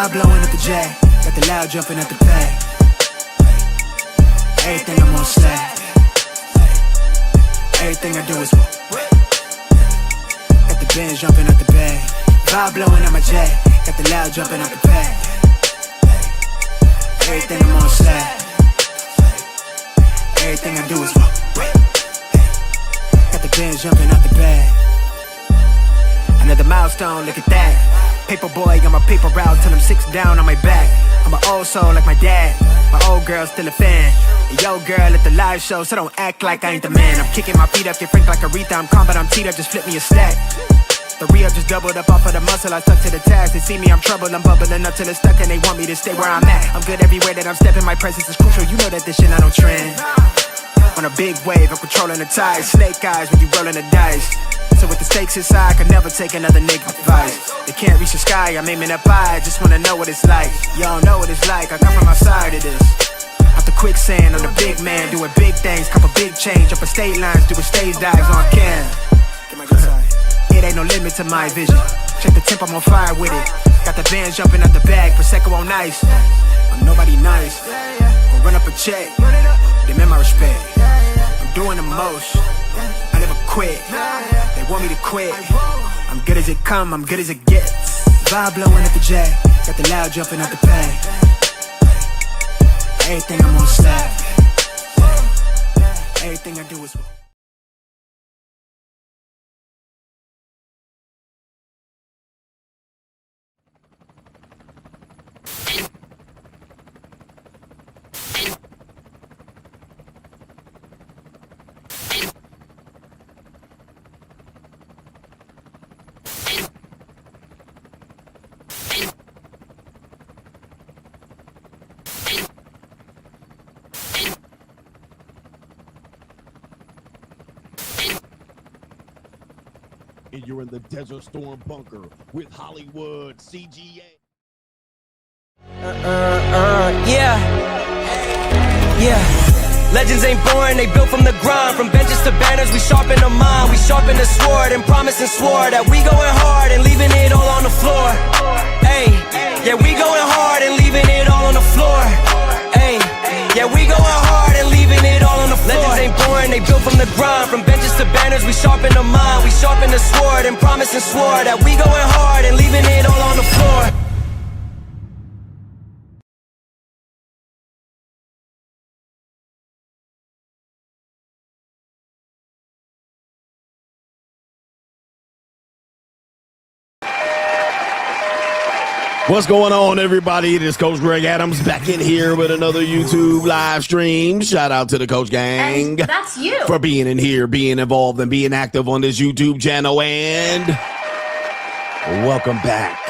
Vibe blowing up the J, got the loud jumping at the pay. Everything I'm on slay. Everything I do is got the Benz jumping at the bay. Vibe blowing at my J, got the loud jumping at the pay. Everything I'm on slay. Everything I do is got the Benz jumping at the bay. Another milestone, look at that. Paper boy, got my paper route till I'm 6 down on my back. I'm an old soul like my dad. My old girl still a fan. And yo girl at the live show, so don't act like I ain't the man. I'm kicking my feet up, get frank like Aretha. I'm calm, but I'm teed up, just flip me a stack. The re-up just doubled up off of the muscle, I stuck to the task. They see me, I'm trouble, I'm bubbling up till it's stuck. And they want me to stay where I'm at. I'm good everywhere that I'm stepping, my presence is crucial. You know that this shit I don't trend. On a big wave, I'm controlling the tide. Snake eyes when you rolling the dice. So with the stakes inside, I could never take another nigga advice. They can't reach the sky, I'm aiming up high. Just wanna know what it's like. Y'all know what it's like, I come from outside of this. Out the quicksand, I'm the big man, doing big things. Couple big change, up a state lines, doing stage dives on cam. It ain't no limit to my vision. Check the temp, I'm on fire with it. Got the bands jumping out the bag, Prosecco on ice. I'm nobody nice, gon' run up a check. Demand my respect, I'm doing the most. I never quit, they want me to quit. I'm good as it come, I'm good as it gets. Vibe blowing at the J, got the loud jumping at the pay. Everything I'm on slab. Everything I do is and you're in the Desert Storm bunker with Hollywood CGA. Legends ain't born, they built from the grind. From benches to banners, we sharpen the mind. We sharpen the sword and promise and swore that we going hard and leaving it all on the floor. Hey, yeah, we going hard and leaving it all on the floor. Hey, yeah, we going hard and leaving it all on the floor. Legends ain't born, they built from the grind. From benches to banners, we sharpen the mind. We sharpen the sword and promise and swore that we going hard and leaving it all on the floor. What's going on, everybody? It is Coach Greg Adams back in here with another YouTube live stream. Shout out to the Coach Gang. And that's you. For being in here, being involved, and being active on this YouTube channel. And welcome back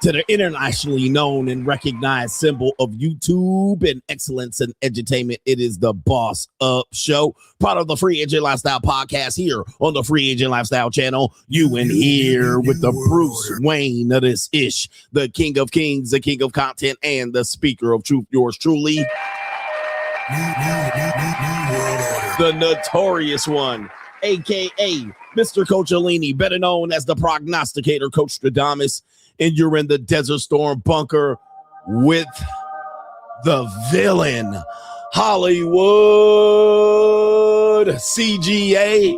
to the internationally known and recognized symbol of YouTube and excellence and edutainment. It is the Boss Up Show, part of the Free Agent Lifestyle podcast here on the Free Agent Lifestyle channel. You in here with the Bruce Wayne of this ish, the King of Kings, the King of Content, and the Speaker of Truth, yours truly, the notorious one, aka Mr. Coach Alini, better known as the prognosticator, Coach Stradamus. And you're in the Desert Storm bunker with the villain, Hollywood CGA,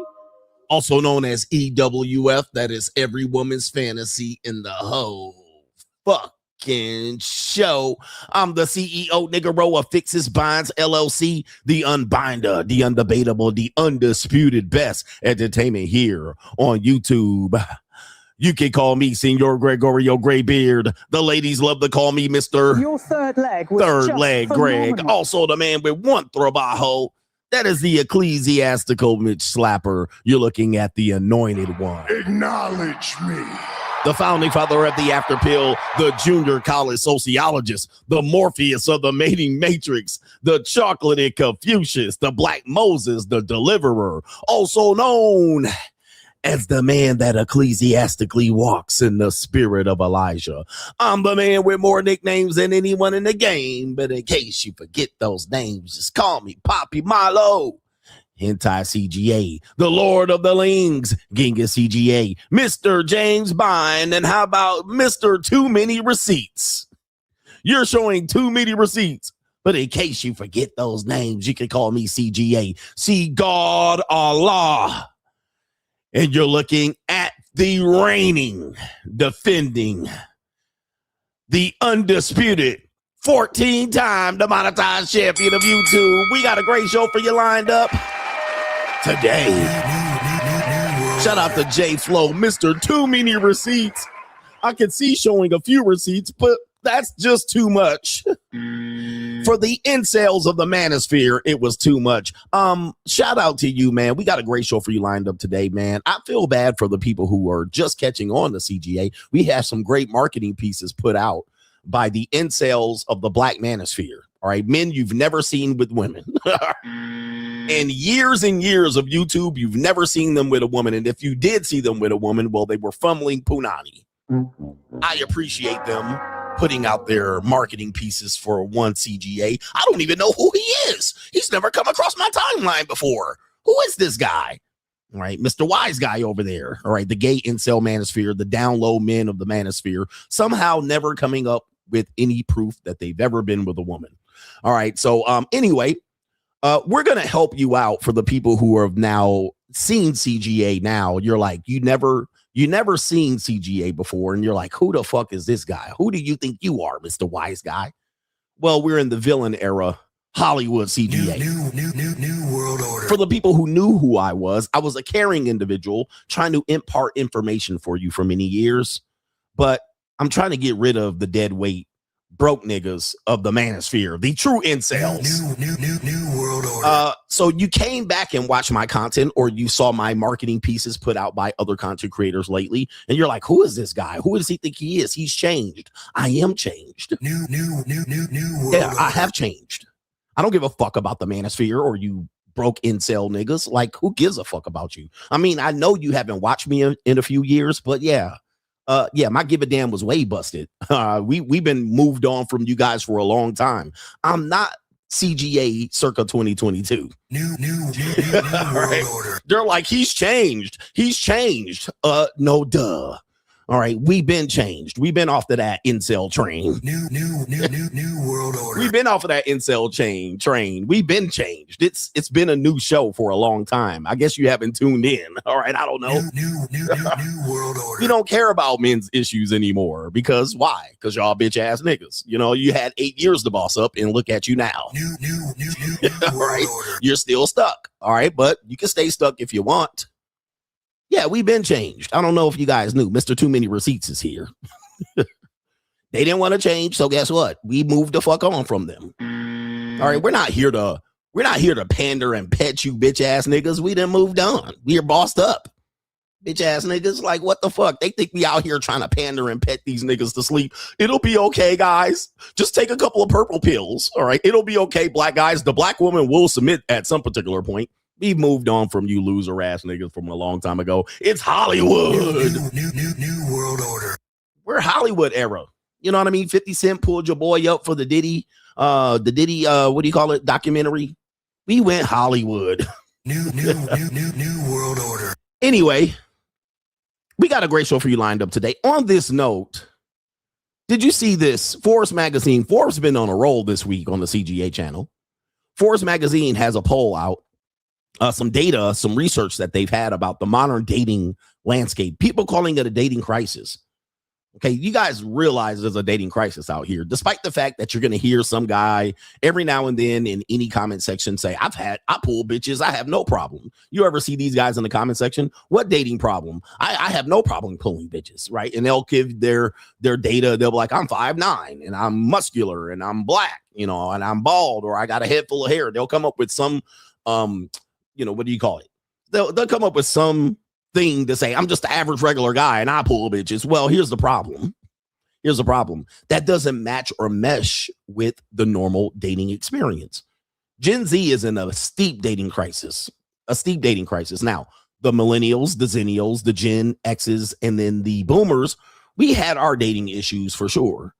also known as EWF. That is every woman's fantasy in the whole fucking show. I'm the CEO, Nigga of Fixes Binds LLC, the unbinder, the undebatable, the undisputed best entertainment here on YouTube. You can call me Senor Gregorio Graybeard. The ladies love to call me Mr. Your third leg was Third Leg phenomenal. Greg. Also the man with one trabajo. That is the ecclesiastical Mitch Slapper. You're looking at the anointed one. Acknowledge me. The founding father of the After Pill, the junior college sociologist, the Morpheus of the mating matrix, the chocolatey Confucius, the Black Moses, the deliverer, also known as the man that ecclesiastically walks in the spirit of Elijah. I'm the man with more nicknames than anyone in the game, but in case you forget those names, just call me Poppy Milo. Hentai CGA, the Lord of the Lings, Genghis CGA, Mr. James Bond, and how about Mr. Too Many Receipts? You're showing too many receipts, but in case you forget those names, you can call me CGA, see God Allah. And you're looking at the reigning, defending, the undisputed 14-time demonetized champion of YouTube. We got a great show for you lined up today. Shout out to J Flow, Mr. Too Many Receipts. I can see showing a few receipts, but that's just too much. For the incels of the manosphere, it was too much. Shout out to you, man. We got a great show for you lined up today, man. I feel bad for the people who are just catching on to CGA. We have some great marketing pieces put out by the incels of the black manosphere. All right, men you've never seen with women. In years and years of YouTube, you've never seen them with a woman. And if you did see them with a woman, well, they were fumbling punani. I appreciate them putting out their marketing pieces for one CGA. I don't even know who he is. He's never come across my timeline before. Who is this guy? All right, Mr. Wise Guy over there. All right, the gay incel manosphere, the down low men of the manosphere, somehow never coming up with any proof that they've ever been with a woman. All right, so anyway, we're going to help you out for the people who have now seen CGA now. You're like, you never seen CGA before, and you're like, who the fuck is this guy? Who do you think you are, Mr. Wise Guy? Well, we're in the villain era, Hollywood CGA. New world order. For the people who knew who I was a caring individual trying to impart information for you for many years, but I'm trying to get rid of the dead weight broke niggas of the manosphere, the true incels. New world order. So you came back and watched my content, or you saw my marketing pieces put out by other content creators lately, and you're like, who is this guy? Who does he think he is? He's changed. I am changed. New world order. I have changed. I don't give a fuck about the manosphere or you broke incel niggas. Like, who gives a fuck about you? I mean, I know you haven't watched me in a few years, but yeah, my give a damn was way busted. We've been moved on from you guys for a long time. I'm not CGA circa 2022. New right? Order. They're like, he's changed. He's changed. No, duh. All right, we've been changed. We've been off of that incel train. New world order. We've been off of that incel train. We've been changed. It's been a new show for a long time. I guess you haven't tuned in. All right, I don't know. New world order. We don't care about men's issues anymore because why? Because y'all bitch ass niggas. You know, you had 8 years to boss up, and look at you now. New right? Order. You're still stuck. All right, but you can stay stuck if you want. Yeah, we've been changed. I don't know if you guys knew. Mr. Too Many Receipts is here. They didn't want to change, so guess what? We moved the fuck on from them. All right, we're not here to pander and pet you bitch ass niggas. We done moved on. We're bossed up. Bitch ass niggas, like what the fuck? They think we out here trying to pander and pet these niggas to sleep. It'll be okay, guys. Just take a couple of purple pills. All right, it'll be okay, black guys. The black woman will submit at some particular point. We moved on from you loser ass niggas from a long time ago. It's Hollywood. New world order. We're Hollywood era. You know what I mean? 50 Cent pulled your boy up for the Diddy, what do you call it? Documentary. We went Hollywood. New world order. Anyway, we got a great show for you lined up today. On this note, did you see this? Forbes magazine. Forbes been on a roll this week on the CGA channel. Forbes magazine has a poll out. Some data, some research that they've had about the modern dating landscape. People calling it a dating crisis. Okay, you guys realize there's a dating crisis out here, despite the fact that you're going to hear some guy every now and then in any comment section say, I pull bitches. I have no problem. You ever see these guys in the comment section? What dating problem? I have no problem pulling bitches, right? And they'll give their data. They'll be like, I'm 5'9" and I'm muscular and I'm black, you know, and I'm bald, or I got a head full of hair. They'll come up with some, what do you call it? They'll come up with some thing to say, I'm just the average regular guy and I pull bitches. Well, here's the problem. That doesn't match or mesh with the normal dating experience. Gen Z is in a steep dating crisis. Now, the millennials, the zennials, the Gen X's, and then the boomers, we had our dating issues for sure.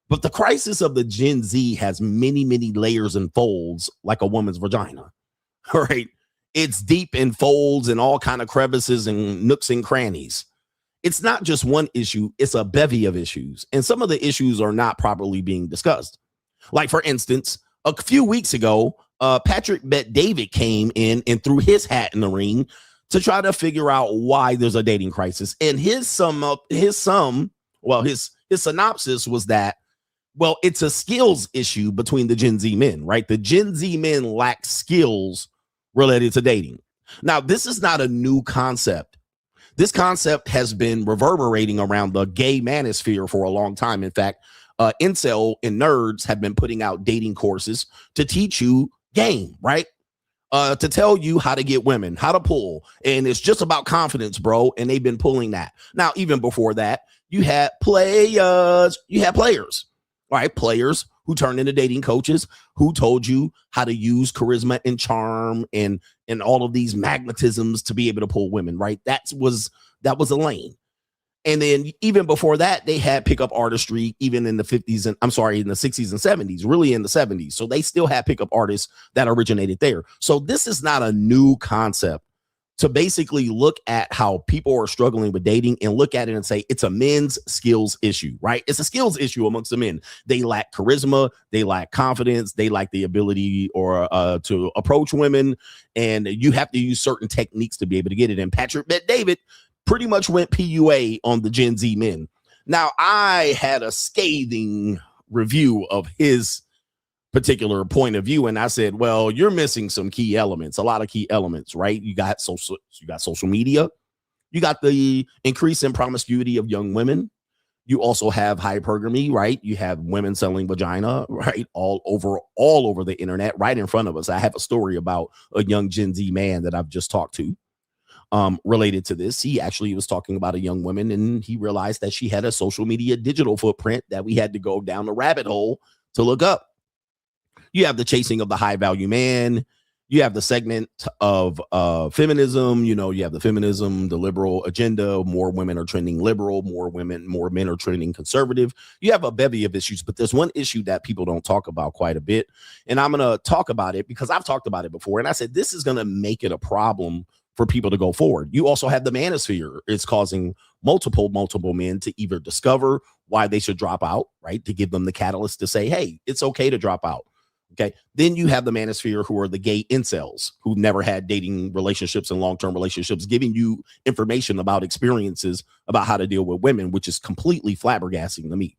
But the crisis of the Gen Z has many, many layers and folds like a woman's vagina. All right. It's deep in folds and all kind of crevices and nooks and crannies. It's not just one issue, it's a bevy of issues. And some of the issues are not properly being discussed. Like, for instance, a few weeks ago, Patrick Bet-David came in and threw his hat in the ring to try to figure out why there's a dating crisis. And his synopsis was that, well, it's a skills issue between the Gen Z men, right? The Gen Z men lack skills related to dating. Now, this is not a new concept. This concept has been reverberating around the gay manosphere for a long time. In fact, incel and nerds have been putting out dating courses to teach you game, right? To tell you how to get women, how to pull. And it's just about confidence, bro. And they've been pulling that. Now, even before that, you had players, right? Players who turned into dating coaches, who told you how to use charisma and charm and all of these magnetisms to be able to pull women, right? That was a lane. And then even before that, they had pickup artistry, even in the 50s and in the 60s and 70s, really in the 70s. So they still had pickup artists that originated there. So this is not a new concept to basically look at how people are struggling with dating and look at it and say it's a men's skills issue, right? It's a skills issue amongst the men. They lack charisma, they lack confidence, they lack the ability to approach women, and you have to use certain techniques to be able to get it. And Patrick Bet-David pretty much went PUA on the Gen Z men. Now, I had a scathing review of his particular point of view, and I said, well, you're missing some key elements, a lot of key elements, right? You got social media, you got the increase in promiscuity of young women, you also have hypergamy, right? You have women selling vagina, right? All over the internet, right in front of us. I have a story about a young Gen Z man that I've just talked to related to this. He actually was talking about a young woman, and he realized that she had a social media digital footprint that we had to go down the rabbit hole to look up. You have the chasing of the high value man. You have the segment of feminism. You have the feminism, the liberal agenda. More women are trending liberal. More men are trending conservative. You have a bevy of issues, but there's one issue that people don't talk about quite a bit. And I'm going to talk about it because I've talked about it before. And I said, this is going to make it a problem for people to go forward. You also have the manosphere. It's causing multiple men to either discover why they should drop out, right? To give them the catalyst to say, hey, it's okay to drop out. Okay. Then you have the manosphere, who are the gay incels who never had dating relationships and long-term relationships, giving you information about experiences about how to deal with women, which is completely flabbergasting to me.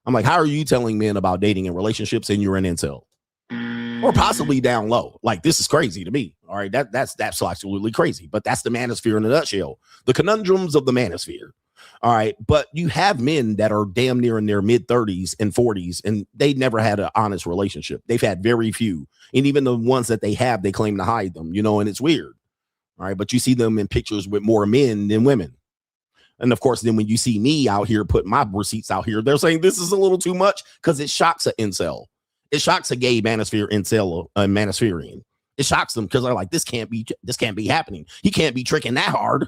I'm like, how are you telling men about dating and relationships and you're an incel? Or possibly down low? Like, this is crazy to me. All right. That's absolutely crazy. But that's the manosphere in a nutshell. The conundrums of the manosphere. All right. But you have men that are damn near in their mid 30s and 40s, and they never had an honest relationship. They've had very few. And even the ones that they have, they claim to hide them, and it's weird. All right. But you see them in pictures with more men than women. And of course, then when you see me out here putting my receipts out here, they're saying this is a little too much because it shocks an incel. It shocks a gay manosphere incel, manospherian. It shocks them because they're like, this can't be happening. He can't be tricking that hard.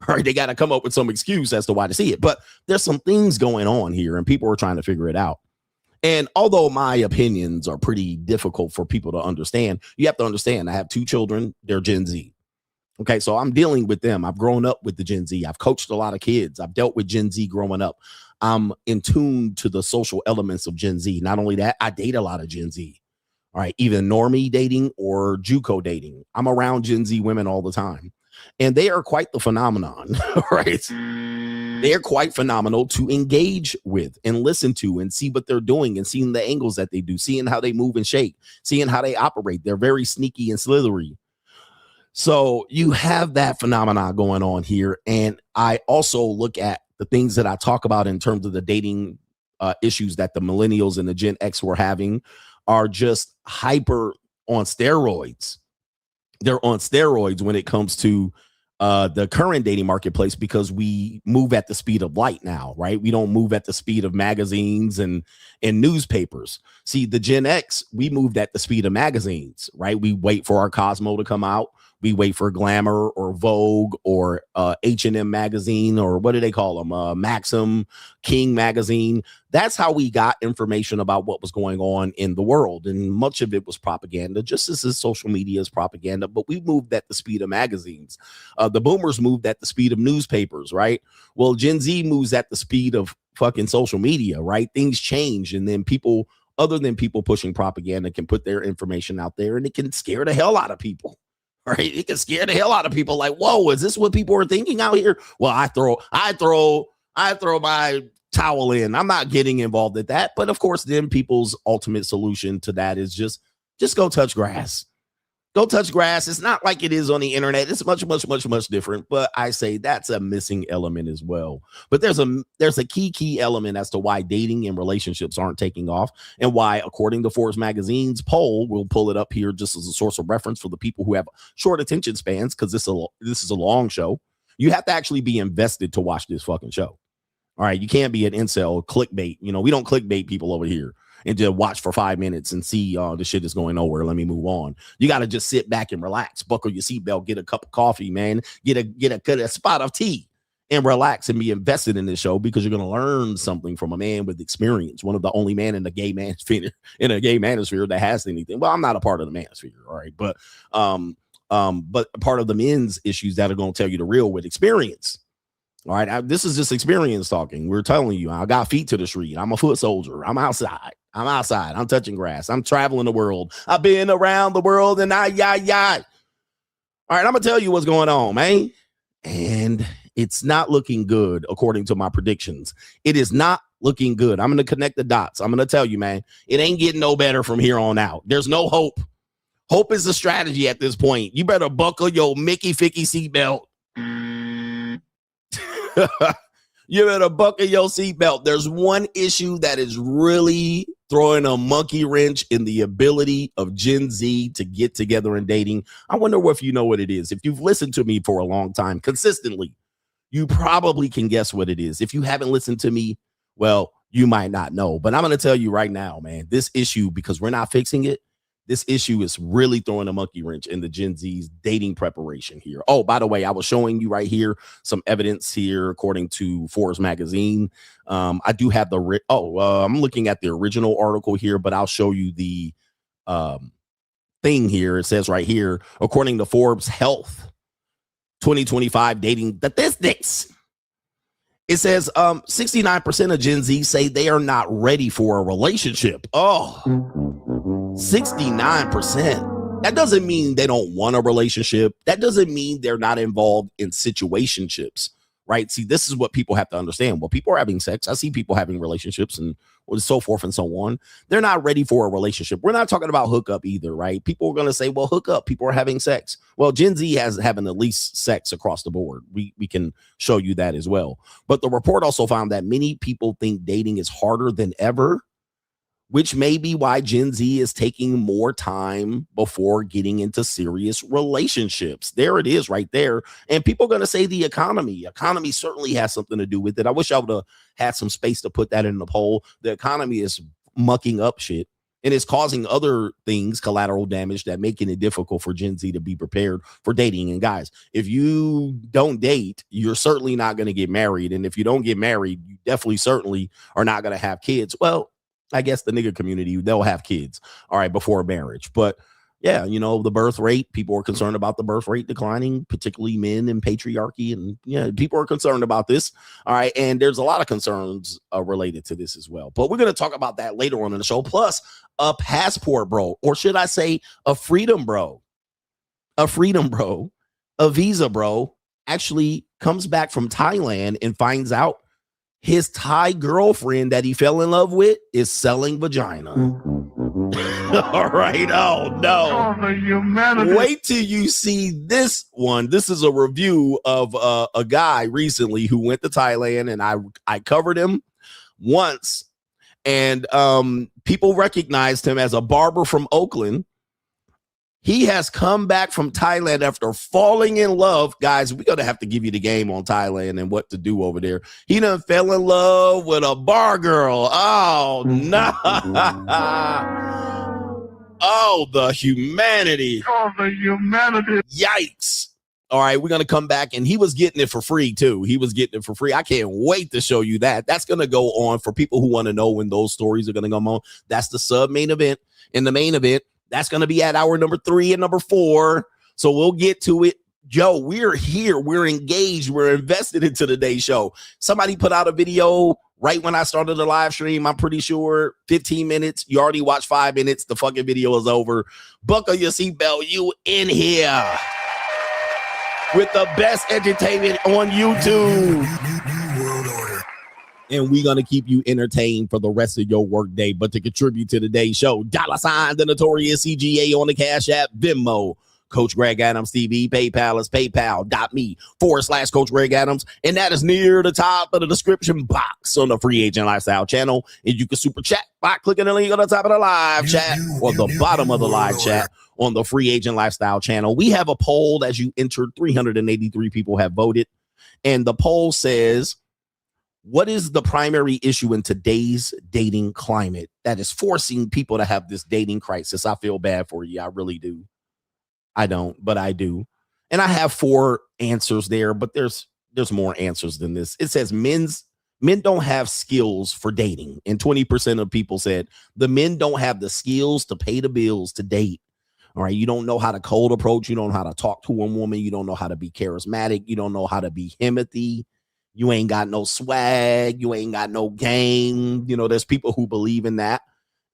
All right, they got to come up with some excuse as to why to see it. But there's some things going on here, and people are trying to figure it out. And although my opinions are pretty difficult for people to understand, you have to understand I have 2 children. They're Gen Z. Okay, so I'm dealing with them. I've grown up with the Gen Z. I've coached a lot of kids. I've dealt with Gen Z growing up. I'm in tune to the social elements of Gen Z. Not only that, I date a lot of Gen Z. All right, either normie dating or JUCO dating. I'm around Gen Z women all the time. And they are quite the phenomenon, right? They are quite phenomenal to engage with and listen to and see what they're doing and seeing the angles that they do, seeing how they move and shake, seeing how they operate. They're very sneaky and slithery. So you have that phenomenon going on here. And I also look at the things that I talk about in terms of the dating issues that the millennials and the Gen X were having are just hyper on steroids. They're on steroids when it comes to the current dating marketplace, because we move at the speed of light now, right? We don't move at the speed of magazines and newspapers. See, the Gen X, we moved at the speed of magazines, right? We wait for our Cosmo to come out. We wait for Glamour or Vogue or H&M magazine, or what do they call them? Maxim, King magazine. That's how we got information about what was going on in the world. And much of it was propaganda, just as social media is propaganda. But we moved at the speed of magazines. The boomers moved at the speed of newspapers, right? Well, Gen Z moves at the speed of fucking social media, right? Things change. And then people, other than people pushing propaganda, can put their information out there, and it can scare the hell out of people. Right? It can scare the hell out of people. Like, whoa, is this what people are thinking out here? Well, I throw my towel in. I'm not getting involved at that. But of course, then people's ultimate solution to that is just go touch grass. Go touch grass. It's not like it is on the internet. It's much, much, much, much different. But I say that's a missing element as well. But there's a key element as to why dating and relationships aren't taking off, and why, according to Forbes magazine's poll, we'll pull it up here just as a source of reference for the people who have short attention spans, because this is a long show. You have to actually be invested to watch this fucking show. All right, you can't be an incel clickbait. You know, we don't clickbait people over here and just watch for 5 minutes and see, the shit is going nowhere. Let me move on. You got to just sit back and relax, buckle your seatbelt, get a cup of coffee, man, get a spot of tea, and relax and be invested in this show, because you're going to learn something from a man with experience. One of the only men in the gay manosphere, that has anything. Well, I'm not a part of the manosphere, all right, but part of the men's issues that are going to tell you the real with experience. All right, this is just experience talking. We're telling you, I got feet to the street. I'm a foot soldier. I'm outside. I'm touching grass. I'm traveling the world. I've been around the world, and All right, I'm going to tell you what's going on, man. And it's not looking good, according to my predictions. It is not looking good. I'm going to connect the dots. I'm going to tell you, man, it ain't getting no better from here on out. There's no hope. Hope is the strategy at this point. You better buckle your Mickey Ficky seatbelt. You better buckle your seatbelt. There's one issue that is really throwing a monkey wrench in the ability of Gen Z to get together and dating. I wonder if you know what it is. If you've listened to me for a long time, consistently, you probably can guess what it is. If you haven't listened to me, well, you might not know. But I'm going to tell you right now, man, this issue, because we're not fixing it, this issue is really throwing a monkey wrench in the Gen Z's dating preparation here. Oh, by the way, I was showing you right here some evidence here, according to Forbes magazine. I do have I'm looking at the original article here, but I'll show you the thing here. It says right here, according to Forbes Health 2025 dating statistics, it says 69% of Gen Z say they are not ready for a relationship. Oh, 69%. That doesn't mean they don't want a relationship. That doesn't mean they're not involved in situationships, right? See, this is what people have to understand. Well, people are having sex. I see people having relationships and so forth and so on. They're not ready for a relationship. We're not talking about hookup either, right? People are going to say, well, hook up. People are having sex. Well, Gen Z has having at least sex across the board. We can show you that as well. But the report also found that many people think dating is harder than ever, which may be why Gen Z is taking more time before getting into serious relationships. There it is right there. And people are going to say the economy. Economy certainly has something to do with it. I wish I would have had some space to put that in the poll. The economy is mucking up shit, and it's causing other things, collateral damage, that making it difficult for Gen Z to be prepared for dating. And guys, if you don't date, you're certainly not going to get married. And if you don't get married, you definitely certainly are not going to have kids. Well, I guess the nigger community, they'll have kids, all right, before marriage. But yeah, you know, the birth rate, people are concerned about the birth rate declining, particularly men and patriarchy. And yeah, people are concerned about this. All right. And there's a lot of concerns related to this as well. But we're going to talk about that later on in the show. Plus, a passport bro, or should I say a freedom bro, a visa bro, actually comes back from Thailand and finds out his Thai girlfriend that he fell in love with is selling vagina. All right. Oh, no. Wait till you see this one. This is a review of a guy recently who went to Thailand, and I covered him once. And people recognized him as a barber from Oakland. He has come back from Thailand after falling in love. Guys, we're going to have to give you the game on Thailand and what to do over there. He done fell in love with a bar girl. Oh, no. Oh, the humanity. Oh, the humanity. Yikes. All right, we're going to come back, and he was getting it for free, too. He was getting it for free. I can't wait to show you that. That's going to go on for people who want to know when those stories are going to come on. That's the sub-main event. In the main event, that's going to be at hour number 3 and number 4. So we'll get to it. Joe, we're here. We're engaged. We're invested into today's show. Somebody put out a video right when I started the live stream. I'm pretty sure 15 minutes. You already watched 5 minutes. The fucking video is over. Buckle your seatbelt. You in here with the best entertainment on YouTube. New world order. And we're going to keep you entertained for the rest of your workday. But to contribute to today's show, $ the notorious CGA on the Cash App, Venmo, Coach Greg Adams TV, PayPal is paypal.me/Coach Greg Adams. And that is near the top of the description box on the Free Agent Lifestyle channel. And you can super chat by clicking the link on the top of the live chat or the bottom of the live chat on the Free Agent Lifestyle channel. We have a poll as you entered. 383 people have voted. And the poll says, what is the primary issue in today's dating climate that is forcing people to have this dating crisis? I feel bad for you. I really do. I don't, but I do. And I have 4 answers there, but there's more answers than this. It says men don't have skills for dating. And 20% of people said the men don't have the skills to pay the bills to date. All right. You don't know how to cold approach. You don't know how to talk to a woman. You don't know how to be charismatic. You don't know how to be himothy. You ain't got no swag. You ain't got no game. You know, there's people who believe in that.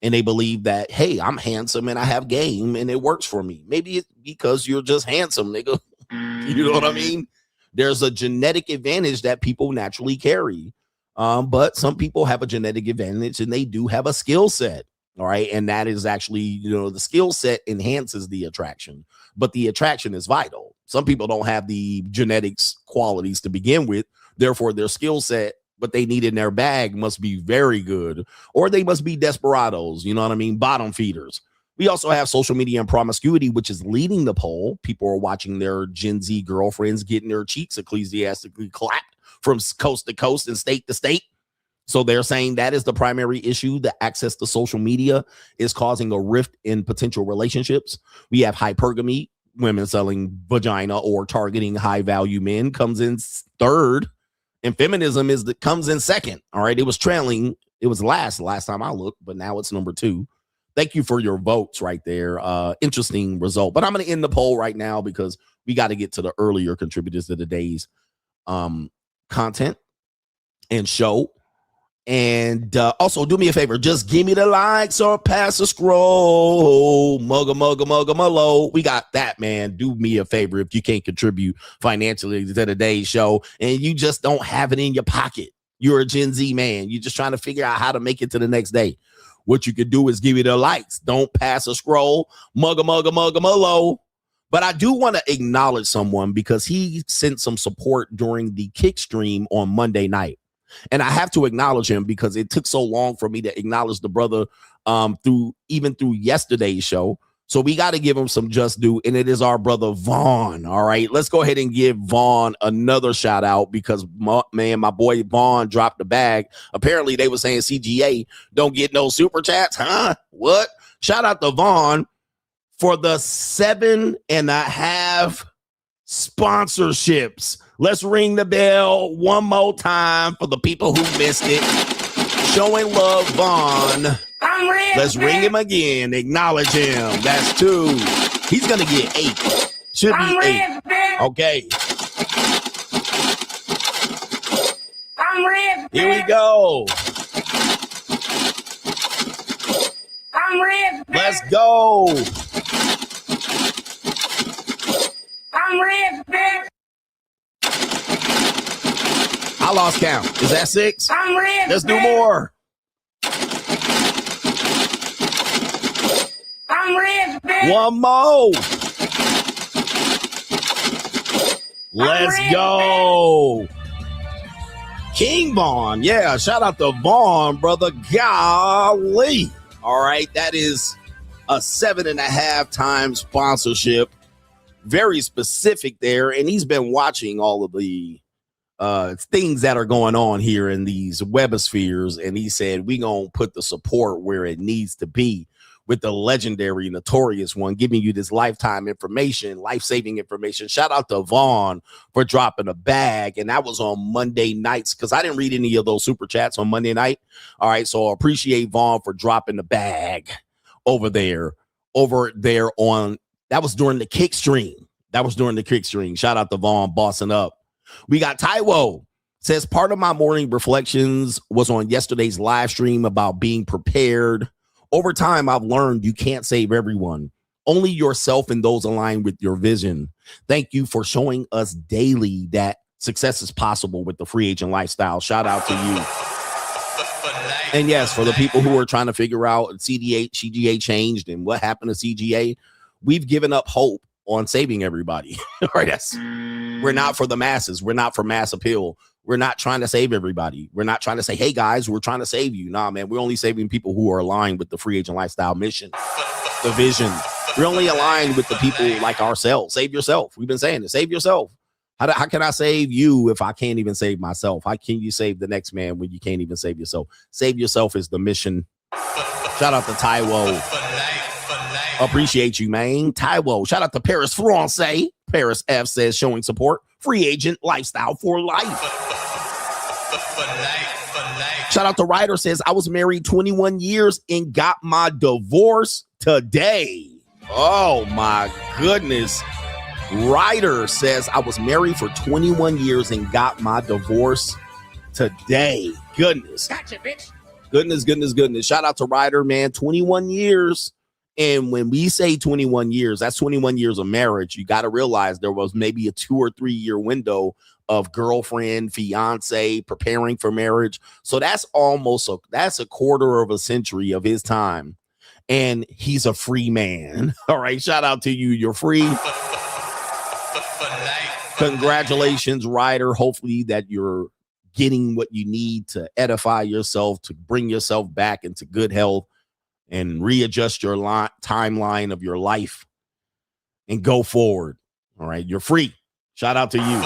And they believe that, hey, I'm handsome and I have game and it works for me. Maybe it's because you're just handsome, nigga. You know what I mean? There's a genetic advantage that people naturally carry. But some people have a genetic advantage and they do have a skill set. All right. And that is actually, you know, the skill set enhances the attraction, but the attraction is vital. Some people don't have the genetics qualities to begin with. Therefore, their skill set, what they need in their bag must be very good, or they must be desperados. You know what I mean? Bottom feeders. We also have social media and promiscuity, which is leading the poll. People are watching their Gen Z girlfriends getting their cheeks ecclesiastically clapped from coast to coast and state to state. So they're saying that is the primary issue. The access to social media is causing a rift in potential relationships. We have hypergamy, women selling vagina or targeting high value men, comes in 3rd. And feminism comes in 2nd. All right. It was trailing. It was last time I looked, but now it's number 2. Thank you for your votes right there. Interesting result. But I'm going to end the poll right now because we got to get to the earlier contributors to today's content and show. And also do me a favor. Just give me the likes or pass a scroll. Mugga. We got that, man. Do me a favor if you can't contribute financially to today's show and you just don't have it in your pocket. You're a Gen Z man. You're just trying to figure out how to make it to the next day. What you could do is give me the likes. Don't pass a scroll. Mugga. But I do want to acknowledge someone because he sent some support during the Kick stream on Monday night. And I have to acknowledge him because it took so long for me to acknowledge the brother through yesterday's show. So we got to give him some just due. And it is our brother Vaughn. All right, let's go ahead and give Vaughn another shout out because, my boy Vaughn dropped the bag. Apparently they were saying CGA don't get no super chats. Huh? What? Shout out to Vaughn for the 7.5 sponsorships. Let's ring the bell one more time for the people who missed it. Showing love, Vaughn. Let's ring him again. Acknowledge him. That's 2. He's going to get 8. Should be 8. Okay. Here we go. Let's go. I lost count. Is that 6? Let's do more. One more. Let's go. King Vaughn. Yeah, shout out to Vaughn, brother. Golly. All right, that is a 7.5 times sponsorship. Very specific there. And he's been watching all of the things that are going on here in these webospheres. And he said, we going to put the support where it needs to be. with the legendary, notorious one, giving you this lifetime information, life-saving information. Shout out to Vaughn for dropping a bag. And that was on Monday nights because I didn't read any of those super chats on Monday night. All right. So I appreciate Vaughn for dropping the bag over there on, that was during the kick stream. Shout out to Vaughn bossing up. We got Taiwo. Says part of my morning reflections was on yesterday's live stream about being prepared. Over time, I've learned you can't save everyone, only yourself and those aligned with your vision. Thank you for showing us daily that success is possible with the free agent lifestyle. Shout out to you. And yes, for the people who are trying to figure out CGA changed and what happened to CGA, we've given up hope on saving everybody. Right? We're not for the masses. We're not for mass appeal. We're not trying to save everybody. We're not trying to say, hey, guys, we're trying to save you. Nah, man, we're only saving people who are aligned with the free agent lifestyle mission, the vision. We're only aligned with the people like ourselves. Save yourself. We've been saying it. Save yourself. How can I save you if I can't even save myself? How can you save the next man when you can't even save yourself? Save yourself is the mission. Shout out to Taiwo. Appreciate you, man. Taiwo. Shout out to Paris France. Paris F says showing support. Free agent lifestyle for life. Shout out to Ryder says I was married 21 years and got my divorce today. Oh my goodness. Ryder says I was married for 21 years and got my divorce today. Goodness. Gotcha, bitch. Goodness. Shout out to Ryder, man. 21 years. And when we say 21 years, that's 21 years of marriage. You got to realize there was maybe a 2 or 3 year window of girlfriend, fiance, preparing for marriage. So that's that's a quarter of a century of his time. And he's a free man. All right. Shout out to you. You're free. Congratulations, Ryder. Hopefully that you're getting what you need to edify yourself, to bring yourself back into good health and readjust your timeline of your life and go forward. All right. You're free. Shout out to you.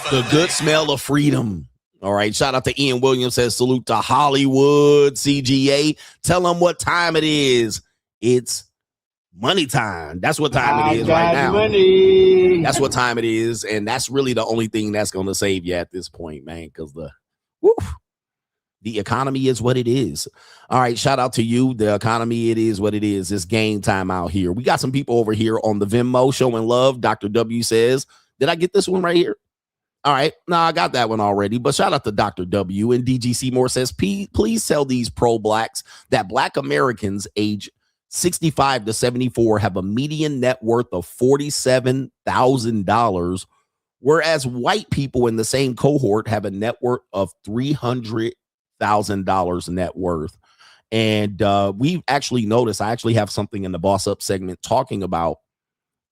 The good smell of freedom. All right. Shout out to Ian Williams, says salute to Hollywood CGA. Tell them what time it is. It's money time. That's what time it is right now. Money. That's what time it is. And that's really the only thing that's going to save you at this point, man, because the economy is what it is. All right. Shout out to you. The economy, it is what it is. It's game time out here. We got some people over here on the Venmo showing love. Dr. W says, did I get this one right here? All right. No, I got that one already. But shout out to Dr. W. And DGC Moore says, please tell these pro-blacks that Black Americans age 65 to 74 have a median net worth of $47,000, whereas white people in the same cohort have a net worth of $300,000 net worth. And we've actually noticed, I actually have something in the Boss Up segment talking about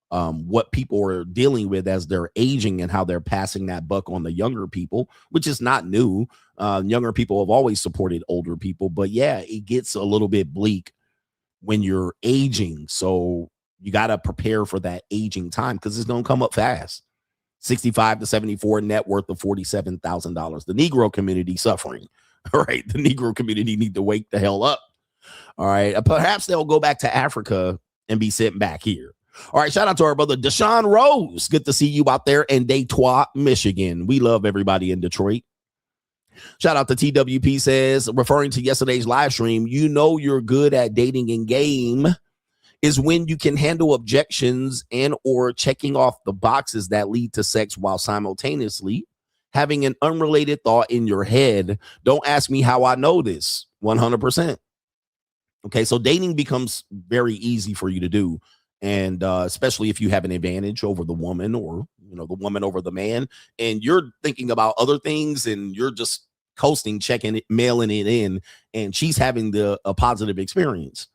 what people are dealing with as they're aging and how they're passing that buck on the younger people, which is not new. Younger people have always supported older people, but yeah, it gets a little bit bleak when you're aging. So you got to prepare for that aging time because it's going to come up fast. 65 to 74, net worth of $47,000. The Negro community suffering. All right. The Negro community need to wake the hell up. All right. Perhaps they'll go back to Africa and be sitting back here. All right. Shout out to our brother Deshaun Rose. Good to see you out there in Detroit, Michigan. We love everybody in Detroit. Shout out to TWP says, referring to yesterday's live stream, you know you're good at dating in game is when you can handle objections and or checking off the boxes that lead to sex while simultaneously having an unrelated thought in your head. Don't ask me how I know this. 100%. Okay, so dating becomes very easy for you to do. And especially if you have an advantage over the woman or, the woman over the man, and you're thinking about other things and you're just coasting, checking it, mailing it in, and she's having a positive experience.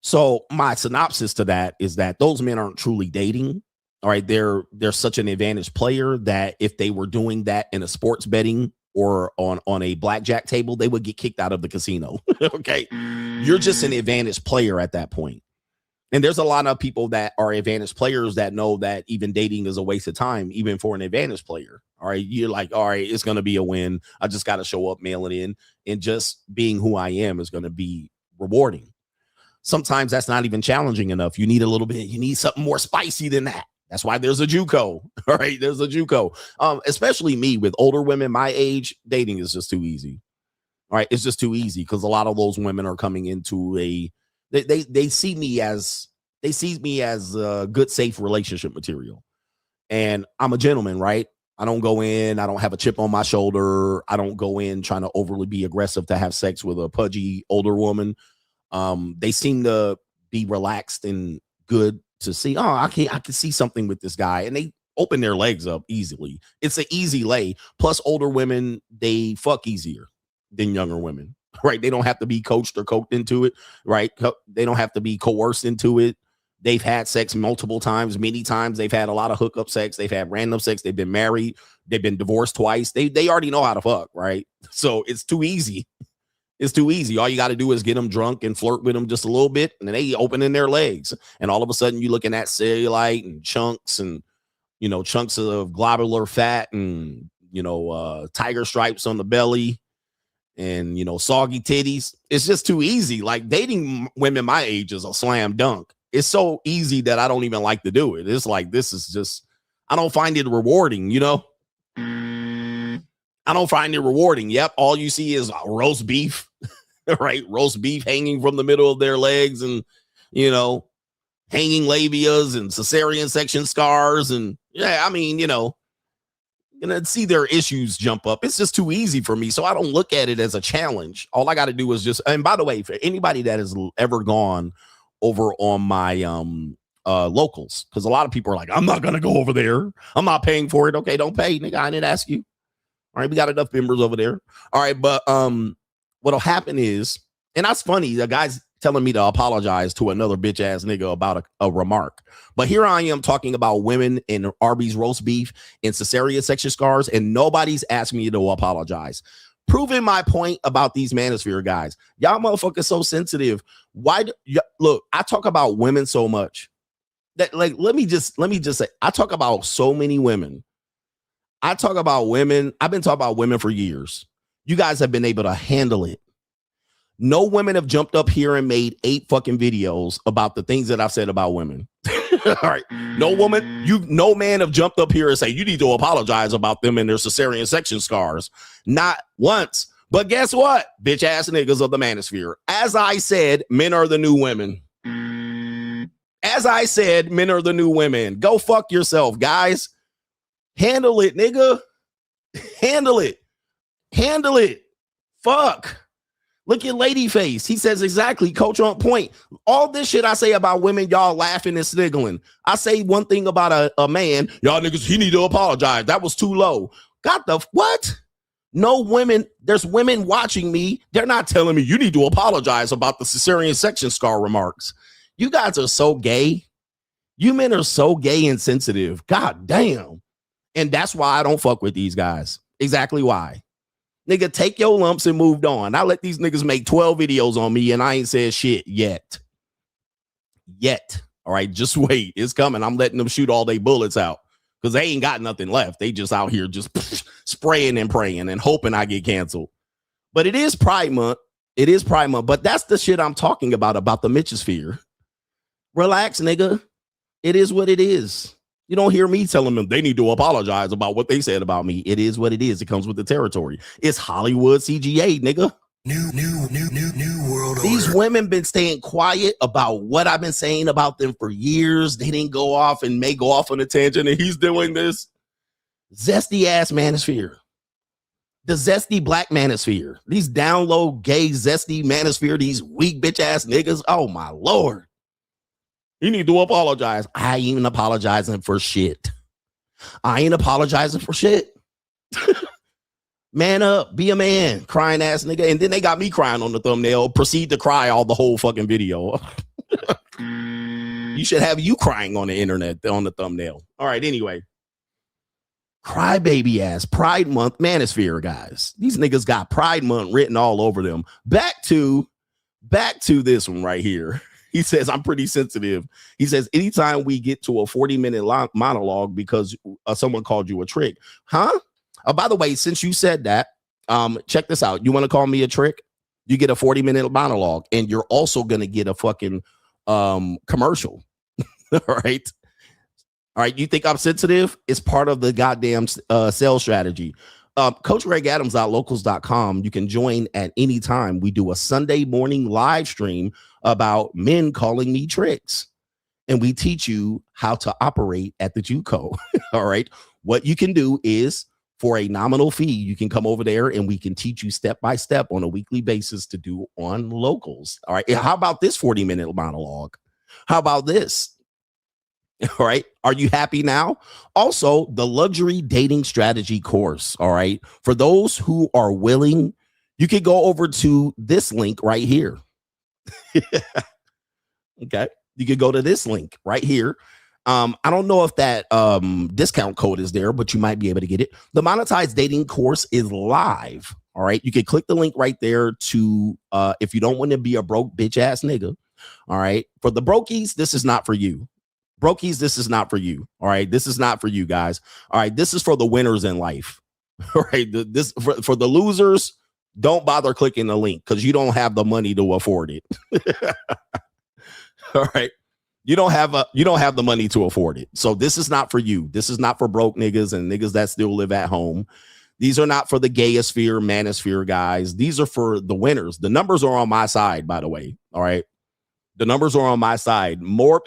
So my synopsis to that is that those men aren't truly dating. All right. They're such an advantage player that if they were doing that in a sports betting or on a blackjack table, they would get kicked out of the casino. Okay. You're just an advantage player at that point. And there's a lot of people that are advantage players that know that even dating is a waste of time, even for an advantage player. All right. You're like, all right, it's going to be a win. I just got to show up, mail it in. And just being who I am is going to be rewarding. Sometimes that's not even challenging enough. You need a little bit, you need something more spicy than that. That's why there's a JUCO. All right, there's a JUCO. Especially me with older women my age, dating is just too easy. All right, it's just too easy because a lot of those women are coming into they see me as a good, safe relationship material. And I'm a gentleman, right? I don't go in, I don't have a chip on my shoulder. I don't go in trying to overly be aggressive to have sex with a pudgy older woman. They seem to be relaxed and good to see, I can see something with this guy. And they open their legs up easily. It's an easy lay. Plus, older women, they fuck easier than younger women, right? They don't have to be coached or coked into it, right? They don't have to be coerced into it. They've had sex multiple times, many times. They've had a lot of hookup sex. They've had random sex. They've been married. They've been divorced twice. They already know how to fuck, right? So it's too easy. It's too easy. All you got to do is get them drunk and flirt with them just a little bit, and then they opening their legs. And all of a sudden, you're looking at cellulite and chunks and, chunks of globular fat and, tiger stripes on the belly and, soggy titties. It's just too easy. Like, dating women my age is a slam dunk. It's so easy that I don't even like to do it. It's like, this is just, I don't find it rewarding, I don't find it rewarding. Yep. All you see is roast beef, right? Roast beef hanging from the middle of their legs and, hanging labias and cesarean section scars. And yeah, I mean, gonna see their issues jump up. It's just too easy for me. So I don't look at it as a challenge. All I got to do is just, and by the way, for anybody that has ever gone over on my locals, because a lot of people are like, I'm not gonna go over there. I'm not paying for it. Okay, don't pay, nigga. I didn't ask you. All right, we got enough members over there. All right, but what'll happen is, and that's funny, the guy's telling me to apologize to another bitch ass nigga about a remark. But here I am talking about women and Arby's roast beef and cesarean section scars, and nobody's asking me to apologize. Proving my point about these manosphere guys. Y'all motherfuckers so sensitive. Look, I talk about women so much that, like, let me just say, I talk about so many women. I talk about women. I've been talking about women for years. You guys have been able to handle it. No women have jumped up here and made 8 fucking videos about the things that I've said about women. All right. No man have jumped up here and say, you need to apologize about them and their cesarean section scars. Not once. But guess what? Bitch ass niggas of the manosphere. As I said, men are the new women. As I said, men are the new women. Go fuck yourself, guys. Handle it, nigga. Handle it. Handle it. Fuck. Look at Ladyface. He says exactly, coach on point. All this shit I say about women, y'all laughing and sniggling. I say one thing about a man, y'all niggas, he need to apologize. That was too low. Got the what? No women, there's women watching me. They're not telling me you need to apologize about the cesarean section scar remarks. You guys are so gay. You men are so gay and sensitive. God damn. And that's why I don't fuck with these guys. Exactly why. Nigga, take your lumps and moved on. I let these niggas make 12 videos on me and I ain't said shit yet. All right, just wait. It's coming. I'm letting them shoot all they bullets out because they ain't got nothing left. They just out here just spraying and praying and hoping I get canceled. But it is Pride Month. It is Pride Month. But that's the shit I'm talking about the Mitchosphere. Relax, nigga. It is what it is. You don't hear me telling them they need to apologize about what they said about me. It is what it is. It comes with the territory. It's Hollywood CGA, nigga. New world order. These women been staying quiet about what I've been saying about them for years. They didn't go off and may go off on a tangent and he's doing this. Zesty ass manosphere. The zesty black manosphere. These down low, gay, zesty manosphere. These weak bitch ass niggas. Oh my Lord. You need to apologize. I ain't even apologizing for shit. I ain't apologizing for shit. Man up, be a man, crying ass nigga. And then they got me crying on the thumbnail. Proceed to cry all the whole fucking video. You should have you crying on the internet on the thumbnail. All right, anyway. Crybaby ass Pride Month manosphere, guys. These niggas got Pride Month written all over them. Back to this one right here. He says, I'm pretty sensitive. He says, anytime we get to a 40-minute monologue because someone called you a trick. Huh? By the way, since you said that, check this out. You want to call me a trick? You get a 40-minute monologue, and you're also going to get a fucking commercial. All right. All right. You think I'm sensitive? It's part of the goddamn sales strategy. CoachGregAdams.locals.com. You can join at any time. We do a Sunday morning live stream about men calling me tricks. And we teach you how to operate at the JUCO. All right. What you can do is, for a nominal fee, you can come over there and we can teach you step by step on a weekly basis to do on locals. All right. How about this 40-minute monologue? How about this? All right. Are you happy now? Also, the luxury dating strategy course. All right. For those who are willing, you can go over to this link right here. Okay. You could go to this link right here. I don't know if that discount code is there, but you might be able to get it. The monetized dating course is live. All right. You can click the link right there to if you don't want to be a broke bitch ass nigga. All right. For the brokies, this is not for you. Brokies, this is not for you. All right. This is not for you guys. All right. This is for the winners in life. All right. This for the losers, don't bother clicking the link because you don't have the money to afford it. All right. You don't have the money to afford it. So this is not for you. This is not for broke niggas and niggas that still live at home. These are not for the gayosphere, manosphere guys. These are for the winners. The numbers are on my side, by the way. All right. The numbers are on my side. More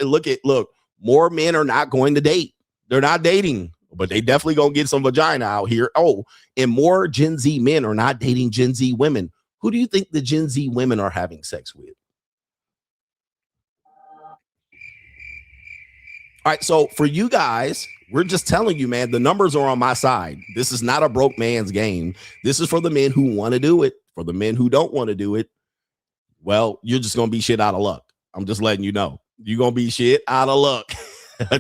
men are not going to date. They're not dating, but they definitely gonna get some vagina out here. Oh, and more Gen Z men are not dating Gen Z women. Who do you think the Gen Z women are having sex with? All right, so for you guys, we're just telling you, man, the numbers are on my side. This is not a broke man's game. This is for the men who want to do it. For the men who don't want to do it, well, you're just going to be shit out of luck. I'm just letting you know. You're going to be shit out of luck.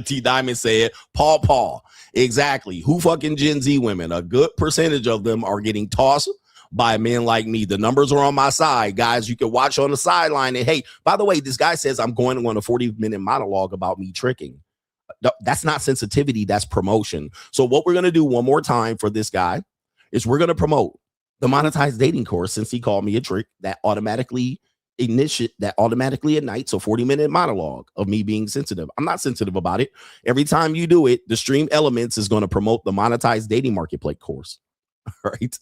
T Diamond said, Paul. Exactly. Who fucking Gen Z women? A good percentage of them are getting tossed by men like me. The numbers are on my side, guys. You can watch on the sideline. And hey, by the way, this guy says I'm going on a 40-minute monologue about me tricking. That's not sensitivity. That's promotion. So what we're going to do one more time for this guy is we're going to promote the monetized dating course, since he called me a trick, that automatically ignites a 40-minute monologue of me being sensitive. I'm not sensitive about it. Every time you do it, the Stream Elements is going to promote the monetized dating marketplace course. All right.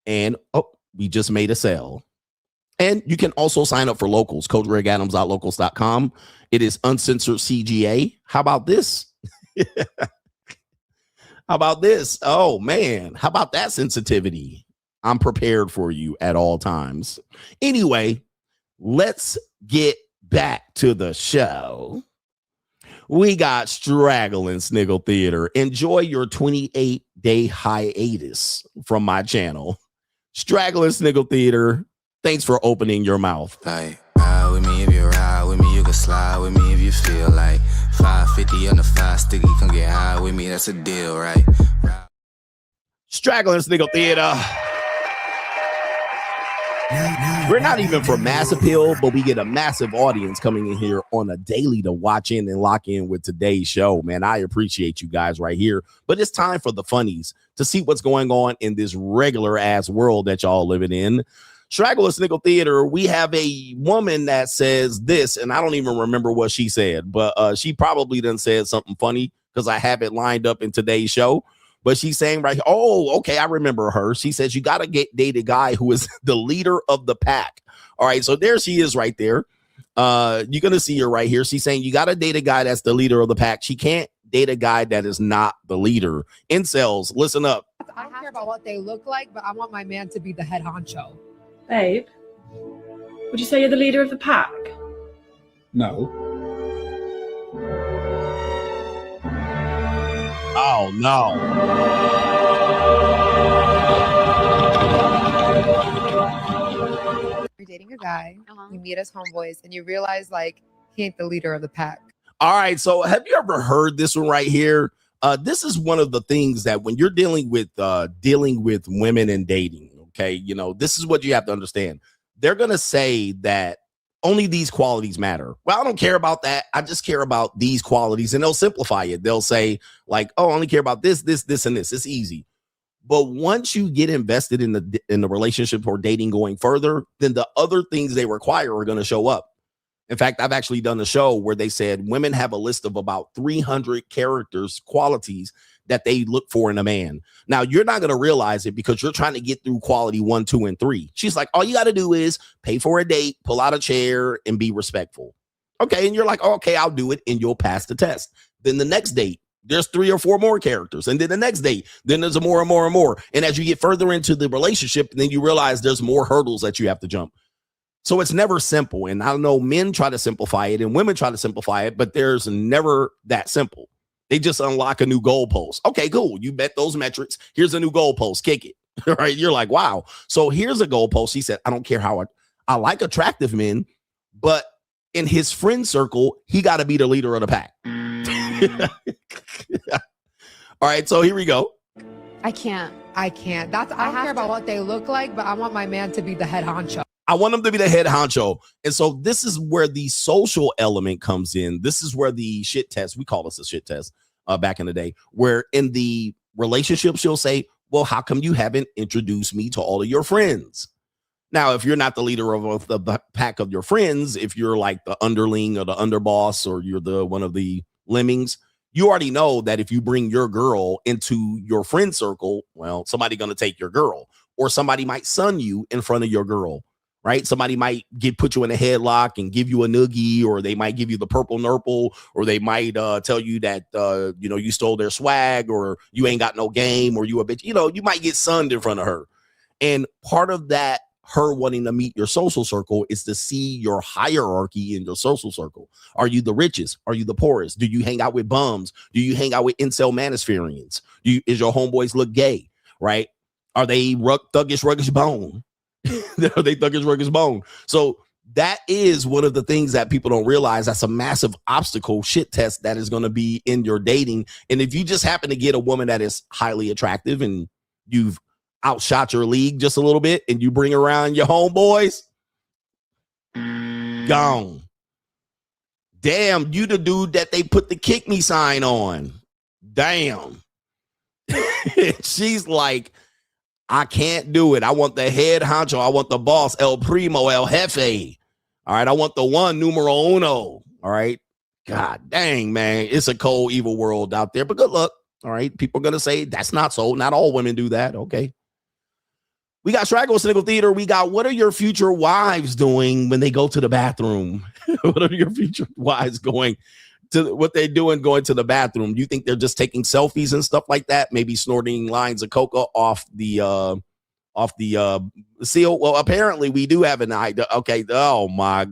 And we just made a sale. And you can also sign up for locals, CoachGregAdams.locals.com. It is uncensored CGA. How about this? How about this? Oh, man. How about that sensitivity? I'm prepared for you at all times. Anyway, let's get back to the show. We got Straggle and Snickle Theater. Enjoy your 28-day hiatus from my channel. Straggle and Snickle Theater. Thanks for opening your mouth. Like, ride with me if you ride with me, you can slide with me if you feel like 550 on the 5 sticky, come get high with me, that's a deal, right? Straggle and Snickle Theater. We're not even for mass appeal, but we get a massive audience coming in here on a daily to watch in and lock in with today's show. Man, I appreciate you guys right here. But it's time for the funnies to see what's going on in this regular ass world that y'all living in. Straggle and Snickle Theater, we have a woman that says this, and I don't even remember what she said, but she probably done said something funny because I have it lined up in today's show. But she's saying right, oh, okay, I remember her. She says you got to date a guy who is the leader of the pack. All right, so there she is right there. You're going to see her right here. She's saying you got to date a guy that's the leader of the pack. She can't date a guy that is not the leader. Incels, listen up. I don't care about what they look like, but I want my man to be the head honcho. Babe, would you say you're the leader of the pack? No. Oh, no. You're dating a guy, you meet as homeboys, and you realize, like, he ain't the leader of the pack. All right, so have you ever heard this one right here? This is one of the things that when you're dealing with women and dating, okay, you know, this is what you have to understand. They're going to say that only these qualities matter. Well, I don't care about that. I just care about these qualities, and they'll simplify it. They'll say like, oh, I only care about this, and this. It's easy. But once you get invested in the relationship or dating going further, then the other things they require are going to show up. In fact, I've actually done a show where they said women have a list of about 300 characters, qualities that they look for in a man. Now, you're not going to realize it because you're trying to get through quality 1, 2, and 3. She's like, all you got to do is pay for a date, pull out a chair, and be respectful. Okay, and you're like, okay, I'll do it, and you'll pass the test. Then the next date, there's 3 or 4 more characters. And then the next date, then there's more and more and more. And as you get further into the relationship, then you realize there's more hurdles that you have to jump. So it's never simple. And I know men try to simplify it and women try to simplify it, but there's never that simple. They just unlock a new goalpost. Okay, cool. You bet those metrics. Here's a new goalpost. Kick it. Right? You're like, wow. So here's a goalpost. He said, I don't care how I like attractive men, but in his friend circle, he got to be the leader of the pack. All right, so here we go. I can't. I don't care about what they look like, but I want my man to be the head honcho. I want him to be the head honcho. And so this is where the social element comes in. This is where the shit test, we call this a shit test back in the day, where in the relationship, she'll say, well, how come you haven't introduced me to all of your friends? Now, if you're not the leader of the pack of your friends, if you're like the underling or the underboss, or you're the one of the lemmings, you already know that if you bring your girl into your friend circle, well, somebody's going to take your girl, or somebody might son you in front of your girl, right? Somebody might put you in a headlock and give you a noogie, or they might give you the purple nurple, or they might tell you that, you stole their swag, or you ain't got no game, or you a bitch. You might get sunned in front of her. And part of that, her wanting to meet your social circle, is to see your hierarchy in your social circle. Are you the richest? Are you the poorest? Do you hang out with bums? Do you hang out with incel manosphereans? Is your homeboys look gay? Right? Are they thuggish, ruggish bone? Are they thuggish, ruggish bone? So that is one of the things that people don't realize. That's a massive obstacle shit test that is going to be in your dating. And if you just happen to get a woman that is highly attractive and you've outshot your league just a little bit, and you bring around your homeboys, gone. Damn, you the dude that they put the kick me sign on. Damn. She's like, I can't do it. I want the head honcho. I want the boss, El Primo, El Jefe. All right, I want the one, numero uno. All right. God dang, man. It's a cold, evil world out there, but good luck. All right. People are going to say that's not so. Not all women do that. Okay. We got Straggle, Snickle Theater. We got, what are your future wives doing when they go to the bathroom? What are your future wives going to the bathroom? Do you think they're just taking selfies and stuff like that? Maybe snorting lines of coca off the seal? Well, apparently we do have an idea. Okay. Oh my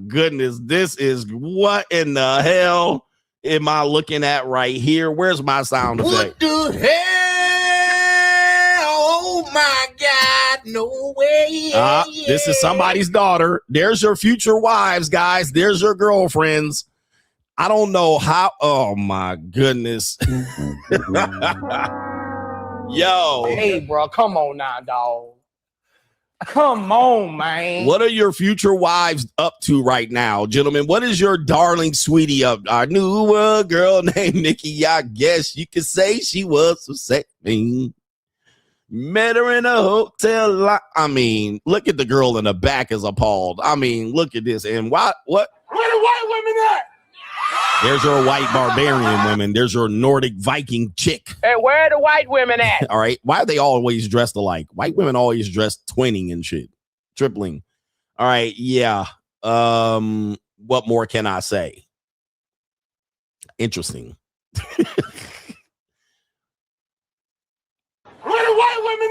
goodness. This is, what in the hell am I looking at right here? Where's my sound effect? What the hell? Oh my God, no way. This is somebody's daughter. There's your future wives, guys. There's your girlfriends. I don't know how. Oh my goodness. Yo. Hey, bro, come on now, dog. Come on, man. What are your future wives up to right now, gentlemen? What is your darling sweetie up? I knew a girl named Nikki. I guess you could say she was so sexy. Met her in a hotel. I mean, look at the girl in the back is appalled. I mean, look at this. And what? Where the white women at? There's your white barbarian women. There's your Nordic Viking chick. Hey, where are the white women at? All right. Why are they always dressed alike? White women always dress twinning and shit. Tripling. All right. Yeah. What more can I say? Interesting. Where the white women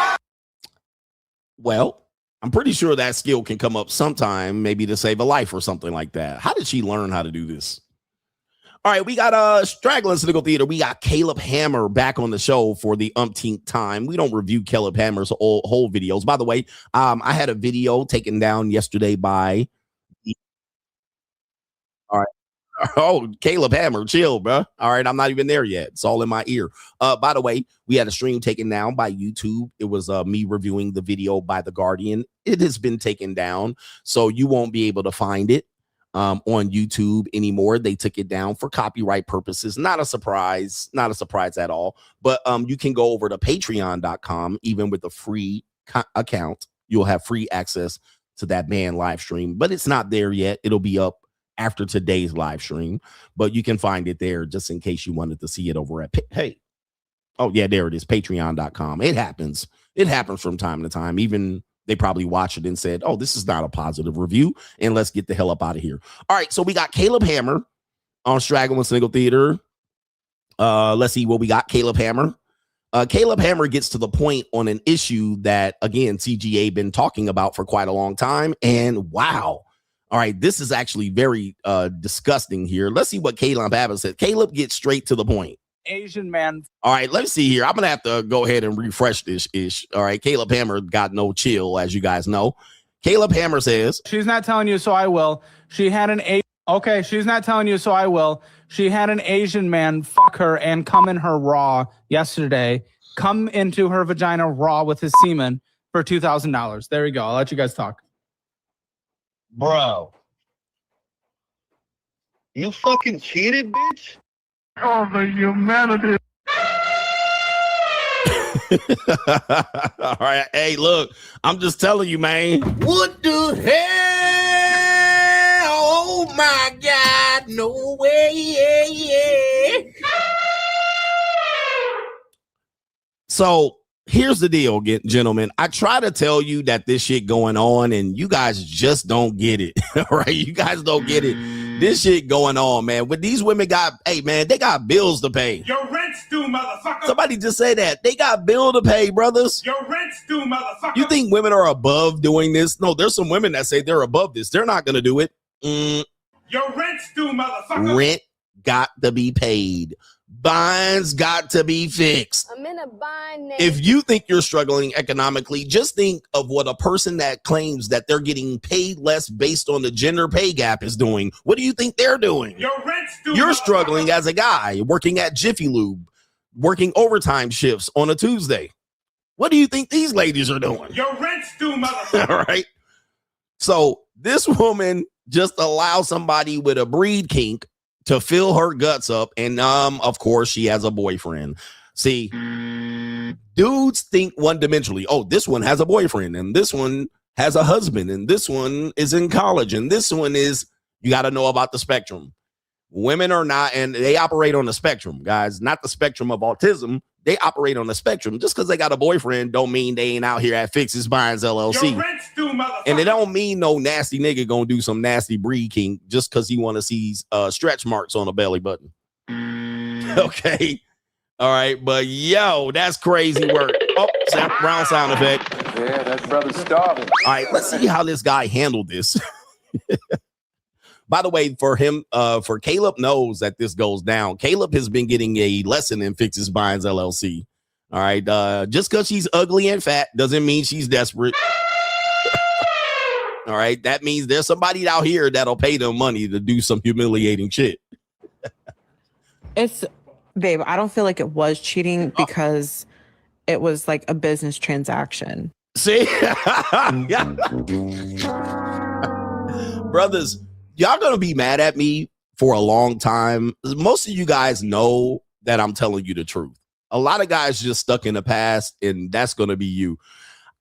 at? Well, I'm pretty sure that skill can come up sometime, maybe to save a life or something like that. How did she learn how to do this? All right, we got Straggle, Snickle Theater. We got Caleb Hammer back on the show for the umpteenth time. We don't review Caleb Hammer's whole videos. By the way, I had a video taken down yesterday by. All right. Oh, Caleb Hammer, chill, bro. All right, I'm not even there yet. It's all in my ear. By the way, we had a stream taken down by YouTube. It was me reviewing the video by The Guardian. It has been taken down, so you won't be able to find it. on YouTube anymore. They took it down for copyright purposes. Not a surprise at all. But you can go over to patreon.com. Even with a free account, you'll have free access to that band live stream. But it's not there yet. It'll be up after today's live stream. But you can find it there just in case you wanted to see it over at oh yeah, there it is, patreon.com. It happens from time to time. Even they probably watched it and said, oh, this is not a positive review, and let's get the hell up out of here. All right, so we got Caleb Hammer on Straggle and Snickle Theater. Let's see what we got. Caleb Hammer. Caleb Hammer gets to the point on an issue that, again, CGA been talking about for quite a long time, and wow. All right, this is actually very disgusting here. Let's see what Caleb Hammer said. Caleb gets straight to the point. Asian man. All right, let's see here. I'm gonna have to go ahead and refresh this ish. All right, Caleb Hammer got no chill, as you guys know. Caleb Hammer says she's not telling you, so I will. She had an she's not telling you, so I will. She had an Asian man fuck her and come in her raw yesterday. Come into her vagina raw with his semen for $2,000. There we go. I'll let you guys talk. Bro, you fucking cheated, bitch. Oh, the humanity. All right. Hey, look, I'm just telling you, man. What the hell? Oh my God, no way. So here's the deal, gentlemen. I try to tell you that this shit going on and you guys just don't get it. All right. You guys don't get it. This shit going on, man. When these women they got bills to pay. Your rent's due, motherfucker. Somebody just say that. They got bill to pay, brothers. Your rent's due, motherfucker. You think women are above doing this? No, there's some women that say they're above this. They're not going to do it. Your rent's due, motherfucker. Rent got to be paid. Binds got to be fixed. I'm in a bind. If you think you're struggling economically, just think of what a person that claims that they're getting paid less based on the gender pay gap is doing. What do you think they're doing? Your rent's due. You're struggling as a guy working at Jiffy Lube, working overtime shifts on a Tuesday. What do you think these ladies are doing? Your rent's due, motherfucker. All right. So this woman just allows somebody with a breed kink to fill her guts up, and of course she has a boyfriend. See, dudes think one-dimensionally. Oh, this one has a boyfriend, and this one has a husband, and this one is in college, and this one is, you got to know about the spectrum. Women are not, and they operate on the spectrum, guys, not the spectrum of autism. They operate on the spectrum. Just because they got a boyfriend don't mean they ain't out here at Fixes Binds LLC. Your rent's due, motherfucker. And it don't mean no nasty nigga gonna do some nasty breed kink just because he want to see stretch marks on a belly button. Okay. All right. But yo, that's crazy work. Oh, round sound effect. Yeah, that brother's starving. All right. Let's see how this guy handled this. By the way, for him, for Caleb knows that this goes down. Caleb has been getting a lesson in Fixes Binds LLC. All right. Just because she's ugly and fat doesn't mean she's desperate. All right. That means there's somebody out here that'll pay them money to do some humiliating shit. Babe, I don't feel like it was cheating because it was like a business transaction. See? Brothers, y'all gonna be mad at me for a long time. Most of you guys know that I'm telling you the truth. A lot of guys just stuck in the past, and that's gonna be you.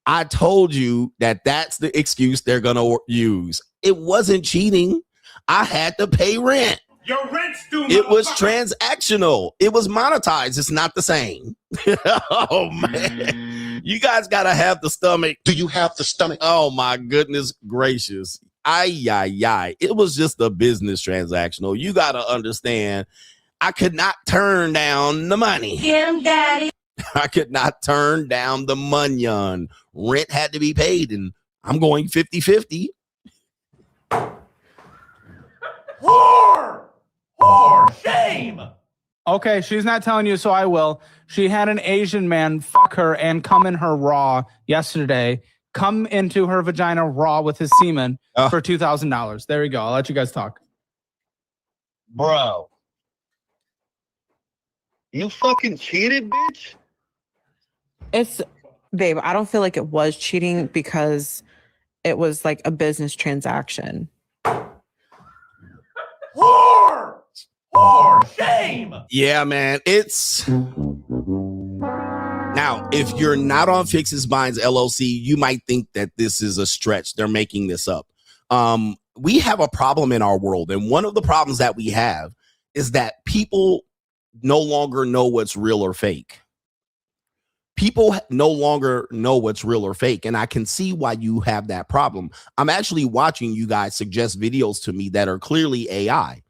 I told you that that's the excuse they're gonna use. It wasn't cheating. I had to pay rent. Your rent's due. It was transactional. It was monetized. It's not the same. Oh man, you guys gotta have the stomach. Do you have the stomach? Oh my goodness gracious. Ay. It was just a business transactional. You got to understand, I could not turn down the money. Get him, daddy. I could not turn down the money. Rent had to be paid, and I'm going 50-50. Whore, shame. Okay, she's not telling you, so I will. She had an Asian man fuck her and come in her raw yesterday. Come into her vagina raw with his semen for $2,000. There we go. I'll let you guys talk. Bro, you fucking cheated, bitch. Babe, I don't feel like it was cheating because it was like a business transaction. Shame. Yeah, man. It's now, if you're not on Fixes Binds LLC, you might think that this is a stretch. They're making this up. We have a problem in our world. And one of the problems that we have is that people no longer know what's real or fake. People no longer know what's real or fake. And I can see why you have that problem. I'm actually watching you guys suggest videos to me that are clearly AI.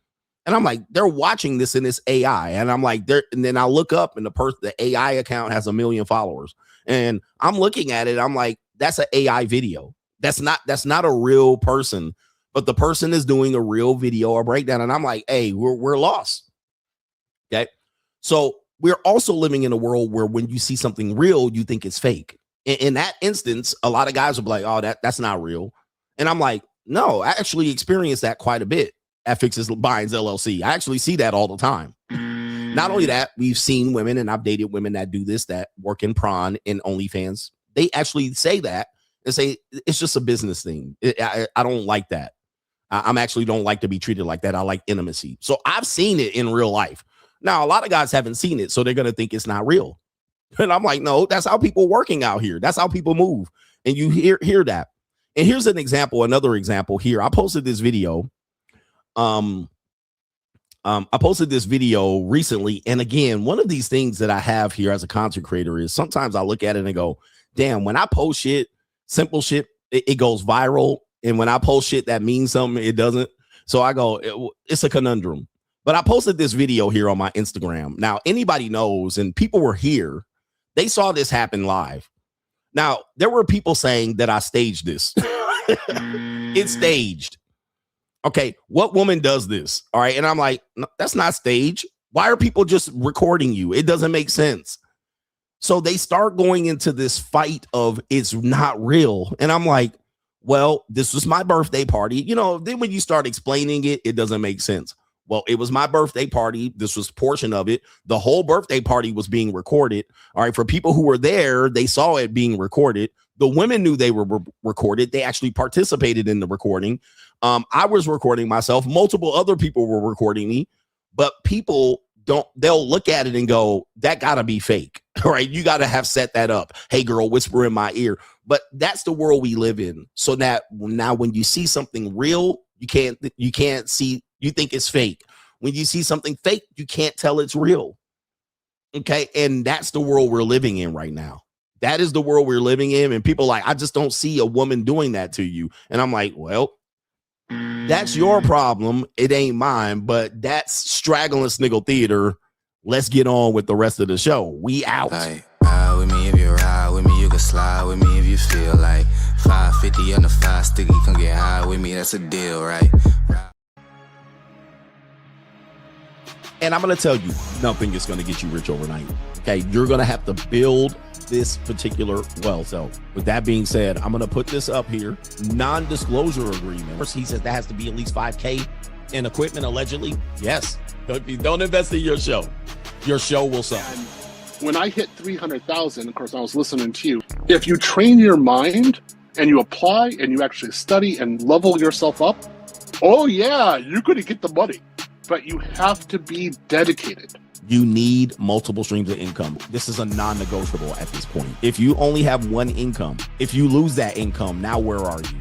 And I'm like, they're watching this in this AI. And I'm like, and then I look up and the AI account has 1 million followers. And I'm looking at it. I'm like, that's an AI video. That's not a real person, but the person is doing a real video or breakdown. And I'm like, hey, we're lost. Okay. So we're also living in a world where when you see something real, you think it's fake. In that instance, a lot of guys will be like, oh, that's not real. And I'm like, no, I actually experienced that quite a bit at Fixes Binds LLC. I actually see that all the time. Not only that, we've seen women, and I've dated women that do this, that work in prawn and OnlyFans. They actually say that and say, it's just a business thing. I don't like that. I'm actually don't like to be treated like that. I like intimacy. So I've seen it in real life. Now, a lot of guys haven't seen it, so they're going to think it's not real. And I'm like, no, that's how people working out here. That's how people move. And you hear that. And here's an example, another example here. I posted this video. I posted this video recently. And again, one of these things that I have here as a content creator is sometimes I look at it and go, damn, when I post shit, simple shit, it goes viral. And when I post shit that means something, it doesn't. So I go, it's a conundrum. But I posted this video here on my Instagram. Now, anybody knows, and people were here, they saw this happen live. Now, there were people saying that I staged this. It's staged. Okay, what woman does this? All right. And I'm like, no, that's not staged. Why are people just recording you? It doesn't make sense. So they start going into this fight of it's not real. And I'm like, well, this was my birthday party. You know, then when you start explaining it, it doesn't make sense. Well, it was my birthday party. This was a portion of it. The whole birthday party was being recorded. All right. For people who were there, they saw it being recorded. The women knew they were recorded. They actually participated in the recording. I was recording myself. Multiple other people were recording me, but people they'll look at it and go, that gotta be fake. All right. You gotta have set that up. Hey girl, whisper in my ear. But that's the world we live in. So that now when you see something real, you can't see, you think it's fake. When you see something fake, you can't tell it's real. Okay. And that's the world we're living in right now. That is the world we're living in. And people like, I just don't see a woman doing that to you. And I'm like, well, that's your problem. It ain't mine, but that's Straggle and Snickle Theater. Let's get on with the rest of the show. We out. Like, ride with me if you ride with me, you can slide with me if you feel like 550 on the 5 sticky, come get high with me, that's a deal, right? And I'm going to tell you, nothing is going to get you rich overnight. Okay, you're going to have to build this particular well. So with that being said, I'm going to put this up here. Non-disclosure agreement. He says that has to be at least $5,000 in equipment, allegedly. Yes. Don't invest in your show. Your show will suffer. When I hit 300,000, of course, I was listening to you. If you train your mind and you apply and you actually study and level yourself up, oh yeah, you're going to get the money. But you have to be dedicated. You need multiple streams of income. This is a non-negotiable at this point. If you only have one income, if you lose that income, now where are you?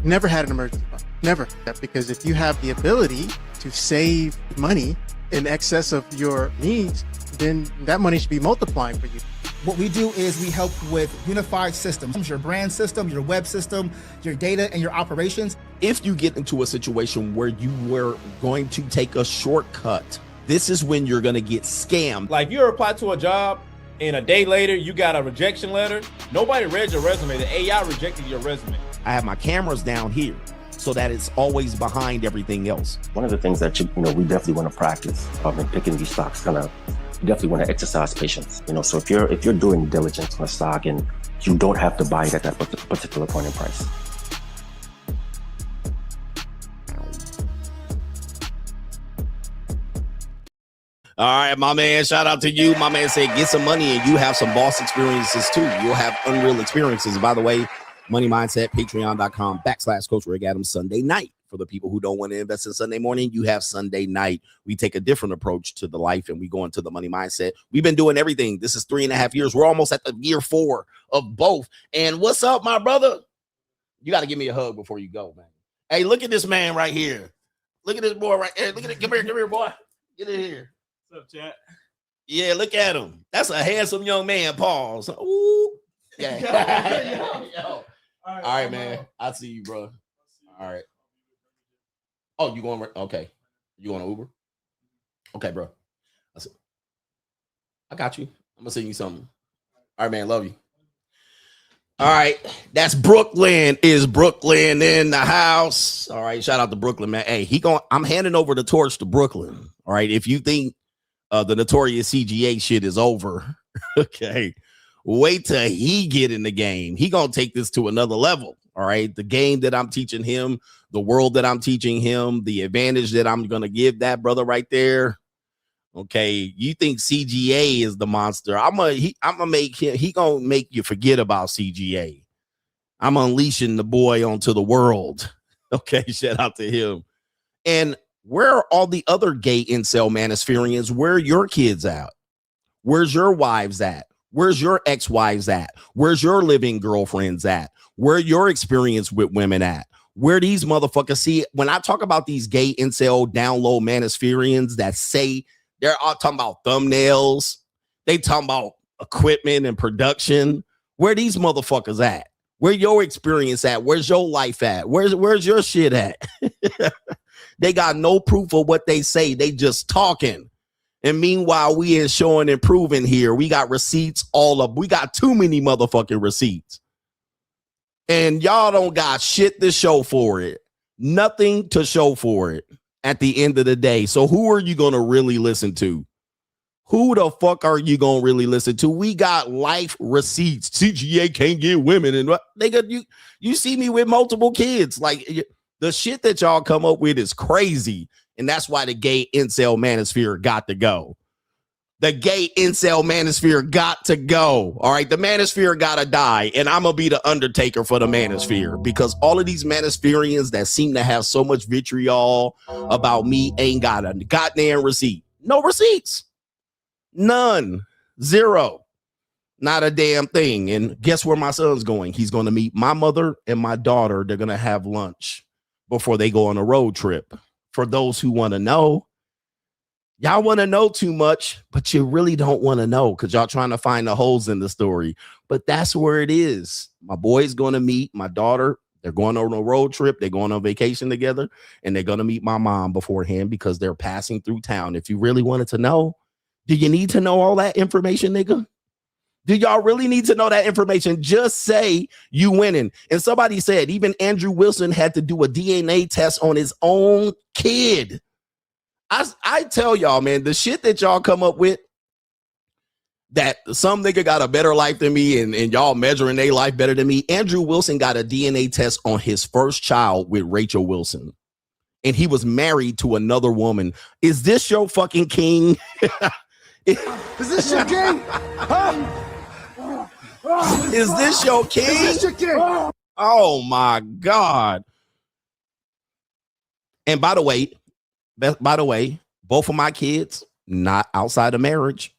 Never had an emergency fund. Never. Because if you have the ability to save money in excess of your needs, then that money should be multiplying for you. What we do is we help with unified systems, your brand system, your web system, your data, and your operations. If you get into a situation where you were going to take a shortcut, this is when you're going to get scammed. Like you apply to a job and a day later, you got a rejection letter. Nobody read your resume. The AI rejected your resume. I have my cameras down here so that it's always behind everything else. One of the things that we definitely want to practice in picking these stocks, you definitely want to exercise patience. So if you're doing diligence on a stock and you don't have to buy it at that particular point in price. All right, my man, shout out to you. My man said, get some money and you have some boss experiences too. You'll have unreal experiences. By the way, Money Mindset, patreon.com/Coach Rick Adams, Sunday night, For the people who don't want to invest in Sunday morning, you have Sunday night. We take a different approach to the life and we go into the money mindset. We've been doing everything. This is 3.5 years. We're almost at the year 4 of both. And what's up, my brother? You got to give me a hug before you go, man. Hey, look at this man right here. Look at this boy right here. Look at it. Come here, boy. Get in here. What's up, chat? Yeah, look at him. That's a handsome young man, Pause. Ooh. Yeah. Yo. All right, man. I see you, bro. All right. Oh, you going? Okay. You on Uber? Okay, bro. I got you. I'm gonna send you something. All right, man. Love you. All right, that's Brooklyn. Is Brooklyn in the house? All right, shout out to Brooklyn, man. Hey, I'm handing over the torch to Brooklyn. All right, if you think the notorious CGA shit is over, okay, wait till he get in the game. He gonna take this to another level. All right, the game that I'm teaching him, the world that I'm teaching him, the advantage that I'm gonna give that brother right there. Okay, you think CGA is the monster? I'm gonna make him. He gonna make you forget about CGA. I'm unleashing the boy onto the world. Okay, shout out to him. And where are all the other gay incel manospherians? Where are your kids at? Where's your wives at? Where's your ex-wives at? Where's your living girlfriends at? Where your experience with women at? Where these motherfuckers see? When I talk about these gay incel down low manospherians that say they're all talking about thumbnails, they talking about equipment and production. Where these motherfuckers at? Where your experience at? Where's your life at? Where's your shit at? They got no proof of what they say. They just talking. And meanwhile, we is showing and proving here. We got receipts all up. We got too many motherfucking receipts. And y'all don't got shit to show for it. Nothing to show for it at the end of the day. So who are you going to really listen to? Who the fuck are you going to really listen to? We got life receipts. CGA can't get women. And what? Nigga, you see me with multiple kids. Like, the shit that y'all come up with is crazy. And that's why the gay incel manosphere got to go. The gay incel manosphere got to go. All right. The manosphere got to die. And I'm going to be the undertaker for the manosphere, because all of these manospherians that seem to have so much vitriol about me ain't got a goddamn receipt. No receipts. None. Zero. Not a damn thing. And guess where my son's going? He's going to meet my mother and my daughter. They're going to have lunch before they go on a road trip. For those who want to know, y'all want to know too much, but you really don't want to know because y'all trying to find the holes in the story. But that's where it is. My boy's going to meet my daughter. They're going on a road trip. They're going on vacation together, and they're going to meet my mom beforehand because they're passing through town. If you really wanted to know, do you need to know all that information, nigga? Do y'all really need to know that information? Just say you winning. And somebody said even Andrew Wilson had to do a DNA test on his own kid. I tell y'all, man, the shit that y'all come up with, that some nigga got a better life than me and y'all measuring their life better than me. Andrew Wilson got a DNA test on his first child with Rachel Wilson. And he was married to another woman. Is this your fucking king? Is this your king? Huh? Is this your king? Is this your king? Oh my God. And by the way, both of my kids, not outside of marriage.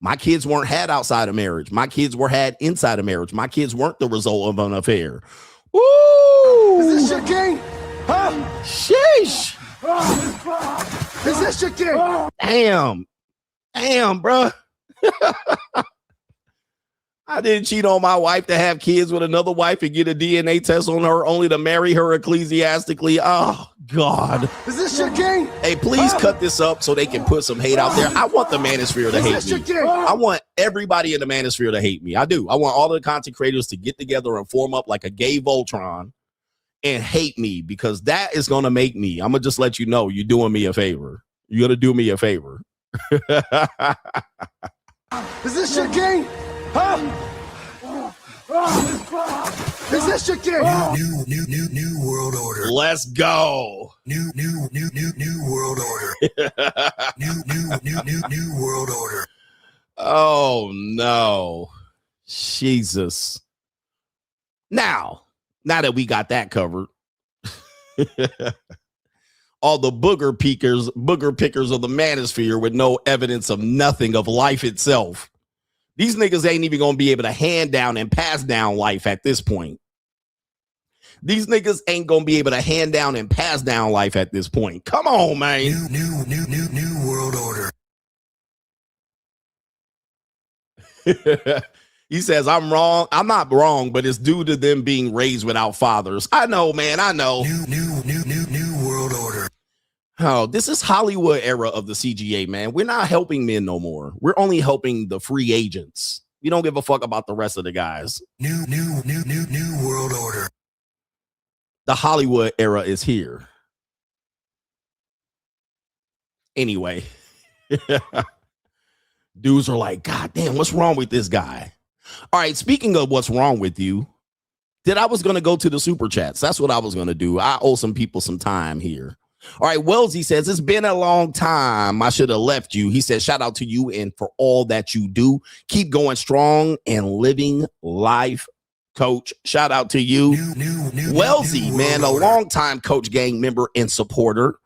My kids weren't had outside of marriage. My kids were had inside of marriage. My kids weren't the result of an affair. Woo! Is this your king? Huh? Sheesh. Is this your king? Damn, bro. I didn't cheat on my wife to have kids with another wife and get a DNA test on her only to marry her ecclesiastically. Oh, God. Is this your king? Hey, please cut this up so they can put some hate out there. I want the manosphere to hate me. I want everybody in the manosphere to hate me. I do. I want all of the content creators to get together and form up like a gay Voltron and hate me, because that is going to make me. I'm going to just let you know you're doing me a favor. You're going to do me a favor. Is this your king? Huh? Is this your king? New world order. Let's go. New world order. New world order. Oh no. Jesus. Now that we got that covered, All the booger pickers of the manosphere with no evidence of nothing of life itself. These niggas ain't even gonna be able to hand down and pass down life at this point. These niggas ain't gonna be able to hand down and pass down life at this point. Come on, man. New world order. He says, I'm wrong. I'm not wrong, but it's due to them being raised without fathers. I know, man. I know. New world order. Oh, this is Hollywood era of the CGA, man. We're not helping men no more. We're only helping the free agents. We don't give a fuck about the rest of the guys. New world order. The Hollywood era is here. Anyway. Dudes are like, God damn, what's wrong with this guy? All right, speaking of what's wrong with you, I was going to go to the super chats. That's what I was going to do. I owe some people some time here. All right, Wellesley says, it's been a long time. I should have left you. He says, shout out to you and for all that you do. Keep going strong and living life, coach. Shout out to you. Wellesley, man, a longtime Coach Gang member and supporter.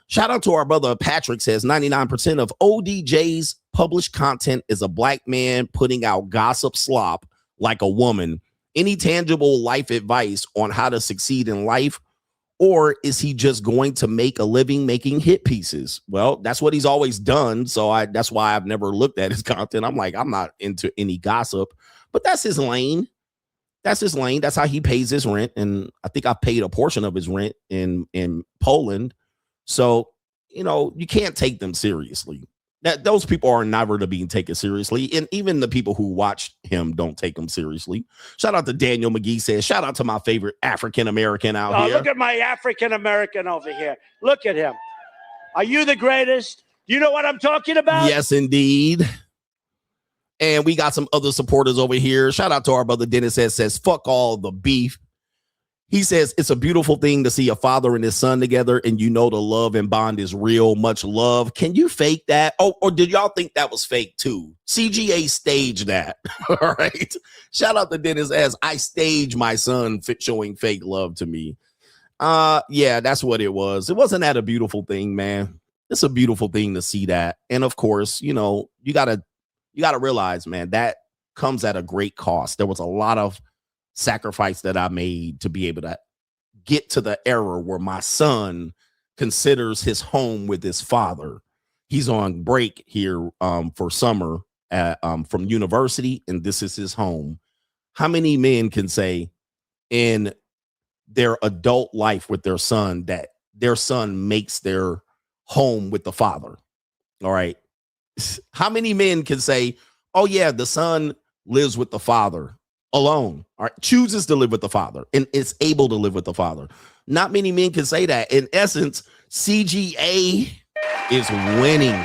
Shout out to our brother Patrick says 99% of ODJ's published content is a black man putting out gossip slop like a woman. Any tangible life advice on how to succeed in life? Or is he just going to make a living making hit pieces? Well, that's what he's always done. So that's why I've never looked at his content. I'm like, I'm not into any gossip, but that's his lane. That's his lane. That's how he pays his rent. And I think I paid a portion of his rent in Poland. So, you know, you can't take them seriously. Those people are never to be taken seriously. And even the people who watch him don't take him seriously. Shout out to Daniel McGee says, shout out to my favorite African-American out here. Look at my African-American over here. Look at him. Are you the greatest? You know what I'm talking about? Yes, indeed. And we got some other supporters over here. Shout out to our brother Dennis says, fuck all the beef. He says, it's a beautiful thing to see a father and his son together, and you know the love and bond is real. Much love. Can you fake that? Oh, or did y'all think that was fake too? CGA staged that. All right. Shout out to Dennis as I staged my son showing fake love to me. Yeah, that's what it was. It wasn't that a beautiful thing, man. It's a beautiful thing to see that. And of course, you know, you gotta realize, man, that comes at a great cost. There was a lot of sacrifice that I made to be able to get to the era where my son considers his home with his father. He's on break here for summer from university, and this is his home. How many men can say in their adult life with their son that their son makes their home with the father? All right. How many men can say, oh yeah, the son lives with the father alone, all right, chooses to live with the father and is able to live with the father? Not many men can say that. In essence, CGA is winning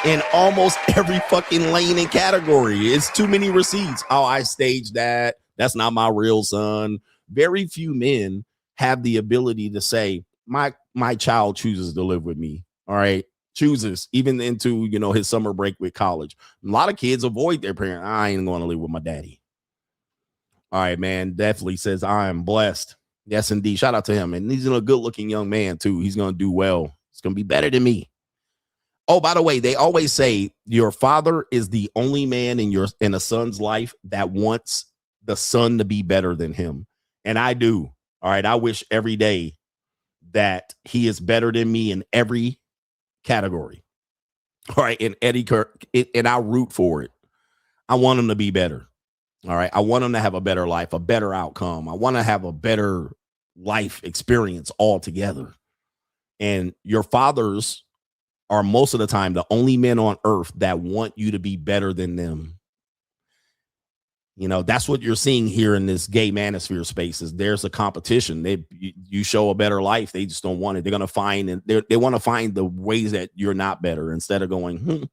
in almost every fucking lane and category. It's too many receipts. Oh, I staged that. That's not my real son. Very few men have the ability to say, my child chooses to live with me. All right. Chooses even into, you know, his summer break with college. A lot of kids avoid their parent. I ain't going to live with my daddy. All right, man. Definitely says I am blessed. Yes, indeed. Shout out to him. And he's a good looking young man too. He's going to do well. It's going to be better than me. Oh, by the way, they always say your father is the only man in a son's life that wants the son to be better than him. And I do. All right. I wish every day that he is better than me in every category. All right. And Eddie Kirk, and I root for it. I want him to be better. All right. I want him to have a better life, a better outcome. I want to have a better life experience altogether. And your fathers are most of the time the only men on earth that want you to be better than them. You know, that's what you're seeing here in this gay manosphere spaces. There's a competition. You show a better life. They just don't want it. They're going to find, and they want to find the ways that you're not better instead of going,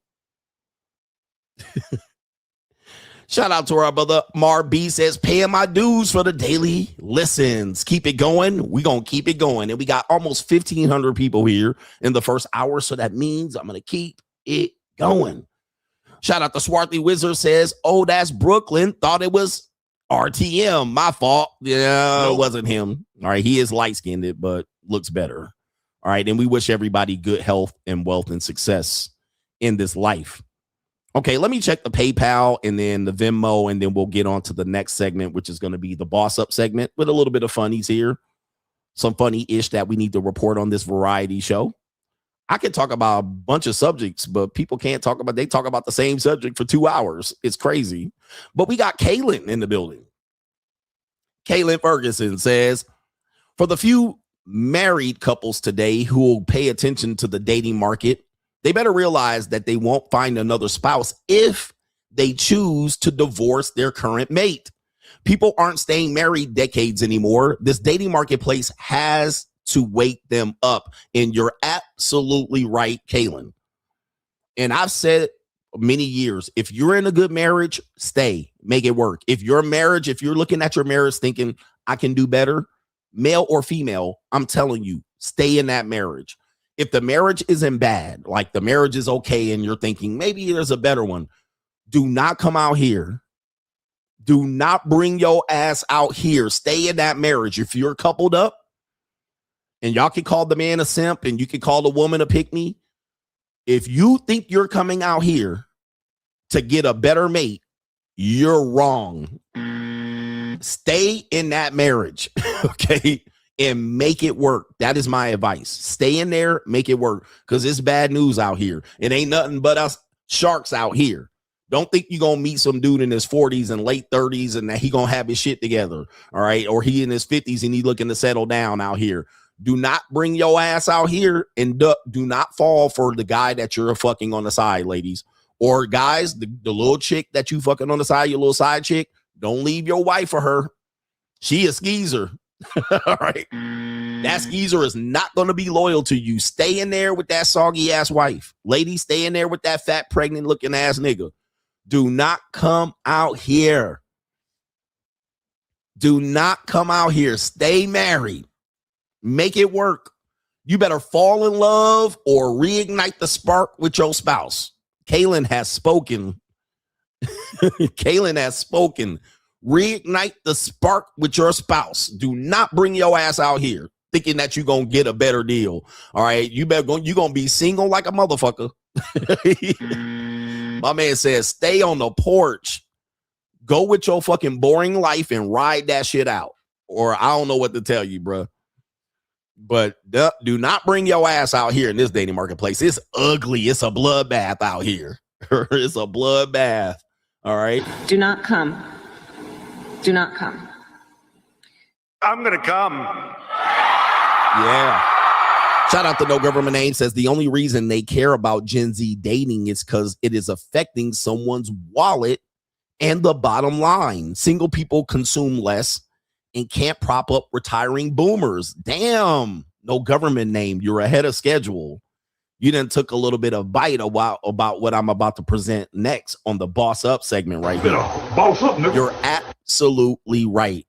Shout out to our brother Mar B says, paying my dues for the daily listens. Keep it going. We're going to keep it going. And we got almost 1,500 people here in the first hour. So that means I'm going to keep it going. Shout out to Swarthy Wizard says, oh, that's Brooklyn. Thought it was RTM, my fault. Yeah, it wasn't him. All right, he is light-skinned, but looks better. All right, and we wish everybody good health and wealth and success in this life. Okay, let me check the PayPal and then the Venmo, and then we'll get on to the next segment, which is going to be the Boss Up segment with a little bit of funnies here. Some funny-ish that we need to report on this variety show. I can talk about a bunch of subjects, but people can't talk about, they talk about the same subject for 2 hours. It's crazy. But we got Kaylin in the building. Kaylin Ferguson says, for the few married couples today who will pay attention to the dating market, they better realize that they won't find another spouse if they choose to divorce their current mate. People aren't staying married decades anymore. This dating marketplace has to wake them up. And you're absolutely right, Kaylin. And I've said many years, if you're in a good marriage, stay, make it work. If you're looking at your marriage thinking I can do better, male or female, I'm telling you, stay in that marriage. If the marriage isn't bad, like the marriage is okay, and you're thinking maybe there's a better one, do not come out here. Do not bring your ass out here. Stay in that marriage. If you're coupled up, and y'all can call the man a simp and you can call the woman a pick-me. If you think you're coming out here to get a better mate, you're wrong. Stay in that marriage, okay? And make it work. That is my advice. Stay in there, make it work, because it's bad news out here. It ain't nothing but us sharks out here. Don't think you're going to meet some dude in his 40s and late 30s and that he going to have his shit together, all right? Or he in his 50s and he looking to settle down out here. Do not bring your ass out here, and do not fall for the guy that you're fucking on the side, ladies. Or guys, the little chick that you fucking on the side, your little side chick, don't leave your wife for her. She a skeezer. All right. That skeezer is not going to be loyal to you. Stay in there with that soggy ass wife. Ladies, stay in there with that fat, pregnant looking ass nigga. Do not come out here. Do not come out here. Stay married. Make it work. You better fall in love or reignite the spark with your spouse. Kaylin has spoken. Kaylin has spoken. Reignite the spark with your spouse. Do not bring your ass out here thinking that you're going to get a better deal. All right. You're going to be single like a motherfucker. My man says, stay on the porch. Go with your fucking boring life and ride that shit out. Or I don't know what to tell you, bro. But do not bring your ass out here in this dating marketplace. It's ugly. It's a bloodbath out here. It's a bloodbath. All right. Do not come. Do not come. I'm going to come. Yeah. Shout out to No Government Name. Says the only reason they care about Gen Z dating is because it is affecting someone's wallet and the bottom line. Single people consume less and can't prop up retiring boomers. Damn, No Government Name. You're ahead of schedule. You done took a little bit of bite about what I'm about to present next on the Boss Up segment right here. Boss up, nigga. You're absolutely right.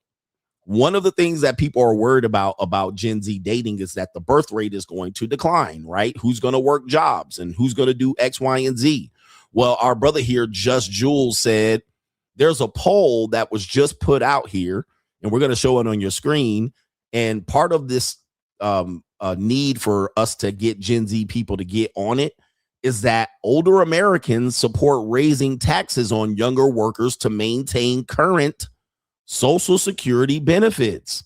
One of the things that people are worried about Gen Z dating is that the birth rate is going to decline, right? Who's going to work jobs and who's going to do X, Y, and Z? Well, our brother here, Just Jules, said there's a poll that was just put out here, and we're going to show it on your screen. And part of this need for us to get Gen Z people to get on it is that older Americans support raising taxes on younger workers to maintain current Social Security benefits.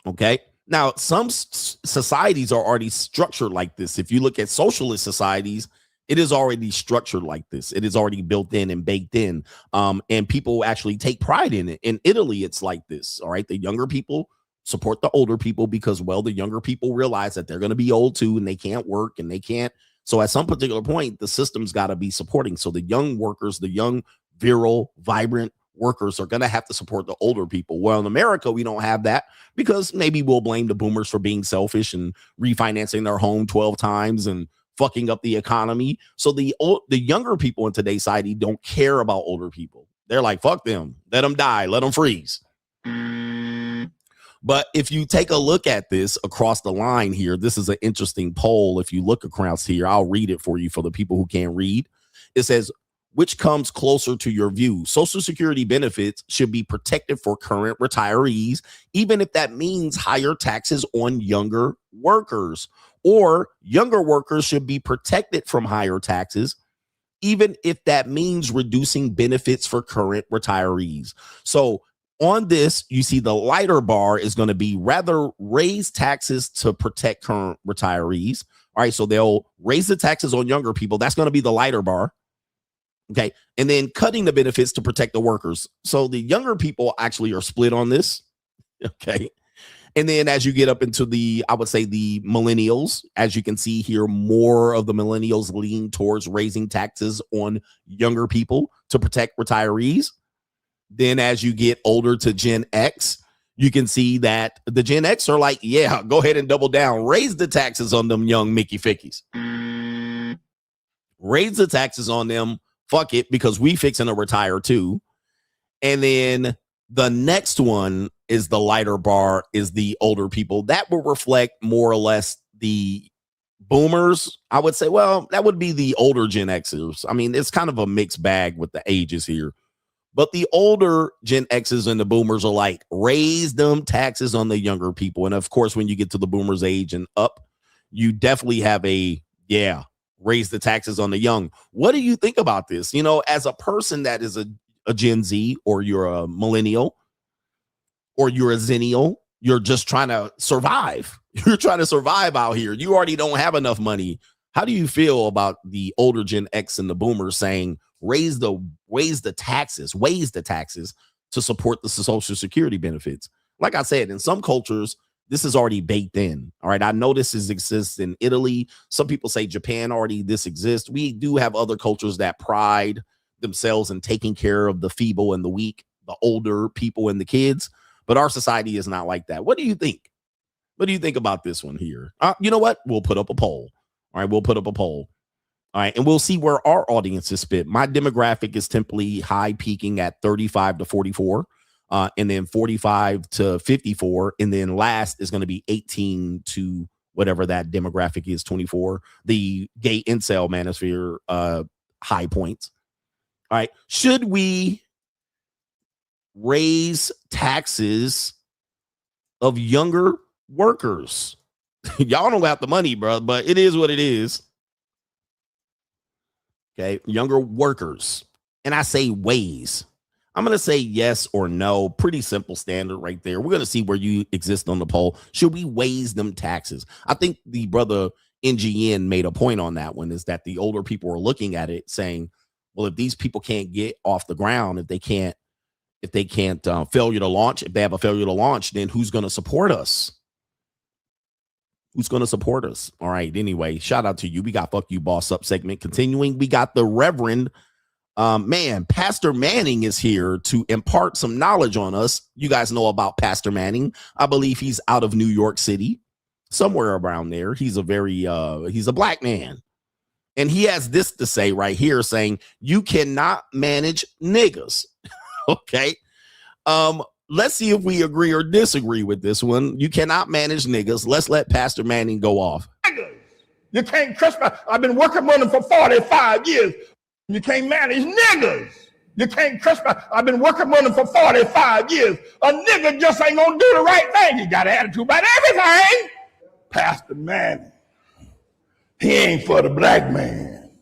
Okay. Now, some societies are already structured like this. If you look at socialist societies, it is already structured like this. It is already built in and baked in. And people actually take pride in it. In Italy, it's like this. All right. The younger people support the older people because, well, the younger people realize that they're going to be old too and they can't work and they can't. So at some particular point, the system's got to be supporting. So the young workers, the young, virile, vibrant workers are going to have to support the older people. Well, in America, we don't have that because maybe we'll blame the boomers for being selfish and refinancing their home 12 times and fucking up the economy. So the younger people in today's society don't care about older people. They're like, fuck them. Let them die. Let them freeze. But if you take a look at this across the line here, this is an interesting poll. If you look across here, I'll read it for you for the people who can't read. It says, which comes closer to your view? Social Security benefits should be protected for current retirees, even if that means higher taxes on younger workers, or younger workers should be protected from higher taxes, even if that means reducing benefits for current retirees. So on this, you see the lighter bar is going to be rather raise taxes to protect current retirees. All right, so they'll raise the taxes on younger people. That's going to be the lighter bar. Okay, and then cutting the benefits to protect the workers. So the younger people actually are split on this. Okay, and then as you get up into the, I would say the millennials, as you can see here, more of the millennials lean towards raising taxes on younger people to protect retirees. Then as you get older to Gen X, you can see that the Gen X are like, yeah, go ahead and double down. Raise the taxes on them young Mickey Fickies. Raise the taxes on them. Fuck it, because we fixing to retire too. And then the next one is the lighter bar, is the older people. That will reflect more or less the boomers. I would say, well, that would be the older Gen Xers. I mean, it's kind of a mixed bag with the ages here. But the older Gen X's and the boomers are like, raise them taxes on the younger people. And of course, when you get to the boomers age and up, you definitely have a, yeah, raise the taxes on the young. What do you think about this? You know, as a person that is a Gen Z, or you're a millennial, or you're a zennial, you're just trying to survive. You're trying to survive out here. You already don't have enough money. How do you feel about the older Gen X and the boomers saying, raise the taxes to support the Social Security benefits? Like I said, in some cultures, this is already baked in. All right. I know this exists in Italy. Some people say Japan already this exists. We do have other cultures that pride themselves in taking care of the feeble and the weak, the older people and the kids. But our society is not like that. What do you think? What do you think about this one here? You know what? We'll put up a poll. All right. We'll put up a poll. All right. And we'll see where our audience is split. My demographic is typically high, peaking at 35 to 44. And then 45 to 54. And then last is going to be 18 to whatever that demographic is, 24. The gay incel manosphere high points. All right. Should we raise taxes of younger workers? Y'all don't have the money, bro, but it is what it is. Okay. Younger workers. And I say ways. I'm going to say yes or no. Pretty simple standard right there. We're going to see where you exist on the poll. Should we raise them taxes? I think the brother NGN made a point on that one, is that the older people are looking at it saying, well, if these people can't get off the ground, if they can't failure to launch, if they have a failure to launch, then who's going to support us? Who's going to support us? All right. Anyway, shout out to you. We got Fuck You Boss Up segment continuing. We got the Reverend Pastor Manning is here to impart some knowledge on us. You guys know about Pastor Manning. I believe he's out of New York City, somewhere around there. He's a black man. And he has this to say right here, saying, you cannot manage niggas. Okay. Let's see if we agree or disagree with this one. You cannot manage niggas. Let's let Pastor Manning go off. Niggas. You can't trust me. I've been working with them for 45 years. You can't manage niggas. You can't trust me. I've been working with them for 45 years. A nigga just ain't gonna do the right thing. He got an attitude about everything. Pastor Manning, he ain't for the black man.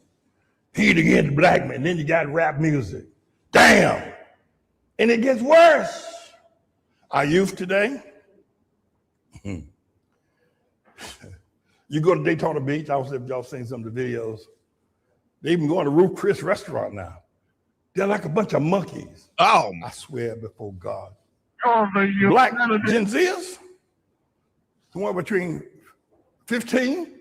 He against the black man. Then you got rap music. Damn. And it gets worse. Our youth today, you go to Daytona Beach. I don't know if y'all seen some of the videos. They even go to Ruth Chris restaurant now. They're like a bunch of monkeys. Oh, I swear before God. Black Gen Zers, somewhere between 15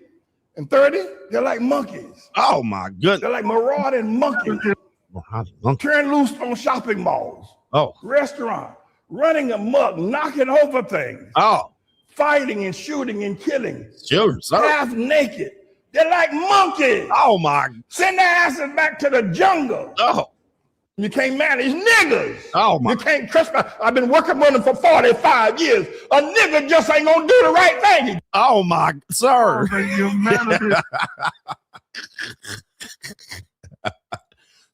and 30, they're like monkeys. Oh my goodness. They're like marauding monkeys. Turn loose on shopping malls. Oh. Restaurant. Running amok, knocking over things. Oh. Fighting and shooting and killing. Sure, half naked. They're like monkeys. Oh my. Send their asses back to the jungle. Oh. You can't manage niggas. Oh my. You can't trust me. I've been working with them for 45 years. A nigga just ain't gonna do the right thing. Oh my, sir.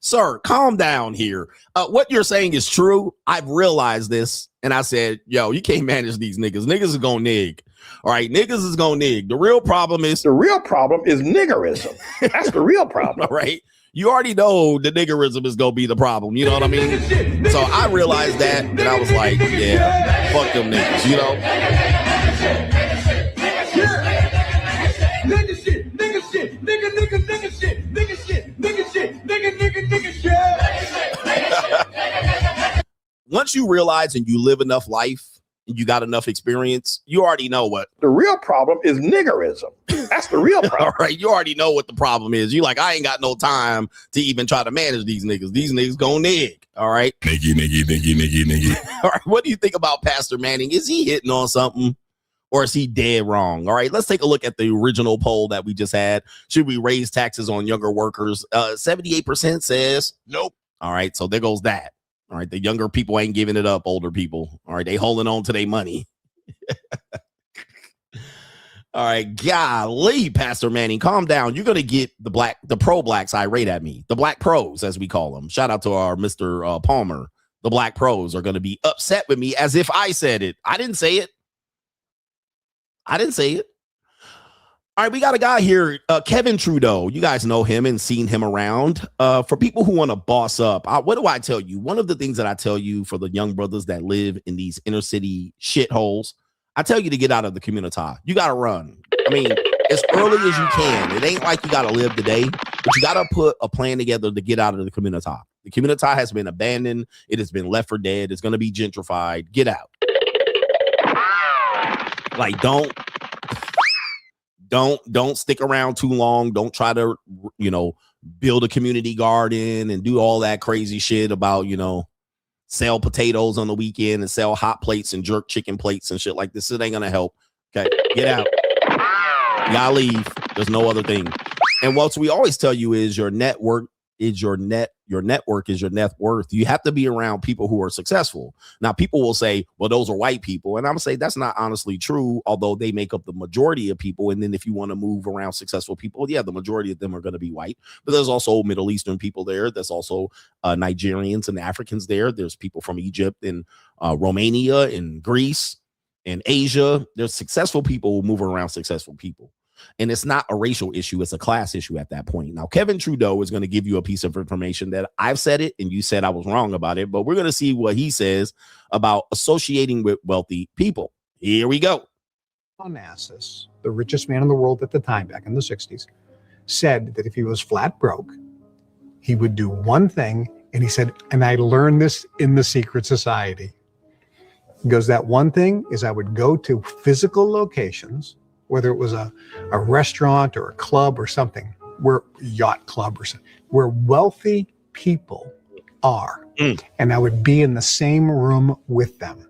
Sir, calm down here. What you're saying is true. I've realized this, and I said, yo, you can't manage these niggas. Niggas is gonna nig. All right, niggas is gonna nig. The real problem is niggerism. That's the real problem. All right. You already know the niggerism is gonna be the problem. You know what I mean? So I realized that, and I was like, yeah, fuck them niggas, you know? Nigga shit, nigga shit, nigga shit, nigga shit, nigga shit, nigga shit. Once you realize and you live enough life and you got enough experience, you already know what the real problem is niggerism. That's the real problem. All right, you already know what the problem is. You like, I ain't got no time to even try to manage these niggas. These niggas gon' nig. All right. Niggy. All right. What do you think about Pastor Manning? Is he hitting on something? Or is he dead wrong? All right, let's take a look at the original poll that we just had. Should we raise taxes on younger workers? 78% says nope. All right, so there goes that. All right, the younger people ain't giving it up, older people. All right, they holding on to their money. All right, golly, Pastor Manning, calm down. You're going to get the pro-blacks irate at me. The black pros, as we call them. Shout out to our Mr. Palmer. The black pros are going to be upset with me as if I said it. I didn't say it. All right, we got a guy here, Kevin Trudeau. You guys know him and seen him around. For people who want to boss up, what do I tell you? One of the things that I tell you for the young brothers that live in these inner city shitholes, I tell you to get out of the community. You got to run. I mean, as early as you can. It ain't like you got to live today, but you got to put a plan together to get out of the community. The community has been abandoned. It has been left for dead. It's going to be gentrified. Get out. Like, don't stick around too long. Don't try to, build a community garden and do all that crazy shit about, sell potatoes on the weekend and sell hot plates and jerk chicken plates and shit like this. It ain't going to help. Okay, get out. You gotta leave. There's no other thing. And what we always tell you is your network is your network is your net worth. You have to be around people who are successful. Now, people will say, well, those are white people. And I'm gonna say that's not honestly true, although they make up the majority of people. And then if you want to move around successful people, yeah, the majority of them are going to be white. But there's also Middle Eastern people there. There's also Nigerians and Africans there. There's people from Egypt and Romania and Greece and Asia. There's successful people who move around successful people. And it's not a racial issue. It's a class issue at that point. Now, Kevin Trudeau is going to give you a piece of information that I've said it and you said I was wrong about it. But we're going to see what he says about associating with wealthy people. Here we go. Onassis, the richest man in the world at the time, back in the 60s, said that if he was flat broke, he would do one thing. And he said, and I learned this in the secret society. He goes, that one thing is I would go to physical locations, whether it was a restaurant or a club or something, where yacht club or something, where wealthy people are. And I would be in the same room with them.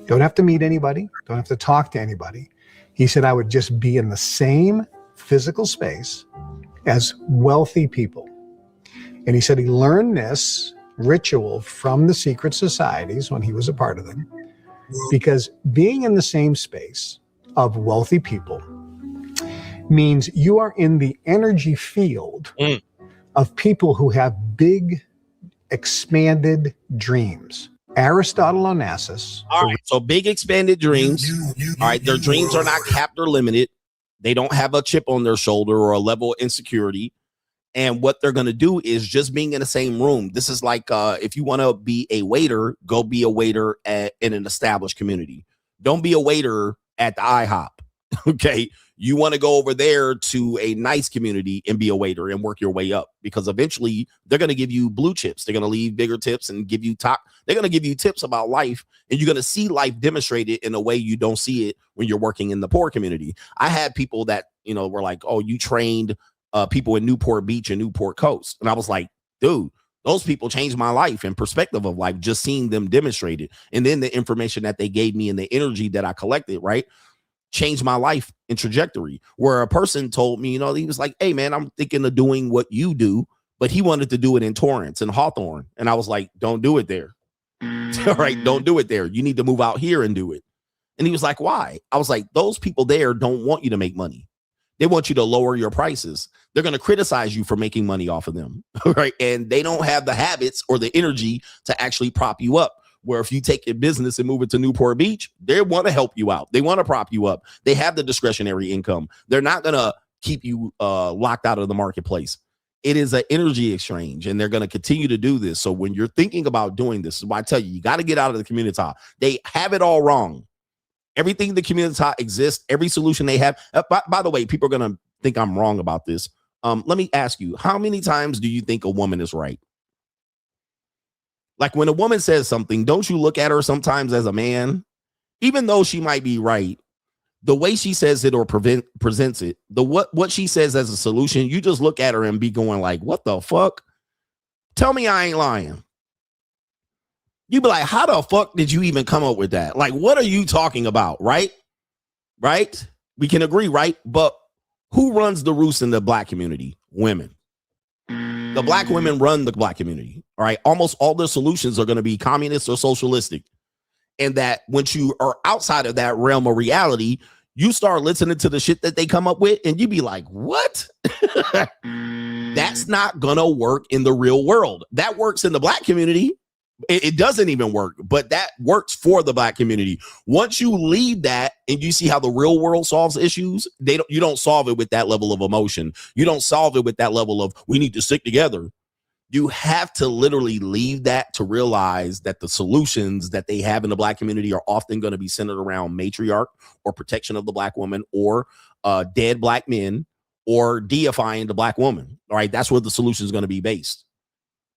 Don't have to meet anybody. Don't have to talk to anybody. He said, I would just be in the same physical space as wealthy people. And he said he learned this ritual from the secret societies when he was a part of them, because being in the same space of wealthy people means you are in the energy field of people who have big, expanded dreams. Aristotle Onassis. All right, so big, expanded dreams. All right, their dreams are not capped or limited. They don't have a chip on their shoulder or a level of insecurity. And what they're going to do is just being in the same room. This is like if you want to be a waiter, go be a waiter in an established community. Don't be a waiter at the IHOP. Okay. You want to go over there to a nice community and be a waiter and work your way up, because eventually they're going to give you blue chips. They're going to leave bigger tips and give you they're going to give you tips about life, and you're going to see life demonstrated in a way you don't see it when you're working in the poor community. I had people that, were like, oh, you trained people in Newport Beach and Newport Coast. And I was like, dude, those people changed my life and perspective of life, just seeing them demonstrated. And then the information that they gave me and the energy that I collected, right, changed my life and trajectory. Where a person told me, he was like, hey, man, I'm thinking of doing what you do, but he wanted to do it in Torrance and Hawthorne. And I was like, don't do it there. All right, don't do it there. You need to move out here and do it. And he was like, why? I was like, those people there don't want you to make money. They want you to lower your prices. They're going to criticize you for making money off of them, right? And they don't have the habits or the energy to actually prop you up. Where if you take your business and move it to Newport Beach, they want to help you out. They want to prop you up. They have the discretionary income. They're not going to keep you locked out of the marketplace. It is an energy exchange, and they're going to continue to do this. So when you're thinking about doing this, is why I tell you got to get out of the community. They have it all wrong. Everything the community exists, every solution they have. By the way, people are going to think I'm wrong about this. Let me ask you, how many times do you think a woman is right? Like when a woman says something, don't you look at her sometimes as a man, even though she might be right, the way she says it or presents it, what she says as a solution, you just look at her and be going like, what the fuck? Tell me I ain't lying. You be like, how the fuck did you even come up with that? Like, what are you talking about? Right? Right? We can agree, right? But who runs the roost in the black community? Women. The black women run the black community. All right. Almost all their solutions are going to be communist or socialistic. And that once you are outside of that realm of reality, you start listening to the shit that they come up with and you be like, what? That's not going to work in the real world. That works in the black community. It doesn't even work, but that works for the black community. Once you leave that and you see how the real world solves issues, you don't solve it with that level of emotion. You don't solve it with that level of we need to stick together. You have to literally leave that to realize that the solutions that they have in the black community are often going to be centered around matriarch or protection of the black woman or dead black men or deifying the black woman. All right, that's where the solution is going to be based.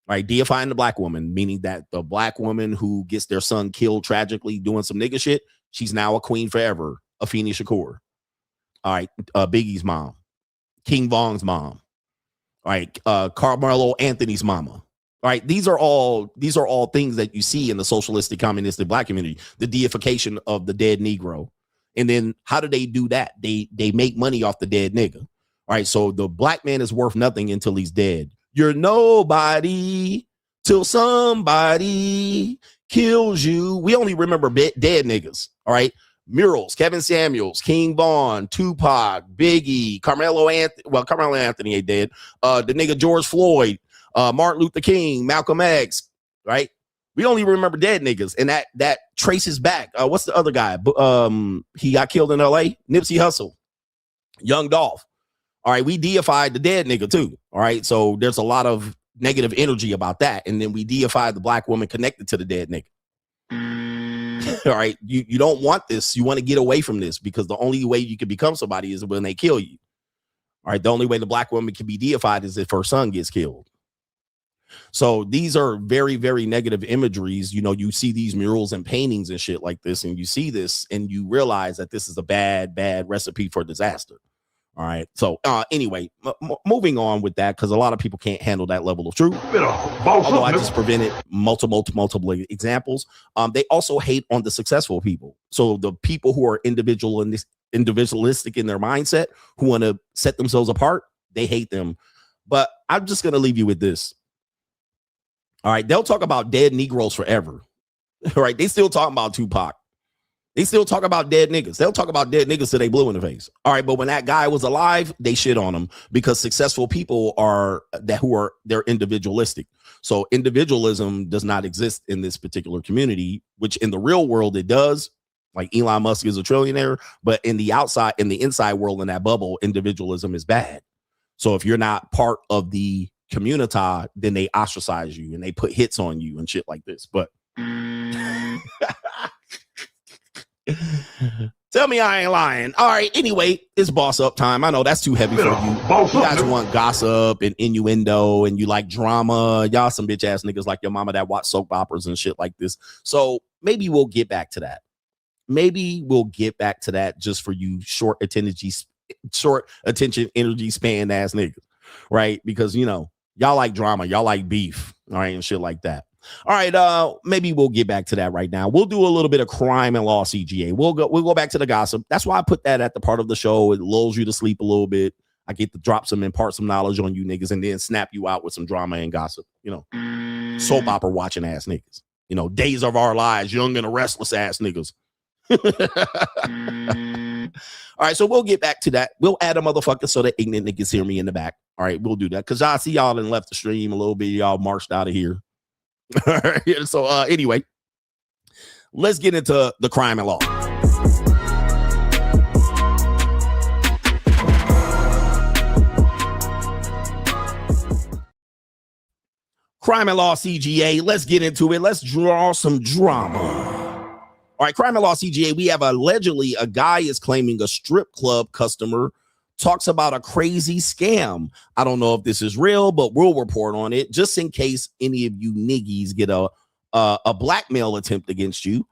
Right, deifying the black woman, meaning that the black woman who gets their son killed tragically doing some nigga shit, she's now a queen forever. Afeni Shakur. All right, Biggie's mom, King Vong's mom. All right, Carmelo Anthony's mama. All right, these are all things that you see in the socialistic, communistic black community. The deification of the dead Negro, and then how do they do that? They make money off the dead nigga. All right, so the black man is worth nothing until he's dead. You're nobody till somebody kills you. We only remember dead niggas. All right. Murals, Kevin Samuels, King Von, Tupac, Biggie, Carmelo Anthony. Well, Carmelo Anthony ain't dead. The nigga George Floyd, Martin Luther King, Malcolm X. Right. We only remember dead niggas. And that traces back. What's the other guy? He got killed in LA. Nipsey Hussle, Young Dolph. All right, we deified the dead nigga too. All right, so there's a lot of negative energy about that. And then we deified the black woman connected to the dead nigga. All right, you don't want this. You want to get away from this because the only way you can become somebody is when they kill you. All right, the only way the black woman can be deified is if her son gets killed. So these are very, very negative imageries. You know, you see these murals and paintings and shit like this, and you see this and you realize that this is a bad recipe for disaster. All right. So anyway, moving on with that, because a lot of people can't handle that level of truth. Although I just prevented multiple examples. They also hate on the successful people. So the people who are individualistic in their mindset, who want to set themselves apart, they hate them. But I'm just going to leave you with this. All right. They'll talk about dead Negroes forever. All right. They still talking about Tupac. They still talk about dead niggas. They'll talk about dead niggas till they blue in the face. All right, but when that guy was alive, they shit on him because successful people they're individualistic. So individualism does not exist in this particular community, which in the real world it does. Like Elon Musk is a trillionaire, but in the inside world, in that bubble, individualism is bad. So if you're not part of the community, then they ostracize you and they put hits on you and shit like this. But tell me I ain't lying. All right. Anyway, it's boss up time. I know that's too heavy for you. You guys want gossip and innuendo and you like drama. Y'all some bitch ass niggas like your mama that watch soap operas and shit like this. So maybe we'll get back to that. Just for you short attention energy span ass niggas. Right. Because, you know, y'all like drama. Y'all like beef. All right. And shit like that. All right, maybe we'll get back to that right now. We'll do a little bit of crime and law CGA. We'll go back to the gossip. That's why I put that at the part of the show. It lulls you to sleep a little bit. I get to drop some impart some knowledge on you niggas and then snap you out with some drama and gossip. You know, soap opera watching ass niggas. You know, Days of Our Lives, young and restless ass niggas. All right, so we'll get back to that. We'll add a motherfucker so that ignorant niggas hear me in the back. All right, we'll do that because I see y'all and left the stream a little bit. Y'all marched out of here. All right, so anyway, let's get into the crime and law. Crime and Law CGA, let's get into it. Let's draw some drama. All right, Crime and Law CGA, we have allegedly a guy is claiming a strip club customer talks about a crazy scam. I don't know if this is real, but we'll report on it just in case any of you niggies get a blackmail attempt against you.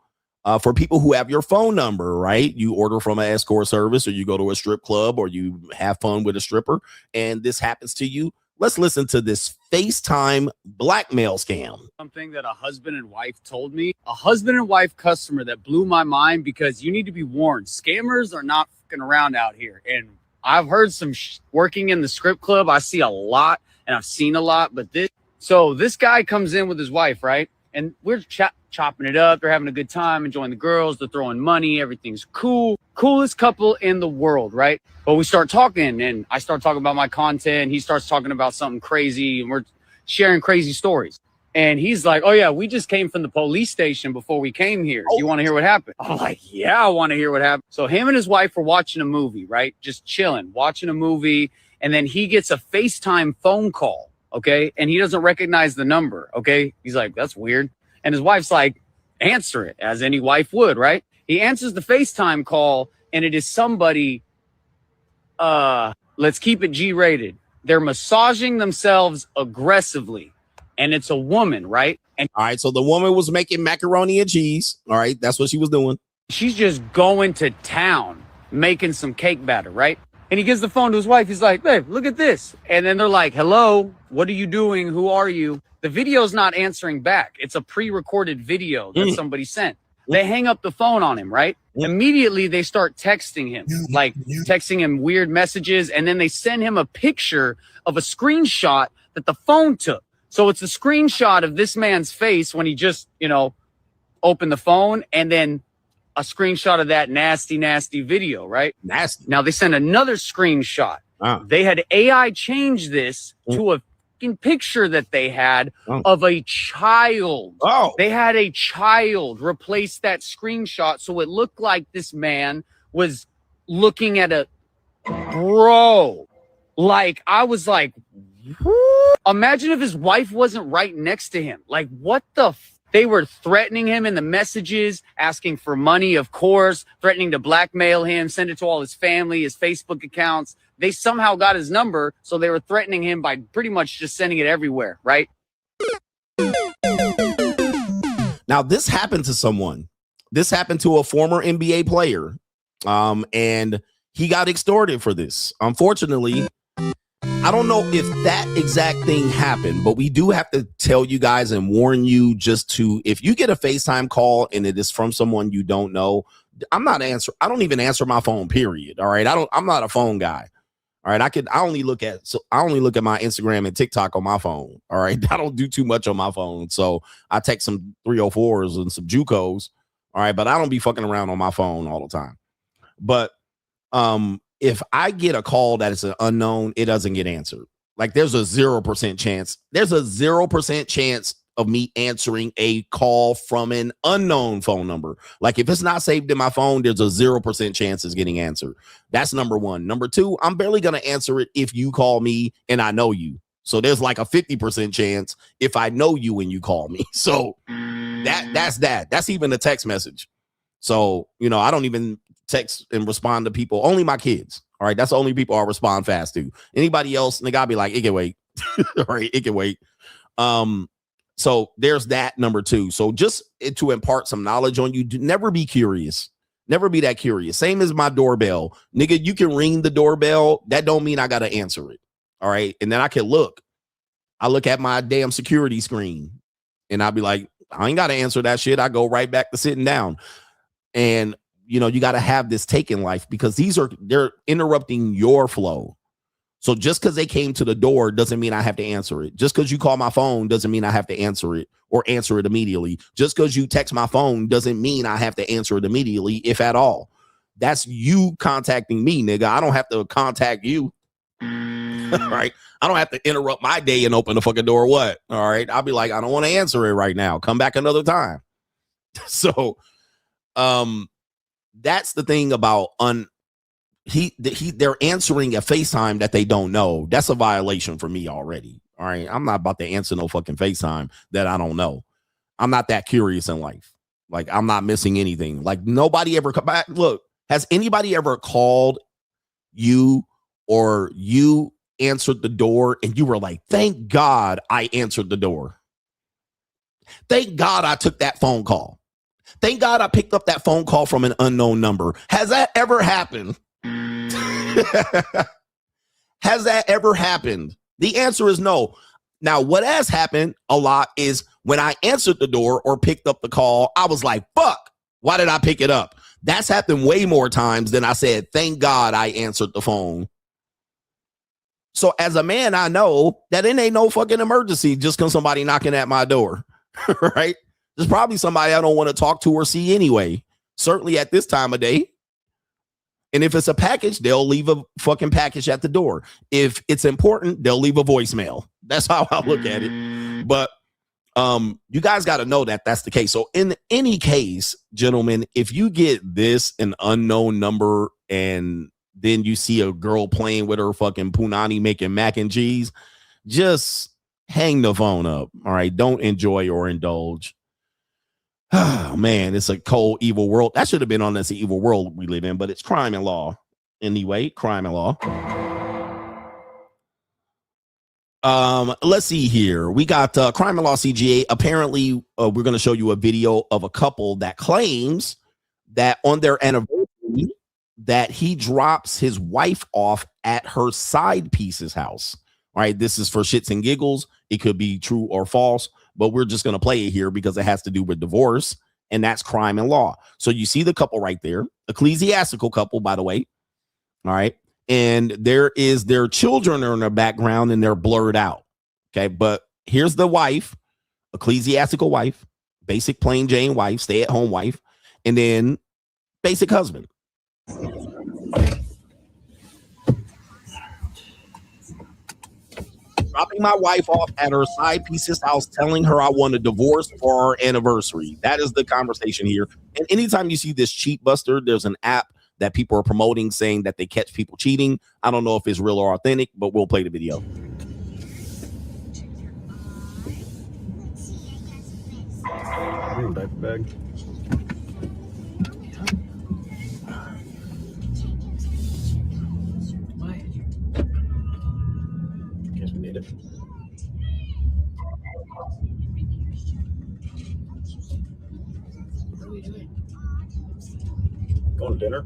For people who have your phone number, right? You order from an escort service or you go to a strip club or you have fun with a stripper and this happens to you. Let's listen to this FaceTime blackmail scam. Something that a husband and wife told me. A husband and wife customer that blew my mind because you need to be warned. Scammers are not fucking around out here. And I've heard some working in the strip club. I see a lot and I've seen a lot. But this guy comes in with his wife, right? And we're chopping it up. They're having a good time, enjoying the girls. They're throwing money. Everything's cool. Coolest couple in the world, right? But we start talking and I start talking about my content. He starts talking about something crazy and we're sharing crazy stories. And he's like, oh, yeah, we just came from the police station before we came here. You want to hear what happened? I'm like, yeah, I want to hear what happened. So him and his wife were watching a movie, right? Just chilling, watching a movie. And then he gets a FaceTime phone call. Okay. And he doesn't recognize the number. Okay. He's like, that's weird. And his wife's like, answer it as any wife would. Right. He answers the FaceTime call and it is somebody. Let's keep it G-rated. They're massaging themselves aggressively. And it's a woman. Right. And all right. So the woman was making macaroni and cheese. All right. That's what she was doing. She's just going to town making some cake batter. Right. And he gives the phone to his wife. He's like, babe, look at this. And then they're like, hello, what are you doing? Who are you? The video's not answering back. It's a pre-recorded video that somebody sent. They hang up the phone on him, right? Immediately, they start texting him, texting him weird messages. And then they send him a picture of a screenshot that the phone took. So it's a screenshot of this man's face when he just, opened the phone. And then a screenshot of that nasty, nasty video, right? Nasty. Now they send another screenshot. Wow. They had AI change this to a fucking picture that they had of a child. Oh. They had a child replace that screenshot so it looked like this man was looking at a bro. Like I was like, whoo? Imagine if his wife wasn't right next to him. Like what the They were threatening him in the messages, asking for money, of course, threatening to blackmail him, send it to all his family, his Facebook accounts. They somehow got his number, so they were threatening him by pretty much just sending it everywhere, right? Now, this happened to someone. This happened to a former NBA player, and he got extorted for this. Unfortunately, I don't know if that exact thing happened, but we do have to tell you guys and warn you if you get a FaceTime call and it is from someone you don't know, I don't even answer my phone, period. All right. I'm not a phone guy. All right. I only look at my Instagram and TikTok on my phone. All right. I don't do too much on my phone. So I text some 304s and some JUCOs. All right. But I don't be fucking around on my phone all the time. But, if I get a call that is an unknown, it doesn't get answered. Like there's a 0% chance. There's a 0% chance of me answering a call from an unknown phone number. Like if it's not saved in my phone, there's a 0% chance it's getting answered. That's number one. Number two, I'm barely going to answer it if you call me and I know you. So there's like a 50% chance if I know you when you call me. So that's that. That's even a text message. So, I don't even text and respond to people, only my kids. All right. That's the only people I respond fast to. Anybody else, nigga, I'll be like, it can wait. All right. It can wait. So there's that, number two. So just to impart some knowledge on you, never be curious. Never be that curious. Same as my doorbell. Nigga, you can ring the doorbell. That don't mean I got to answer it. All right. And then I can look. I look at my damn security screen and I'll be like, I ain't got to answer that shit. I go right back to sitting down. And you got to have this take in life because they're interrupting your flow. So just because they came to the door doesn't mean I have to answer it. Just because you call my phone doesn't mean I have to answer it or answer it immediately. Just because you text my phone doesn't mean I have to answer it immediately, if at all. That's you contacting me, nigga. I don't have to contact you. Right? I don't have to interrupt my day and open the fucking door. What? All right. I'll be like, I don't want to answer it right now. Come back another time. So that's the thing about they're answering a FaceTime that they don't know. That's a violation for me already. All right. I'm not about to answer no fucking FaceTime that I don't know. I'm not that curious in life. Like, I'm not missing anything. Like, nobody ever come back. Look, has anybody ever called you or you answered the door and you were like, thank God I answered the door. Thank God I took that phone call. Thank God I picked up that phone call from an unknown number. Has that ever happened? Has that ever happened? The answer is no. Now, what has happened a lot is when I answered the door or picked up the call, I was like, fuck, why did I pick it up? That's happened way more times than I said, thank God I answered the phone. So as a man, I know that it ain't no fucking emergency just because somebody knocking at my door, right? There's probably somebody I don't want to talk to or see anyway, certainly at this time of day. And if it's a package, they'll leave a fucking package at the door. If it's important, they'll leave a voicemail. That's how I look at it. But you guys got to know that that's the case. So in any case, gentlemen, if you get an unknown number and then you see a girl playing with her fucking punani making mac and cheese, just hang the phone up. All right. Don't enjoy or indulge. Oh, man, it's a cold, evil world. That should have been on this evil world we live in, but it's crime and law. Anyway, crime and law. Let's see here. We got crime and law CGA. Apparently, we're going to show you a video of a couple that claims that on their anniversary that he drops his wife off at her side piece's house. All right, this is for shits and giggles. It could be true or false, but we're just going to play it here because it has to do with divorce, and that's crime and law. So you see the couple right there, ecclesiastical couple, by the way. All right. And there is their children are in the background and they're blurred out. Okay. But here's the wife, ecclesiastical wife, basic plain Jane wife, stay at home wife, and then basic husband. Dropping my wife off at her side piece's house, telling her I want a divorce for our anniversary. That is the conversation here. And anytime you see this cheat buster, there's an app that people are promoting saying that they catch people cheating. I don't know if it's real or authentic, but we'll play the video. Bag. Guess we need it. What are we doing? Going to dinner?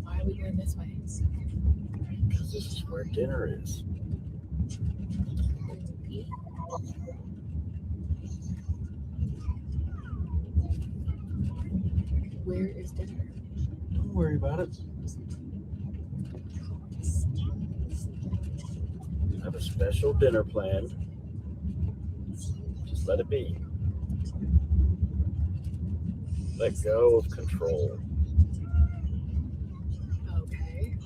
Why are we going this way? Because this is where dinner is. Where is dinner? Don't worry about it. I have a special dinner planned. Just let it be. Let go of control. Okay.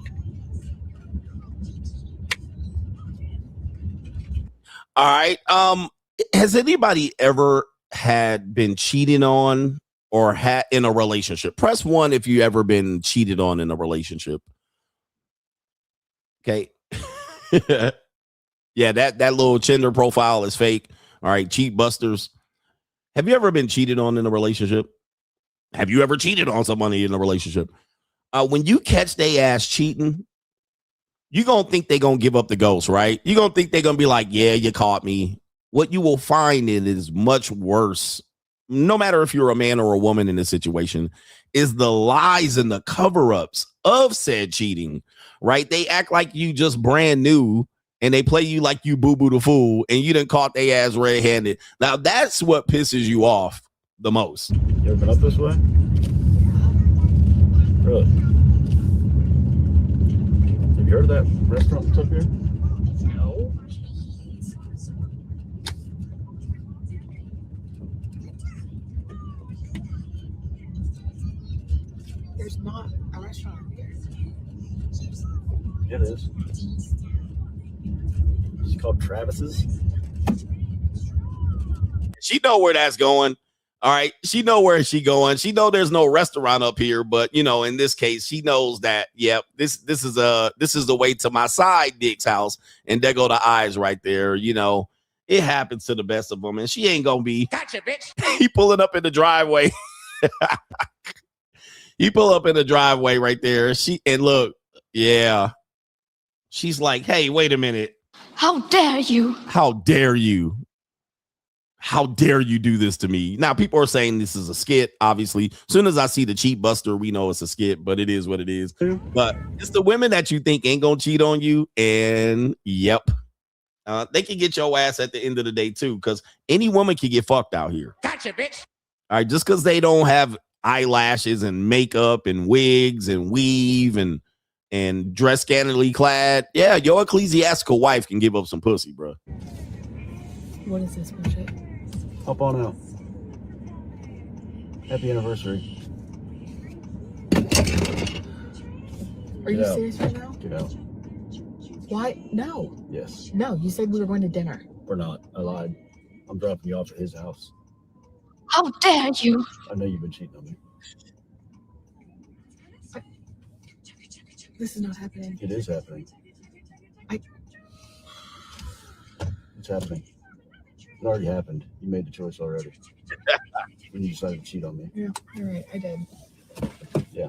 All right. Has anybody ever been cheated on or had in a relationship? Press 1 if you ever been cheated on in a relationship. Okay. Yeah, that little Tinder profile is fake. All right, cheat busters. Have you ever been cheated on in a relationship? Have you ever cheated on somebody in a relationship? When you catch they ass cheating, you're going to think they're going to give up the ghost, right? You're going to think they're going to be like, yeah, you caught me. What you will find is much worse, no matter if you're a man or a woman in this situation, is the lies and the cover-ups of said cheating, right? They act like you just brand new and they play you like you boo-boo the fool and you done caught they ass red-handed. Now, that's what pisses you off the most. You ever been up this way? Really? Have you heard of that restaurant that's up here? No. There's not a restaurant here. It is. It's called Travis's. She know where that's going. All right. She know where she going. She know there's no restaurant up here, but you know, in this case, she knows that, yep, this is the way to my side dick's house. And there go the eyes right there. You know, it happens to the best of them. And she ain't gonna be gotcha, bitch. He pulling up in the driveway. He pull up in the driveway right there. And look, yeah. She's like, hey, wait a minute. How dare you? How dare you? How dare you do this to me? Now, people are saying this is a skit, obviously. As soon as I see the cheat buster, we know it's a skit, but it is what it is. But it's the women that you think ain't going to cheat on you. And yep, they can get your ass at the end of the day, too, because any woman can get fucked out here. Gotcha, bitch. All right, just because they don't have eyelashes and makeup and wigs and weave and dress scantily clad. Yeah, your ecclesiastical wife can give up some pussy, bro. What is this bullshit? Hop on out. Happy anniversary. Are you Get out. serious right now? Get out. Why? No. Yes. No, you said we were going to dinner. We're not. I lied. I'm dropping you off at his house. How dare you? I know you've been cheating on me. This is not happening. It is happening. It's happening. It already happened. You made the choice already. When you decided to cheat on me. Yeah, you're right. I did. Yeah.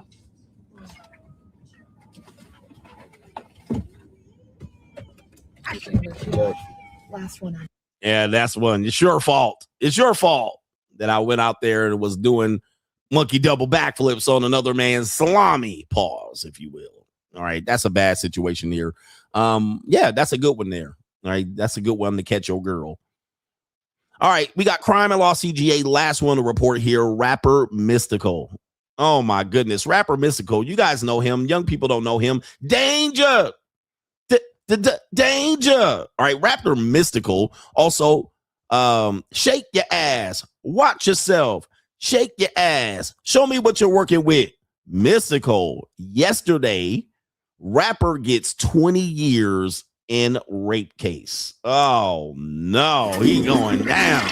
Last one. Yeah, that's one. It's your fault. It's your fault that I went out there and was doing monkey double backflips on another man's salami. Pause, if you will. All right, that's a bad situation here. Yeah, that's a good one there. All right, that's a good one to catch your girl. All right, we got crime and law CGA. Last one to report here. Rapper Mystical. Oh my goodness, Rapper Mystical. You guys know him. Young people don't know him. Danger. Danger. All right, Rapper Mystical. Also, shake your ass. Watch yourself. Shake your ass. Show me what you're working with. Mystical. Yesterday, rapper gets 20 years in rape case. Oh no, he going down.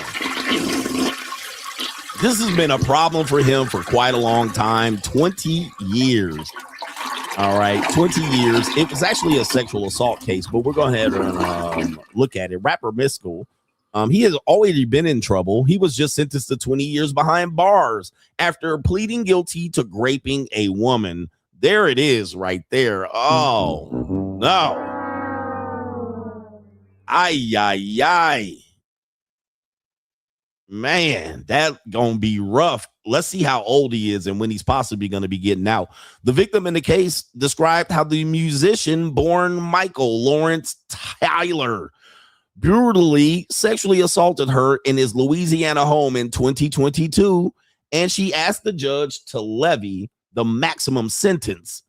This has been a problem for him for quite a long time. 20 years. All right, 20 years. It was actually a sexual assault case, but we're going ahead and look at it. Rapper Mystical. He has already been in trouble. He was just sentenced to 20 years behind bars after pleading guilty to raping a woman. There it is right there. Oh, no. Ay, ay, ay. Man, that gonna be rough. Let's see how old he is and when he's possibly going to be getting out. The victim in the case described how the musician born Michael Lawrence Tyler brutally sexually assaulted her in his Louisiana home in 2022, and she asked the judge to levy the maximum sentence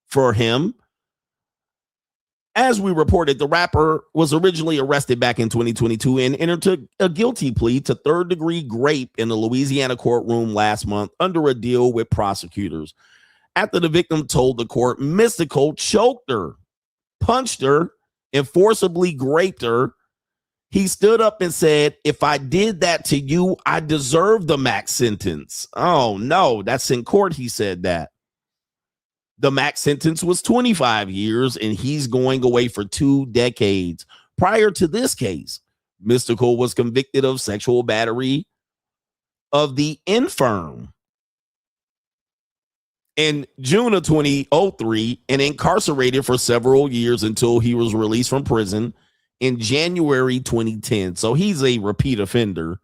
for him. As we reported, the rapper was originally arrested back in 2022 and entered a guilty plea to third-degree rape in the Louisiana courtroom last month under a deal with prosecutors. After the victim told the court Mystical choked her, punched her, and forcibly raped her, he stood up and said, "If I did that to you, I deserve the max sentence." Oh, no, that's in court. He said that. The max sentence was 25 years, and he's going away for 2 decades. Prior to this case, Mystical was convicted of sexual battery of the infirm in June of 2003 and incarcerated for several years until he was released from prison in January 2010. So he's a repeat offender.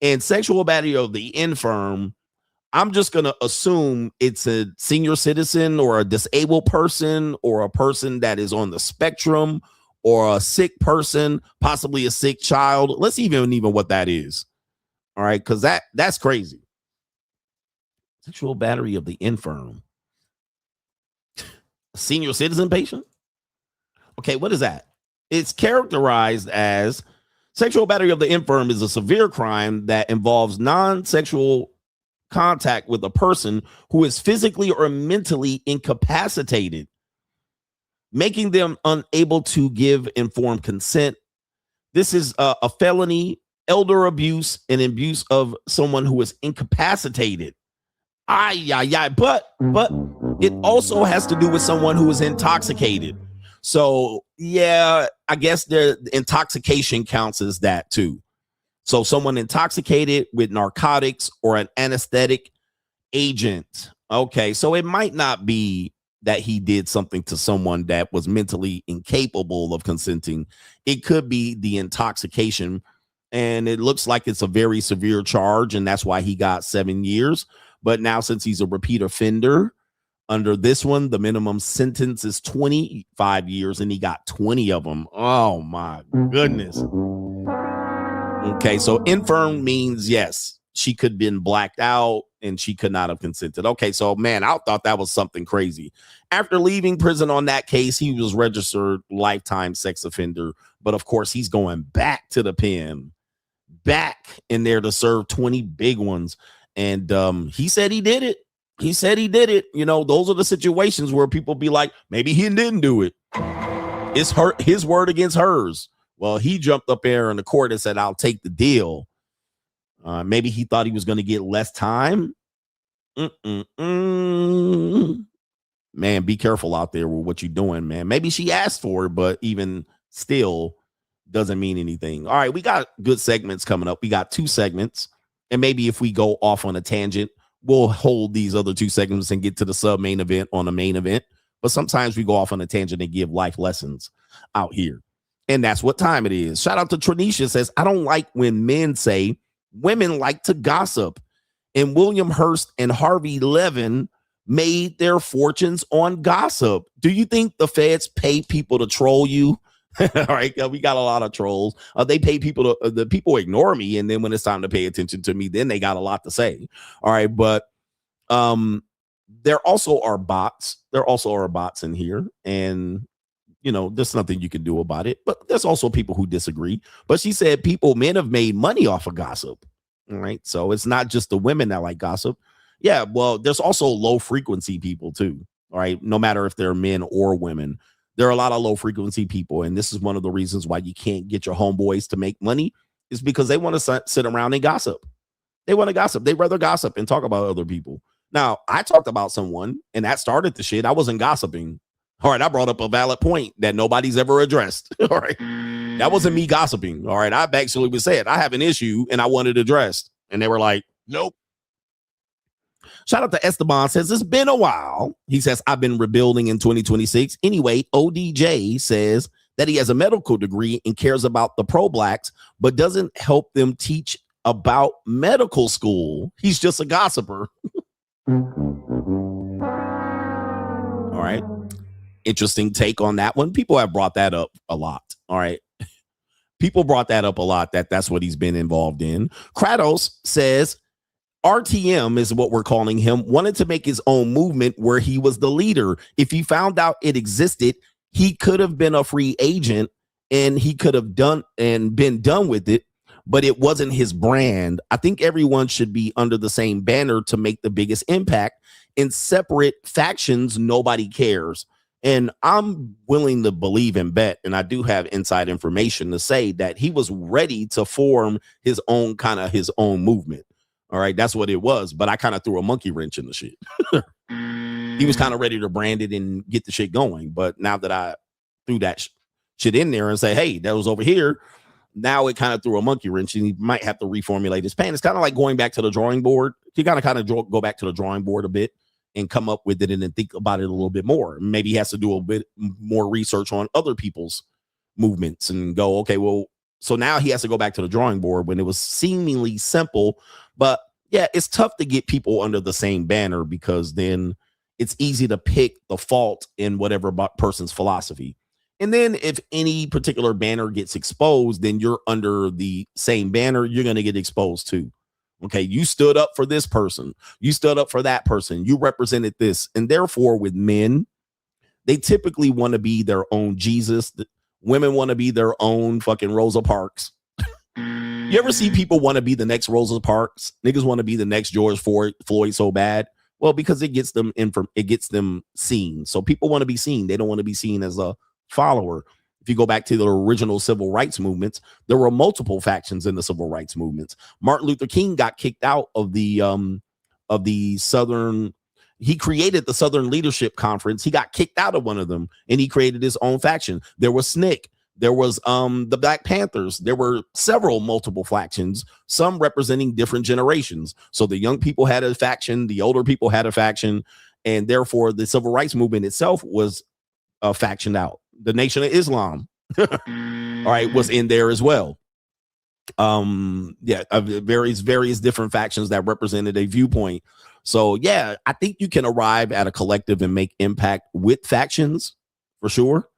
And sexual battery of the infirm, I'm just going to assume it's a senior citizen or a disabled person or a person that is on the spectrum or a sick person, possibly a sick child. Let's even what that is. All right, because that's crazy. Sexual battery of the infirm. Senior citizen patient? Okay, what is that? It's characterized as sexual battery of the infirm is a severe crime that involves non-sexual contact with a person who is physically or mentally incapacitated, making them unable to give informed consent. This is a felony, elder abuse, and abuse of someone who is incapacitated. But it also has to do with someone who is intoxicated. So yeah, I guess the intoxication counts as that too. So someone intoxicated with narcotics or an anesthetic agent. Okay, so it might not be that he did something to someone that was mentally incapable of consenting. It could be the intoxication, and it looks like it's a very severe charge, and that's why he got 7 years. But now, since he's a repeat offender, under this one, the minimum sentence is 25 years, and he got 20 of them. Oh, my goodness. Okay, so infirm means, yes, she could have been blacked out, and she could not have consented. Okay, so, man, I thought that was something crazy. After leaving prison on that case, he was registered lifetime sex offender. But, of course, he's going back to the pen, back in there to serve 20 big ones. And he said he did it. He said he did it. You know, those are the situations where people be like, maybe he didn't do it. It's his word against hers. Well, he jumped up there in the court and said, I'll take the deal. Maybe he thought he was going to get less time. Man, be careful out there with what you're doing, man. Maybe she asked for it, but even still doesn't mean anything. All right, we got good segments coming up. We got 2 segments. And maybe if we go off on a tangent, we'll hold these other 2 segments and get to the sub main event on the main event. But sometimes we go off on a tangent and give life lessons out here. And that's what time it is. Shout out to Tranisha, says, I don't like when men say women like to gossip. And William Hearst and Harvey Levin made their fortunes on gossip. Do you think the feds pay people to troll you? All right, we got a lot of trolls. They pay people to the people ignore me, and then when it's time to pay attention to me, then they got a lot to say. All right, but there also are bots. There also are bots in here, and you know, there's nothing you can do about it. But there's also people who disagree. But she said men have made money off of gossip. All right, so it's not just the women that like gossip. Yeah, well, there's also low frequency people too. All right, no matter if they're men or women. There are a lot of low frequency people, and this is one of the reasons why you can't get your homeboys to make money is because they want to sit around and gossip. They want to gossip. They rather gossip and talk about other people. Now, I talked about someone, and that started the shit. I wasn't gossiping. All right, I brought up a valid point that nobody's ever addressed. All right, that wasn't me gossiping. All right, I've actually said I have an issue, and I wanted it addressed, and they were like, nope. Shout out to Esteban, says, it's been a while. He says, I've been rebuilding in 2026. Anyway, ODJ says that he has a medical degree and cares about the pro-blacks, but doesn't help them teach about medical school. He's just a gossiper. All right. Interesting take on that one. People have brought that up a lot. All right. People brought that up a lot, that's what he's been involved in. Kratos says, RTM is what we're calling him, wanted to make his own movement where he was the leader. If he found out it existed, he could have been a free agent and he could have been done with it, but it wasn't his brand. I think everyone should be under the same banner to make the biggest impact. In separate factions, nobody cares. And I'm willing to believe and bet, and I do have inside information to say that he was ready to form his own movement. All right, that's what it was. But I kind of threw a monkey wrench in the shit. He was kind of ready to brand it and get the shit going. But now that I threw that shit in there and say, hey, that was over here, now it kind of threw a monkey wrench and he might have to reformulate his plan. It's kind of like going back to the drawing board. You got to kind of go back to the drawing board a bit and come up with it and then think about it a little bit more. Maybe he has to do a bit more research on other people's movements and go, okay, well, so now he has to go back to the drawing board when it was seemingly simple. But yeah, it's tough to get people under the same banner because then it's easy to pick the fault in whatever person's philosophy. And then if any particular banner gets exposed, then you're under the same banner. You're going to get exposed too. Okay, you stood up for this person. You stood up for that person. You represented this. And therefore, with men, they typically want to be their own Jesus. Women want to be their own fucking Rosa Parks. You ever see people want to be the next Rosa Parks? Niggas want to be the next George Floyd so bad. Well, because it gets them seen. So people want to be seen. They don't want to be seen as a follower. If you go back to the original civil rights movements, there were multiple factions in the civil rights movements. Martin Luther King got kicked out of the Southern. He created the Southern Leadership Conference. He got kicked out of one of them, and he created his own faction. There was SNCC. There was the Black Panthers. There were multiple factions, some representing different generations. So the young people had a faction, the older people had a faction, and therefore the civil rights movement itself was factioned out. The Nation of Islam, all right, was in there as well. Various different factions that represented a viewpoint. So yeah, I think you can arrive at a collective and make impact with factions for sure.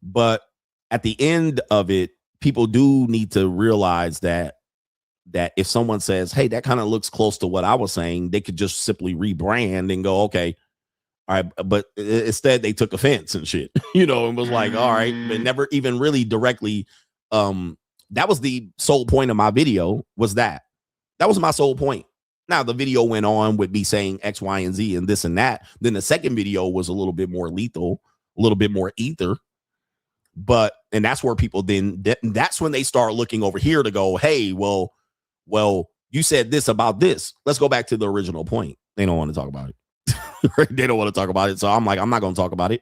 But at the end of it, people do need to realize that if someone says, hey, that kind of looks close to what I was saying, they could just simply rebrand and go, okay, all right. But instead they took offense and shit, and was like, all right, but never even really directly. That was the sole point of my video, was that was my sole point. Now the video went on with me saying X, Y, and Z and this and that. Then the second video was a little bit more lethal, a little bit more ether. And that's where people that's when they start looking over here to go, hey, well, you said this about this. Let's go back to the original point. They don't want to talk about it. They don't want to talk about it. So I'm like, I'm not going to talk about it.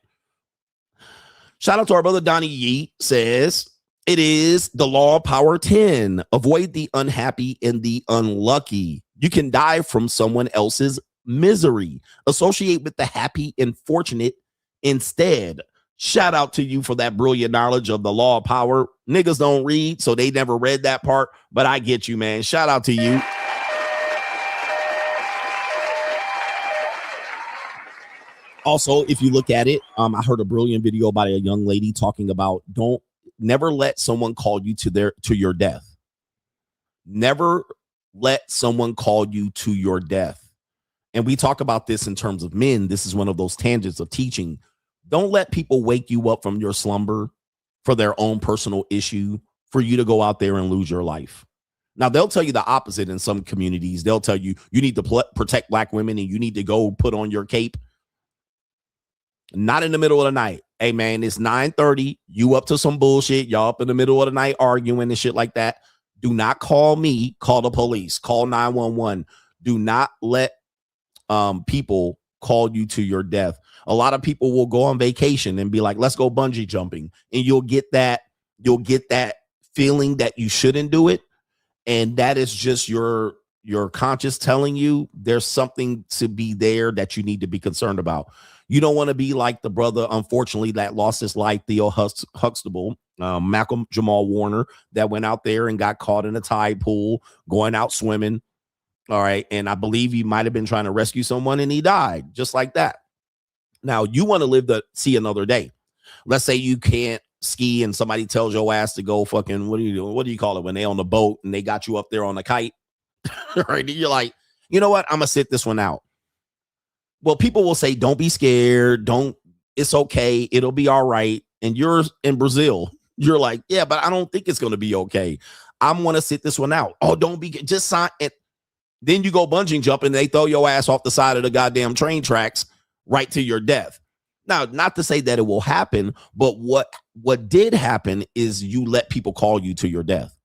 Shout out to our brother Donnie Yeet says, it is the law of power 10. Avoid the unhappy and the unlucky. You can die from someone else's misery. Associate with the happy and fortunate instead. Shout out to you for that brilliant knowledge of the law of power. Niggas don't read, so they never read that part, but I get you, man. Shout out to you. Also, if you look at it, I heard a brilliant video by a young lady talking about never let someone call you to your death. Never let someone call you to your death. And we talk about this in terms of men. This is one of those tangents of teaching. Don't let people wake you up from your slumber for their own personal issue for you to go out there and lose your life. Now, they'll tell you the opposite in some communities. They'll tell you need to protect Black women and you need to go put on your cape. Not in the middle of the night. Hey, man, it's 9:30. You up to some bullshit. Y'all up in the middle of the night arguing and shit like that. Do not call me. Call the police. Call 911. Do not let people call you to your death. A lot of people will go on vacation and be like, let's go bungee jumping. And you'll get that feeling that you shouldn't do it. And that is just your conscience telling you there's something to be there that you need to be concerned about. You don't want to be like the brother, unfortunately, that lost his life, Theo Huxtable, Malcolm Jamal Warner, that went out there and got caught in a tide pool, going out swimming. All right. And I believe he might have been trying to rescue someone and he died just like that. Now, you want to live to see another day. Let's say you can't ski and somebody tells your ass to go fucking, what do you call it when they on the boat and they got you up there on the kite? Right? You're like, you know what? I'm going to sit this one out. Well, people will say, don't be scared. It's okay. It'll be all right. And you're in Brazil. You're like, yeah, but I don't think it's going to be okay. I'm going to sit this one out. Oh, don't be, just sign it. Then you go bungee jumping and they throw your ass off the side of the goddamn train tracks right to your death. Now, not to say that it will happen, but what did happen is you let people call you to your death.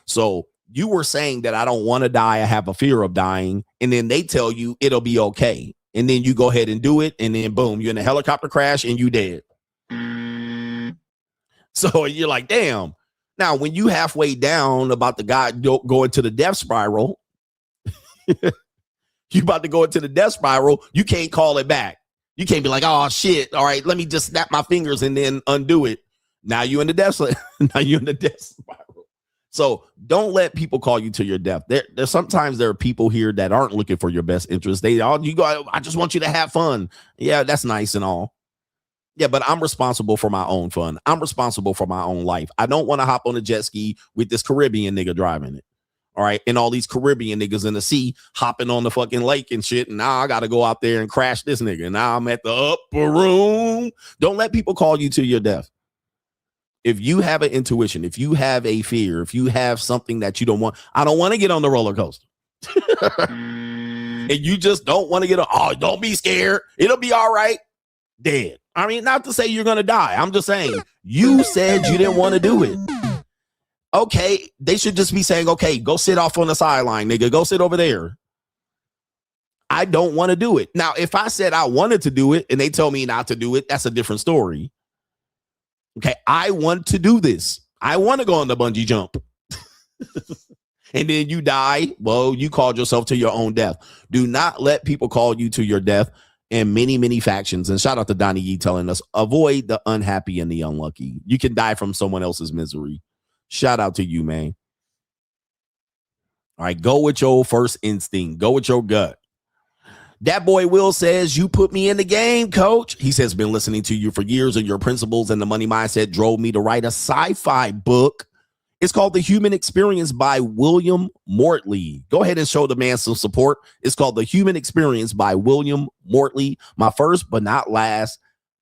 So you were saying that I don't want to die. I have a fear of dying. And then they tell you it'll be okay. And then you go ahead and do it. And then boom, you're in a helicopter crash and you dead. So you're like, damn. Now, when you halfway down about the guy going to the death spiral, you about to go into the death spiral, you can't call it back. You can't be like, oh shit. All right, let me just snap my fingers and then undo it. Now you're in the death. Now you're in the death spiral. So don't let people call you to your death. There's sometimes there are people here that aren't looking for your best interest. I just want you to have fun. Yeah, that's nice and all. Yeah, but I'm responsible for my own fun. I'm responsible for my own life. I don't want to hop on a jet ski with this Caribbean nigga driving it. All right. And all these Caribbean niggas in the sea hopping on the fucking lake and shit. And now I got to go out there and crash this nigga. And now I'm at the upper room. Don't let people call you to your death. If you have an intuition, if you have a fear, if you have something that you don't want, I don't want to get on the roller coaster. And you just don't want to get on, oh, don't be scared. It'll be all right. Dead. I mean, not to say you're going to die. I'm just saying, you said you didn't want to do it. Okay, they should just be saying, okay, go sit off on the sideline, nigga. Go sit over there. I don't want to do it. Now, if I said I wanted to do it and they told me not to do it, that's a different story. Okay, I want to do this. I want to go on the bungee jump. And then you die. Well, you called yourself to your own death. Do not let people call you to your death in many, many factions. And shout out to Donnie Yee telling us, avoid the unhappy and the unlucky. You can die from someone else's misery. Shout out to you, man. All right, go with your first instinct. Go with your gut. That boy Will says, you put me in the game, coach. He says, been listening to you for years, and your principles and the money mindset drove me to write a sci-fi book. It's called The Human Experience by William Mortley. Go ahead and show the man some support. It's called The Human Experience by William Mortley. My first, but not last.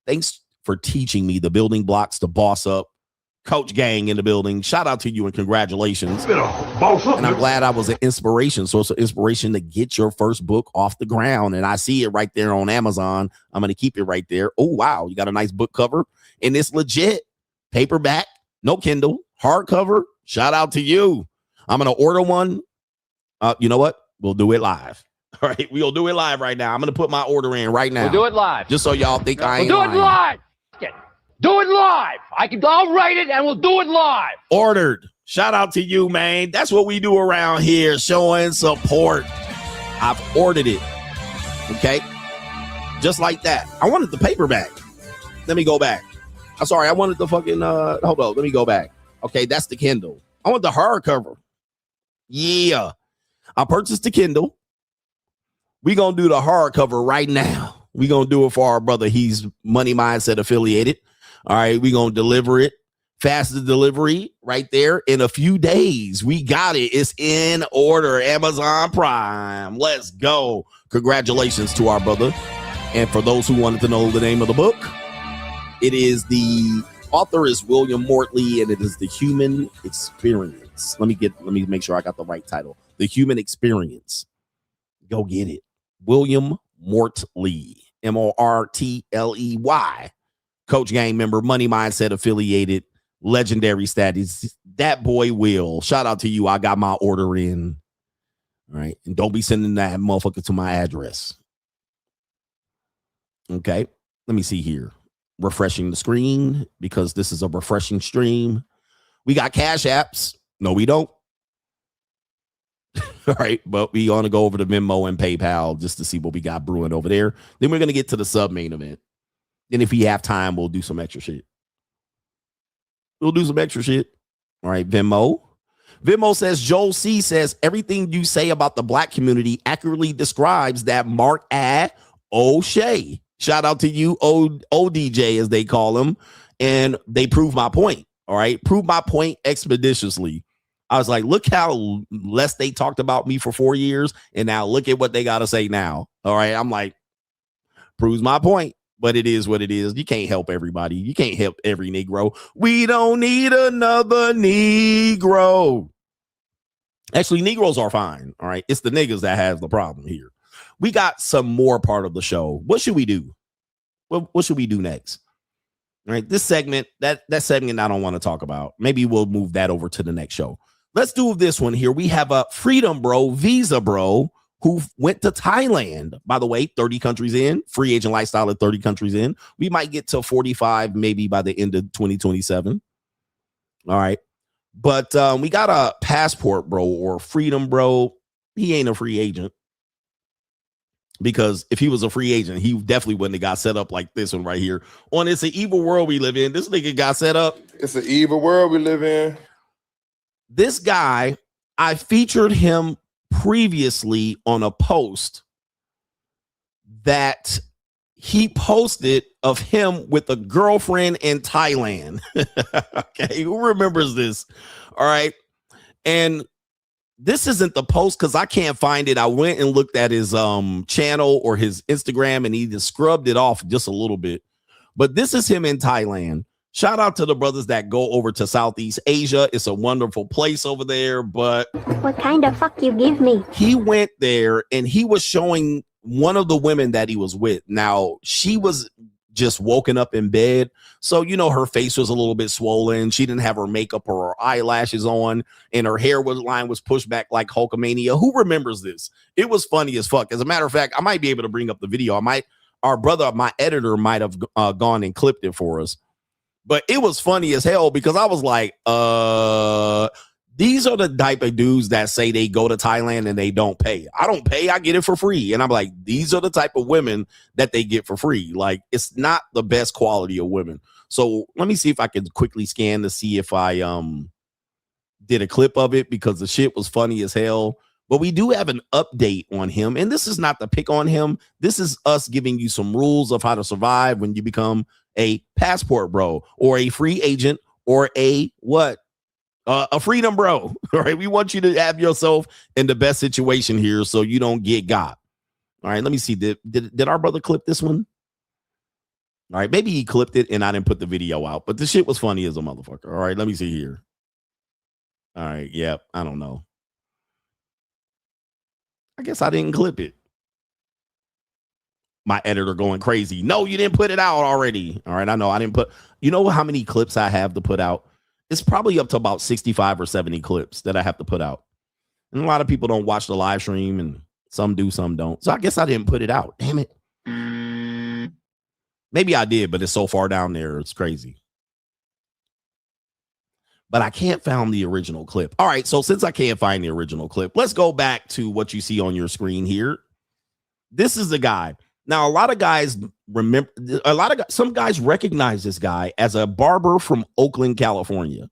Thanks for teaching me the building blocks to boss up. Coach Gang in the building. Shout out to you and congratulations. And I'm glad I was an inspiration, source of inspiration to get your first book off the ground. And I see it right there on Amazon. I'm going to keep it right there. Oh, wow. You got a nice book cover. And it's legit. Paperback, no Kindle, hardcover. Shout out to you. I'm going to order one. You know what? We'll do it live. All right. We'll do it live right now. I'm going to put my order in right now. We'll do it live. Just so y'all think I ain't We'll do lying. it live. Do it live. I'll write it and we'll do it live. Ordered. Shout out to you, man. That's what we do around here, showing support. I've ordered it. Okay. Just like that. I wanted the paperback. Let me go back. I'm sorry. I wanted the fucking, hold on. Let me go back. Okay. That's the Kindle. I want the hardcover. Yeah. I purchased the Kindle. We're going to do the hardcover right now. We're going to do it for our brother. He's Money Mindset affiliated. All right, we're going to deliver it. Fastest delivery right there in a few days. We got it. It's in order. Amazon Prime. Let's go. Congratulations to our brother. And for those who wanted to know the name of the book, it is the author is William Mortley, and it is The Human Experience. Let me make sure I got the right title. The Human Experience. Go get it. William Mortley. Mortley. Coach Gang member, Money Mindset affiliated, legendary status. That boy Will. Shout out to you. I got my order in. All right. And don't be sending that motherfucker to my address. Okay. Let me see here. Refreshing the screen because this is a refreshing stream. We got cash apps. No, we don't. All right. But we want to go over to Venmo and PayPal just to see what we got brewing over there. Then we're going to get to the sub main event. And if we have time, we'll do some extra shit. All right, Venmo. Venmo says, Joel C says, everything you say about the black community accurately describes that Mark O'Shea. Shout out to you, ODJ, as they call him. And they prove my point. All right. Prove my point expeditiously. I was like, look how less they talked about me for 4 years. And now look at what they got to say now. All right. I'm like, proves my point. But it is what it is. You can't help everybody. You can't help every Negro. We don't need another Negro. Actually, Negroes are fine. All right. It's the niggas that has the problem here. We got some more part of the show. What should we do? What should we do next? All right. This segment, that segment I don't want to talk about. Maybe we'll move that over to the next show. Let's do this one here. We have a Freedom Bro, Visa Bro, who went to Thailand, by the way, 30 countries in, free agent lifestyle at 30 countries in. We might get to 45 maybe by the end of 2027. All right. But we got a passport bro or Freedom Bro. He ain't a free agent. Because if he was a free agent, he definitely wouldn't have got set up like this one right here. On It's an Evil World We Live In. This nigga got set up. It's an evil world we live in. This guy, I featured him previously on a post that he posted of him with a girlfriend in Thailand. Okay, who remembers this? All right. And this isn't the post because I can't find it. I went and looked at his channel or his Instagram and he just scrubbed it off just a little bit. But this is him in Thailand Shout out to the brothers that go over to Southeast Asia. It's a wonderful place over there, but what kind of fuck you give me? He went there and he was showing one of the women that he was with. Now, she was just woken up in bed. So, you know, her face was a little bit swollen. She didn't have her makeup or her eyelashes on, and her hair line was pushed back like Hulkamania. Who remembers this? It was funny as fuck. As a matter of fact, I might be able to bring up the video. My editor might have gone and clipped it for us. But it was funny as hell because I was like, these are the type of dudes that say they go to Thailand and they don't pay. I don't pay. I get it for free. And I'm like, these are the type of women that they get for free. Like, it's not the best quality of women. So let me see if I can quickly scan to see if I did a clip of it, because the shit was funny as hell. But we do have an update on him. And this is not to pick on him. This is us giving you some rules of how to survive when you become a passport bro or a free agent or a freedom bro. All right. We want you to have yourself in the best situation here so you don't get got. All right. Let me see. Did our brother clip this one? All right. Maybe he clipped it and I didn't put the video out, but the shit was funny as a motherfucker. All right. Let me see here. All right. Yep. I don't know. I guess I didn't clip it. My editor going crazy. No, you didn't put it out already. All right. I know I didn't put, you know how many clips I have to put out? It's probably up to about 65 or 70 clips that I have to put out. And a lot of people don't watch the live stream, and some do, some don't. So I guess I didn't put it out. Damn it. Maybe I did, but it's so far down there. It's crazy. But I can't find the original clip. All right. So since I can't find the original clip, let's go back to what you see on your screen here. This is the guy. Now, a lot of guys remember, some guys recognize this guy as a barber from Oakland, California.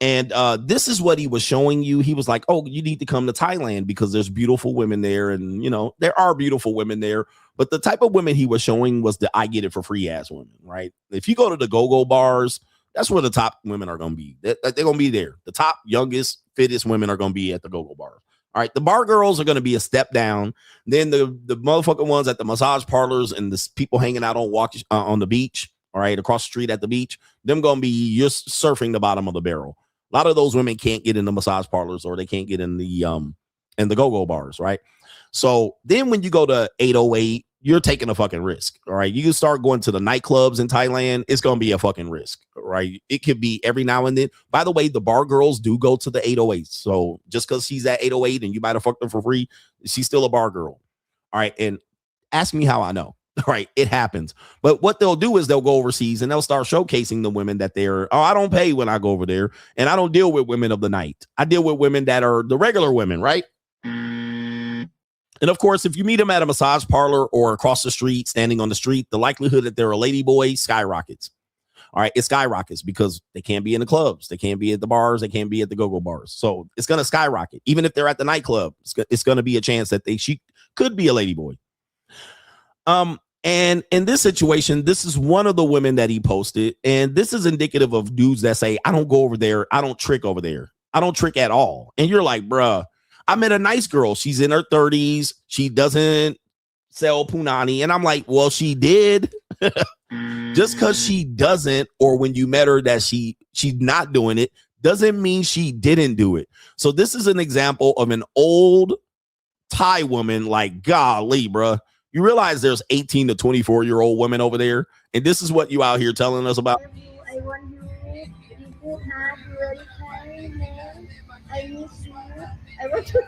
And this is what he was showing you. He was like, oh, you need to come to Thailand because there's beautiful women there. And, you know, there are beautiful women there. But the type of women he was showing was the I get it for free ass women, right? If you go to the go-go bars, that's where the top women are going to be. They're going to be there. The top, youngest, fittest women are going to be at the go-go bar. All right, the bar girls are going to be a step down. Then the motherfucking ones at the massage parlors and the people hanging out on the beach, all right, across the street at the beach, them going to be just surfing the bottom of the barrel. A lot of those women can't get in the massage parlors, or they can't get in the go-go bars, right? So then when you go to 808, you're taking a fucking risk, all right? You can start going to the nightclubs in Thailand. It's going to be a fucking risk, right? It could be every now and then. By the way, the bar girls do go to the 808. So just because she's at 808 and you might have fucked her for free, she's still a bar girl. All right. And ask me how I know. All right. It happens. But what they'll do is they'll go overseas and they'll start showcasing the women that I don't pay when I go over there. And I don't deal with women of the night. I deal with women that are the regular women, right? And of course, if you meet them at a massage parlor or across the street, standing on the street, the likelihood that they're a lady boy skyrockets. All right, it skyrockets because they can't be in the clubs, they can't be at the bars, they can't be at the go-go bars. So it's going to skyrocket. Even if they're at the nightclub, it's going to be a chance that she could be a lady boy. And in this situation, this is one of the women that he posted, and this is indicative of dudes that say, I don't go over there, I don't trick over there, I don't trick at all. And you're like, bruh, I met a nice girl. She's in her 30s. She doesn't sell punani. And I'm like, well, she did. Just because she doesn't, or when you met her that she's not doing it, doesn't mean she didn't do it. So this is an example of an old Thai woman. Like, golly, bruh. You realize there's 18 to 24-year-old women over there. And this is what you out here telling us about. I want you. You put hard, very kind, man. I miss you. I want to.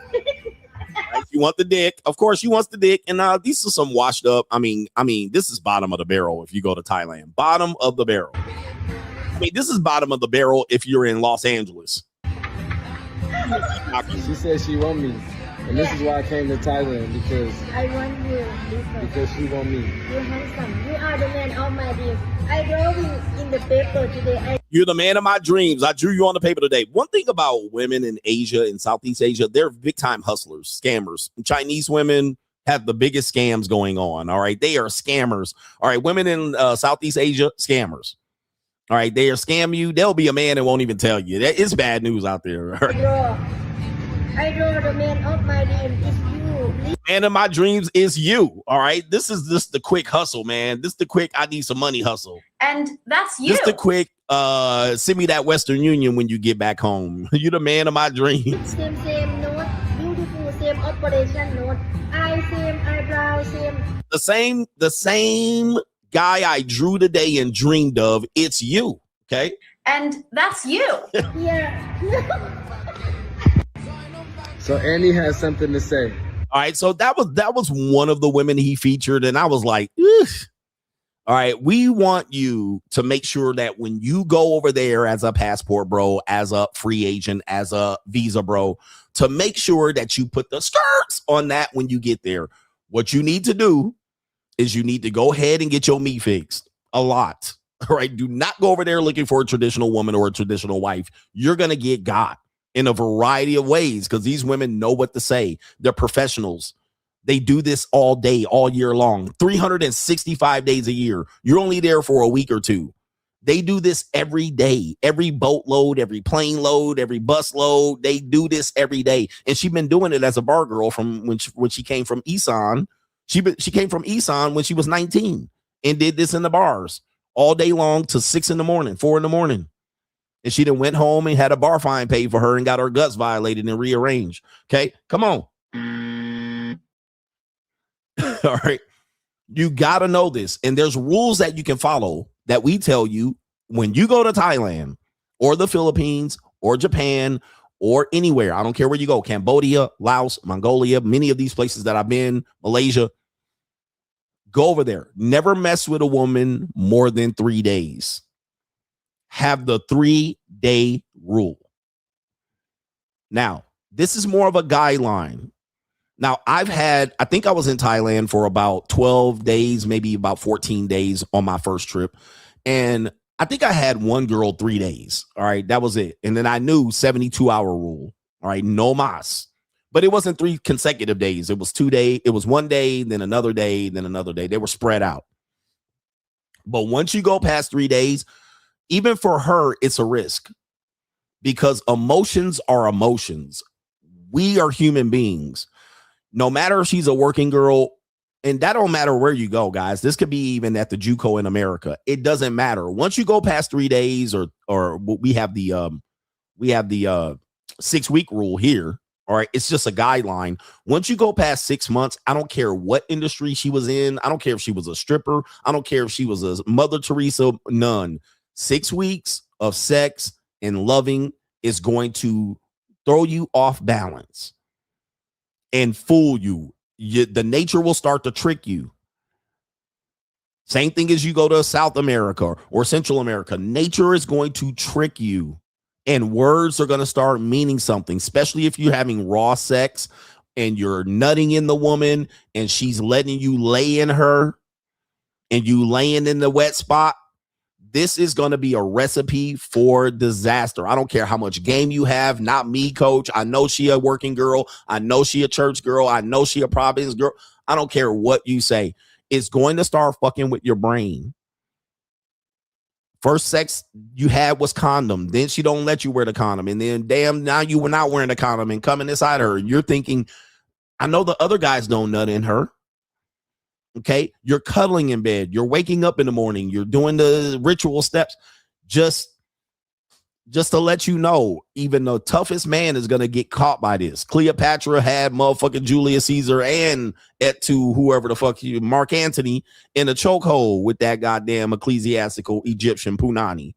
Right, you want the dick. Of course, she wants the dick. And these are some washed up. I mean, this is bottom of the barrel if you go to Thailand. Bottom of the barrel. I mean, this is bottom of the barrel if you're in Los Angeles. She said she want me. And this is why I came to Thailand, because I want you. Because she want me. You're handsome. You are the man of my dreams. I draw you in the paper today. You're the man of my dreams. I drew you on the paper today. One thing about women in Asia and Southeast Asia, they're big time hustlers, scammers. Chinese women have the biggest scams going on. All right. They are scammers. All right. Women in Southeast Asia, scammers. All right. They'll scam you. They'll be a man and won't even tell you. That is bad news out there. I draw the man of my dreams. If you Man of my dreams is you. All right. This is just the quick hustle, man. This is the quick, I need some money hustle. And that's you. Just the quick, send me that Western Union when you get back home. You the man of my dreams. Same note, beautiful, same operation note, same eyebrow, same. The same guy I drew today and dreamed of. It's you. Okay. And that's you. Yeah. So Andy has something to say. All right, so that was one of the women he featured, and I was like, ugh. All right, we want you to make sure that when you go over there as a passport bro, as a free agent, as a visa bro, to make sure that you put the skirts on that when you get there. What you need to do is you need to go ahead and get your meat fixed a lot. All right, do not go over there looking for a traditional woman or a traditional wife. You're going to get got in a variety of ways because these women know what to say. They're professionals. They do this all day, all year long, 365 days a year. You're only there for a week or two. They do this every day, every boat load, every plane load, every bus load. They do this every day. And she's been doing it as a bar girl from when she came from Isan. She came from Isan when she was 19 and did this in the bars all day long to 6 in the morning, 4 in the morning. And she then went home and had a bar fine paid for her and got her guts violated and rearranged. Okay, come on. All right. You got to know this. And there's rules that you can follow that we tell you when you go to Thailand or the Philippines or Japan or anywhere. I don't care where you go. Cambodia, Laos, Mongolia, many of these places that I've been, Malaysia. Go over there. Never mess with a woman more than 3 days. Have the 3-day rule. Now, this is more of a guideline. Now, I think I was in Thailand for about 12 days, maybe about 14 days on my first trip. And I think I had one girl 3 days. All right. That was it. And then I knew 72-hour rule. All right. No mas. But it wasn't 3 consecutive days. It was 2 days. It was 1 day, then another day, then another day. They were spread out. But once you go past 3 days, even for her, it's a risk because emotions are emotions. We are human beings. No matter if she's a working girl, and that don't matter where you go, guys. This could be even at the JUCO in America. It doesn't matter. Once you go past 3 days, or we have the 6-week rule here. All right, it's just a guideline. Once you go past 6 months, I don't care what industry she was in. I don't care if she was a stripper. I don't care if she was a Mother Teresa. None. 6 weeks of sex and loving is going to throw you off balance and fool you. The nature will start to trick you. Same thing as you go to South America or Central America. Nature is going to trick you and words are going to start meaning something, especially if you're having raw sex and you're nutting in the woman and she's letting you lay in her and you laying in the wet spot. This is going to be a recipe for disaster. I don't care how much game you have. Not me, coach. I know she a working girl. I know she a church girl. I know she a Providence girl. I don't care what you say. It's going to start fucking with your brain. First sex you had was condom. Then she don't let you wear the condom. And then, damn, now you were not wearing the condom and coming inside her. You're thinking, I know the other guys don't nut in her. Okay, you're cuddling in bed. You're waking up in the morning. You're doing the ritual steps. Just to let you know, even the toughest man is going to get caught by this. Cleopatra had motherfucking Julius Caesar and to whoever the fuck you, Mark Antony, in a chokehold with that goddamn ecclesiastical Egyptian Punani.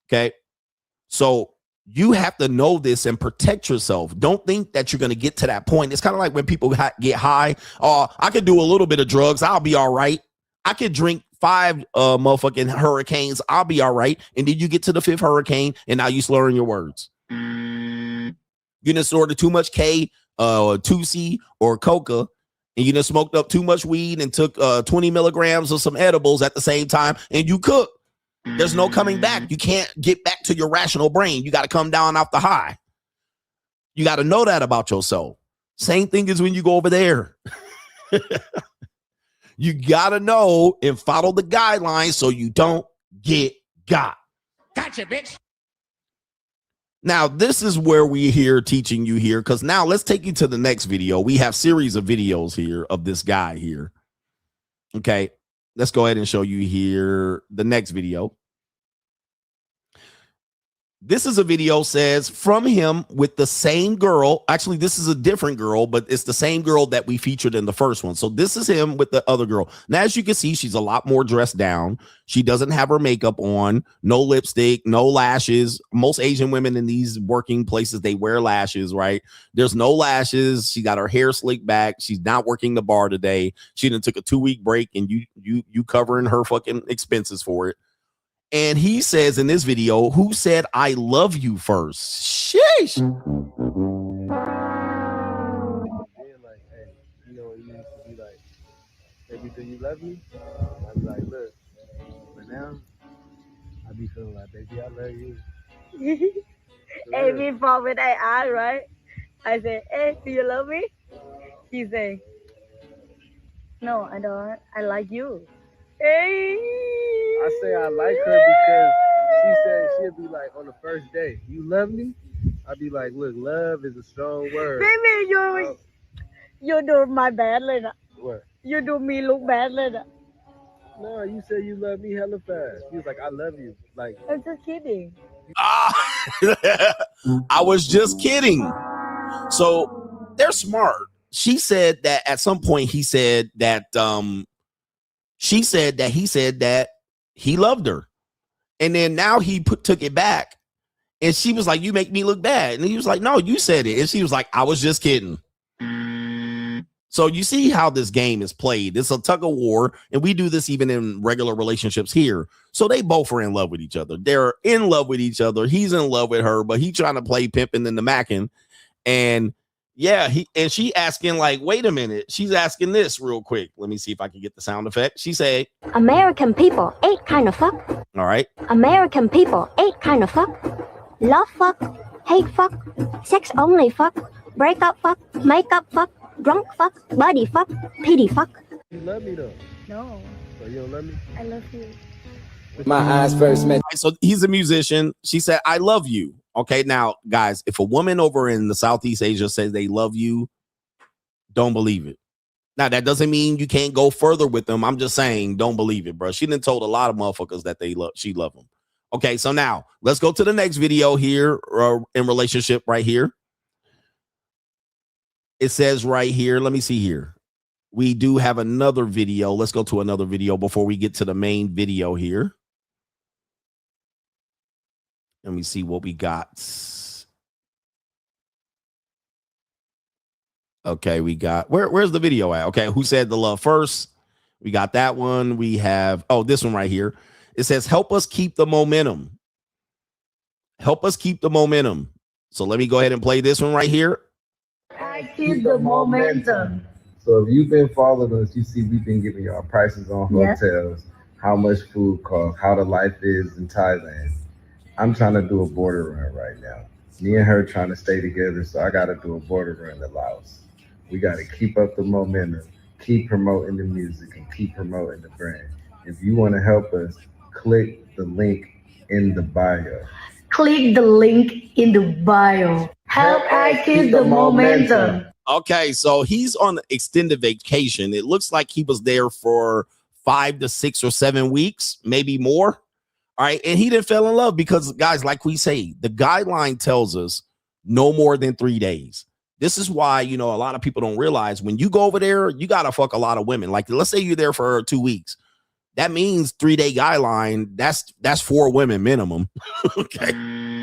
Okay, so you have to know this and protect yourself. Don't think that you're going to get to that point. It's kind of like when people get high. Oh, I could do a little bit of drugs. I'll be all right. I could drink 5 motherfucking hurricanes. I'll be all right. And then you get to the 5th hurricane and now you slurring your words. You done ordered too much K, 2C or Coca, and you done smoked up too much weed and took 20 milligrams of some edibles at the same time and you cook. There's no coming back. You can't get back to your rational brain. You got to come down off the high. You got to know that about yourself. Same thing as when you go over there. You got to know and follow the guidelines so you don't get got. Gotcha, bitch. Now, this is where we here teaching you here, because now let's take you to the next video. We have series of videos here of this guy here. Okay, let's go ahead and show you here the next video. This is a video says from him with the same girl. Actually, this is a different girl, but it's the same girl that we featured in the first one. So this is him with the other girl. Now, as you can see, she's a lot more dressed down. She doesn't have her makeup on, no lipstick, no lashes. Most Asian women in these working places, they wear lashes, right? There's no lashes. She got her hair slicked back. She's not working the bar today. She done took a 2-week break, and you covering her fucking expenses for it. And he says in this video, who said I love you first? Sheesh. Like, hey, you know, you used to be like, baby, do you love me? I'd be like, look, but now I be feeling like, baby, I love you. Hey, before when I asked, right? I said, hey, do you love me? He said, no, I don't. I like you. Hey. I say I like her because she said she'll be like, on the first day, you love me? I'd be like, look, love is a strong word. Baby, you do my bad later. What? You do me look bad later. No, you said you love me hella fast. He was like, I love you. Like, I'm just kidding. I was just kidding. So they're smart. She said that at some point he said that he said that he loved her. And then now he took it back. And she was like, you make me look bad. And he was like, no, you said it. And she was like, I was just kidding. So you see how this game is played. It's a tug of war. And we do this even in regular relationships here. So they both are in love with each other. They're in love with each other. He's in love with her, but he's trying to play pimping in the mackin'. And yeah, she asking like, wait a minute. She's asking this real quick. Let me see if I can get the sound effect. She said, American people ain't kind of fuck. All right. American people ain't kind of fuck. Love fuck, hate fuck, sex only fuck, break up fuck, make up fuck, drunk fuck, body fuck, pity fuck. you love me though. No, So you don't love me? I love you. My eyes first met. So he's a musician. She said, I love you. Okay, now, guys, if a woman over in the Southeast Asia says they love you, don't believe it. Now, that doesn't mean you can't go further with them. I'm just saying, don't believe it, bro. She done told a lot of motherfuckers that she love them. Okay, so now let's go to the next video here in relationship right here. It says right here, let me see here. We do have another video. Let's go to another video before we get to the main video here. Let me see what we got. Okay, we got where's the video at? Okay, who said the love first? We got that one. We have this one right here. It says help us keep the momentum. Help us keep the momentum. So let me go ahead and play this one right here. I keep the momentum. So if you've been following us, you see we've been giving y'all prices on hotels, how much food costs, how the life is in Thailand. I'm trying to do a border run right now. Me and her trying to stay together, so I got to do a border run to Laos. We got to keep up the momentum, keep promoting the music, and keep promoting the brand. If you want to help us, click the link in the bio. Click the link in the bio. Help I keep the momentum. Okay, so he's on extended vacation. It looks like he was there for 5 to 6 or 7 weeks, maybe more. All right. And he didn't fall in love because, guys, like we say, the guideline tells us no more than 3 days. This is why, a lot of people don't realize when you go over there, you got to fuck a lot of women. Like, let's say you're there for 2 weeks. That means 3-day guideline. That's 4 women minimum. Okay.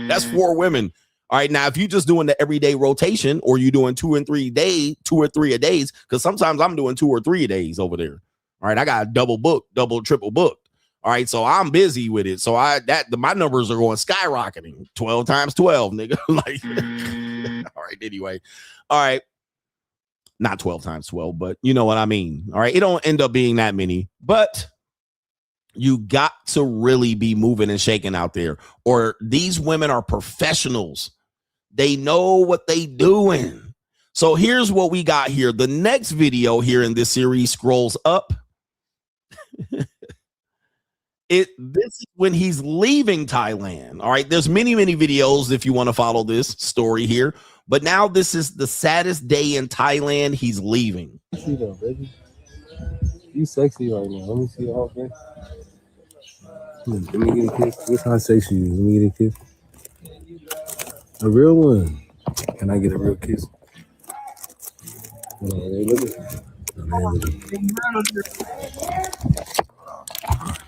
That's 4 women. All right. Now, if you're just doing the everyday rotation or you're doing 2 or 3 a days, because sometimes I'm doing 2 or 3 a days over there. All right. I got double, triple booked. All right, so I'm busy with it. So my numbers are going skyrocketing. 12 times 12, nigga. All right, anyway. All right. Not 12 times 12, but you know what I mean. All right. It don't end up being that many, but you got to really be moving and shaking out there. Or these women are professionals. They know what they doing. So here's what we got here. The next video here in this series scrolls up. This is when he's leaving Thailand. All right. There's many videos if you want to follow this story here. But now this is the saddest day in Thailand. He's leaving. Sexy though, baby. You sexy right now. Let me see your whole face. Let me get a kiss. This how sexy you is. Let me get a kiss. A real one. Can I get a real kiss? No, they looking. No, they looking.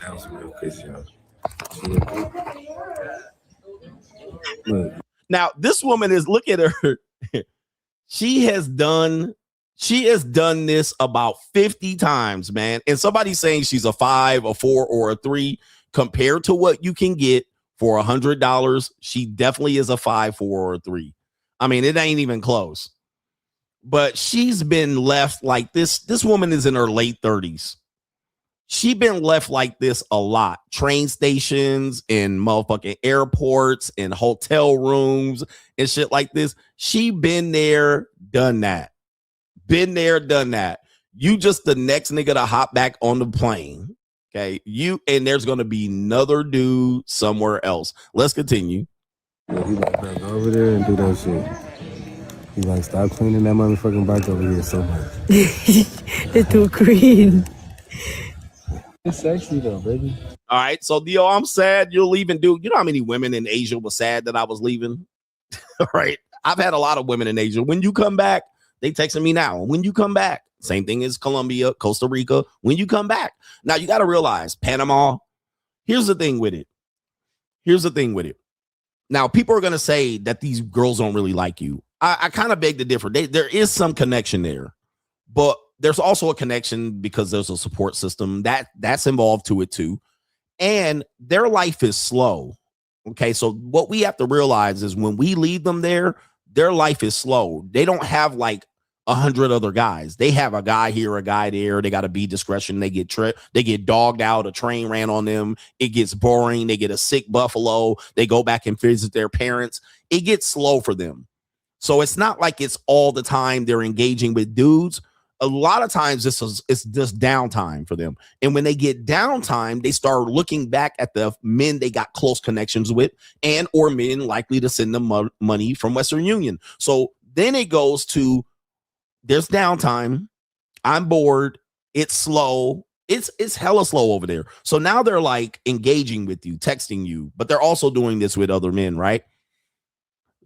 That was a real kiss, y'all. Look. Now, this woman is, look at her. She has done this about 50 times, man. And somebody's saying she's a 5, a 4, or a 3 compared to what you can get for $100. She definitely is a 5, 4, or a 3. I mean, it ain't even close. But she's been left like this. This woman is in her late 30s. She been left like this a lot. Train stations and motherfucking airports and hotel rooms and shit like this. She been there, done that. Been there, done that. You just the next nigga to hop back on the plane. Okay. And there's gonna be another dude somewhere else. Let's continue. Yeah, he like, bro, go over there and do that shit. He like, stop cleaning that motherfucking bike over here so much. It's too green. It's sexy though, baby. All right. So Dio, I'm sad you're leaving, dude. You know how many women in Asia were sad that I was leaving? All right. I've had a lot of women in Asia. When you come back, they texting me now. When you come back, same thing as Colombia, Costa Rica. When you come back. Now you got to realize Panama. Here's the thing with it. Now, people are going to say that these girls don't really like you. I kind of beg to differ. There is some connection there, but there's also a connection because there's a support system that's involved to it too. And their life is slow. Okay. So what we have to realize is when we leave them there, their life is slow. They don't have like 100 other guys. They have a guy here, a guy there. They got to be discretion. They get dogged out. A train ran on them. It gets boring. They get a sick buffalo. They go back and visit their parents. It gets slow for them. So it's not like it's all the time they're engaging with dudes. A lot of times it's just downtime for them. And when they get downtime, they start looking back at the men they got close connections with and or men likely to send them money from Western Union. So then it goes to there's downtime. I'm bored. It's slow. It's hella slow over there. So now they're like engaging with you, texting you, but they're also doing this with other men, right?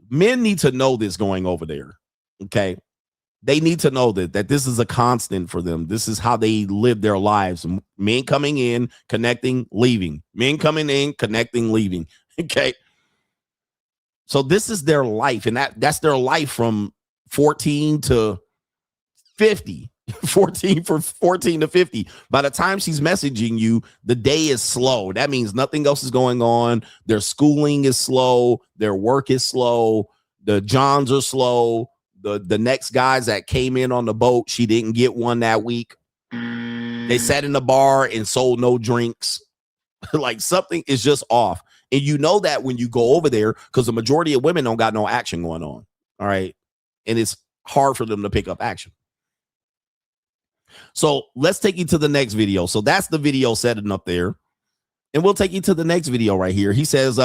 Men need to know this going over there. Okay. They need to know that this is a constant for them. This is how they live their lives. Men coming in, connecting, leaving. Men coming in, connecting, leaving. Okay. So this is their life. And that's their life from 14 to 50. 14 to 50. By the time she's messaging you, the day is slow. That means nothing else is going on. Their schooling is slow. Their work is slow. The Johns are slow. The next guys that came in on the boat, she didn't get one that week. They sat in the bar and sold no drinks. Like something is just off. And you know that when you go over there because the majority of women don't got no action going on. All right. And it's hard for them to pick up action. So let's take you to the next video. So that's the video setting up there. And we'll take you to the next video right here. He says,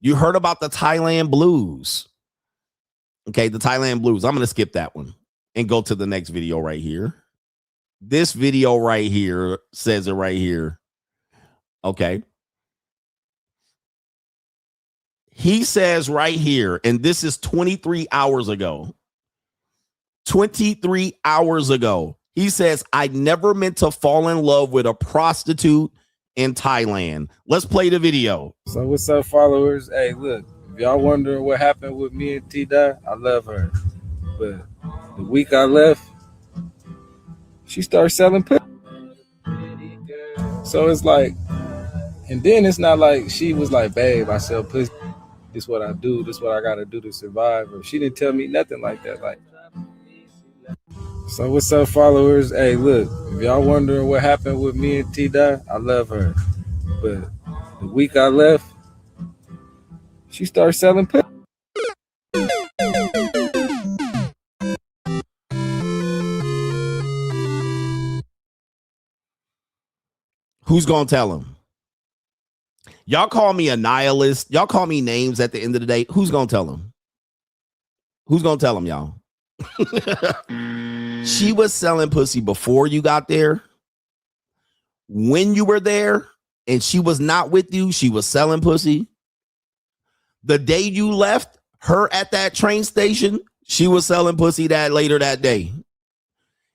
you heard about the Thailand blues. Okay, the Thailand blues. I'm going to skip that one and go to the next video right here. This video right here says it right here. Okay. He says right here, and this is 23 hours ago. 23 hours ago. He says, I never meant to fall in love with a prostitute in Thailand. Let's play the video. So what's up, followers? Hey, look, if y'all wondering what happened with me and T-Dot, I love her. But the week I left, she started selling pussy. So it's like, and then it's not like she was like, babe, I sell pussy. This is what I do. This is what I got to do to survive. Or she didn't tell me nothing like that. Like, so what's up, followers? Hey, look, if y'all wondering what happened with me and T-Dot, I love her. But the week I left, she started selling pussy. Who's going to tell him? Y'all call me a nihilist. Y'all call me names at the end of the day. Who's gonna tell them? Who's gonna tell them, y'all? She was selling pussy before you got there. When you were there and she was not with you, she was selling pussy. The day you left her at that train station, she was selling pussy later that day.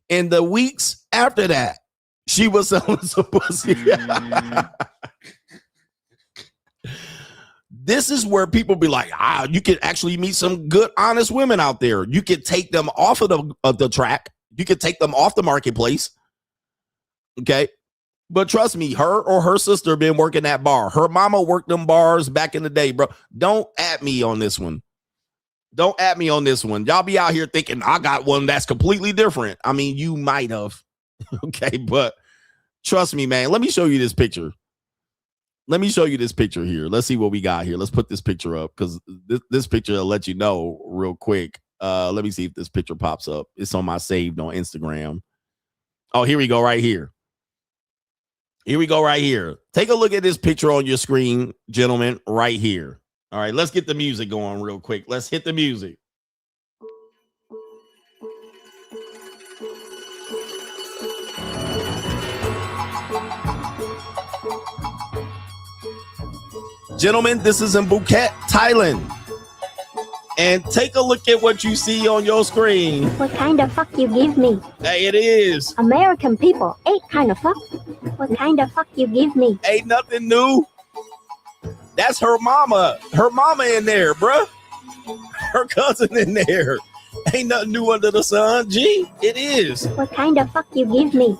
In the weeks after that, she was selling some pussy. This is where people be like, you can actually meet some good, honest women out there. You can take them off of the track. You can take them off the marketplace. Okay. But trust me, her or her sister been working that bar. Her mama worked them bars back in the day, bro. Don't at me on this one. Don't at me on this one. Y'all be out here thinking I got one that's completely different. I mean, you might have. Okay. But trust me, man. Let me show you this picture. Let me show you this picture here. Let's see what we got here. Let's put this picture up because this picture will let you know real quick. Let me see if this picture pops up. It's on my saved on Instagram. Oh, here we go right here. Here we go right here. Take a look at this picture on your screen, gentlemen, right here. All right, let's get the music going real quick. Let's hit the music. Gentlemen, this is in Phuket, Thailand. And take a look at what you see on your screen. What kind of fuck you give me? Hey, it is. American people ain't kind of fuck. What kind of fuck you give me? Ain't nothing new. That's her mama. Her mama in there, bruh. Her cousin in there. Ain't nothing new under the sun. G, it is. What kind of fuck you give me?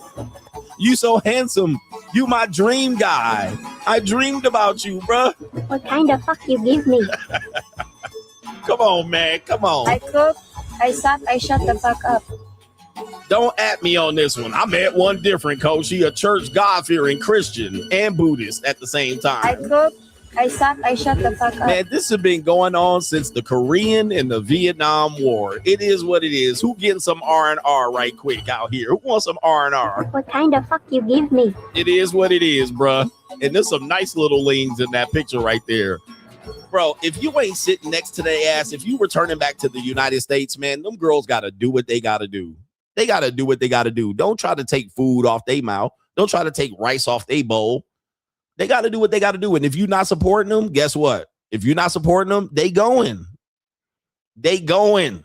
You so handsome. You my dream guy. I dreamed about you, bruh. What kind of fuck you give me? Come on, man. Come on. I cook, I suck, I shut the fuck up. Don't at me on this one. I met one different, coach. She a church God-fearing Christian and Buddhist at the same time. I cook, I suck, I shut the fuck up. Man, this has been going on since the Korean and the Vietnam War. It is what it is. Who getting some R&R right quick out here? Who wants some R&R? What kind of fuck you give me? It is what it is, bruh. And there's some nice little leans in that picture right there. Bro, if you ain't sitting next to their ass, if you returning back to the United States, man, them girls got to do what they got to do. They got to do what they got to do. Don't try to take food off their mouth. Don't try to take rice off their bowl. They got to do what they got to do. And if you're not supporting them, guess what? If you're not supporting them, they going. They going.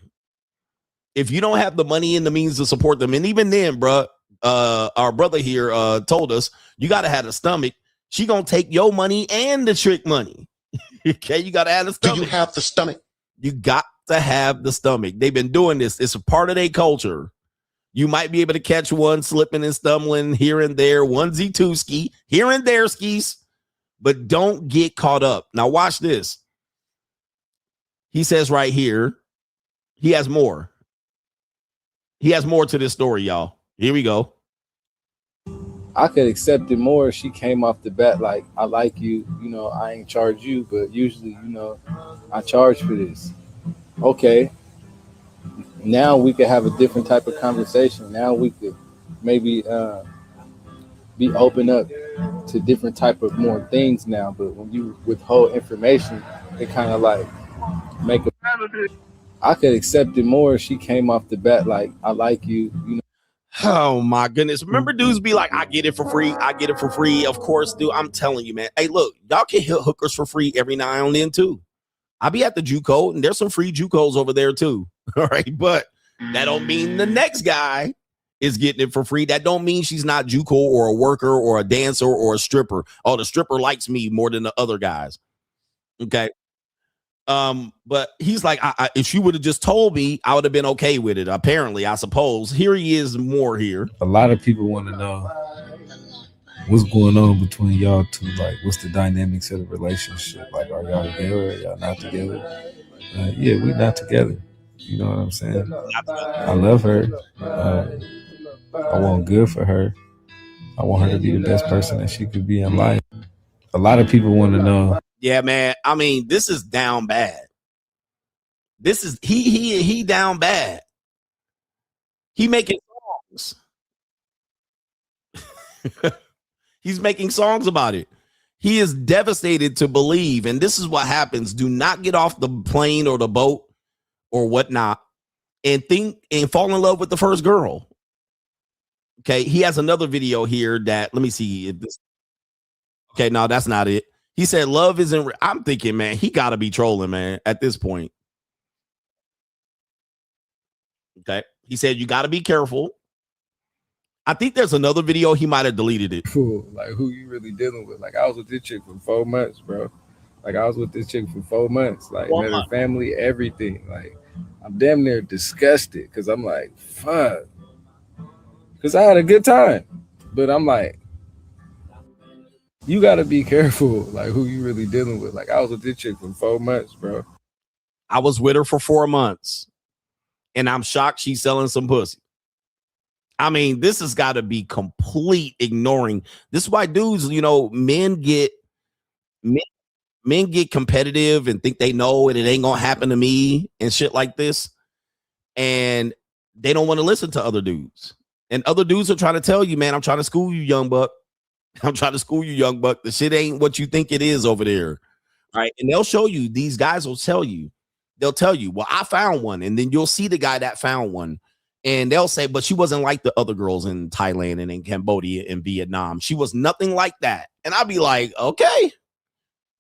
If you don't have the money and the means to support them, and even then, bro, our brother here told us, you got to have a stomach. She going to take your money and the trick money. Okay, you got to have the stomach. Do you have the stomach? You got to have the stomach. They've been doing this. It's a part of their culture. You might be able to catch one slipping and stumbling here and there, onesie, two-ski, here and there skis, but don't get caught up. Now watch this. He says right here, he has more. He has more to this story, y'all. Here we go. I could accept it more if she came off the bat like, I like you, you know, I ain't charge you, but usually, you know, I charge for this. Okay. Now we could have a different type of conversation. Now we could maybe be open up to different type of more things now. But when you withhold information, it kind of like make a... I could accept it more if she came off the bat like, I like you, you know. Oh my goodness. Remember dudes be like, I get it for free. I get it for free. Of course, dude. I'm telling you, man. Hey, look, y'all can hit hookers for free every now and then too. I be at the JUCO and there's some free JUCOs over there too. All right. But that don't mean the next guy is getting it for free. That don't mean she's not JUCO or a worker or a dancer or a stripper. Oh, the stripper likes me more than the other guys. Okay. But he's like, if she would have just told me, I would have been okay with it. Apparently, I suppose. Here he is more here. A lot of people want to know what's going on between y'all two. Like, what's the dynamics of the relationship? Like, are y'all together? Are y'all not together? Yeah, we not together. You know what I'm saying? I love her. I want good for her. I want her to be the best person that she could be in life. A lot of people want to know. Yeah, man. I mean, this is down bad. This is he down bad. He making songs. He's making songs about it. He is devastated to believe, and this is what happens. Do not get off the plane or the boat or whatnot and think and fall in love with the first girl. Okay, he has another video here that, let me see if this. Okay, no, that's not it. He said love isn't I'm thinking, man, he got to be trolling, man, at this point. Okay, he said you got to be careful. I think there's another video. He might have deleted it. Cool. Like, who you really dealing with? Like, I was with this chick for 4 months, bro. Like, I was with this chick for 4 months. Like, met her family, everything. Like, I'm damn near disgusted because I'm like, fuck. Because I had a good time. But I'm like, you got to be careful, like, who you really dealing with. Like, I was with this chick for 4 months, bro. I was with her for 4 months, and I'm shocked she's selling some pussy. I mean, this has got to be complete ignoring. This is why dudes, you know, men get competitive and think they know and it ain't gonna happen to me and shit like this. And they don't want to listen to other dudes. And other dudes are trying to tell you, man, I'm trying to school you, young buck. I'm trying to school you, young buck. The shit ain't what you think it is over there. All right. And they'll show you, these guys will tell you, they'll tell you, well, I found one. And then you'll see the guy that found one. And they'll say, but she wasn't like the other girls in Thailand and in Cambodia and Vietnam. She was nothing like that. And I'll be like, okay,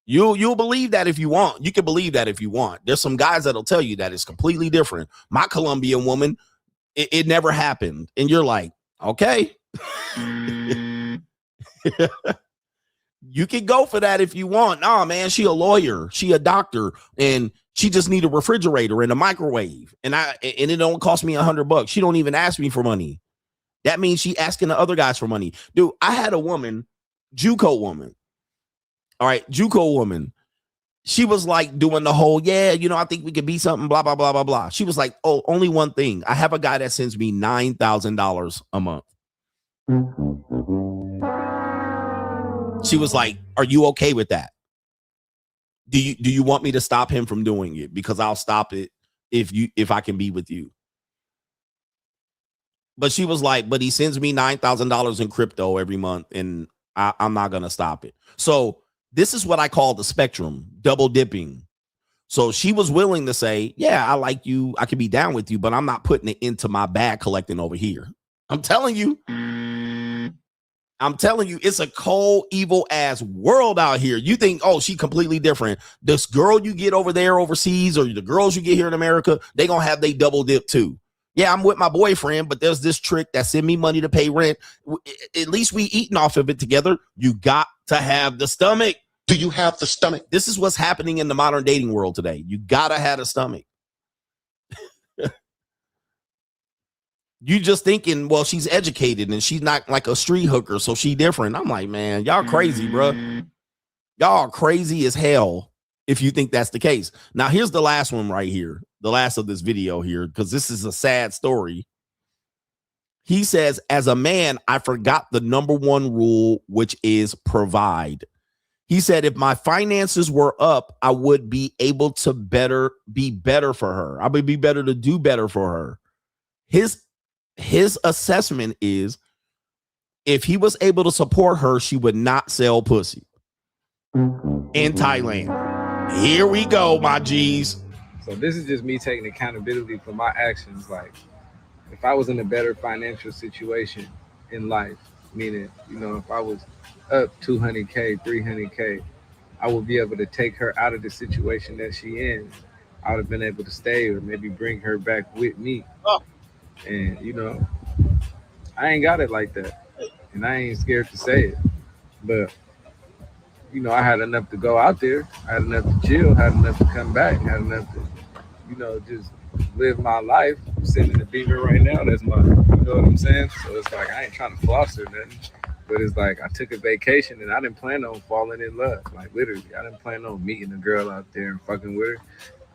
you'll believe that if you want. You can believe that if you want. There's some guys that'll tell you that it's completely different. My Colombian woman, it never happened. And you're like, okay. You can go for that if you want. Nah, man, she a lawyer, she a doctor, and she just need a refrigerator and a microwave. And it don't cost me $100. She don't even ask me for money. That means she asking the other guys for money. Dude, I had a woman, JUCO woman. All right, JUCO woman. She was like doing the whole, yeah, you know, I think we could be something, blah, blah, blah, blah, blah. She was like, oh, only one thing. I have a guy that sends me $9,000 a month. She was like, are you okay with that? Do you want me to stop him from doing it? Because I'll stop it if I can be with you. But she was like, but he sends me $9,000 in crypto every month, and I'm not going to stop it. So this is what I call the spectrum, double dipping. So she was willing to say, yeah, I like you. I can be down with you, but I'm not putting it into my bag collecting over here. I'm telling you, it's a cold, evil ass world out here. You think, oh, she completely different. This girl you get over there overseas or the girls you get here in America, they going to have they double dip too. Yeah, I'm with my boyfriend, but there's this trick that send me money to pay rent. At least we eating off of it together. You got to have the stomach. Do you have the stomach? This is what's happening in the modern dating world today. You got to have a stomach. You just thinking, well, she's educated and she's not like a street hooker, so she different. I'm like, man, y'all crazy, bro. Y'all crazy as hell if you think that's the case. Now, here's the last one right here, the last of this video here, because this is a sad story. He says, as a man, I forgot the number one rule, which is provide. He said, if my finances were up, I would be able to be better for her. I would be better to do better for her. His assessment is if he was able to support her, she would not sell pussy in Thailand. Here we go, my G's. So this is just me taking accountability for my actions. Like, if I was in a better financial situation in life, meaning, you know, if I was up 200K, 300K, I would be able to take her out of the situation that she in. I would have been able to stay or maybe bring her back with me. And, you know, I ain't got it like that. And I ain't scared to say it. But, you know, I had enough to go out there. I had enough to chill, had enough to come back, had enough to, you know, just live my life. I'm sitting in the Beamer right now. That's my, you know what I'm saying? So it's like, I ain't trying to floss or nothing. But it's like, I took a vacation and I didn't plan on falling in love. Like, literally, I didn't plan on meeting a girl out there and fucking with her.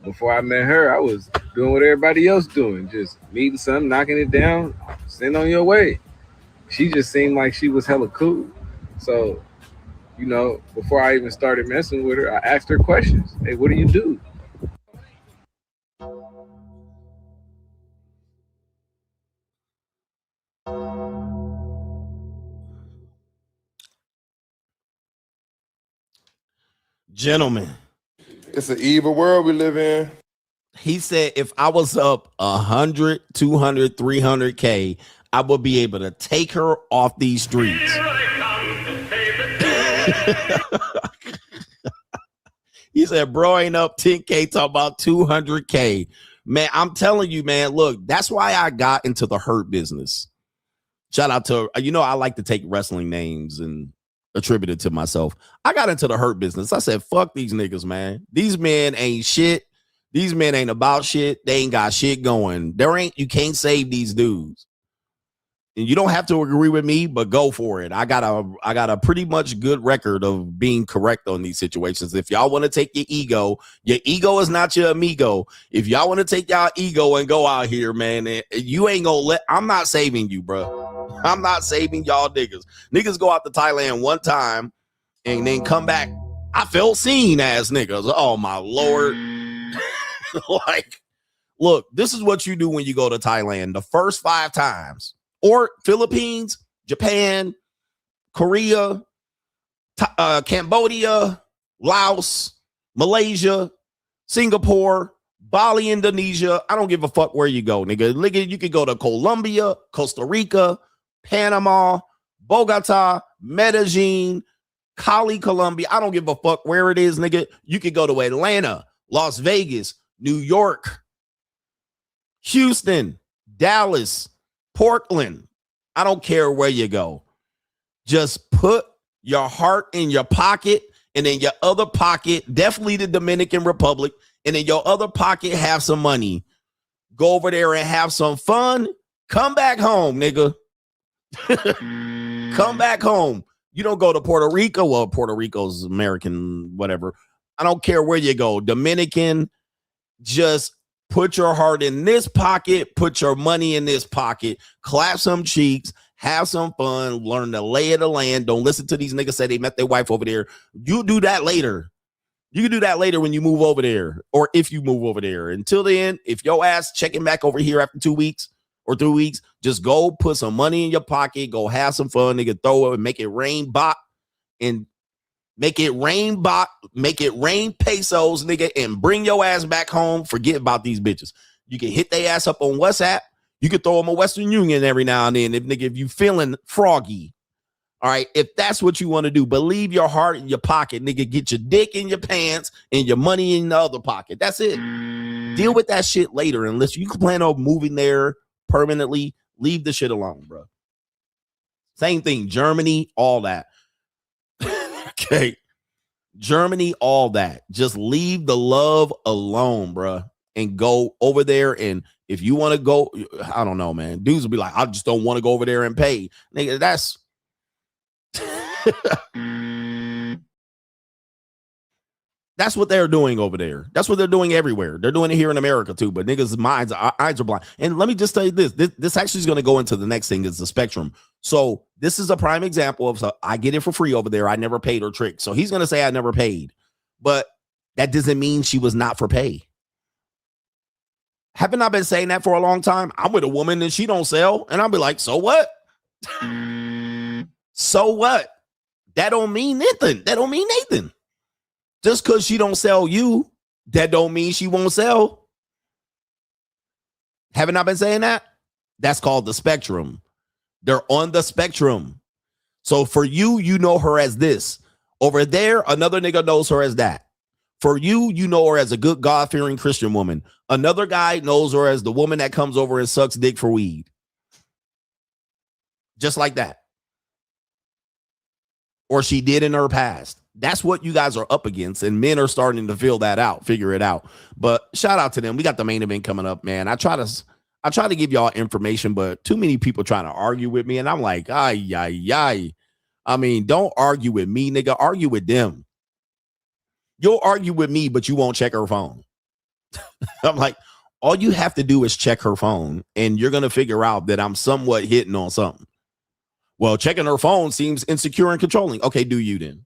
Before I met her, I was doing what everybody else doing, just meeting something, knocking it down, send on your way. She just seemed like she was hella cool. So, you know, before I even started messing with her, I asked her questions. Hey, what do you do? Gentlemen, It's an evil world we live in. he said if I was up 100, 200, 300K, I would be able to take her off these streets. He said, bro, ain't up 10K, talk about 200K. Man, I'm telling you, man, look, that's why I got into the hurt business. Shout out to, I like to take wrestling names and attribute it to myself. I got into the hurt business. I said, fuck these niggas, man. These men ain't shit. These men ain't about shit. They ain't got shit going. You can't save these dudes. And you don't have to agree with me, but go for it. I got a pretty much good record of being correct on these situations. If y'all want to take your ego is not your amigo. If y'all want to take y'all ego and go out here, man, you ain't gonna I'm not saving you, bro. I'm not saving y'all niggas. Niggas go out to Thailand one time and then come back. I felt seen as niggas. Oh my Lord. Like, look, this is what you do when you go to Thailand the first 5 times. Or Philippines, Japan, Korea, Cambodia, Laos, Malaysia, Singapore, Bali, Indonesia. I don't give a fuck where you go, nigga. You could go to Colombia, Costa Rica, Panama, Bogota, Medellin, Cali, Colombia. I don't give a fuck where it is, nigga. You could go to Atlanta, Las Vegas, New York, Houston, Dallas, Portland. I don't care where you go. Just put your heart in your pocket, and in your other pocket, definitely the Dominican Republic, and in your other pocket, have some money. Go over there and have some fun. Come back home, nigga. Come back home. You don't go to Puerto Rico. Well, Puerto Rico's American, whatever. I don't care where you go. Dominican, just put your heart in this pocket, put your money in this pocket, clap some cheeks, have some fun, learn the lay of the land. Don't listen to these niggas say they met their wife over there. You do that later. You can do that later when you move over there, or if you move over there. Until then, if your ass checking back over here after 2 weeks or 3 weeks, just go put some money in your pocket, go have some fun, nigga, throw it and make it rain bot and make it rain pesos, nigga, and bring your ass back home. Forget about these bitches. You can hit their ass up on WhatsApp. You can throw them a Western Union every now and then, if you feeling froggy. All right, if that's what you want to do, but leave your heart in your pocket, nigga. Get your dick in your pants and your money in the other pocket. That's it. Deal with that shit later, unless you plan on moving there permanently. Leave the shit alone, bro. Same thing, Germany, all that. Okay. Germany, all that. Just leave the love alone, bro, and go over there. And if you want to go, I don't know, man. Dudes will be like, I just don't want to go over there and pay. Nigga, that's that's what they're doing over there. That's what they're doing everywhere. They're doing it here in America too, but niggas' eyes are blind. And let me just tell you this actually is going to go into the next thing, is the spectrum. So this is a prime example of, so I get it for free over there. I never paid or tricked. So he's going to say I never paid, but that doesn't mean she was not for pay. Haven't I been saying that for a long time? I'm with a woman and she don't sell, and I'll be like, so what? So what? That don't mean nothing. That don't mean Nathan. Just because she don't sell you, that don't mean she won't sell. Haven't I been saying that? That's called the spectrum. They're on the spectrum. So for you, you know her as this. Over there, another nigga knows her as that. For you, you know her as a good God-fearing Christian woman. Another guy knows her as the woman that comes over and sucks dick for weed. Just like that. Or she did in her past. That's what you guys are up against, and men are starting to figure it out. But shout out to them. We got the main event coming up, man. I try to give y'all information, but too many people trying to argue with me, and I'm like, ay. I mean, don't argue with me, nigga. Argue with them. You'll argue with me, but you won't check her phone. I'm like, all you have to do is check her phone, and you're gonna figure out that I'm somewhat hitting on something. Well, checking her phone seems insecure and controlling. Okay, do you then?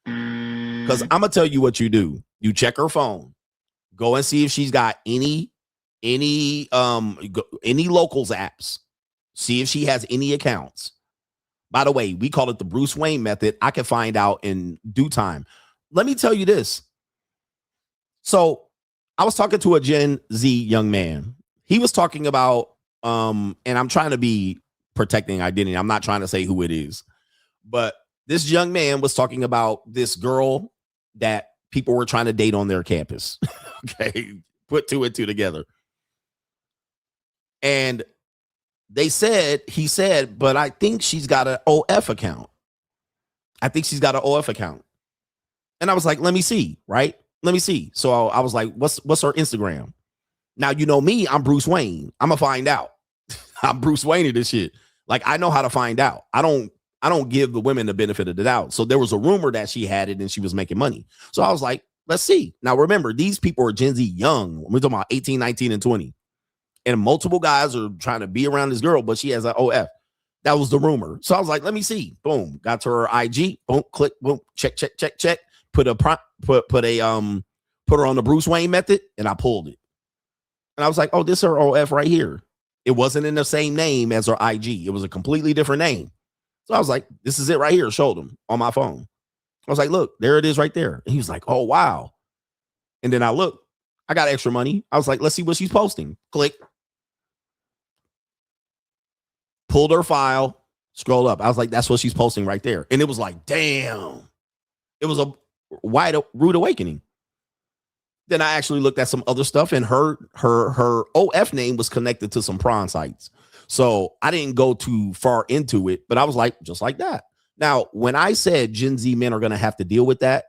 Because I'm gonna tell you what you do. You check her phone, go and see if she's got any locals apps. See if she has any accounts. By the way, we call it the Bruce Wayne method. I can find out in due time. let me tell you this. So I was talking to a Gen Z young man. He was talking about, and I'm trying to be protecting identity. I'm not trying to say who it is, but this young man was talking about this girl that people were trying to date on their campus. Okay. Put two and two together. And he said, but I think she's got an OF account. And I was like, let me see, right? Let me see. So I was like, what's her Instagram? Now, you know me, I'm Bruce Wayne. I'm gonna find out. I'm Bruce Wayne of this shit. Like, I know how to find out. I don't give the women the benefit of the doubt. So there was a rumor that she had it and she was making money. So I was like, let's see. Now, remember, these people are Gen Z young. We're talking about 18, 19, and 20. And multiple guys are trying to be around this girl, but she has an OF. That was the rumor. So I was like, let me see. Boom. Got to her IG. Boom. Click. Boom. Check. Put her on the Bruce Wayne method, and I pulled it. And I was like, oh, this is her OF right here. It wasn't in the same name as her IG. It was a completely different name. So I was like, this is it right here. Showed him on my phone. I was like, look, there it is right there. And he was like, oh, wow. And then I looked. I got extra money. I was like, let's see what she's posting. Click. Pulled her file. Scroll up. I was like, that's what she's posting right there. And it was like, damn. It was a rude awakening. Then I actually looked at some other stuff, and her OF name was connected to some prawn sites. So I didn't go too far into it, but I was like, just like that. Now, when I said Gen Z men are going to have to deal with that,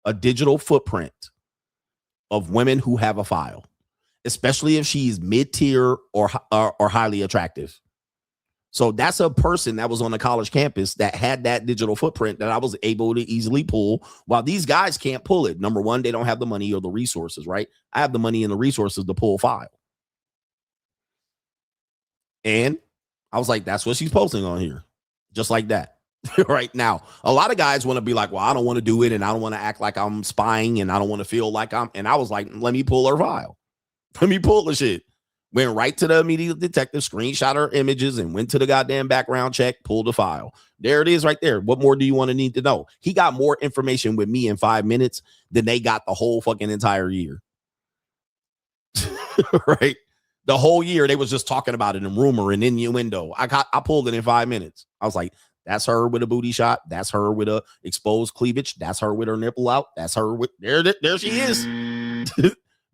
a digital footprint of women who have a file, especially if she's mid-tier or highly attractive. So that's a person that was on a college campus that had that digital footprint that I was able to easily pull, while these guys can't pull it. Number one, they don't have the money or the resources, right? I have the money and the resources to pull file. And I was like, that's what she's posting on here. Just like that. Right now, a lot of guys want to be like, well, I don't want to do it, and I don't want to act like I'm spying, and I don't want to feel like and I was like, let me pull her file. Let me pull the shit. Went right to the immediate detective, screenshot her images, and went to the goddamn background check, pulled the file. There it is right there. What more do you want to need to know? He got more information with me in 5 minutes than they got the whole fucking entire year. Right? The whole year, they was just talking about it in rumor and innuendo. I pulled it in 5 minutes. I was like, that's her with a booty shot. That's her with a exposed cleavage. That's her with her nipple out. That's her with there she is.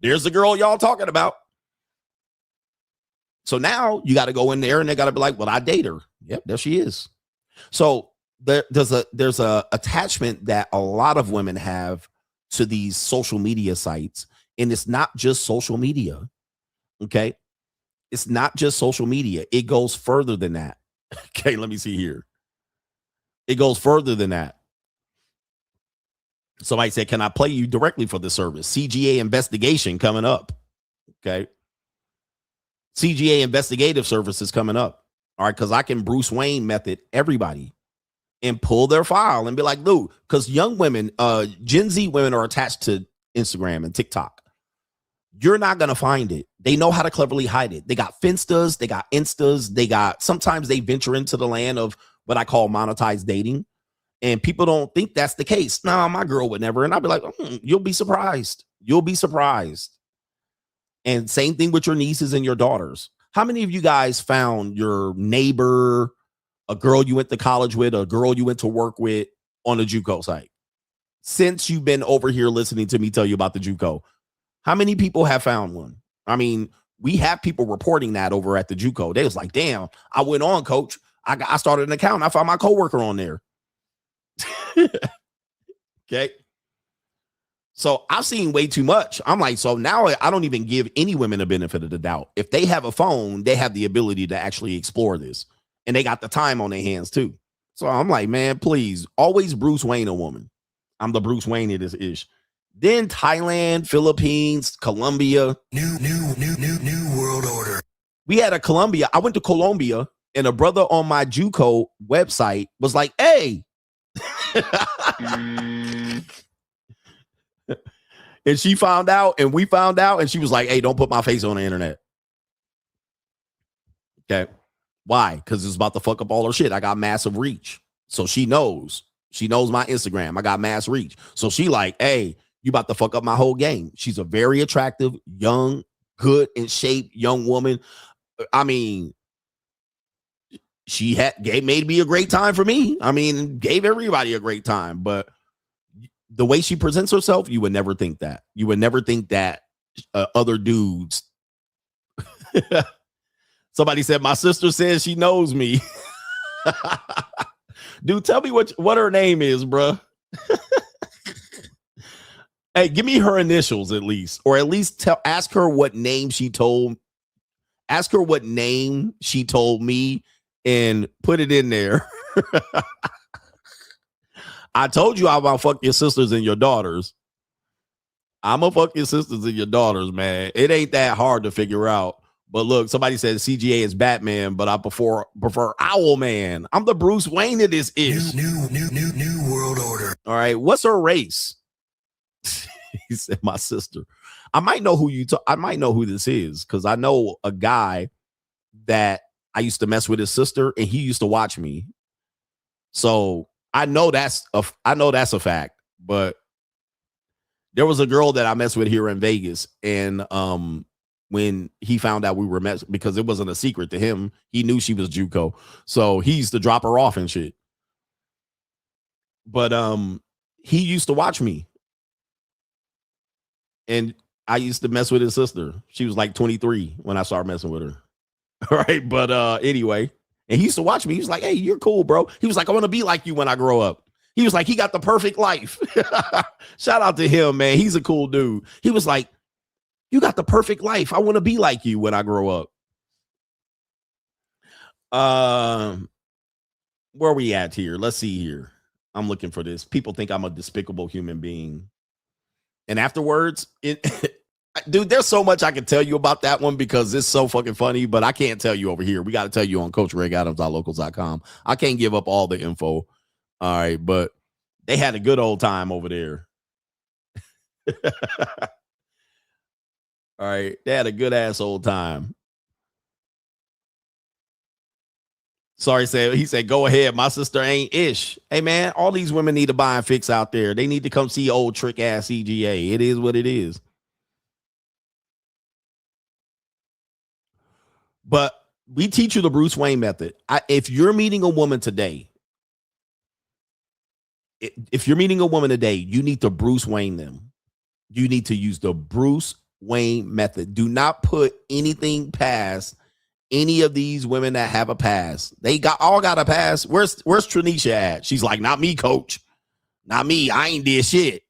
There's the girl y'all talking about. So now you got to go in there and they got to be like, well, I date her. Yep, there she is. So there's a attachment that a lot of women have to these social media sites. And it's not just social media. Okay. It's not just social media. It goes further than that. Okay. Let me see here. It goes further than that. Somebody said, can I play you directly for the service? CGA investigation coming up. Okay. CGA investigative services coming up. All right. Cause I can Bruce Wayne method everybody and pull their file and be like, dude, because young women, Gen Z women are attached to Instagram and TikTok. You're not going to find it. They know how to cleverly hide it. They got Finstas, they got Instas, sometimes they venture into the land of what I call monetized dating. And people don't think that's the case. No, my girl would never. And I'd be like, you'll be surprised. You'll be surprised. And same thing with your nieces and your daughters. How many of you guys found your neighbor, a girl you went to college with, a girl you went to work with on a JUCO site? Since you've been over here listening to me tell you about the JUCO, how many people have found one? I mean, we have people reporting that over at the JUCO. They was like, damn, I went on, coach. I started an account. I found my coworker on there. Okay. So I've seen way too much. I'm like, so now I don't even give any women a benefit of the doubt. If they have a phone, they have the ability to actually explore this. And they got the time on their hands too. So I'm like, man, please always Bruce Wayne a woman. I'm the Bruce Wayne of this ish. Then Thailand, Philippines, Colombia. New world order. We had a Colombia. I went to Colombia and a brother on my JUCO website was like, hey. And she found out and we found out and she was like, hey, don't put my face on the internet. Okay. Why? Because it's about to fuck up all her shit. I got massive reach. So she knows. She knows my Instagram. I got mass reach. So she like, hey, you about to fuck up my whole game. She's a very attractive, young, good in shape young woman. I mean, she made me a great time for me. I mean, gave everybody a great time. But the way she presents herself, you would never think that. You would never think that other dudes. Somebody said, my sister says she knows me. Dude, tell me what her name is, bro. Hey, give me her initials at least, or at least ask her what name she told. Ask her what name she told me and put it in there. I told you I'm gonna fuck your sisters and your daughters. I'm gonna fuck your sisters and your daughters, man. It ain't that hard to figure out. But look, somebody said CGA is Batman, but I prefer Owlman. I'm the Bruce Wayne of this ish. New world order. All right, what's her race? He said my sister. I might know who I might know who this is because I know a guy that I used to mess with his sister, and he used to watch me. So I know that's a fact. But there was a girl that I messed with here in Vegas, and when he found out we were messing, because it wasn't a secret to him, he knew she was JUCO, so he used to drop her off and shit. But he used to watch me, and I used to mess with his sister. She was like 23 when I started messing with her. All right, but anyway, and he used to watch me. He was like, "Hey, you're cool, bro." He was like, "I want to be like you when I grow up." He was like, he got the perfect life. Shout out to him, man. He's a cool dude. He was like, you got the perfect life. I want to be like you when I grow up. Where are we at here? Let's see here. I'm looking for this. People think I'm a despicable human being. And afterwards, dude, there's so much I can tell you about that one because it's so fucking funny, but I can't tell you over here. We got to tell you on CoachRegAdams.locals.com. I can't give up all the info. All right, but they had a good old time over there. All right, they had a good ass old time. Sorry, he said, go ahead. My sister ain't ish. Hey, man, all these women need to buy and fix out there. They need to come see old trick ass CGA. It is what it is. But we teach you the Bruce Wayne method. If you're meeting a woman today, you need to Bruce Wayne them. You need to use the Bruce Wayne method. Do not put anything past any of these women that have a pass. They all got a pass. Where's Tranisha at? She's like, not me, coach. Not me. I ain't did shit.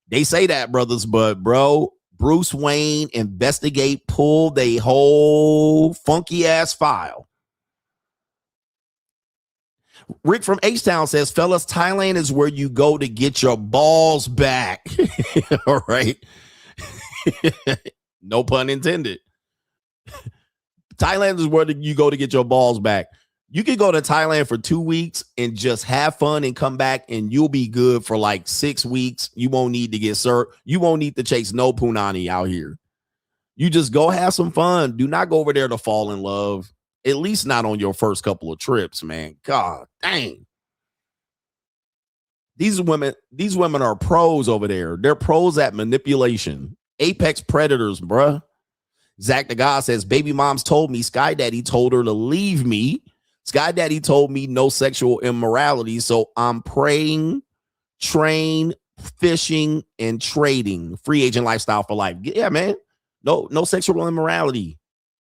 They say that, brothers, but bro, Bruce Wayne investigate, pull they whole funky ass file. Rick from H-Town says, fellas, Thailand is where you go to get your balls back. All right. No pun intended. Thailand is where you go to get your balls back. You can go to Thailand for 2 weeks and just have fun and come back, and you'll be good for like 6 weeks. You won't need to get served. You won't need to chase no punani out here. You just go have some fun. Do not go over there to fall in love. At least not on your first couple of trips, man. God dang. These women are pros over there. They're pros at manipulation. Apex predators, bruh. Zach the God says, baby moms told me Sky Daddy told her to leave me. Sky Daddy told me no sexual immorality. So I'm praying, train, fishing, and trading. Free agent lifestyle for life. Yeah, man. No sexual immorality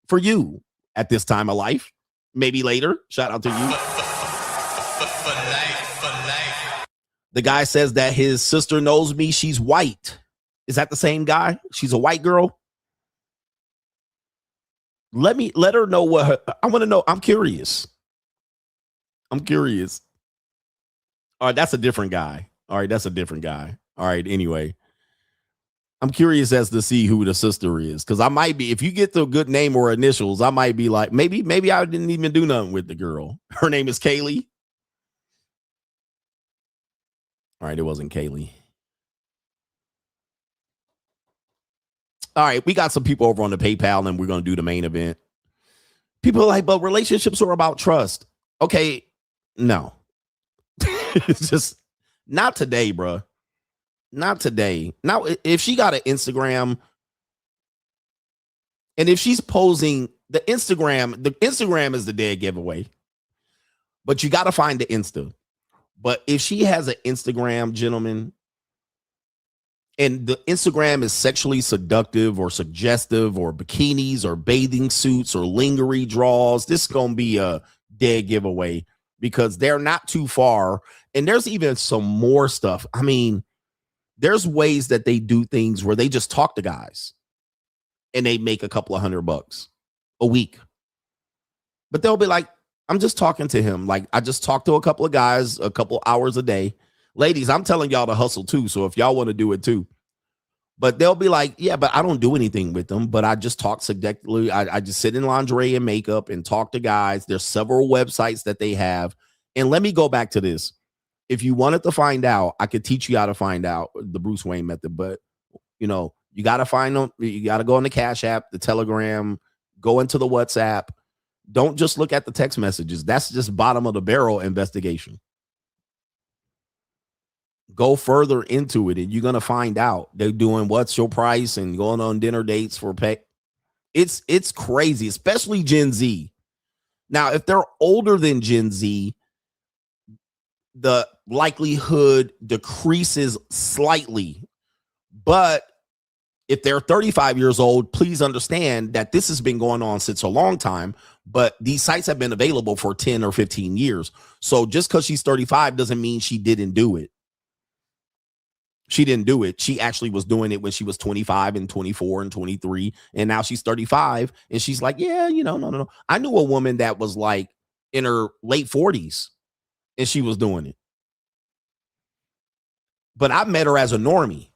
for you at this time of life. Maybe later. Shout out to you. For life. The guy says that his sister knows me. She's white. Is that the same guy? She's a white girl. Let her know I want to know. I'm curious. All right, that's a different guy. All right, anyway. I'm curious as to see who the sister is, because I might be, if you get the good name or initials, I might be like, maybe I didn't even do nothing with the girl. Her name is Kaylee. All right, it wasn't Kaylee. All right, we got some people over on the PayPal, and we're going to do the main event. People are like, but relationships are about trust. Okay, no. It's just not today, bro. Not today. Now, if she got an Instagram, and if she's posing the Instagram is the dead giveaway. But you got to find the Insta. But if she has an Instagram, gentlemen, and the Instagram is sexually seductive or suggestive or bikinis or bathing suits or lingerie draws, this is going to be a dead giveaway because they're not too far. And there's even some more stuff. I mean, there's ways that they do things where they just talk to guys and they make a couple of $100 a week. But they'll be like, I'm just talking to him. Like, I just talked to a couple of guys a couple hours a day. Ladies, I'm telling y'all to hustle too. So if y'all want to do it too. But they'll be like, yeah, but I don't do anything with them. But I just talk seductively. I just sit in lingerie and makeup and talk to guys. There's several websites that they have. And let me go back to this. If you wanted to find out, I could teach you how to find out the Bruce Wayne method. But, you know, you got to find them. You got to go on the Cash App, the Telegram, go into the WhatsApp. Don't just look at the text messages. That's just bottom of the barrel investigation. Go further into it and you're going to find out they're doing what's your price and going on dinner dates for pay. It's crazy, especially Gen Z. Now, if they're older than Gen Z, the likelihood decreases slightly. But if they're 35 years old, please understand that this has been going on since a long time, but these sites have been available for 10 or 15 years. So just because she's 35 doesn't mean she didn't do it. She didn't do it. She actually was doing it when she was 25 and 24 and 23. And now she's 35. And she's like, yeah, you know, no. I knew a woman that was like in her late 40s and she was doing it. But I met her as a normie.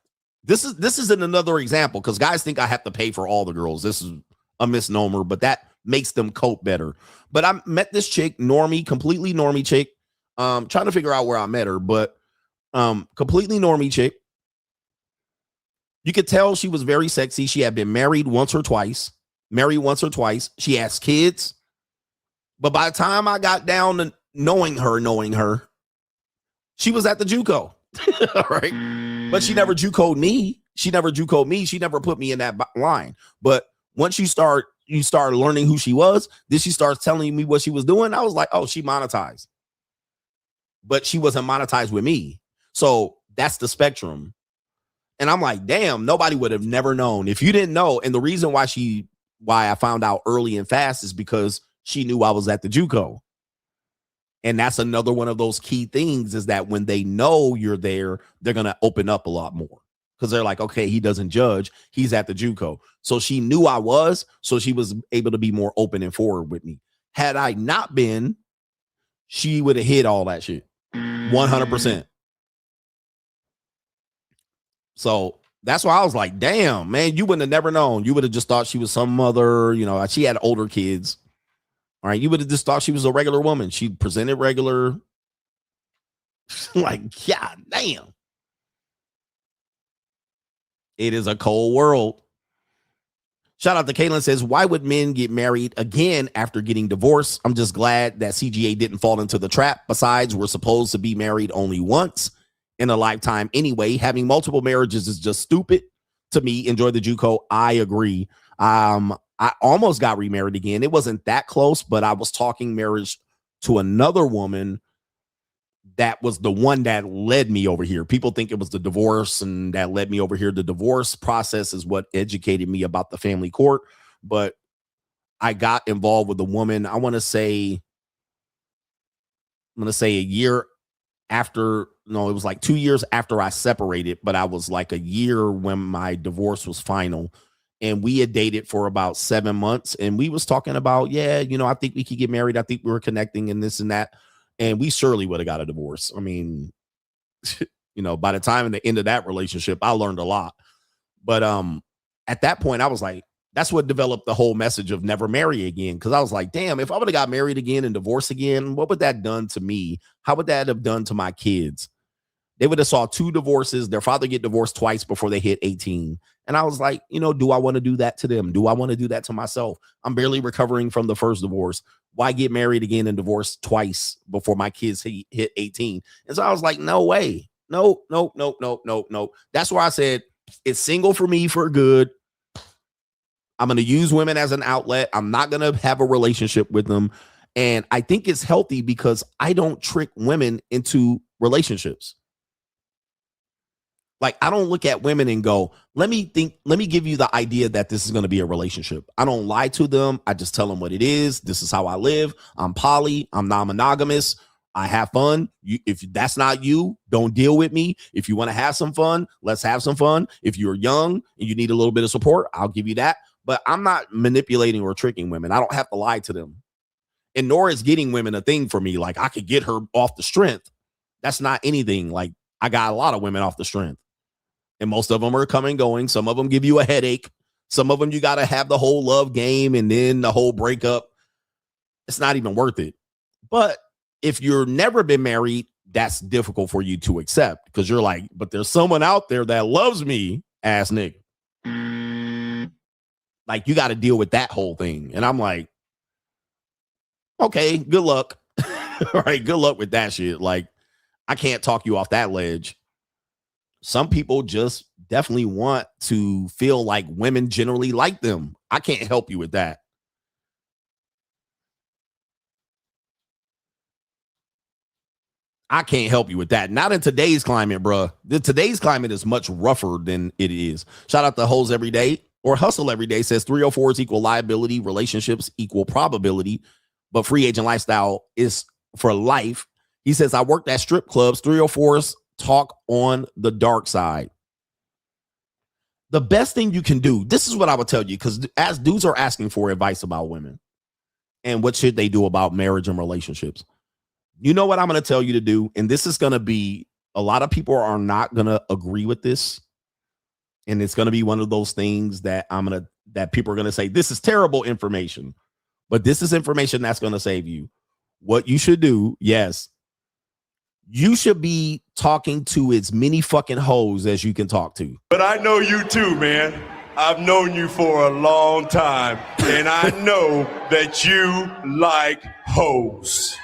This isn't another example because guys think I have to pay for all the girls. This is a misnomer, but that makes them cope better. But I met this chick, normie, completely normie chick. Trying to figure out where I met her, but completely normie chick. You could tell she was very sexy. She had been married once or twice. She has kids. But by the time I got down to knowing her, she was at the JUCO. Right? But she never JUCO'd me. She never put me in that line. But once you start learning who she was, then she starts telling me what she was doing. I was like, oh, she monetized. But she wasn't monetized with me. So that's the spectrum. And I'm like, damn, nobody would have never known. If you didn't know, and the reason why I found out early and fast is because she knew I was at the JUCO. And that's another one of those key things is that when they know you're there, they're going to open up a lot more. Because they're like, okay, he doesn't judge. He's at the JUCO. So she knew I was, so she was able to be more open and forward with me. Had I not been, she would have hid all that shit. 100%. So that's why I was like, damn, man, you wouldn't have never known. You would have just thought she was some other, you know, she had older kids. All right. You would have just thought she was a regular woman. She presented regular. Like, God damn. It is a cold world. Shout out to Caitlin says, why would men get married again after getting divorced? I'm just glad that CGA didn't fall into the trap. Besides, we're supposed to be married only once in a lifetime anyway. Having multiple marriages is just stupid to me. Enjoy the JUCO. I agree. I almost got remarried again. It wasn't that close, but I was talking marriage to another woman that was the one that led me over here. People think it was the divorce and that led me over here. The divorce process is what educated me about the family court, but I got involved with a woman. I'm going to say a year after, no, it was like 2 years after I separated, but I was like a year when my divorce was final. And we had dated for about 7 months. And we was talking about, yeah, you know, I think we could get married. I think we were connecting and this and that. And we surely would have got a divorce. I mean, you know, by the time in the end of that relationship, I learned a lot. But at that point, I was like, that's what developed the whole message of never marry again. Because I was like, damn, if I would have got married again and divorced again, what would that have done to me? How would that have done to my kids? They would have saw 2 divorces, their father get divorced twice before they hit 18. And I was like, you know, do I want to do that to them? Do I want to do that to myself? I'm barely recovering from the first divorce. Why get married again and divorced twice before my kids hit 18? And so I was like, no way. No. That's why I said it's single for me for good. I'm going to use women as an outlet. I'm not going to have a relationship with them. And I think it's healthy because I don't trick women into relationships. Like, I don't look at women and go, let me give you the idea that this is going to be a relationship. I don't lie to them. I just tell them what it is. This is how I live. I'm poly. I'm non-monogamous. I have fun. If that's not you, don't deal with me. If you want to have some fun, let's have some fun. If you're young and you need a little bit of support, I'll give you that. But I'm not manipulating or tricking women. I don't have to lie to them. And nor is getting women a thing for me. Like, I could get her off the strength. That's not anything. Like, I got a lot of women off the strength. And most of them are coming going. Some of them give you a headache. Some of them you got to have the whole love game and then the whole breakup. It's not even worth it. But if you're never been married, that's difficult for you to accept because you're like, but there's someone out there that loves me, ass nigga. Like, you got to deal with that whole thing. And I'm like, okay, good luck. All right, good luck with that shit. Like, I can't talk you off that ledge. Some people just definitely want to feel like women generally like them. I can't help you with that. I can't help you with that. Not in today's climate, bro. Today's climate is much rougher than it is. Shout out to Hoes Every Day or Hustle Every Day says 304s equal liability, relationships equal probability, but free agent lifestyle is for life. He says, I worked at strip clubs. 304s talk on the dark side. The best thing you can do, this is what I would tell you, because as dudes are asking for advice about women and what should they do about marriage and relationships. You know what I'm going to tell you to do? And this is going to be, a lot of people are not going to agree with this. And it's going to be one of those things that that people are going to say, this is terrible information, but this is information that's going to save you. What you should do, yes, you should be talking to as many fucking hoes as you can talk to. But I know you too, man. I've known you for a long time, and I know that you like hoes.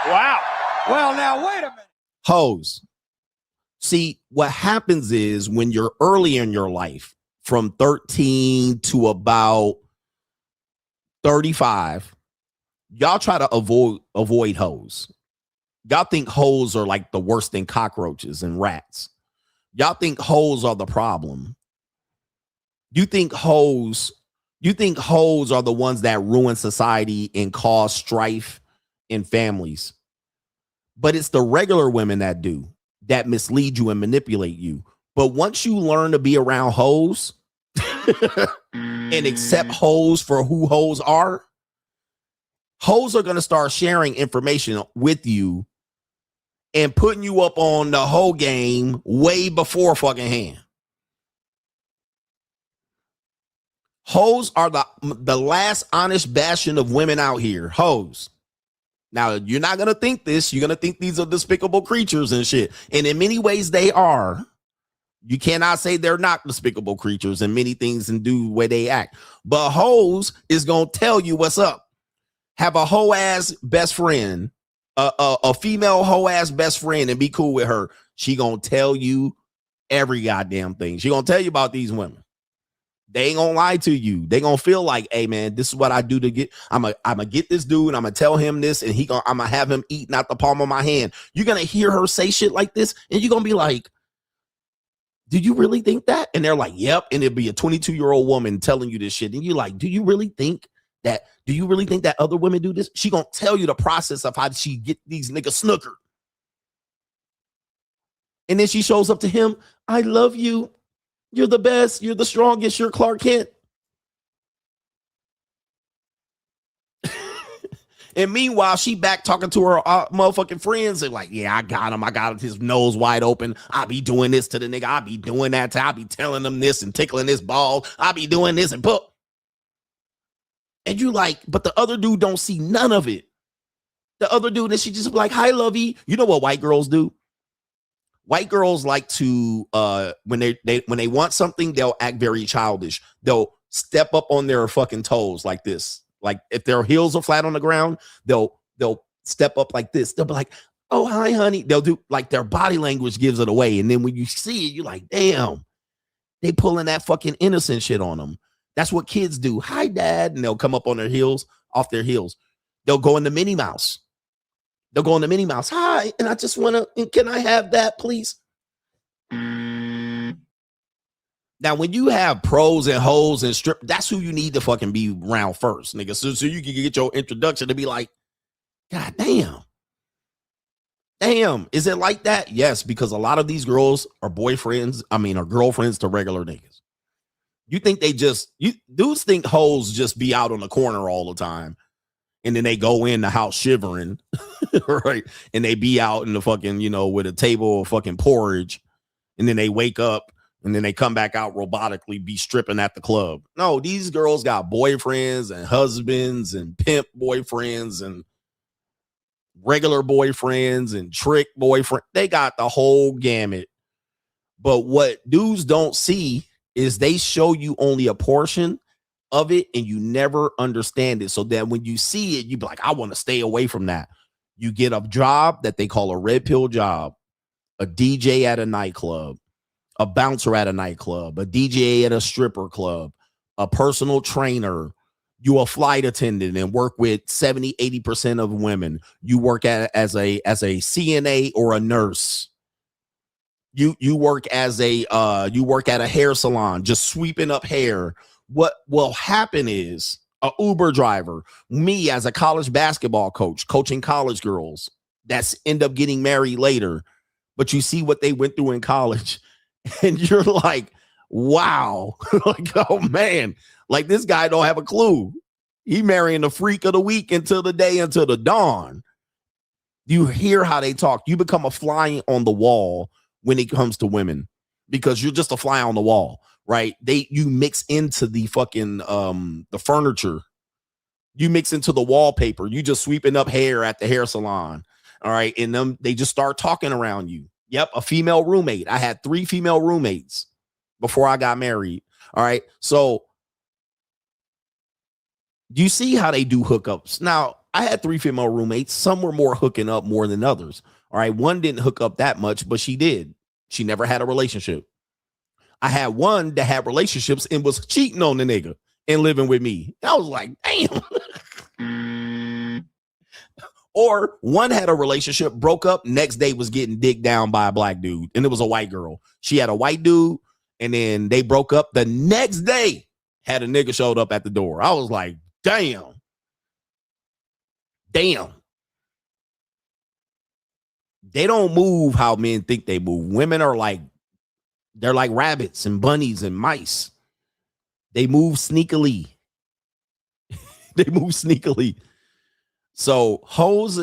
Wow. Well, now, wait a minute. Hoes. See, what happens is when you're early in your life, from 13 to about 35, y'all try to avoid hoes. Y'all think hoes are like the worst than cockroaches and rats. Y'all think hoes are the problem. You think hoes are the ones that ruin society and cause strife in families. But it's the regular women that mislead you and manipulate you. But once you learn to be around hoes and accept hoes for who hoes are going to start sharing information with you and putting you up on the whole game way before fucking hand. Hoes are the last honest bastion of women out here. Hoes. Now, you're not going to think this. You're going to think these are despicable creatures and shit. And in many ways, they are. You cannot say they're not despicable creatures in many things and do the way they act. But hoes is going to tell you what's up. Have a hoe ass best friend, a female hoe ass best friend, and be cool with her. She going to tell you every goddamn thing. She going to tell you about these women. They ain't gonna lie to you. They gonna feel like, hey man, this is what I do to get. I'm gonna get this dude. I'm gonna tell him this, and I'm gonna have him eating out the palm of my hand. You're gonna hear her say shit like this, and you're gonna be like, "Do you really think that?" And they're like, "Yep." And it'll be a 22-year-old woman telling you this shit, and you're like, "Do you really think that? Do you really think that other women do this?" She gonna tell you the process of how she get these niggas snookered, and then she shows up to him. I love you. You're the best. You're the strongest. You're Clark Kent. And meanwhile, she back talking to her motherfucking friends and like, yeah, I got him. I got his nose wide open. I be doing this to the nigga. I be doing that to. I be telling them this and tickling his ball. I be doing this and put. And you like, but the other dude don't see none of it. The other dude, and she just be like, hi, lovey. You know what white girls do? White girls like to, when they want something, they'll act very childish. They'll step up on their fucking toes like this. Like if their heels are flat on the ground, they'll step up like this. They'll be like, "Oh, hi, honey." They'll do like their body language gives it away. And then when you see it, you're like, damn, they pulling that fucking innocent shit on them. That's what kids do. Hi, Dad. And they'll come up on their heels, off their heels. They'll go in the Minnie Mouse. They'll go in the Minnie Mouse. Hi. And I just want to, can I have that, please? Now, when you have pros and hoes and strip, that's who you need to fucking be around first, nigga. So you can get your introduction to be like, God damn. Damn, is it like that? Yes, because a lot of these girls are are girlfriends to regular niggas. You think dudes think hoes just be out on the corner all the time. And then they go in the house shivering, right? And they be out in the fucking, with a table of fucking porridge. And then they wake up and then they come back out robotically, be stripping at the club. No, these girls got boyfriends and husbands and pimp boyfriends and regular boyfriends and trick boyfriend. They got the whole gamut. But what dudes don't see is they show you only a portion of it and you never understand it. So that when you see it, you be like, I want to stay away from that. You get a job that they call a red pill job, a DJ at a nightclub, a bouncer at a nightclub, a DJ at a stripper club, a personal trainer. You a flight attendant and work with 70-80% of women. You work as a CNA or a nurse. You work at a hair salon, just sweeping up hair. What will happen is a Uber driver, me as a college basketball coach, coaching college girls that's end up getting married later. But you see what they went through in college and you're like, wow, like, oh man, like this guy don't have a clue. He marrying the freak of the week until the dawn. You hear how they talk. You become a fly on the wall when it comes to women because you're just a fly on the wall, right? You mix into the fucking the furniture. You mix into the wallpaper. You just sweeping up hair at the hair salon. All right. And they just start talking around you. Yep. A female roommate. I had 3 female roommates before I got married. All right. So you see how they do hookups. Now, I had 3 female roommates. Some were more hooking up more than others. All right. One didn't hook up that much, but she did. She never had a relationship. I had one that had relationships and was cheating on the nigga and living with me. I was like, damn. Or one had a relationship, broke up, next day was getting dicked down by a black dude. And it was a white girl. She had a white dude and then they broke up. The next day had a nigga showed up at the door. I was like, damn. Damn. They don't move how men think they move. Women are like, they're like rabbits and bunnies and mice. They move sneakily. They move sneakily. So hoes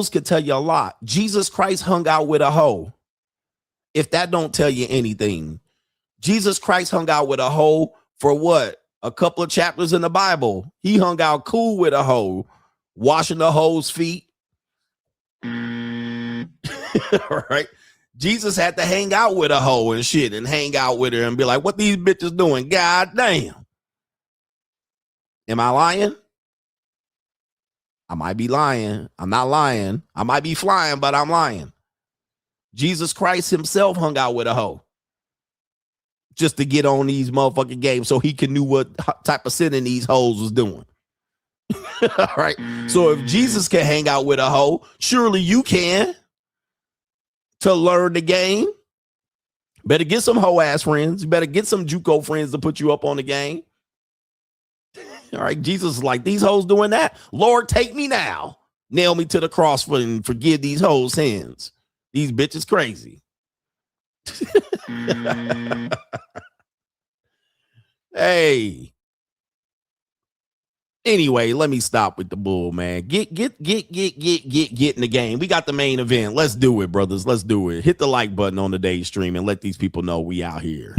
could tell you a lot. Jesus Christ hung out with a hoe. If that don't tell you anything, Jesus Christ hung out with a hoe for what? A couple of chapters in the Bible. He hung out cool with a hoe, washing the hoe's feet. All right. Jesus had to hang out with a hoe and shit and hang out with her and be like, what these bitches doing? God damn. Am I lying? I might be lying. I'm not lying. I might be flying, but I'm lying. Jesus Christ himself hung out with a hoe just to get on these motherfucking games so he can knew what type of sinning these hoes was doing. All right. So if Jesus can hang out with a hoe, surely you can to learn the game. Better get some hoe ass friends. You better get some JUCO friends to put you up on the game. All right. Jesus is like, these hoes doing that. Lord, take me now. Nail me to the cross and forgive these hoes' sins. These bitches crazy. Hey. Anyway, let me stop with the bull, man. Get in the game. We got the main event. Let's do it, brothers. Let's do it. Hit the like button on today's stream and let these people know we out here.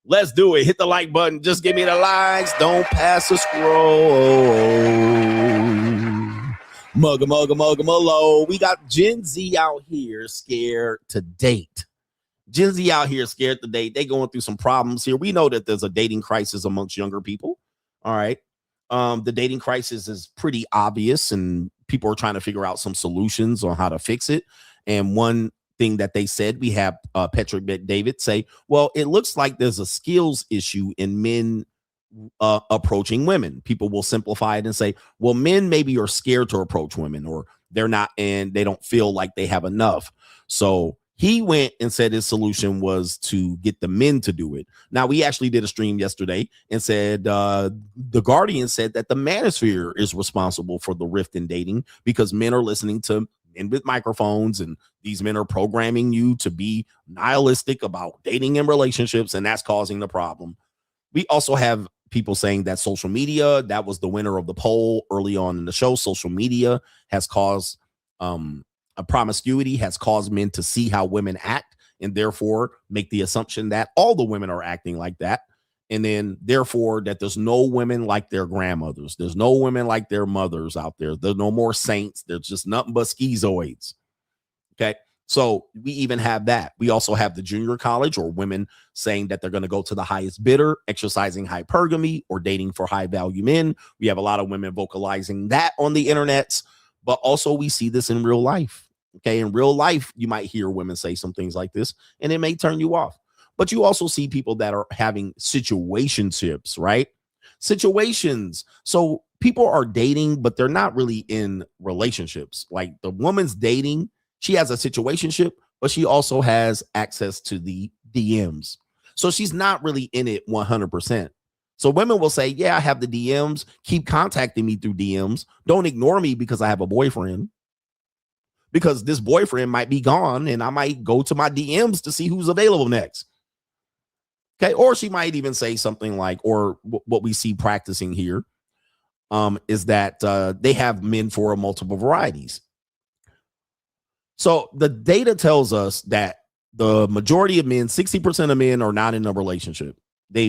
Let's do it. Hit the like button. Just give me the likes. Don't pass the scroll. Mugga low. We got Gen Z out here scared to date. Gen Z out here scared to date. They going through some problems here. We know that there's a dating crisis amongst younger people. All right. The dating crisis is pretty obvious, and people are trying to figure out some solutions on how to fix it. And one thing that they said, we have Patrick David say, well, it looks like there's a skills issue in men approaching women. People will simplify it and say, well, men maybe are scared to approach women, or they're not, and they don't feel like they have enough. So he went and said his solution was to get the men to do it. Now, we actually did a stream yesterday and said the Guardian said that the manosphere is responsible for the rift in dating because men are listening to men with microphones, and these men are programming you to be nihilistic about dating and relationships, and that's causing the problem. We also have people saying that social media, that was the winner of the poll early on in the show. Social media has caused a promiscuity, has caused men to see how women act, and therefore make the assumption that all the women are acting like that. And then therefore that there's no women like their grandmothers. There's no women like their mothers out there. There's no more saints. There's just nothing but schizoids. Okay. So we even have that. We also have the junior college, or women saying that they're going to go to the highest bidder, exercising hypergamy, or dating for high value men. We have a lot of women vocalizing that on the internet, but also we see this in real life. Okay. In real life, you might hear women say some things like this, and it may turn you off. But you also see people that are having situationships, right? Situations. So people are dating, but they're not really in relationships. Like the woman's dating, she has a situationship, but she also has access to the DMs. So she's not really in it 100%. So women will say, yeah, I have the DMs. Keep contacting me through DMs. Don't ignore me because I have a boyfriend. Because this boyfriend might be gone, and I might go to my DMs to see who's available next. Okay. Or she might even say something like, or what we see practicing here is that they have men for multiple varieties. So the data tells us that the majority of men, 60% of men, are not in a relationship.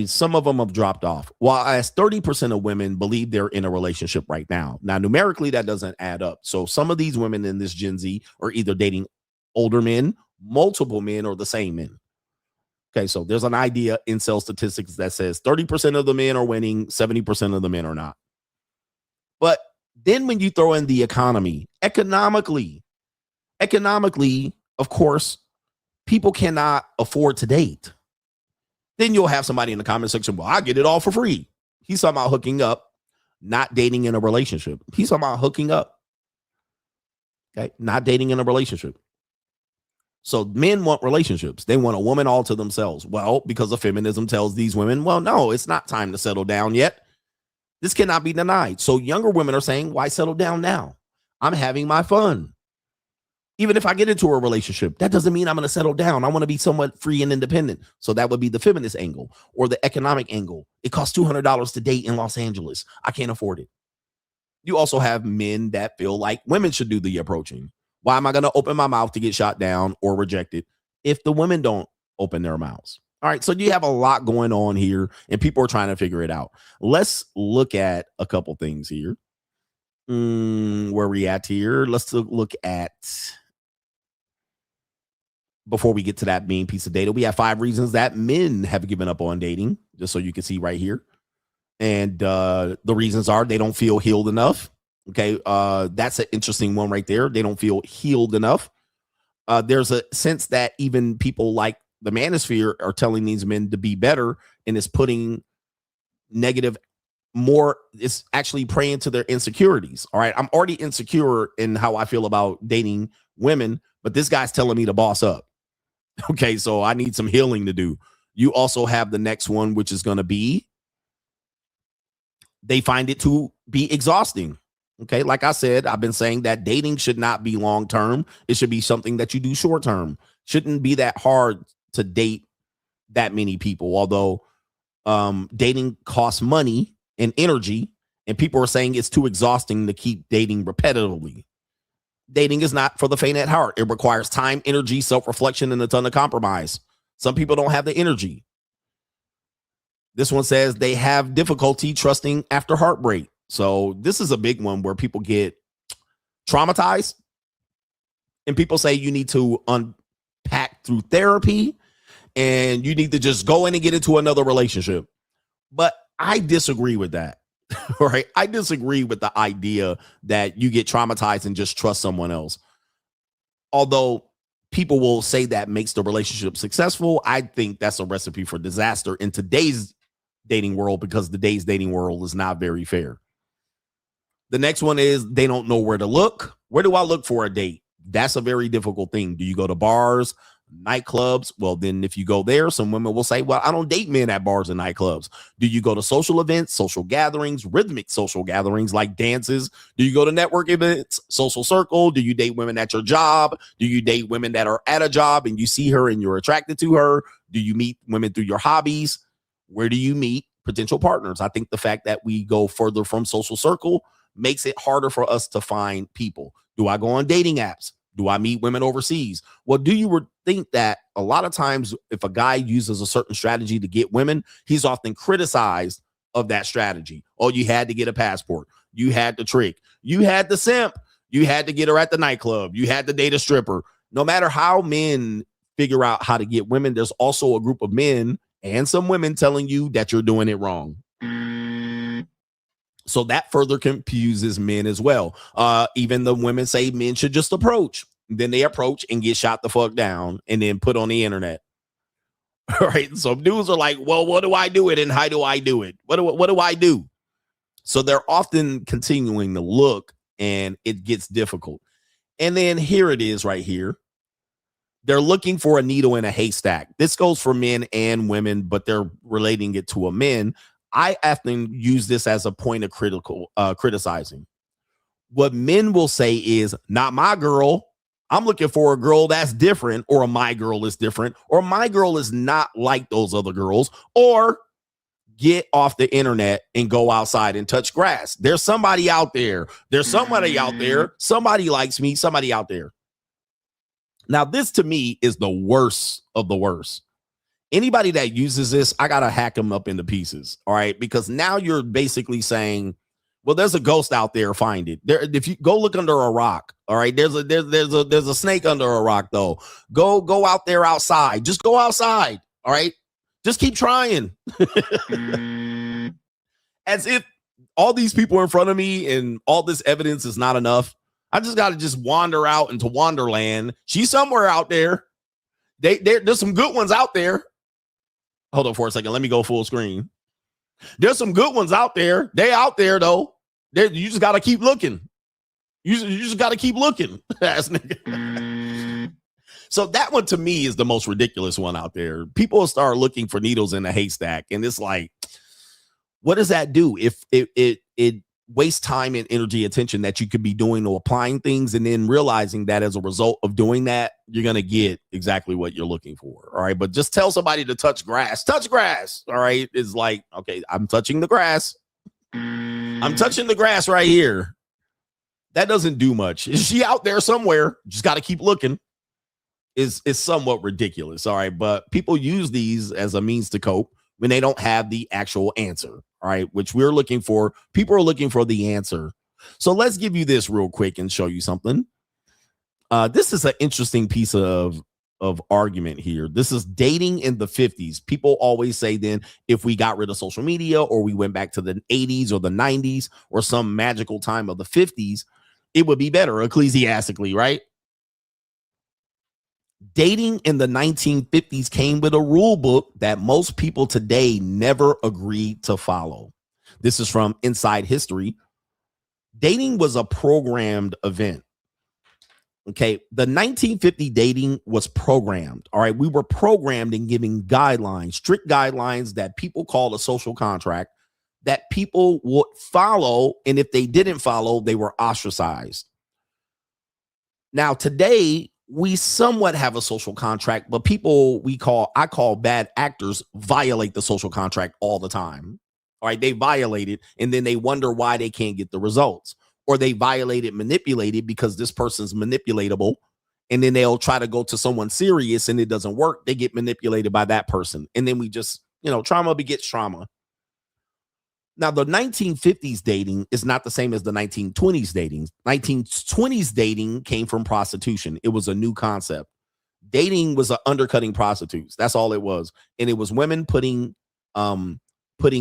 Some of them have dropped off, while as 30% of women believe they're in a relationship right now. Now, numerically, that doesn't add up. So some of these women in this Gen Z are either dating older men, multiple men, or the same men. Okay, so there's an idea in cell statistics that says 30% of the men are winning, 70% of the men are not. But then when you throw in the economically, of course, people cannot afford to date. Then you'll have somebody in the comment section, well, I get it all for free. He's talking about hooking up, not dating in a relationship. He's talking about hooking up. Okay, not dating in a relationship. So men want relationships. They want a woman all to themselves. Well, because of feminism tells these women, well, no, it's not time to settle down yet. This cannot be denied. So younger women are saying, why settle down now? I'm having my fun. Even if I get into a relationship, that doesn't mean I'm going to settle down. I want to be somewhat free and independent. So that would be the feminist angle or the economic angle. It costs $200 to date in Los Angeles. I can't afford it. You also have men that feel like women should do the approaching. Why am I going to open my mouth to get shot down or rejected if the women don't open their mouths? All right. So you have a lot going on here, and people are trying to figure it out. Let's look at a couple things here. Where we at here? Let's look at, before we get to that main piece of data, we have 5 reasons that men have given up on dating, just so you can see right here. And the reasons are they don't feel healed enough. Okay, that's an interesting one right there. They don't feel healed enough. There's a sense that even people like the manosphere are telling these men to be better, and it's putting negative more. It's actually praying to their insecurities. All right, I'm already insecure in how I feel about dating women, but this guy's telling me to boss up. Okay, so I need some healing to do. You also have the next one, which is going to be they find it to be exhausting. Okay, like I said, I've been saying that dating should not be long term. It should be something that you do short term. Shouldn't be that hard to date that many people, although dating costs money and energy, and people are saying it's too exhausting to keep dating repetitively. Dating is not for the faint at heart. It requires time, energy, self-reflection, and a ton of compromise. Some people don't have the energy. This one says they have difficulty trusting after heartbreak. So this is a big one where people get traumatized, and people say you need to unpack through therapy and you need to just go in and get into another relationship. But I disagree with that. Right? I disagree with the idea that you get traumatized and just trust someone else. Although people will say that makes the relationship successful, I think that's a recipe for disaster in today's dating world, because today's dating world is not very fair. The next one is they don't know where to look. Where do I look for a date? That's a very difficult thing. Do you go to bars, nightclubs? Well, then if you go there, some women will say, well, I don't date men at bars and nightclubs. Do you go to social events, social gatherings, rhythmic social gatherings like dances? Do you go to network events, social circle? Do you date women at your job? Do you date women that are at a job and you see her and you're attracted to her? Do you meet women through your hobbies? Where do you meet potential partners? I think the fact that we go further from social circle makes it harder for us to find people. Do I go on dating apps? Do I meet women overseas? Well, do you think that a lot of times if a guy uses a certain strategy to get women, he's often criticized of that strategy? Oh, you had to get a passport. You had to trick. You had to simp. You had to get her at the nightclub. You had to date a stripper. No matter how men figure out how to get women, there's also a group of men and some women telling you that you're doing it wrong. So that further confuses men as well. Even the women say men should just approach. Then they approach and get shot the fuck down and then put on the internet. All right. So dudes are like, well, what do I do it? And how do I do it? What do I do? So they're often continuing to look, and it gets difficult. And then here it is right here. They're looking for a needle in a haystack. This goes for men and women, but they're relating it to a men. I often use this as a point of criticizing. What men will say is, not my girl. I'm looking for a girl that's different, or my girl is different, or my girl is not like those other girls, or get off the internet and go outside and touch grass. There's somebody out there. There's somebody out there. Somebody likes me, somebody out there. Now, this to me is the worst of the worst. Anybody that uses this, I got to hack them up into pieces. All right. Because now you're basically saying, well, there's a ghost out there. Find it. There, if you go look under a rock. All right. There's a snake under a rock, though. Go out there outside. Just go outside. All right. Just keep trying. As if all these people in front of me and all this evidence is not enough. I just got to just wander out into Wonderland. She's somewhere out there. There's some good ones out there. Hold on for a second. Let me go full screen. There's some good ones out there. They out there, though. You just got to keep looking. You just got to keep looking. So that one to me is the most ridiculous one out there. People start looking for needles in a haystack. And it's like, what does that do? If it wastes time and energy, attention that you could be doing or applying things, and then realizing that as a result of doing that, you're going to get exactly what you're looking for. All right. But just tell somebody to touch grass. All right. It's like, okay, I'm touching the grass. I'm touching the grass right here. That doesn't do much. Is she out there somewhere? Just got to keep looking. Is somewhat ridiculous. All right. But people use these as a means to cope when they don't have the actual answer. All right, which we're looking for. People are looking for the answer. So let's give you this real quick and show you something. This is an interesting piece of argument here. This is dating in the 50s. People always say then if we got rid of social media, or we went back to the 80s or the 90s or some magical time of the 50s, it would be better ecclesiastically, right? Dating in the 1950s came with a rule book that most people today never agreed to follow. This is from Inside History. Dating was a programmed event. Okay, the 1950 dating was programmed. All right, we were programmed in giving guidelines, strict guidelines that people called a social contract that people would follow. And if they didn't follow, they were ostracized. Now, today, we somewhat have a social contract, but people I call bad actors violate the social contract all the time. All right. They violate it, and then they wonder why they can't get the results, or they violate it, manipulate it because this person's manipulatable. And then they'll try to go to someone serious and it doesn't work. They get manipulated by that person. And then we just, trauma begets trauma. Now, the 1950s dating is not the same as the 1920s dating. 1920s dating came from prostitution. It was a new concept. Dating was undercutting prostitutes. That's all it was. And it was women putting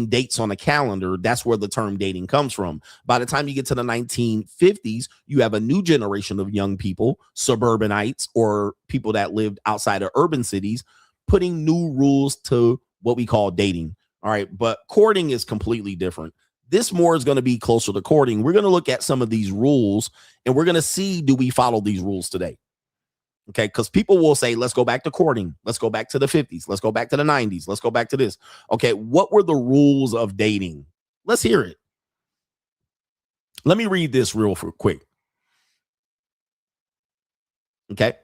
dates on a calendar. That's where the term dating comes from. By the time you get to the 1950s, you have a new generation of young people, suburbanites or people that lived outside of urban cities, putting new rules to what we call dating. All right. But courting is completely different. This more is going to be closer to courting. We're going to look at some of these rules and we're going to see, do we follow these rules today? Okay, because people will say, let's go back to courting. Let's go back to the 50s. Let's go back to the 90s. Let's go back to this. Okay, what were the rules of dating? Let's hear it. Let me read this real quick. Okay,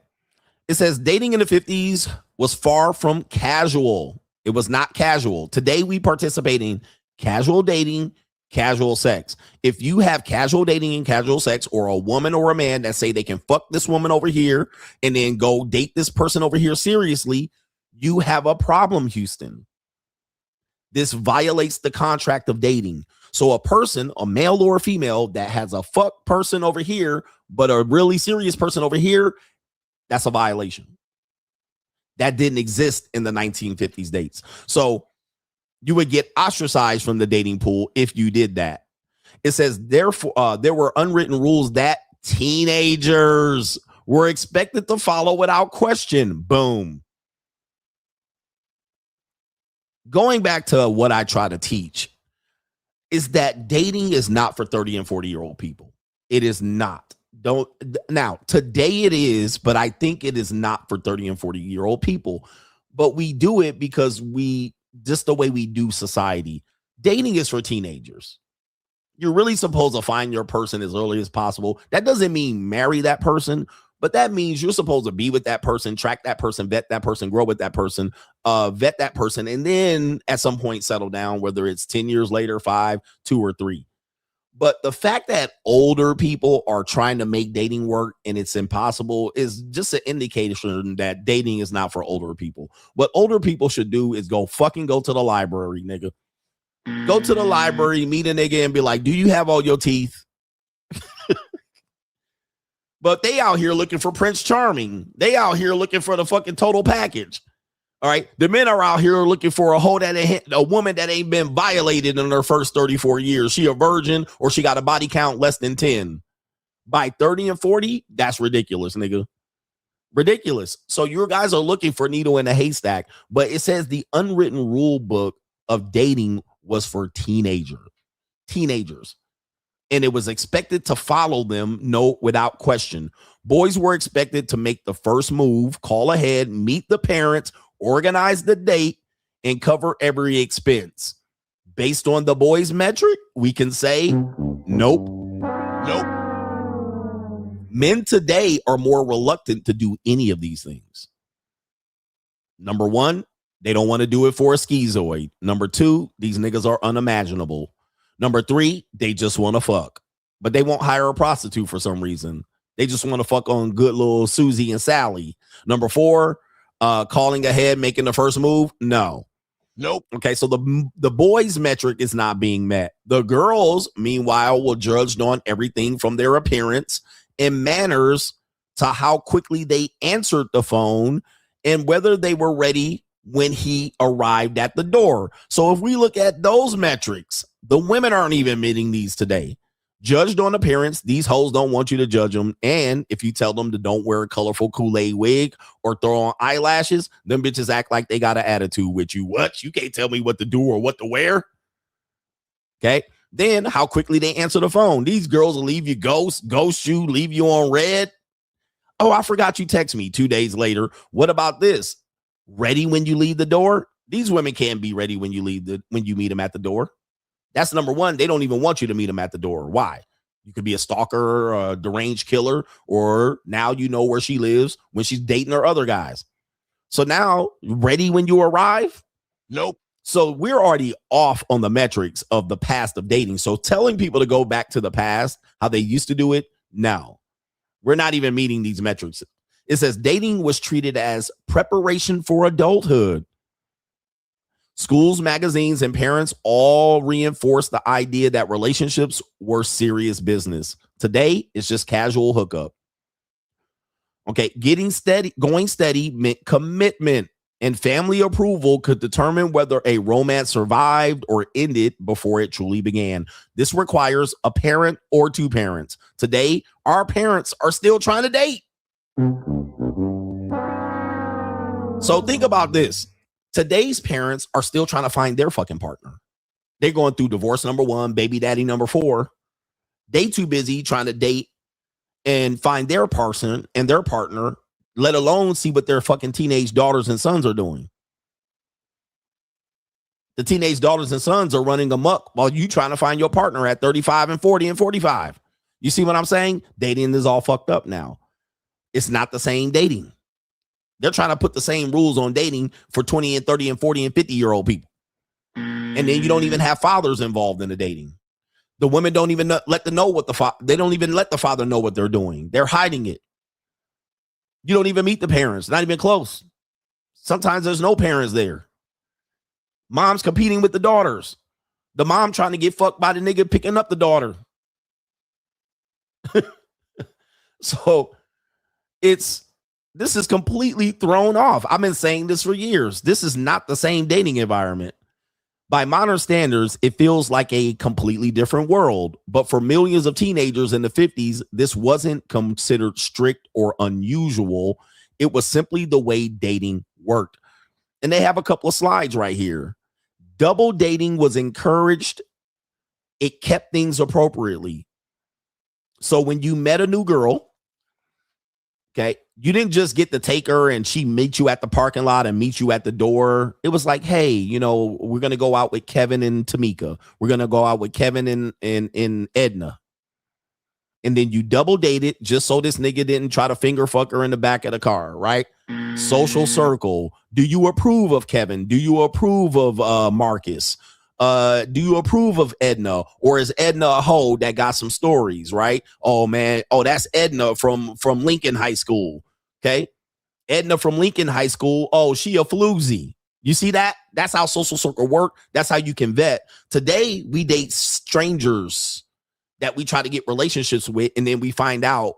it says dating in the 50s was far from casual. It was not casual. Today, we participate in casual dating, casual sex. If you have casual dating and casual sex, or a woman or a man that say they can fuck this woman over here and then go date this person over here seriously, you have a problem, Houston. This violates the contract of dating. So a person, a male or a female, that has a fuck person over here, but a really serious person over here, that's a violation. That didn't exist in the 1950s dates. So you would get ostracized from the dating pool if you did that. It says, therefore, there were unwritten rules that teenagers were expected to follow without question. Boom. Going back to what I try to teach is that dating is not for 30 and 40-year-old people. It is not. Now, today it is, but I think it is not for 30 and 40-year-old people. But we do it because just the way we do society. Dating is for teenagers. You're really supposed to find your person as early as possible. That doesn't mean marry that person, but that means you're supposed to be with that person, track that person, vet that person, grow with that person, vet that person, and then at some point settle down, whether it's 10 years later, 5, 2, or 3. But the fact that older people are trying to make dating work and it's impossible is just an indication that dating is not for older people. What older people should do is go to the library, nigga. Go to the library, meet a nigga and be like, do you have all your teeth? But they out here looking for Prince Charming. They out here looking for the fucking total package. All right. The men are out here looking for a woman that ain't been violated in her first 34 years. She a virgin or she got a body count less than 10. By 30 and 40, that's ridiculous, nigga. Ridiculous. So you guys are looking for a needle in a haystack, but it says the unwritten rule book of dating was for teenagers. And it was expected to follow them, without question. Boys were expected to make the first move, call ahead, meet the parents, organize the date, and cover every expense. Based on the boys' metric, we can say, nope. Men today are more reluctant to do any of these things. Number one, they don't want to do it for a schizoid. Number two, these niggas are unimaginable. Number three, they just want to fuck. But they won't hire a prostitute for some reason. They just want to fuck on good little Susie and Sally. Number four, calling ahead, making the first move. No. Nope. Okay, so the boys' metric is not being met. The girls, meanwhile, were judged on everything from their appearance and manners to how quickly they answered the phone and whether they were ready when he arrived at the door. So if we look at those metrics, the women aren't even meeting these today. Judged on appearance, these hoes don't want you to judge them. And if you tell them to don't wear a colorful Kool-Aid wig or throw on eyelashes, them bitches act like they got an attitude with you. What? You can't tell me what to do or what to wear? Okay. Then how quickly they answer the phone. These girls will leave you ghost you, leave you on red. Oh, I forgot you text me 2 days later. What about this? Ready when you leave the door? These women can't be ready when you meet them at the door. That's number one. They don't even want you to meet them at the door. Why? You could be a stalker, a deranged killer, or now you know where she lives when she's dating her other guys. So now, ready when you arrive? Nope. So we're already off on the metrics of the past of dating. So telling people to go back to the past, how they used to do it, no. We're not even meeting these metrics. It says dating was treated as preparation for adulthood. Schools, magazines, and parents all reinforce the idea that relationships were serious business. Today, it's just casual hookup. Okay, going steady meant commitment, and family approval could determine whether a romance survived or ended before it truly began. This requires a parent or two parents. Today, our parents are still trying to date. So think about this. Today's parents are still trying to find their fucking partner. They're going through divorce number 1, baby daddy number 4. They too busy trying to date and find their person and their partner, let alone see what their fucking teenage daughters and sons are doing. The teenage daughters and sons are running amok while you trying to find your partner at 35 and 40 and 45. You see what I'm saying? Dating is all fucked up now. It's not the same dating. They're trying to put the same rules on dating for 20 and 30 and 40 and 50-year-old people. And then you don't even have fathers involved in the dating. The women don't even let them know what they don't even let the father know what they're doing. They're hiding it. You don't even meet the parents, not even close. Sometimes there's no parents there. Mom's competing with the daughters. The mom trying to get fucked by the nigga picking up the daughter. So this is completely thrown off. I've been saying this for years. This is not the same dating environment. By modern standards, it feels like a completely different world. But for millions of teenagers in the 50s, this wasn't considered strict or unusual. It was simply the way dating worked. And they have a couple of slides right here. Double dating was encouraged. It kept things appropriately. So when you met a new girl, okay, you didn't just get to take her and she meet you at the parking lot and meet you at the door. It was like, hey, we're going to go out with Kevin and Tamika. We're going to go out with Kevin and Edna. And then you double dated just so this nigga didn't try to finger fuck her in the back of the car, right? Social circle. Do you approve of Kevin? Do you approve of Marcus? Do you approve of Edna, or is Edna a hoe that got some stories, right? Oh man, that's Edna from Lincoln High School. Okay, Edna from Lincoln High School. Oh, she a floozy. You see that? That's how social circle work. That's how you can vet. Today we date strangers that we try to get relationships with, and then we find out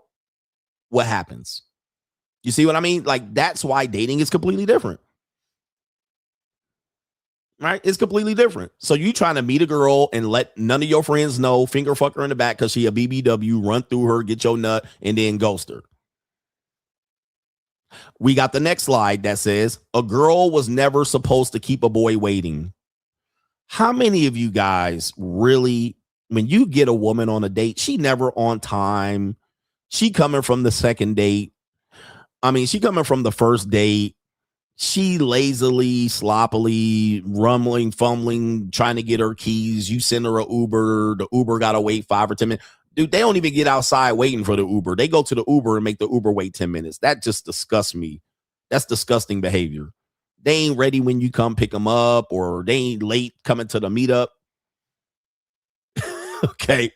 what happens. You see what I mean? Like, that's why dating is completely different. Right? It's completely different. So you trying to meet a girl and let none of your friends know, finger fuck her in the back because she a BBW, run through her, get your nut, and then ghost her. We got the next slide that says, a girl was never supposed to keep a boy waiting. How many of you guys really, when you get a woman on a date, she never on time. She coming from the second date. I mean, she coming from the first date. She lazily, sloppily, rumbling, fumbling, trying to get her keys. You send her an Uber. The Uber got to wait 5 or 10 minutes. Dude, they don't even get outside waiting for the Uber. They go to the Uber and make the Uber wait 10 minutes. That just disgusts me. That's disgusting behavior. They ain't ready when you come pick them up, or they ain't late coming to the meetup. Okay.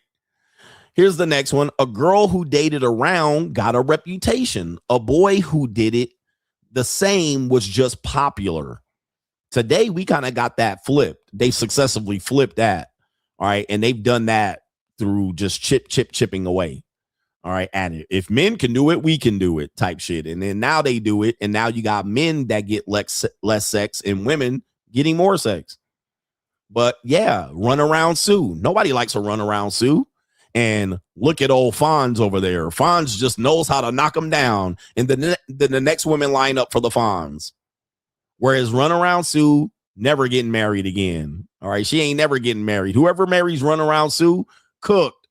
Here's the next one. A girl who dated around got a reputation. A boy who did it the same was just popular. Today, we kind of got that flipped. They successfully flipped that. All right. And they've done that through just chipping away. All right. And if men can do it, we can do it type shit. And then now they do it. And now you got men that get less sex and women getting more sex. But yeah, run around Sue. Nobody likes to run around Sue. And look at old Fonz over there. Fonz just knows how to knock them down. And then the next women line up for the Fonz. Whereas Runaround Sue, never getting married again. All right. She ain't never getting married. Whoever marries Runaround Sue, cooked.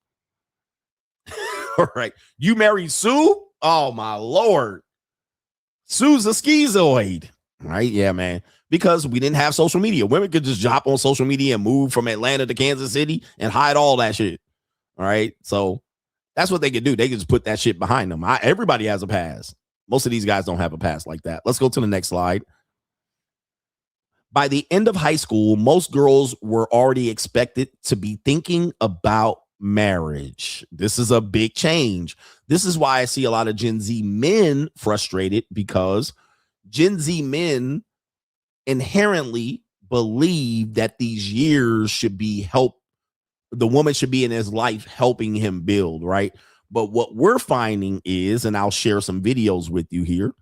All right. You married Sue? Oh, my Lord. Sue's a schizoid. Right? Yeah, man. Because we didn't have social media. Women could just hop on social media and move from Atlanta to Kansas City and hide all that shit. All right. So that's what they could do. They could just put that shit behind them. Everybody has a past. Most of these guys don't have a past like that. Let's go to the next slide. By the end of high school, most girls were already expected to be thinking about marriage. This is a big change. This is why I see a lot of Gen Z men frustrated, because Gen Z men inherently believe that these years should be help. The woman should be in his life helping him build, right? But what we're finding is, and I'll share some videos with you here,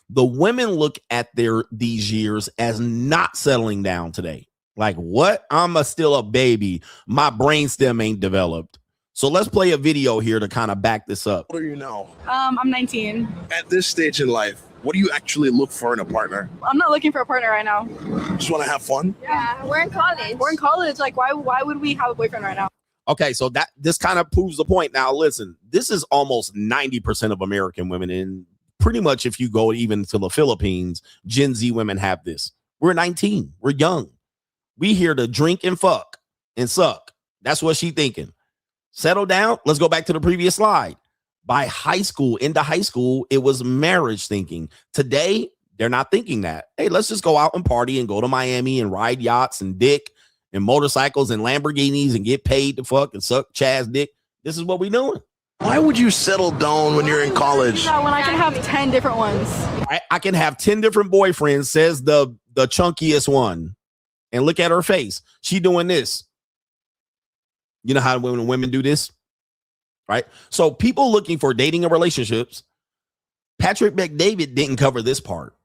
the women look at these years as not settling down today. Like, what? I'm still a baby. My brainstem ain't developed. So let's play a video here to kind of back this up. What do you know? I'm 19. At this stage in life, what do you actually look for in a partner? I'm not looking for a partner right now. Just want to have fun? Yeah, we're in college. We're in college. Like, why would we have a boyfriend right now? Okay, so this kind of proves the point. Now, listen, this is almost 90% of American women. And pretty much if you go even to the Philippines, Gen Z women have this. We're 19. We're young. We here to drink and fuck and suck. That's what she thinking. Settle down. Let's go back to the previous slide. By into high school, it was marriage thinking. Today, they're not thinking that. Hey, let's just go out and party and go to Miami and ride yachts and dick and motorcycles and Lamborghinis and get paid to fuck and suck Chaz dick. This is what we doing. Why would you settle down when you're in college? Yeah, when I can have 10 different ones. I can have 10 different boyfriends, says the chunkiest one. And look at her face. She doing this. You know how women do this? Right? So people looking for dating and relationships, Patrick McDavid didn't cover this part.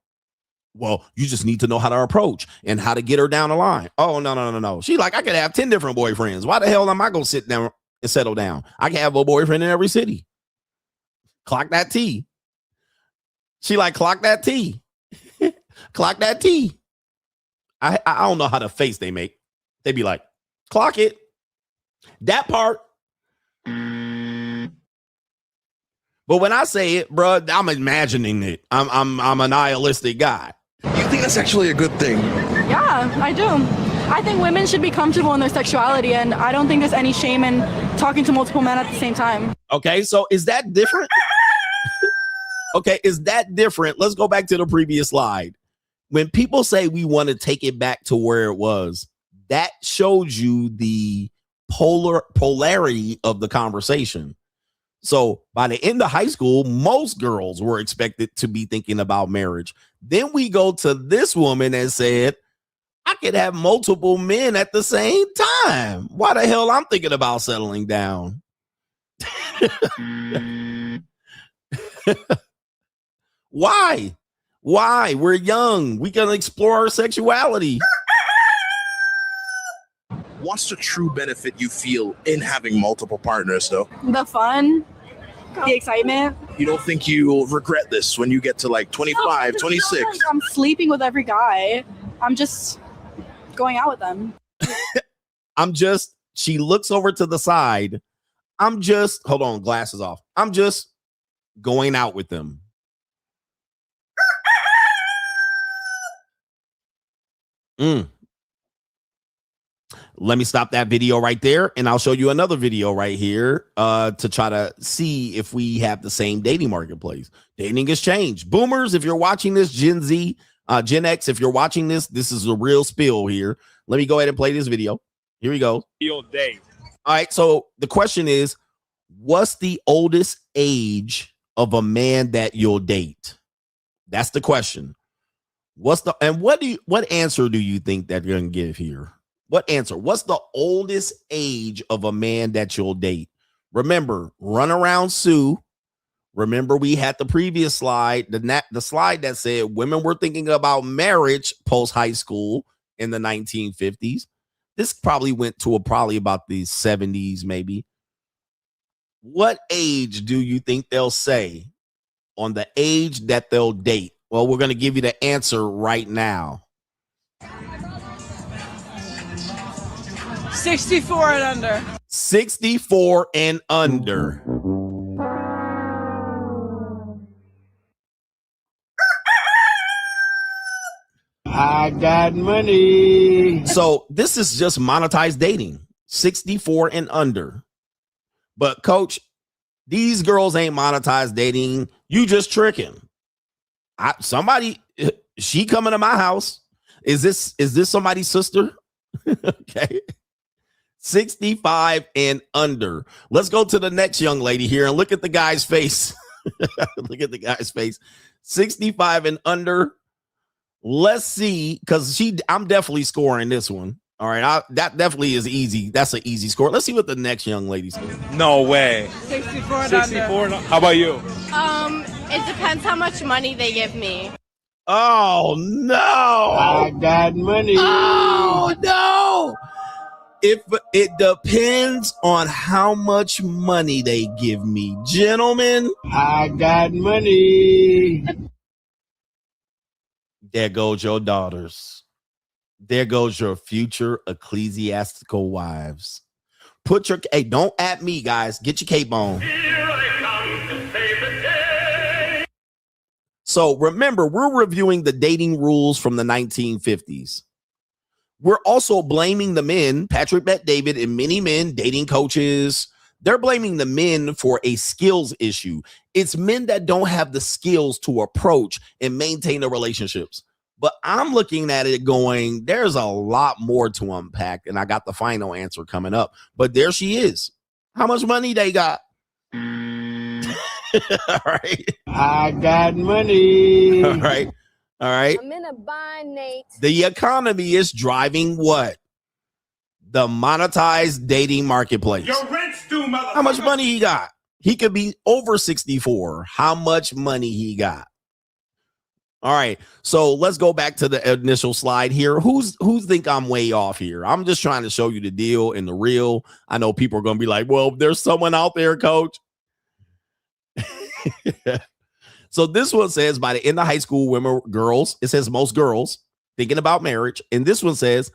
Well, you just need to know how to approach and how to get her down the line. Oh, no. She like, I could have 10 different boyfriends. Why the hell am I going to sit down and settle down? I can have a boyfriend in every city. Clock that T. She like, clock that T. Clock that T. I don't know how the face they make. They be like, clock it. That part. But when I say it, bro, I'm imagining it. I'm a nihilistic guy. You think that's actually a good thing? Yeah, I do. I think women should be comfortable in their sexuality, and I don't think there's any shame in talking to multiple men at the same time. Okay, so is that different? Okay, is that different? Let's go back to the previous slide. When people say we want to take it back to where it was, that shows you the polarity of the conversation. So by the end of high school, most girls were expected to be thinking about marriage. Then we go to this woman and said, I could have multiple men at the same time. Why the hell I'm thinking about settling down? Why? We're young. We can explore our sexuality. What's the true benefit you feel in having multiple partners, though? The fun, the excitement. You don't think you'll regret this when you get to like 25, 26? Like I'm sleeping with every guy. I'm just going out with them. She looks over to the side. Hold on, glasses off. I'm just going out with them. Let me stop that video right there, and I'll show you another video right here to try to see if we have the same dating marketplace. Dating has changed. Boomers, if you're watching this, Gen Z, Gen X, if you're watching this is a real spill here. Let me go ahead and play this video. Here we go. Your day. All right, so the question is, what's the oldest age of a man that you'll date? That's the question. What answer do you think that you're going to give here? What answer? What's the oldest age of a man that you'll date? Remember, run around Sue. Remember, we had the previous slide, the slide that said women were thinking about marriage post high school in the 1950s. This probably went to probably about the 70s, maybe. What age do you think they'll say on the age that they'll date? Well, we're going to give you the answer right now. 64 and under. 64 and under. I got money. So this is just monetized dating. 64 and under. But coach, these girls ain't monetized dating. You just tricking. She coming to my house. Is this somebody's sister? Okay. 65 and under. Let's go to the next young lady here and look at the guy's face. Look at the guy's face. 65 and under. Let's see, because I'm definitely scoring this one. All right, that definitely is easy. That's an easy score. Let's see what the next young lady's doing. No way. 64. 64. How about you? It depends how much money they give me. Oh no! I got money. Oh no! If it depends on how much money they give me, gentlemen. I got money. There goes your daughters. There goes your future ecclesiastical wives. Hey, don't at me, guys. Get your cape on. So remember, we're reviewing the dating rules from the 1950s. We're also blaming the men, Patrick Bet-David and many men, dating coaches. They're blaming the men for a skills issue. It's men that don't have the skills to approach and maintain the relationships. But I'm looking at it going, there's a lot more to unpack. And I got the final answer coming up. But there she is. How much money they got? All right. I got money. All right. All right. I'm in a bind, Nate. The economy is driving what? The monetized dating marketplace. Your rent's due, motherfucker. How much money he got? He could be over 64. How much money he got? All right, so let's go back to the initial slide here. Who think I'm way off here? I'm just trying to show you the deal and the real. I know people are going to be like, well, there's someone out there, coach. So this one says by the end of high school, girls, it says most girls thinking about marriage. And this one says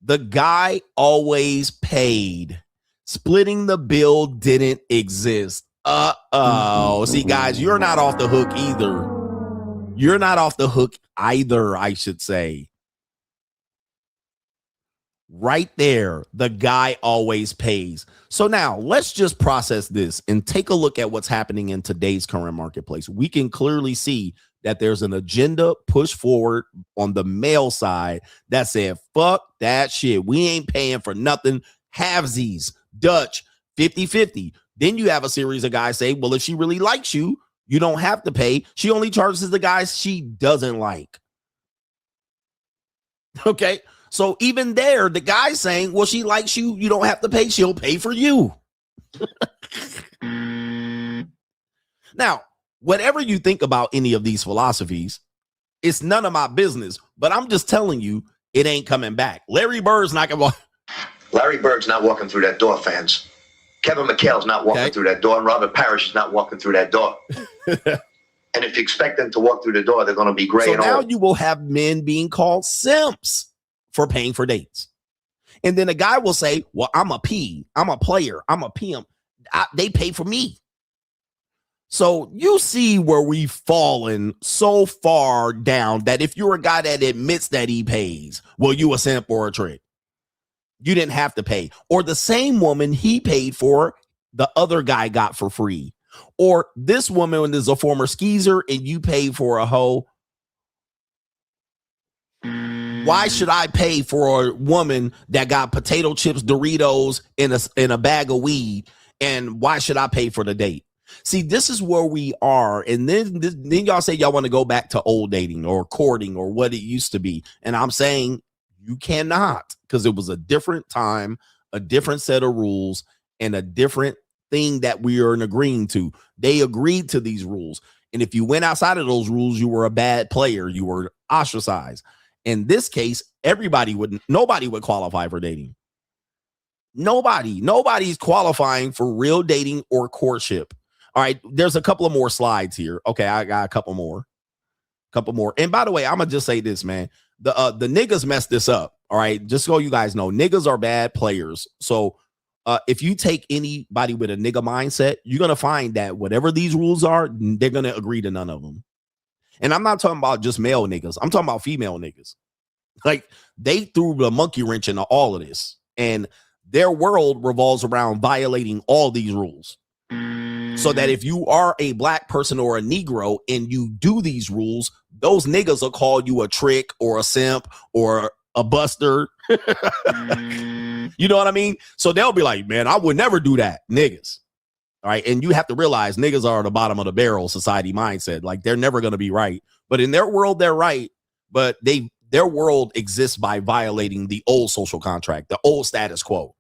the guy always paid. Splitting the bill didn't exist. See, guys, you're not off the hook either. You're not off the hook either, I should say. Right there, the guy always pays. So now let's just process this and take a look at what's happening in today's current marketplace. We can clearly see that there's an agenda pushed forward on the male side that said, fuck that shit. We ain't paying for nothing. Halvesies, Dutch, 50-50. Then you have a series of guys say, well, if she really likes you, you don't have to pay. She only charges the guys she doesn't like. Okay. So even there, the guy's saying, well, she likes you. You don't have to pay. She'll pay for you. Now, whatever you think about any of these philosophies, it's none of my business, but I'm just telling you, it ain't coming back. Larry Bird's not going to Larry Bird's not walking through that door, fans. Kevin McHale's not walking through that door, and Robert Parrish is not walking through that door. And if you expect them to walk through the door, they're going to be gray So and now old. you will have men being called simps for paying for dates. And then a guy will say, well, I'm a P, I'm a player, I'm a PM. They pay for me. So you see where we've fallen so far down that if you're a guy that admits that he pays, well, you a simp or a trick. You didn't have to pay. Or the same woman he paid for, the other guy got for free. Or this woman is a former skeezer and you paid for a hoe. Why should I pay for a woman that got potato chips, Doritos, in a bag of weed? And why should I pay for the date? See, this is where we are. And then y'all say y'all want to go back to old dating or courting or what it used to be. And I'm saying you cannot, because it was a different time, a different set of rules, and a different thing that we are agreeing to. They agreed to these rules. And if you went outside of those rules, you were a bad player. You were ostracized. In this case, nobody would qualify for dating. Nobody's qualifying for real dating or courtship. All right, there's a couple of more slides here. Okay, I got a couple more. And by the way, I'm gonna just say this, man. The niggas messed this up. All right, just so you guys know, niggas are bad players. So if you take anybody with a nigga mindset, you're gonna find that whatever these rules are, they're gonna agree to none of them. And I'm not talking about just male niggas. I'm talking about female niggas. Like, they threw the monkey wrench into all of this, and their world revolves around violating all these rules. So that if you are a black person or a Negro and you do these rules, those niggas will call you a trick or a simp or a buster. You know what I mean? So they'll be like, man, I would never do that, niggas. All right. And you have to realize niggas are the bottom of the barrel society mindset. Like, they're never going to be right. But in their world, they're right. But they their world exists by violating the old social contract, the old status quo.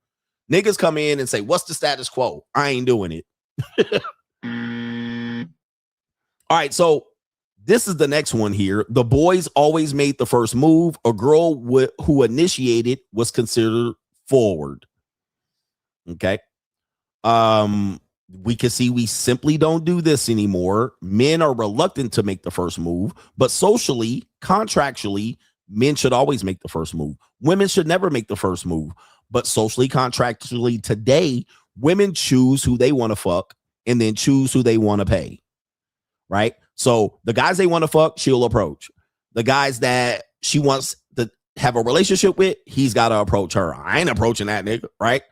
Niggas come in and say, what's the status quo? I ain't doing it. All right, so this is the next one here. The boys always made the first move. A girl who initiated was considered forward. Okay. We can see we simply don't do this anymore. Men are reluctant to make the first move, but socially, contractually, men should always make the first move. Women should never make the first move, but socially, contractually, today, women choose who they want to fuck and then choose who they want to pay. Right? So the guys they want to fuck, she'll approach. The guys that she wants to have a relationship with, he's got to approach her. I ain't approaching that nigga, right?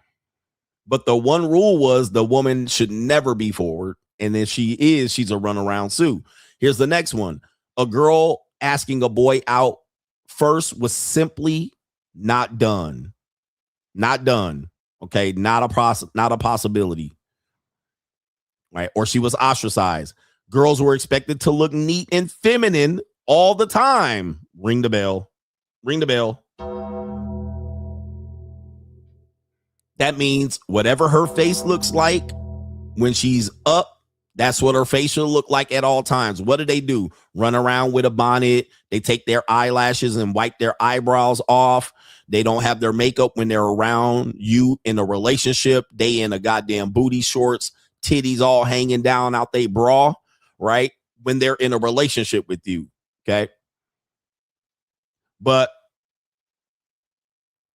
But the one rule was the woman should never be forward. And then she's a runaround Sue. Here's the next one. A girl asking a boy out first was simply not done. Not done. Okay. Not a possibility. Right. Or she was ostracized. Girls were expected to look neat and feminine all the time. Ring the bell. Ring the bell. That means whatever her face looks like when she's up, that's what her face should look like at all times. What do? Run around with a bonnet. They take their eyelashes and wipe their eyebrows off. They don't have their makeup when they're around you in a relationship. They in a goddamn booty shorts, titties all hanging down out they bra, right? When they're in a relationship with you, okay? But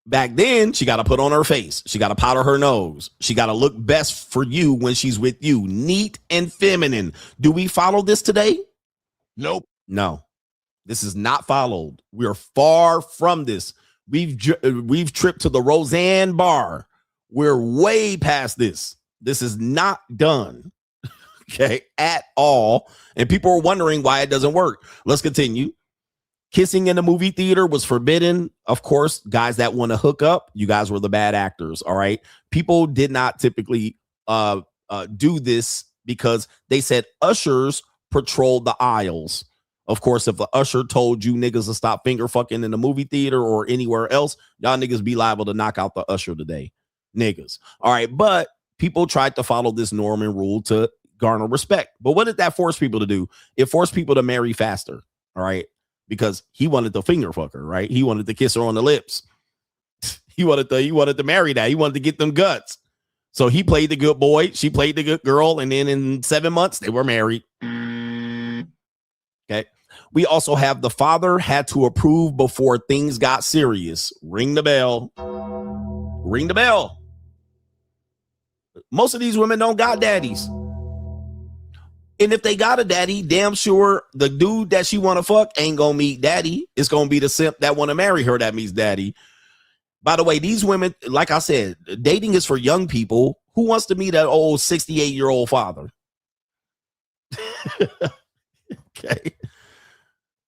back then, she got to put on her face. She got to powder her nose. She got to look best for you when she's with you. Neat and feminine. Do we follow this today? Nope. No. This is not followed. We are far from this. We've tripped to the Roseanne bar. We're way past this. This is not done. Okay, at all. And people are wondering why it doesn't work. Let's continue. Kissing in the movie theater was forbidden. Of course, guys that want to hook up, you guys were the bad actors. All right. People did not typically do this because they said ushers patrolled the aisles. Of course, if the usher told you niggas to stop finger fucking in the movie theater or anywhere else, y'all niggas be liable to knock out the usher today. Niggas. All right. But people tried to follow this norm and rule to garner respect. But what did that force people to do? It forced people to marry faster. All right. Because he wanted to finger fuck her, right? He wanted to kiss her on the lips. He wanted to marry that. He wanted to get them guts. So he played the good boy. She played the good girl. And then in 7 months, they were married. Okay. We also have the father had to approve before things got serious. Ring the bell. Ring the bell. Most of these women don't got daddies. And if they got a daddy, damn sure the dude that she want to fuck ain't going to meet daddy. It's going to be the simp that want to marry her that meets daddy. By the way, these women, like I said, dating is for young people. Who wants to meet that old 68-year-old father? Okay.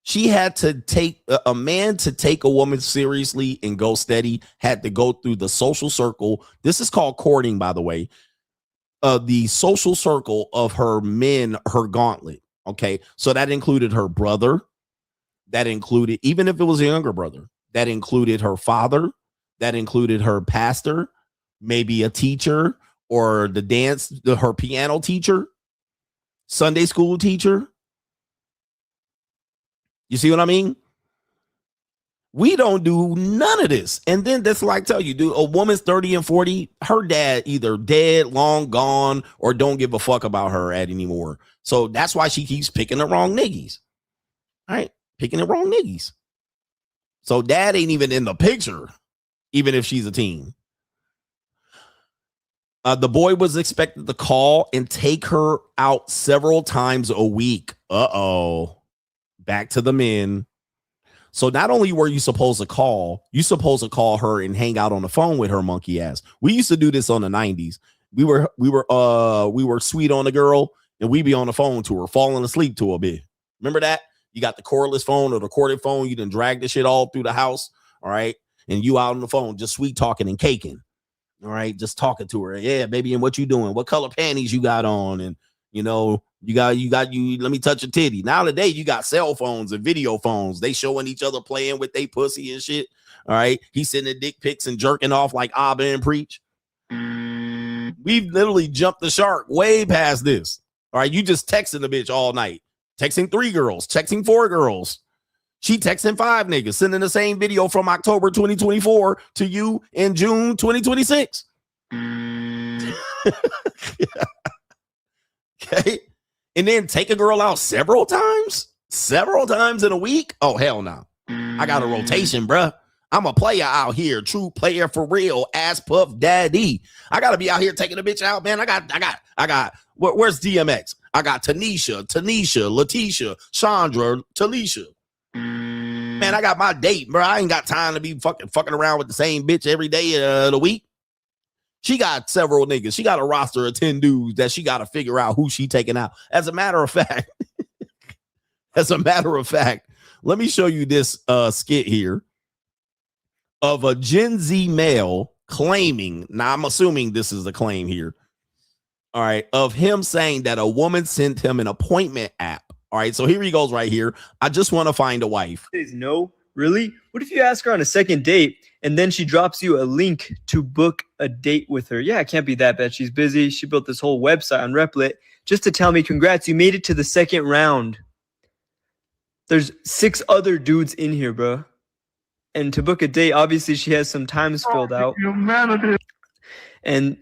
She had to take a man to take a woman seriously and go steady, had to go through the social circle. This is called courting, by the way. The social circle of her men, her gauntlet. Okay. So that included her brother. That included, even if it was a younger brother, that included her father. That included her pastor, maybe a teacher or her piano teacher, Sunday school teacher. You see what I mean? We don't do none of this. And then that's like tell you, dude, a woman's 30 and 40, her dad either dead, long gone, or don't give a fuck about her anymore. So that's why she keeps picking the wrong niggies. All right. Picking the wrong niggies. So dad ain't even in the picture, even if she's a teen. The boy was expected to call and take her out several times a week. Uh-oh. Back to the men. So not only were you supposed to call her and hang out on the phone with her monkey ass. We used to do this on the 90s. We were sweet on the girl and we be on the phone to her, falling asleep to a bit. Remember that? You got the cordless phone or the corded phone. You done drag the shit all through the house. All right. And you out on the phone, just sweet talking and caking. All right. Just talking to her. Yeah, baby. And what you doing? What color panties you got on? And, you know, Let me touch your titty. Nowadays, you got cell phones and video phones. They showing each other playing with they pussy and shit. All right. He's sending dick pics and jerking off like Abba and Preach. We've literally jumped the shark way past this. All right. You just texting the bitch all night. Texting 3 girls, texting 4 girls. She texting 5 niggas, sending the same video from October 2024 to you in June 2026. Okay. And then take a girl out several times in a week. Oh, hell no. I got a rotation, bruh. I'm a player out here. True player for real. Ass puff daddy. I got to be out here taking a bitch out, man. I got, where's DMX? I got Tanisha, Letitia, Chandra, Talisha. Man, I got my date, bro. I ain't got time to be fucking around with the same bitch every day of the week. She got several niggas. She got a roster of 10 dudes that she got to figure out who she taking out. As a matter of fact, let me show you this skit here of a Gen Z male claiming. Now, I'm assuming this is the claim here. All right. Of him saying that a woman sent him an appointment app. All right. So here he goes right here. I just want to find a wife. No, really? What if you ask her on a second date and then she drops you a link to book a date with her? Yeah, it can't be that bad. She's busy. She built this whole website on Replit just to tell me, congrats, you made it to the second round. There's 6 other dudes in here, bro. And to book a date, obviously she has some times filled out. Humanity. And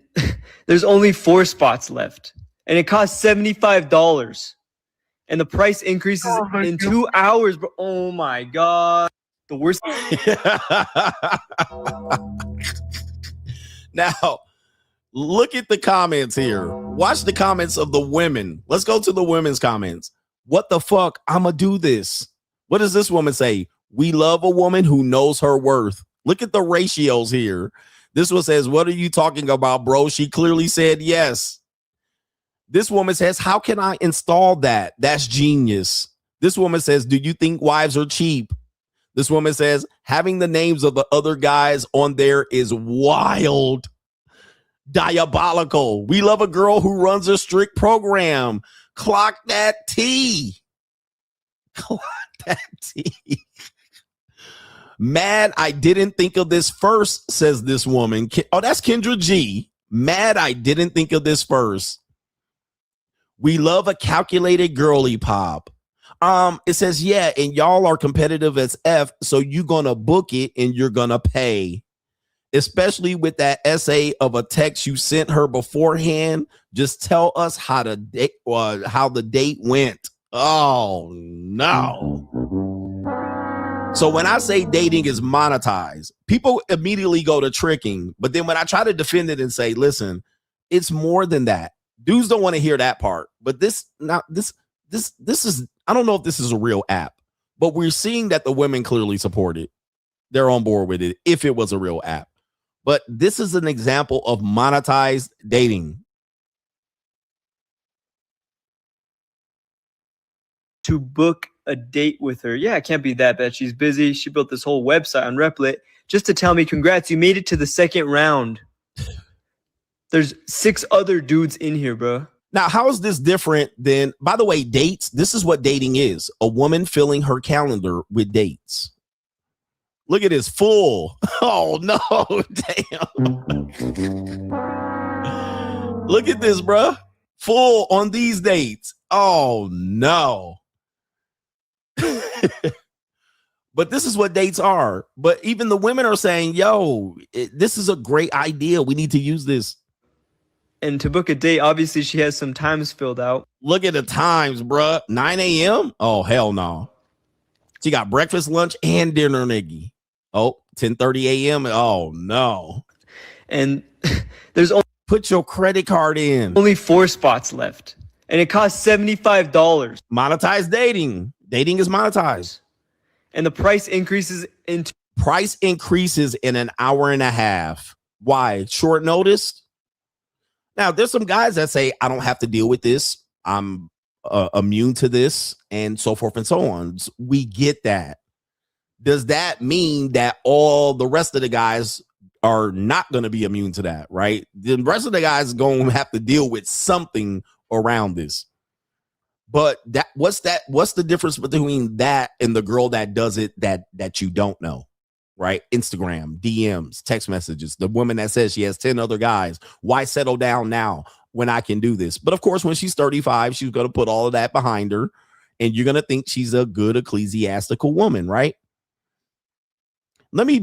there's only 4 spots left. And it costs $75. And the price increases in 2 hours, bro. Oh my God. The worst. Now, look at the comments here. Watch the comments of the women. Let's go to the women's comments. What the fuck? I'ma do this. What does this woman say? We love a woman who knows her worth. Look at the ratios here. This one says, what are you talking about, bro? She clearly said yes. This woman says, how can I install that? That's genius. This woman says, do you think wives are cheap? This woman says, having the names of the other guys on there is wild. Diabolical. We love a girl who runs a strict program. Clock that T. Clock that T. Mad I didn't think of this first, says this woman. Oh, that's Kendra G. Mad I didn't think of this first. We love a calculated girly pop. It says, yeah, and y'all are competitive as F, so you're gonna book it and you're gonna pay. Especially with that essay of a text you sent her beforehand. Just tell us how the date went. Oh no. So when I say dating is monetized, people immediately go to tricking. But then when I try to defend it and say, listen, it's more than that. Dudes don't want to hear that part. But this is, I don't know if this is a real app, but we're seeing that the women clearly support it. They're on board with it if it was a real app. But this is an example of monetized dating. To book a date with her. Yeah, it can't be that bad. She's busy. She built this whole website on Replit just to tell me, congrats, you made it to the second round. There's 6 other dudes in here, bro. Now, how is this different than, by the way, dates? This is what dating is. A woman filling her calendar with dates. Look at this, full. Oh, no, damn. Look at this, bro. Full on these dates. Oh, no. But this is what dates are. But even the women are saying, yo, this is a great idea. We need to use this. And to book a date, obviously she has some times filled out. Look at the times, bruh. 9 a.m.? Oh, hell no. She got breakfast, lunch, and dinner, nigga. Oh, 10:30 a.m. Oh, no. And there's only... Put your credit card in. Only 4 spots left. And it costs $75. Monetized dating. Dating is monetized. And the price increases in... Price increases in an hour and a half. Why? Short notice? Now, there's some guys that say, I don't have to deal with this. I'm immune to this, and so forth and so on. We get that. Does that mean that all the rest of the guys are not going to be immune to that, right? The rest of the guys are going to have to deal with something around this. But what's the difference between that and the girl that does it that you don't know, right? Instagram, DMs, text messages, the woman that says she has 10 other guys. Why settle down now when I can do this? But of course, when she's 35, she's going to put all of that behind her, and you're going to think she's a good ecclesiastical woman, right? Let me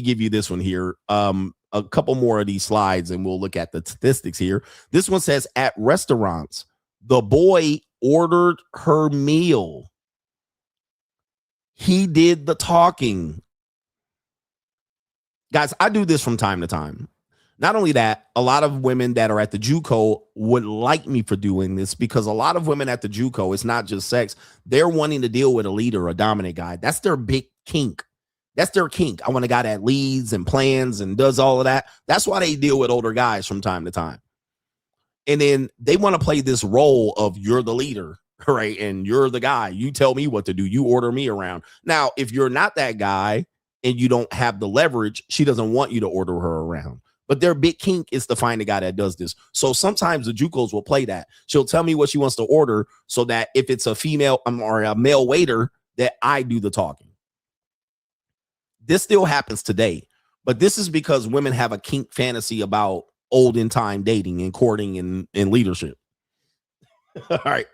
give you this one here. A couple more of these slides, and we'll look at the statistics here. This one says at restaurants, the boy ordered her meal. He did the talking. Guys, I do this from time to time. Not only that, a lot of women that are at the JUCO would like me for doing this, because a lot of women at the JUCO, it's not just sex. They're wanting to deal with a leader, a dominant guy. That's their big kink. That's their kink. I want a guy that leads and plans and does all of that. That's why they deal with older guys from time to time. And then they want to play this role of you're the leader, right? And you're the guy. You tell me what to do. You order me around. Now, if you're not that guy and you don't have the leverage, she doesn't want you to order her around. But their big kink is to find a guy that does this. So sometimes the JUCOs will play that. She'll tell me what she wants to order so that if it's a female or a male waiter, that I do the talking. This still happens today, but this is because women have a kink fantasy about olden time dating and courting and leadership. All right.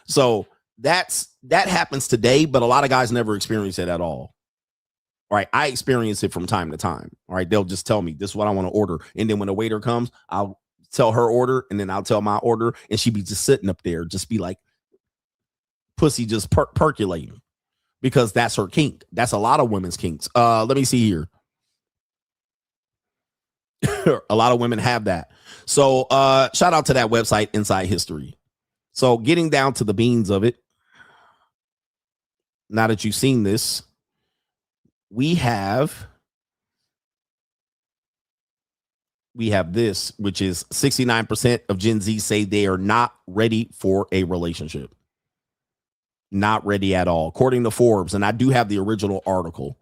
So that happens today, but a lot of guys never experience it at all. All right. I experience it from time to time. All right. They'll just tell me this is what I want to order. And then when the waiter comes, I'll tell her order, and then I'll tell my order, and she be just sitting up there, just be like pussy, just percolating, because that's her kink. That's a lot of women's kinks. Let me see here. A lot of women have that. So shout out to that website, Inside History. So getting down to the beans of it, now that you've seen this, we have this, which is 69% of Gen Z say they are not ready for a relationship. Not ready at all, according to Forbes. And I do have the original article.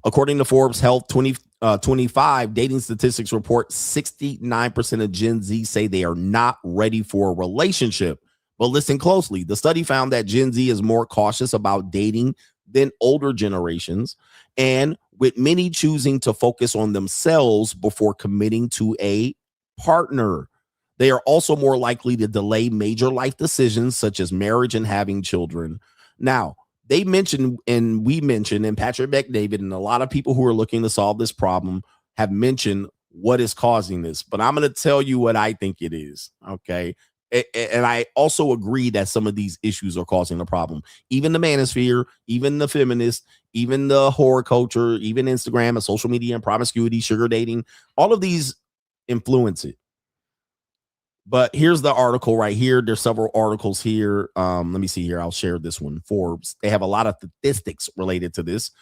According to Forbes Health 2025 dating statistics report, 69% of Gen Z say they are not ready for a relationship. But listen closely. The study found that Gen Z is more cautious about dating than older generations, and with many choosing to focus on themselves before committing to a partner. They are also more likely to delay major life decisions such as marriage and having children. Now, they mentioned, and we mentioned, and Patrick McDavid and a lot of people who are looking to solve this problem have mentioned what is causing this. But I'm going to tell you what I think it is, okay? And I also agree that some of these issues are causing the problem. Even the manosphere, even the feminists, even the horror culture, even Instagram and social media and promiscuity, sugar dating, all of these influence it. But here's the article right here. There's several articles here. Let me see here. I'll share this one. Forbes. They have a lot of statistics related to this.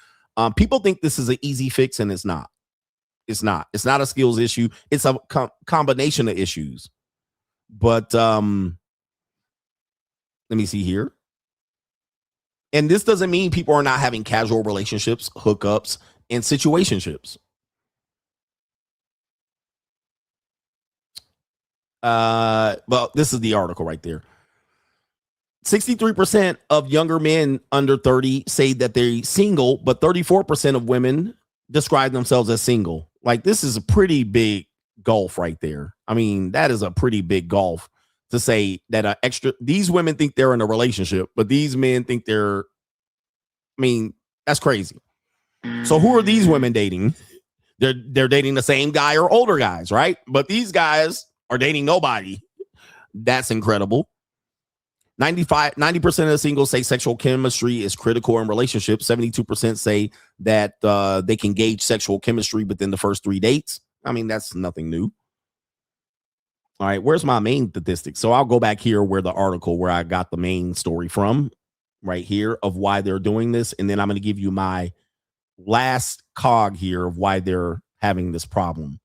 People think this is an easy fix, and it's not. It's not. It's not a skills issue. It's a combination of issues. But let me see here. And this doesn't mean people are not having casual relationships, hookups, and situationships. Well, this is the article right there. 63% of younger men under 30 say that they're single, but 34% of women describe themselves as single. Like, this is a pretty big gulf right there. I mean, that is a pretty big gulf to say that these women think they're in a relationship, but these men think they're, I mean, that's crazy. So who are these women dating? They're dating the same guy or older guys, right? But these guys are dating nobody. That's incredible. 90% of the singles say sexual chemistry is critical in relationships. 72% say that they can gauge sexual chemistry within the first 3 dates. I mean, that's nothing new. All right, where's my main statistics? So I'll go back here where the article where I got the main story from, right here, of why they're doing this. And then I'm going to give you my last cog here of why they're having this problem.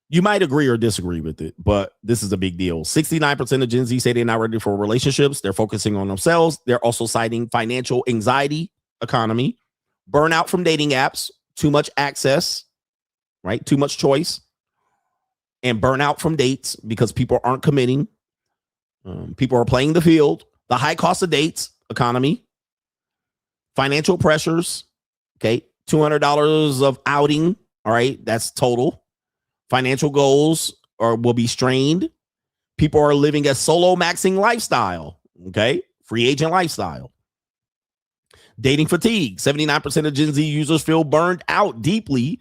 You might agree or disagree with it, but this is a big deal. 69% of Gen Z say they're not ready for relationships. They're focusing on themselves. They're also citing financial anxiety, economy, burnout from dating apps, too much access, right? Too much choice, and burnout from dates because people aren't committing. People are playing the field. the high cost of dates, economy, financial pressures, okay, $200 of outing, all right, that's total. Financial goals will be strained. People are living a solo maxing lifestyle, okay, free agent lifestyle. Dating fatigue. 79% of Gen Z users feel burned out deeply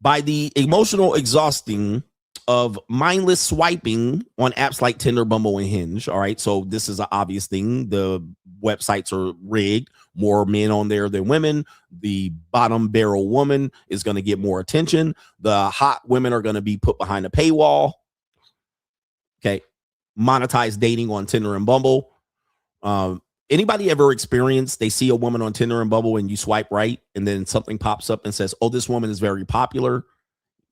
by the emotional exhausting of mindless swiping on apps like Tinder, Bumble, and Hinge. All right, so this is an obvious thing. The websites are rigged. More men on there than women. The bottom barrel woman is going to get more attention. The hot women are going to be put behind a paywall. Okay, monetized dating on Tinder and Bumble. Anybody ever experienced they see a woman on Tinder and Bumble and you swipe right and then something pops up and says, oh, this woman is very popular.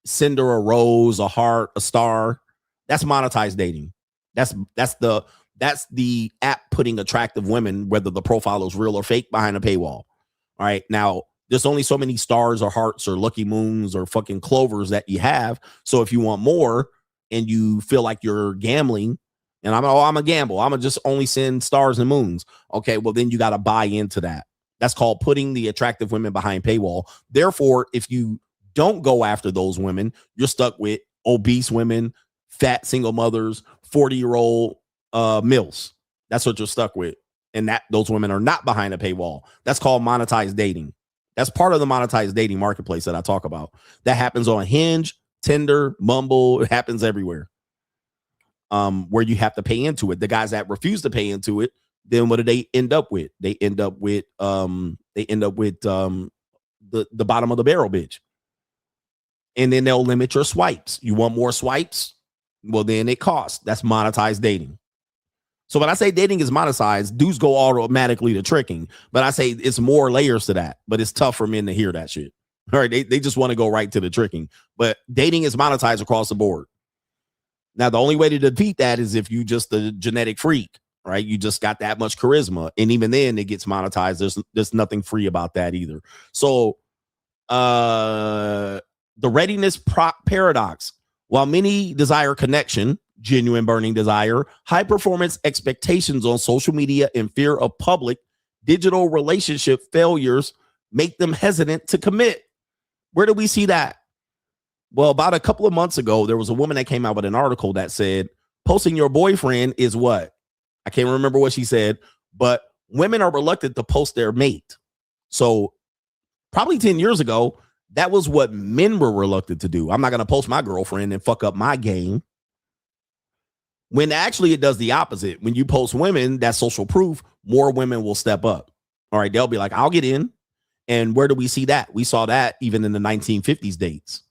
Send her a rose, a heart, a star. That's monetized dating. That's the app putting attractive women, whether the profile is real or fake, behind a paywall. All right. Now, there's only so many stars or hearts or lucky moons or fucking clovers that you have. So if you want more and you feel like you're gambling, and I'm a gamble, I'm just only send stars and moons. Okay, well, then you got to buy into that. That's called putting the attractive women behind paywall. Therefore, if you don't go after those women, you're stuck with obese women, fat single mothers, 40-year-old milfs. That's what you're stuck with. And that those women are not behind a paywall. That's called monetized dating. That's part of the monetized dating marketplace that I talk about. That happens on Hinge, Tinder, Bumble. It happens everywhere. Where you have to pay into it. The guys that refuse to pay into it, then what do they end up with? They end up with the bottom of the barrel bitch. And then they'll limit your swipes. You want more swipes? Well, then it costs. That's monetized dating. So when I say dating is monetized, dudes go automatically to tricking. But I say it's more layers to that. But it's tough for men to hear that shit. All right, they just want to go right to the tricking. But dating is monetized across the board. Now, the only way to defeat that is if you just a genetic freak, right? You just got that much charisma. And even then it gets monetized. There's nothing free about that either. So the readiness paradox. While many desire connection, genuine burning desire, high performance expectations on social media, and fear of public digital relationship failures make them hesitant to commit. Where do we see that? Well, about a couple of months ago, there was a woman that came out with an article that said, posting your boyfriend is what? I can't remember what she said, but women are reluctant to post their mate. So probably 10 years ago, that was what men were reluctant to do. I'm not going to post my girlfriend and fuck up my game. When actually it does the opposite. When you post women, that's social proof, more women will step up. All right, they'll be like, I'll get in. And where do we see that? We saw that even in the 1950s dates.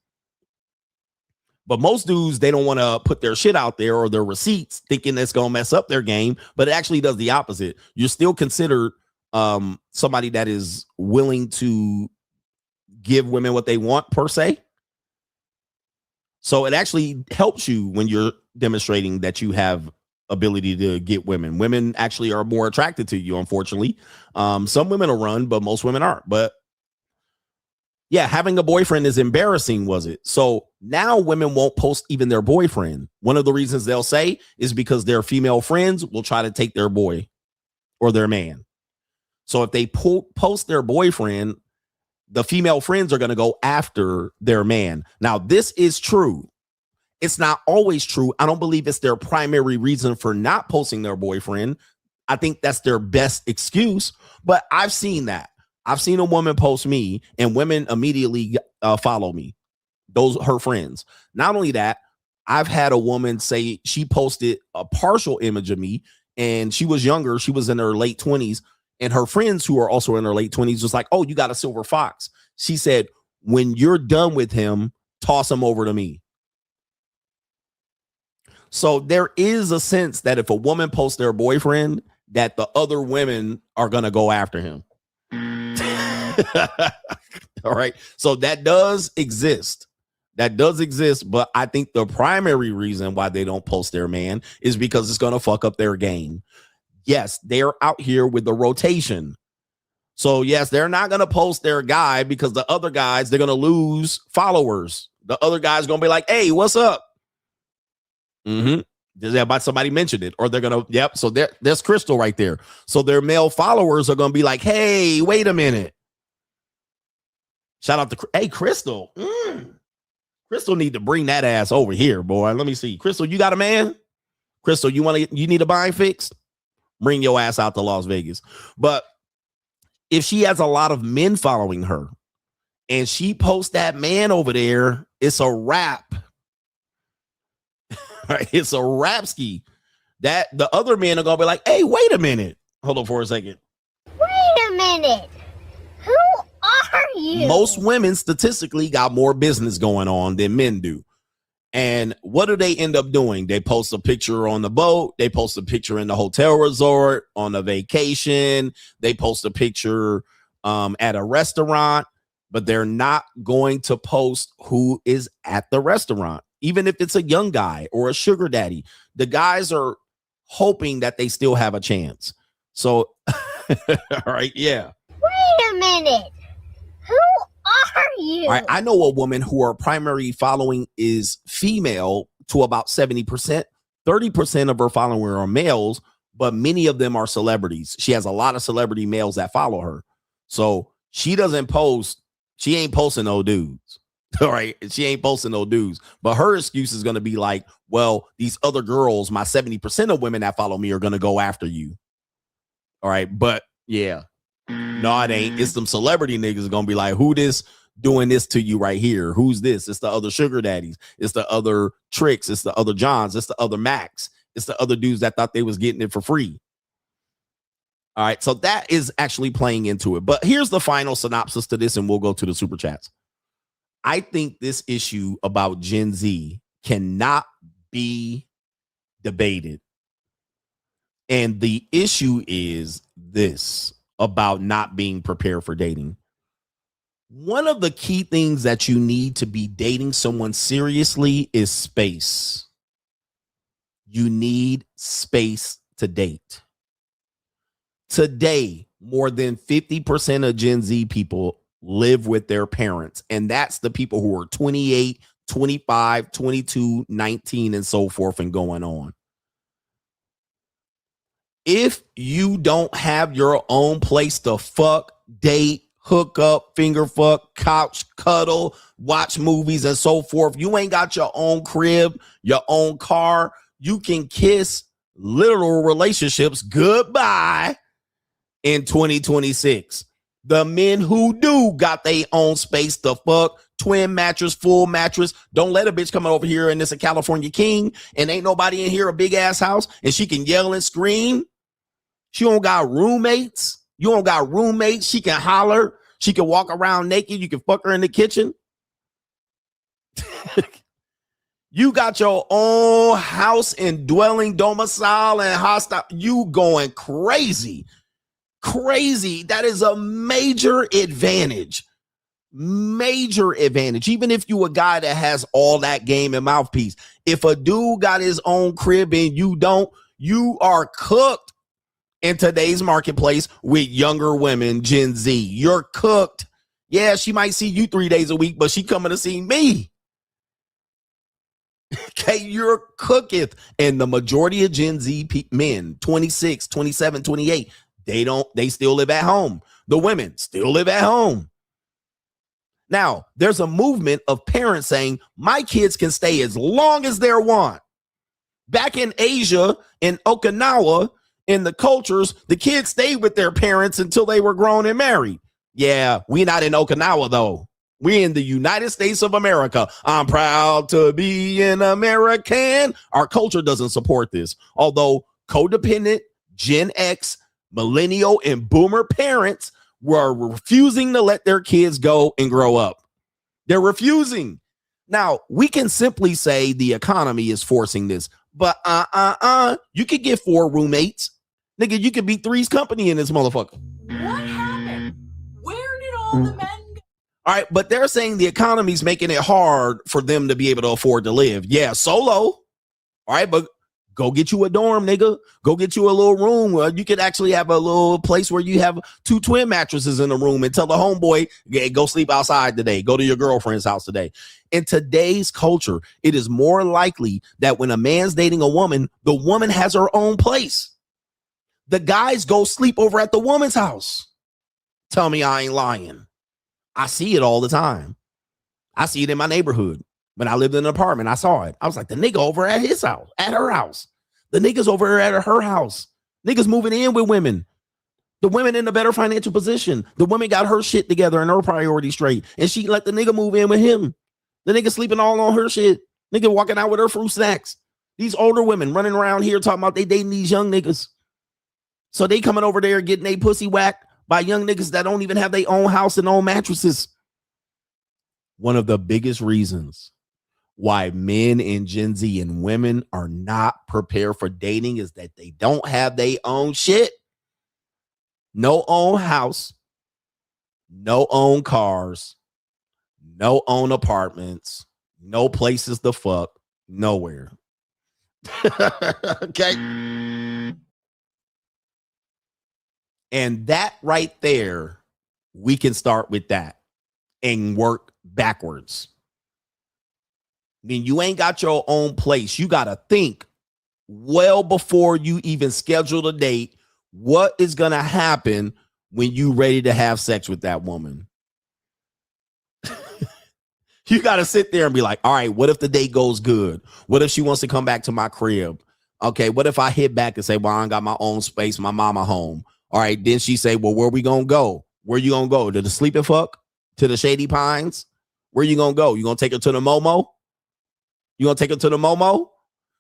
But most dudes, they don't want to put their shit out there or their receipts thinking that's going to mess up their game. But it actually does the opposite. You're still considered somebody that is willing to give women what they want, per se. So it actually helps you when you're demonstrating that you have ability to get women. Women actually are more attracted to you, unfortunately. Some women will run, but most women aren't. But yeah, having a boyfriend is embarrassing, was it? So now women won't post even their boyfriend. One of the reasons they'll say is because their female friends will try to take their boy or their man. So if they post their boyfriend, the female friends are going to go after their man. Now, this is true. It's not always true. I don't believe it's their primary reason for not posting their boyfriend. I think that's their best excuse, but I've seen that. I've seen a woman post me and women immediately follow me. Those her friends. Not only that, I've had a woman say she posted a partial image of me and she was younger. She was in her late 20s and her friends who are also in their late 20s was like, oh, you got a silver fox. She said, when you're done with him, toss him over to me. So there is a sense that if a woman posts their boyfriend, that the other women are going to go after him. All right. So that does exist. That does exist. But I think the primary reason why they don't post their man is because it's going to fuck up their game. Yes, they're out here with the rotation. So yes, they're not going to post their guy because the other guys, they're going to lose followers. The other guy's going to be like, hey, what's up? Somebody mentioned it, or they're gonna. Yep. So there's Crystal right there. So their male followers are gonna be like, "Hey, wait a minute." Shout out to Crystal. Crystal need to bring that ass over here, boy. Let me see. Crystal, you got a man? Crystal, you need a bind fixed? Bring your ass out to Las Vegas. But if she has a lot of men following her and she posts that man over there, it's a wrap. Right? It's a rap ski. That the other men are gonna be like, hey, wait a minute. Hold on for a second. Wait a minute. Who are you? Most women statistically got more business going on than men do. And what do they end up doing? They post a picture on the boat. They post a picture in the hotel resort on a vacation. They post a picture at a restaurant, but they're not going to post who is at the restaurant. Even if it's a young guy or a sugar daddy, the guys are hoping that they still have a chance. So, all right, yeah. Wait a minute. Who are you? All right, I know a woman who her primary following is female to about 70%. 30% of her followers are males, but many of them are celebrities. She has a lot of celebrity males that follow her. So she doesn't post. She ain't posting no dudes. All right. She ain't posting no dudes. But her excuse is going to be like, well, these other girls, my 70% of women that follow me are going to go after you. All right. But yeah. No, it ain't. It's some celebrity niggas going to be like, who this doing this to you right here? Who's this? It's the other sugar daddies. It's the other Tricks. It's the other Johns. It's the other Max. It's the other dudes that thought they was getting it for free. All right. So that is actually playing into it. But here's the final synopsis to this, and we'll go to the super chats. I think this issue about Gen Z cannot be debated. And the issue is this about not being prepared for dating. One of the key things that you need to be dating someone seriously is space. You need space to date. Today, more than 50% of Gen Z people live with their parents. And that's the people who are 28, 25, 22, 19, and so forth and going on. If you don't have your own place to fuck, date, hook up, finger fuck, couch, cuddle, watch movies, and so forth, you ain't got your own crib, your own car, you can kiss literal relationships goodbye in 2026. The men who do got their own space to fuck, twin mattress, full mattress. Don't let a bitch come over here and it's a California king and ain't nobody in here, a big ass house, and she can yell and scream. She don't got roommates. You don't got roommates. She can holler. She can walk around naked. You can fuck her in the kitchen. You got your own house and dwelling, domicile, and hostile. You going crazy. Crazy. That is a major advantage. Major advantage. Even if you a guy that has all that game and mouthpiece. If a dude got his own crib and you don't, you are cooked in today's marketplace with younger women, Gen Z. You're cooked. Yeah, she might see you 3 days a week, but she coming to see me. Okay, you're cooketh. And the majority of Gen Z men, 26, 27, 28, they still live at home. The women still live at home. Now, there's a movement of parents saying, my kids can stay as long as they want. Back in Asia, in Okinawa, in the cultures, the kids stayed with their parents until they were grown and married. Yeah, we're not in Okinawa, though. We're in the United States of America. I'm proud to be an American. Our culture doesn't support this. Although codependent, Gen X, millennial, and boomer parents were refusing to let their kids go and grow up. They're refusing. Now, we can simply say the economy is forcing this, but you could get 4 roommates. Nigga, you could be Three's Company in this motherfucker. What happened? Where did all the men go? All right, but they're saying the economy's making it hard for them to be able to afford to live. Yeah, solo. All right, but Go get you a dorm, nigga. Go get you a little room where you could actually have a little place where you have 2 twin mattresses in the room and tell the homeboy, go sleep outside today. Go to your girlfriend's house today. In today's culture, it is more likely that when a man's dating a woman, the woman has her own place. The guys go sleep over at the woman's house. Tell me I ain't lying. I see it all the time. I see it in my neighborhood. When I lived in an apartment, I saw it. I was like, the nigga over at his house, at her house. The niggas over at her house. Niggas moving in with women. The women in a better financial position. The woman got her shit together and her priorities straight. And she let the nigga move in with him. The nigga sleeping all on her shit. Nigga walking out with her fruit snacks. These older women running around here talking about they dating these young niggas. So they coming over there getting they pussy whacked by young niggas that don't even have their own house and own mattresses. One of the biggest reasons why men and Gen Z and women are not prepared for dating is that they don't have their own shit. No own house, no own cars, no own apartments, no places to fuck, nowhere. Okay. And that right there, we can start with that and work backwards. I mean, you ain't got your own place. You got to think well before you even schedule a date. What is going to happen when you ready to have sex with that woman? You got to sit there and be like, all right, what if the date goes good? What if she wants to come back to my crib? Okay, what if I hit back and say, well, I ain't got my own space, my mama home. All right, then she say, well, where we going to go? Where you going to go? To the Sleeping Fuck? To the Shady Pines? Where you going to go? You going to take her to the Momo? You going to take her to the Momo?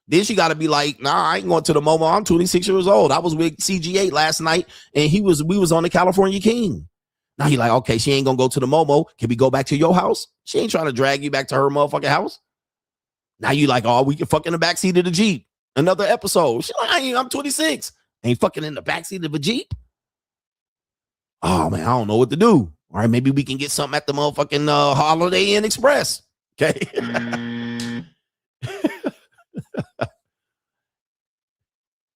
Then she got to be like, nah, I ain't going to the Momo. I'm 26 years old. I was with CG8 last night, and we was on the California King. Now you like, okay, she ain't going to go to the Momo. Can we go back to your house? She ain't trying to drag you back to her motherfucking house. Now you like, oh, we can fuck in the backseat of the Jeep. Another episode. She like, I'm 26. Ain't fucking in the backseat of a Jeep. Oh, man, I don't know what to do. All right, maybe we can get something at the motherfucking Holiday Inn Express. Okay.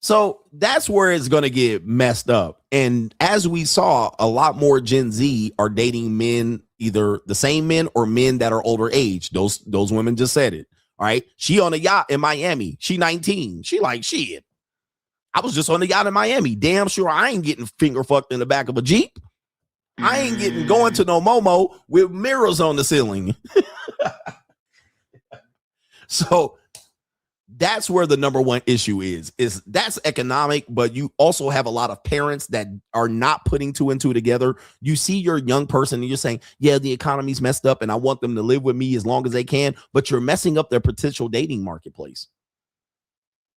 So that's where it's going to get messed up. And as we saw, a lot more Gen Z are dating men, either the same men or men that are older age. Those women just said it. All right. She on a yacht in Miami. She 19. She like, shit. I was just on the yacht in Miami. Damn sure I ain't getting finger fucked in the back of a Jeep. I ain't getting going to no Momo with mirrors on the ceiling. So that's where the number one issue is that's economic, but you also have a lot of parents that are not putting 2 and 2 together. You see your young person and you're saying, yeah, the economy's messed up and I want them to live with me as long as they can, but you're messing up their potential dating marketplace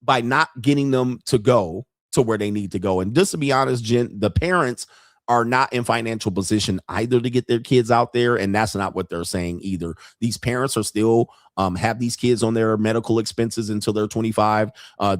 by not getting them to go to where they need to go. And just to be honest, Jen, the parents are not in financial position either to get their kids out there. And that's not what they're saying either. These parents are still have these kids on their medical expenses until they're 25.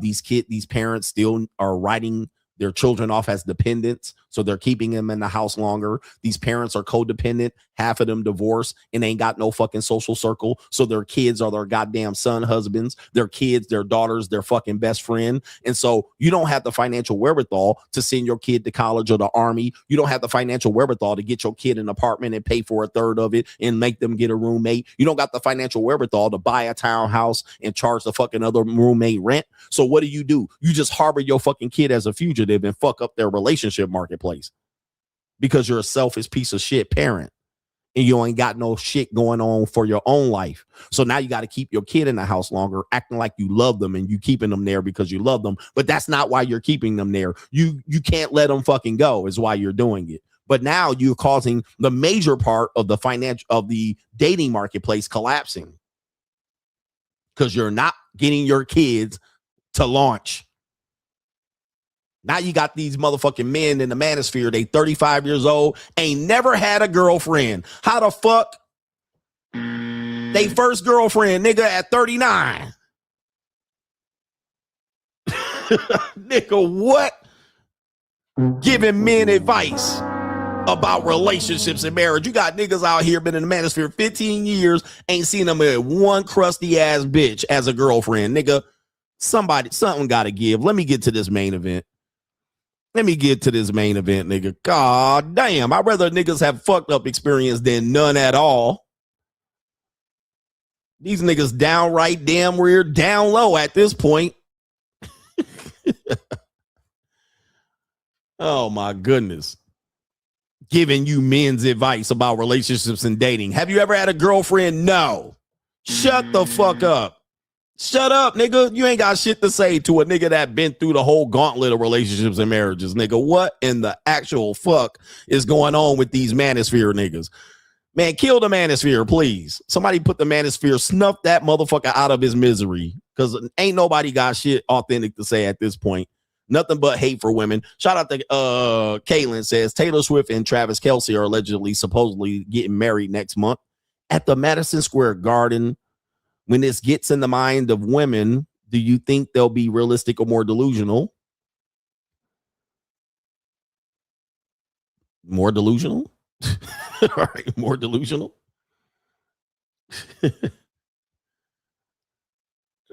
These parents still are writing their children off as dependents, so they're keeping them in the house longer. These parents are codependent, half of them divorced and ain't got no fucking social circle, so their kids are their goddamn son husbands, their kids, their daughters, their fucking best friend. And so you don't have the financial wherewithal to send your kid to college or the army. You don't have the financial wherewithal to get your kid an apartment and pay for a third of it and make them get a roommate. You don't got the financial wherewithal to buy a townhouse and charge the fucking other roommate rent. So what do? You just harbor your fucking kid as a fugitive and fuck up their relationship marketplace because you're a selfish piece of shit parent and you ain't got no shit going on for your own life. So now you got to keep your kid in the house longer, acting like you love them and you keeping them there because you love them. But that's not why you're keeping them there. You can't let them fucking go is why you're doing it. But now you're causing the major part of the dating marketplace collapsing because you're not getting your kids to launch. Now you got these motherfucking men in the manosphere. They 35 years old, ain't never had a girlfriend. How the fuck? They first girlfriend, nigga, at 39. Nigga, what? Giving men advice about relationships and marriage. You got niggas out here been in the manosphere 15 years, ain't seen them with one crusty ass bitch as a girlfriend, nigga. Something got to give. Let me get to this main event. Nigga. God damn. I'd rather niggas have fucked up experience than none at all. These niggas downright damn weird, down low at this point. Oh my goodness. Giving you men's advice about relationships and dating. Have you ever had a girlfriend? No. Shut the fuck up. Shut up, nigga. You ain't got shit to say to a nigga that been through the whole gauntlet of relationships and marriages, nigga. What in the actual fuck is going on with these manosphere niggas? Man, kill the manosphere, please. Somebody put the manosphere, snuff that motherfucker out of his misery, because ain't nobody got shit authentic to say at this point. Nothing but hate for women. Shout out to Kaylin says Taylor Swift and Travis Kelce are supposedly getting married next month at the Madison Square Garden. When this gets in the mind of women, do you think they'll be realistic or more delusional? More delusional? All right, more delusional. All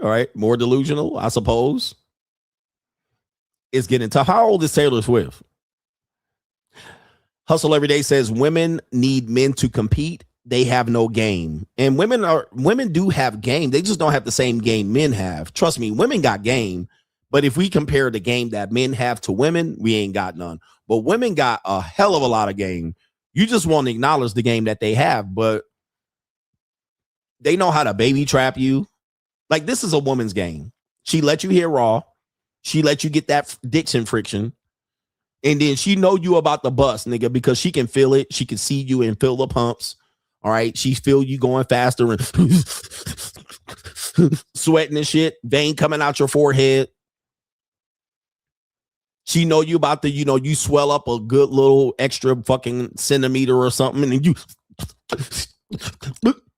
right, more delusional, I suppose. It's getting tough. How old is Taylor Swift? Hustle Every Day says women need men to compete. They have no game. And women do have game. They just don't have the same game men have. Trust me, women got game. But if we compare the game that men have to women, we ain't got none. But women got a hell of a lot of game. You just won't acknowledge the game that they have, but they know how to baby trap you. Like, this is a woman's game. She let you hear raw. She let you get that diction friction. And then she know you about the bust, nigga, because she can feel it. She can see you and feel the pumps. All right. She feel you going faster and sweating and shit. Vein coming out your forehead. She know you about to, you swell up a good little extra fucking centimeter or something. And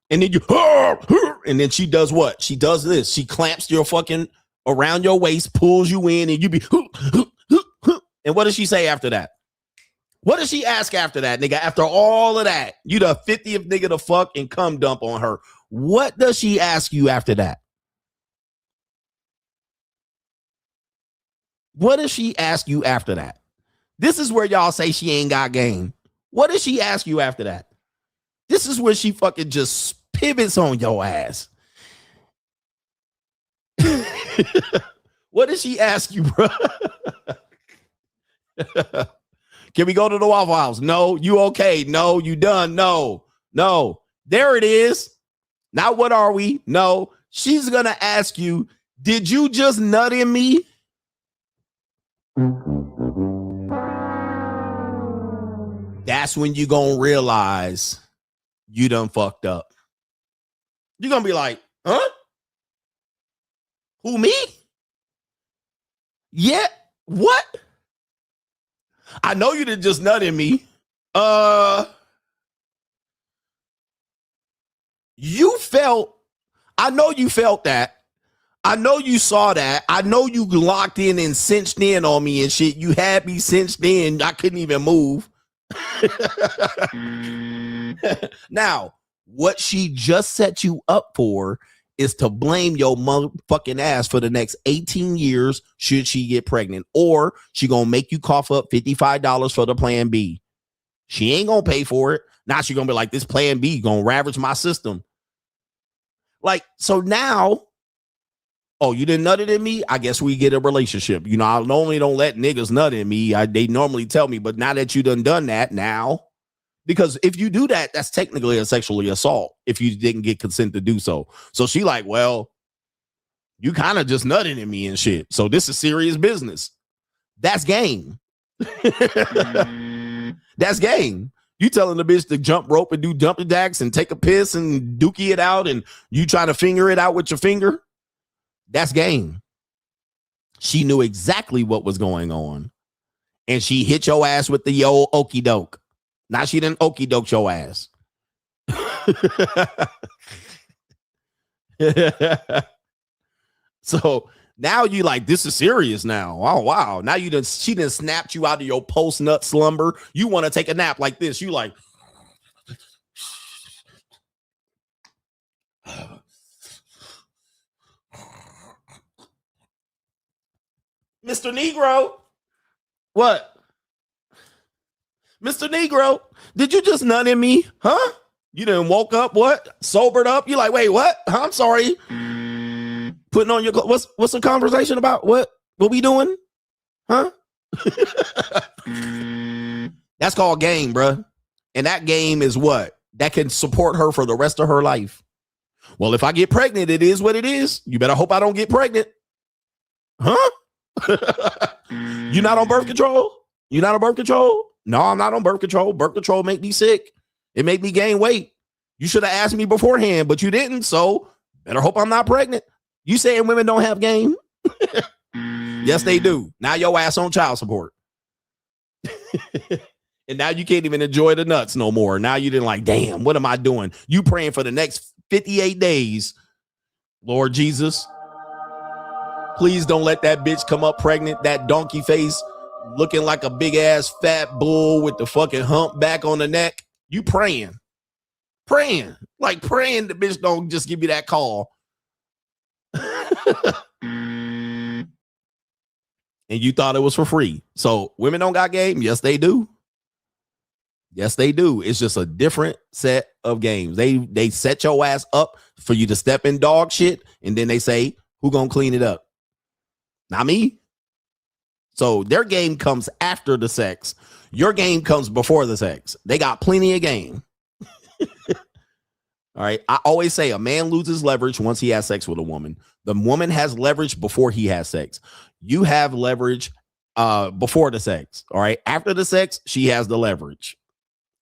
then and then she does what? She does this. She clamps your fucking around your waist, pulls you in, and you be. And what does she say after that? What does she ask after that, nigga? After all of that, you the 50th nigga to fuck and come dump on her. What does she ask you after that? What does she ask you after that? This is where y'all say she ain't got game. What does she ask you after that? This is where she fucking just pivots on your ass. What does she ask you, bro? Can we go to the Waffle House? No. You okay? No. You done? No. There it is. Now what are we? No. She's going to ask you, did you just nut in me? That's when you going to realize you done fucked up. You're going to be like, huh? Who, me? Yeah. What? I know you didn't just nut in me. You felt, I know you felt that. I know you saw that. I know you locked in and cinched in on me and shit. You had me cinched in. I couldn't even move. Now, what she just set you up for is to blame your motherfucking ass for the next 18 years should she get pregnant. Or she gonna make you cough up $55 for the plan B. She ain't gonna pay for it. Now she gonna be like, this plan B gonna ravage my system. Like, so now, oh, you didn't nut it in me? I guess we get a relationship. I normally don't let niggas nut in me. They normally tell me, but now that you done that now, because if you do that, that's technically a sexually assault if you didn't get consent to do so. So she like, well, you kind of just nutted in me and shit. So this is serious business. That's game. That's game. You telling the bitch to jump rope and do jumping jacks and take a piss and dookie it out and you trying to finger it out with your finger. That's game. She knew exactly what was going on. And she hit your ass with the old okey doke. Now she didn't okey doke your ass. So now you like, this is serious now. Oh, wow. Now she done snapped you out of your post-nut slumber. You want to take a nap like this. You like, Mr. Negro. What? Mr. Negro, did you just nut in me? Huh? You done woke up, what? Sobered up? You like, wait, what? I'm sorry. Putting on your clothes. What's the conversation about? What we doing? Huh? That's called game, bruh. And that game is what? That can support her for the rest of her life. Well, if I get pregnant, it is what it is. You better hope I don't get pregnant. Huh? You not on birth control? You not on birth control? No, I'm not on birth control. Birth control make me sick. It make me gain weight. You should have asked me beforehand, but you didn't. So better hope I'm not pregnant. You saying women don't have game? Yes, they do. Now your ass on child support. And now you can't even enjoy the nuts no more. Now you didn't like, damn, what am I doing? You praying for the next 58 days. Lord Jesus, please don't let that bitch come up pregnant, that donkey face, looking like a big ass fat bull with the fucking hump back on the neck. You praying the bitch don't just give you that call. And you thought it was for free. So women don't got game? Yes, they do. Yes, they do. It's just a different set of games. They set your ass up for you to step in dog shit, and then they say, who gonna clean it up? Not me. So their game comes after the sex. Your game comes before the sex. They got plenty of game. All right. I always say a man loses leverage once he has sex with a woman. The woman has leverage before he has sex. You have leverage before the sex. All right. After the sex, she has the leverage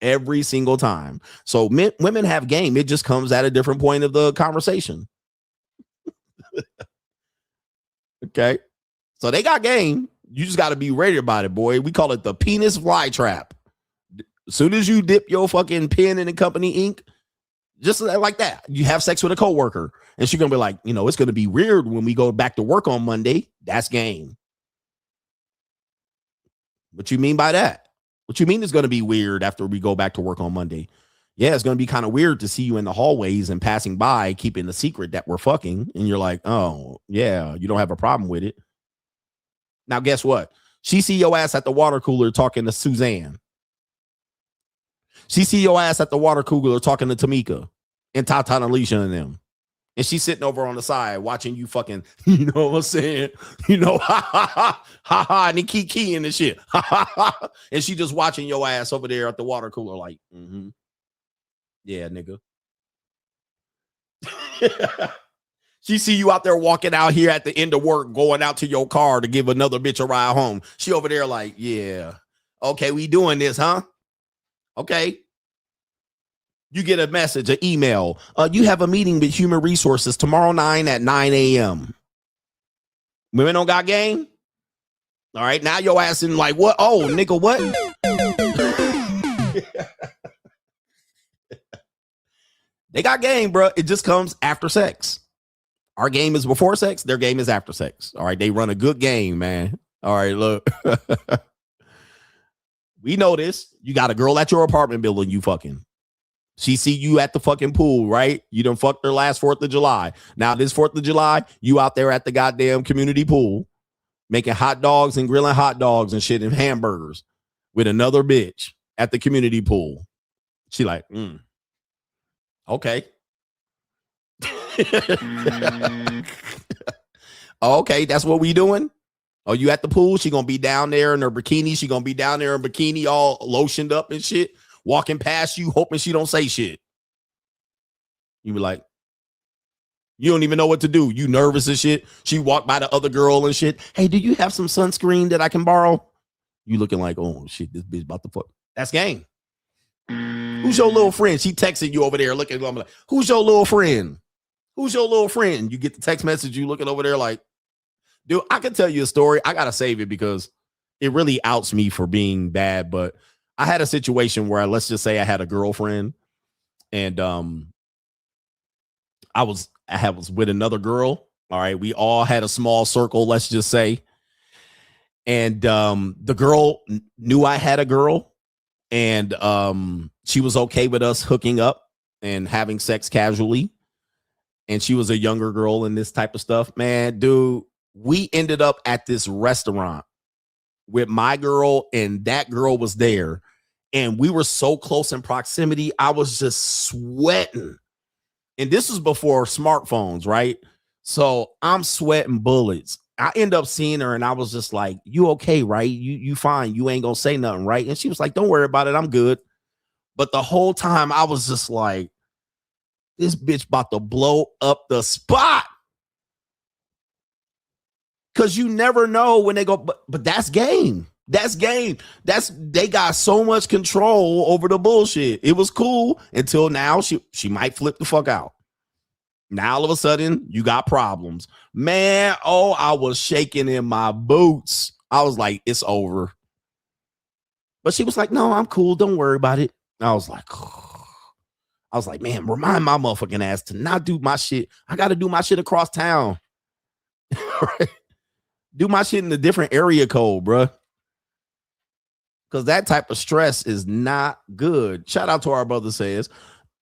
every single time. So women have game. It just comes at a different point of the conversation. Okay. So they got game. You just got to be ready about it, boy. We call it the penis fly trap. As soon as you dip your fucking pen in the company ink, just like that, you have sex with a coworker, and she's gonna be like, you know, it's gonna be weird when we go back to work on Monday. That's game. What you mean by that? What you mean it's gonna be weird after we go back to work on Monday? Yeah, it's gonna be kind of weird to see you in the hallways and passing by, keeping the secret that we're fucking, and you're like, oh yeah, you don't have a problem with it. Now, guess what? She see your ass at the water cooler talking to Suzanne. She see your ass at the water cooler talking to Tamika and Tata and Alicia and them. And she's sitting over on the side watching you fucking, you know what I'm saying? You know, ha ha ha ha ha, and they keep keying and shit. Ha ha ha. And she just watching your ass over there at the water cooler like, yeah, nigga. She see you out there walking out here at the end of work, going out to your car to give another bitch a ride home. She over there like, yeah, okay, we doing this, huh? Okay. You get a message, an email. You have a meeting with human resources tomorrow 9 at 9 a.m. Women don't got game? All right. Now your ass in like, what? Oh, nigga, what? They got game, bro. It just comes after sex. Our game is before sex. Their game is after sex. All right. They run a good game, man. All right. Look. We know this. You got a girl at your apartment building you fucking. She see you at the fucking pool, right? You done fucked her last 4th of July. Now this 4th of July, you out there at the goddamn community pool making hot dogs and grilling hot dogs and shit and hamburgers with another bitch at the community pool. She like, okay. Okay, that's what we doing? Oh, you at the pool? She gonna be down there in her bikini. She gonna be down there in bikini all lotioned up and shit, walking past you, hoping she don't say shit. You be like, you don't even know what to do. You nervous and shit. She walked by the other girl and shit. Hey, do you have some sunscreen that I can borrow? You looking like, oh shit, this bitch about to fuck. That's game. Who's your little friend? She texted you over there looking. I'm like, who's your little friend? Who's your little friend? You get the text message. You looking over there like, dude, I can tell you a story. I got to save it because it really outs me for being bad. But I had a situation where let's just say I had a girlfriend and I was with another girl. All right. We all had a small circle, let's just say. And the girl knew I had a girl and she was okay with us hooking up and having sex casually. And she was a younger girl and this type of stuff, man, dude. We ended up at this restaurant with my girl, and that girl was there. And we were so close in proximity. I was just sweating. And this was before smartphones, right? So I'm sweating bullets. I end up seeing her, and I was just like, you okay, right? You fine. You ain't gonna say nothing, right? And she was like, don't worry about it. I'm good. But the whole time I was just like, this bitch about to blow up the spot. Because you never know when they go, but that's game. That's game. They got so much control over the bullshit. It was cool until now. She might flip the fuck out. Now all of a sudden you got problems, man. Oh, I was shaking in my boots. I was like, it's over. But she was like, no, I'm cool. Don't worry about it. And I was like, man, remind my motherfucking ass to not do my shit. I got to do my shit across town. Right? Do my shit in a different area code, bruh. Because that type of stress is not good. Shout out to our brother says,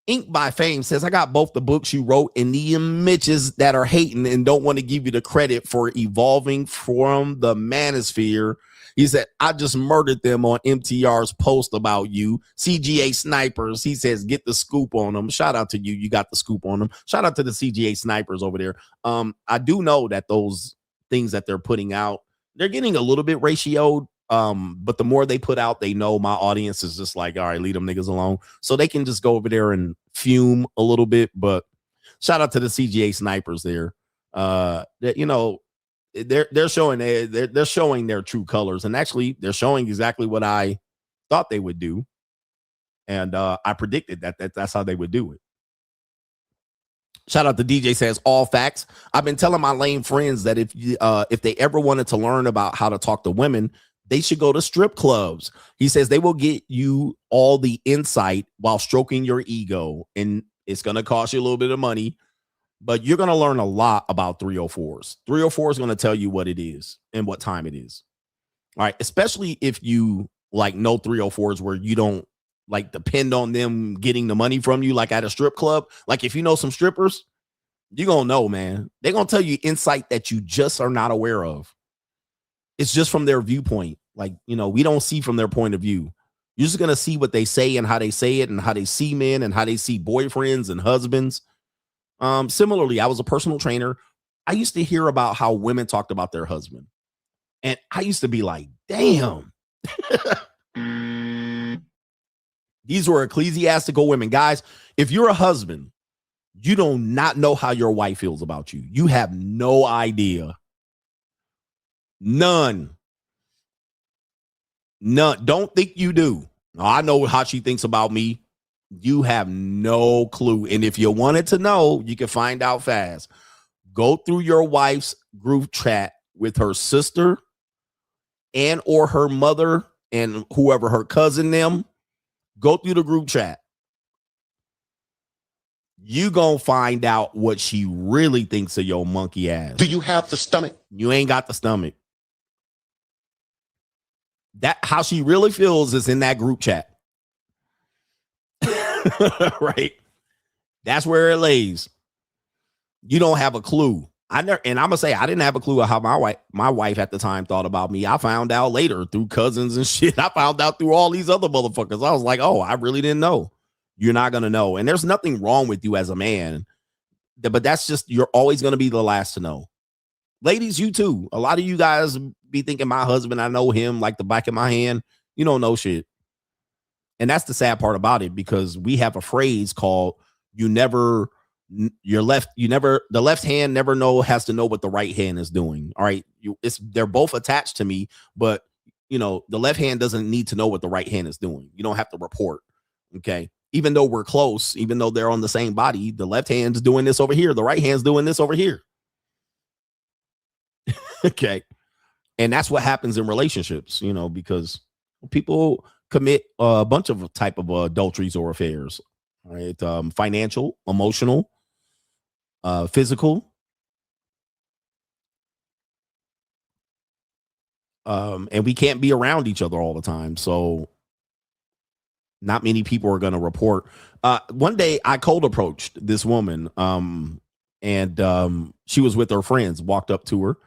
Ink by Fame says, I got both the books you wrote and the Mitches that are hating and don't want to give you the credit for evolving from the manosphere. He said, I just murdered them on MTR's post about you. CGA snipers. He says, get the scoop on them. Shout out to you. You got the scoop on them. Shout out to the CGA snipers over there. I do know that those things that they're putting out, they're getting a little bit ratioed. But the more they put out, they know my audience is just like, all right, leave them niggas alone. So they can just go over there and fume a little bit. But shout out to the CGA snipers there. That, you know, they're showing they're showing their true colors, and actually they're showing exactly what I thought they would do. And I predicted that's how they would do it. Shout out to DJ says, all facts. I've been telling my lame friends that if they ever wanted to learn about how to talk to women, they should go to strip clubs. He says they will get you all the insight while stroking your ego. And it's going to cost you a little bit of money, but you're going to learn a lot about 304s. 304 is going to tell you what it is and what time it is. All right. Especially if you like know 304s where you don't like depend on them getting the money from you, like at a strip club. Like if you know some strippers, you're going to know, man. They're going to tell you insight that you just are not aware of. It's just from their viewpoint. Like, you know, we don't see from their point of view. You're just going to see what they say and how they say it and how they see men and how they see boyfriends and husbands. Similarly, I was a personal trainer. I used to hear about how women talked about their husband. And I used to be like, damn. These were ecclesiastical women. Guys, if you're a husband, you do not know how your wife feels about you. You have no idea. None. Don't think you do. I know how she thinks about me. You have no clue. And if you wanted to know, you can find out fast. Go through your wife's group chat with her sister and or her mother and whoever, her cousin, them. Go through the group chat. You gonna find out what she really thinks of your monkey ass. Do you have the stomach? You ain't got the stomach. That how she really feels is in that group chat. Right? That's where it lays. You don't have a clue. And I'm gonna say I didn't have a clue of how my wife at the time thought about me. I found out later through cousins and shit. I found out through all these other motherfuckers. I was like, oh, I really didn't know. You're not gonna know. And there's nothing wrong with you as a man. But that's just, you're always gonna be the last to know. Ladies, you too. A lot of you guys be thinking my husband, I know him like the back of my hand. You don't know shit. And that's the sad part about it, because we have a phrase called the left hand never has to know what the right hand is doing. All right. They're both attached to me, but you know, the left hand doesn't need to know what the right hand is doing. You don't have to report. Okay. Even though we're close, even though they're on the same body, the left hand's doing this over here. The right hand's doing this over here. Okay. And that's what happens in relationships, you know, because people commit a bunch of type of adulteries or affairs, right? Financial, emotional, physical. And we can't be around each other all the time. So not many people are going to report. One day I cold approached this woman, and she was with her friends, walked up to her.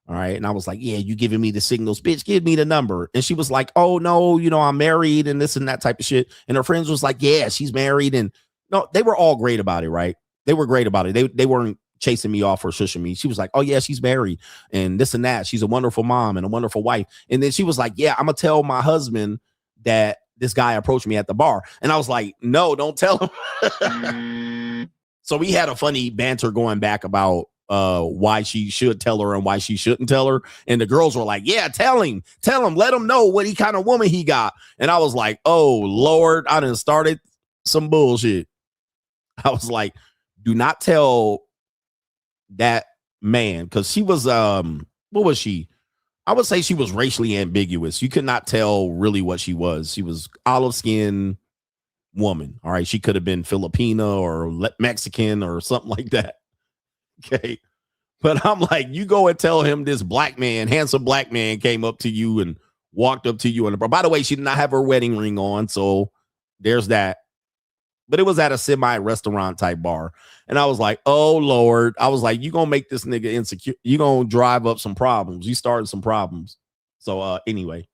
All right. And I was like, yeah, you giving me the signals, bitch, give me the number. And she was like, oh no, I'm married and this and that type of shit. And her friends was like, yeah, she's married. And no, they were all great about it, right? They were great about it. They weren't chasing me off or shushing me. She was like, oh yeah, she's married and this and that. She's a wonderful mom and a wonderful wife. And then she was like, yeah, I'm gonna tell my husband that this guy approached me at the bar. And I was like, no, don't tell him. So we had a funny banter going back about why she should tell her and why she shouldn't tell her. And the girls were like, yeah, tell him, let him know what kind of woman he got. And I was like, oh Lord, I done started some bullshit. I was like, do not tell that man, because she was what was she? I would say she was racially ambiguous. You could not tell really what she was. She was olive skin woman. All right. She could have been Filipino or Mexican or something like that. Okay. But I'm like, you go and tell him this black man, handsome black man came up to you and walked up to you. And by the way, she did not have her wedding ring on. So there's that. But it was at a semi-restaurant type bar. And I was like, oh, Lord. I was like, you going to make this nigga insecure. You going to drive up some problems. You started some problems. So anyway,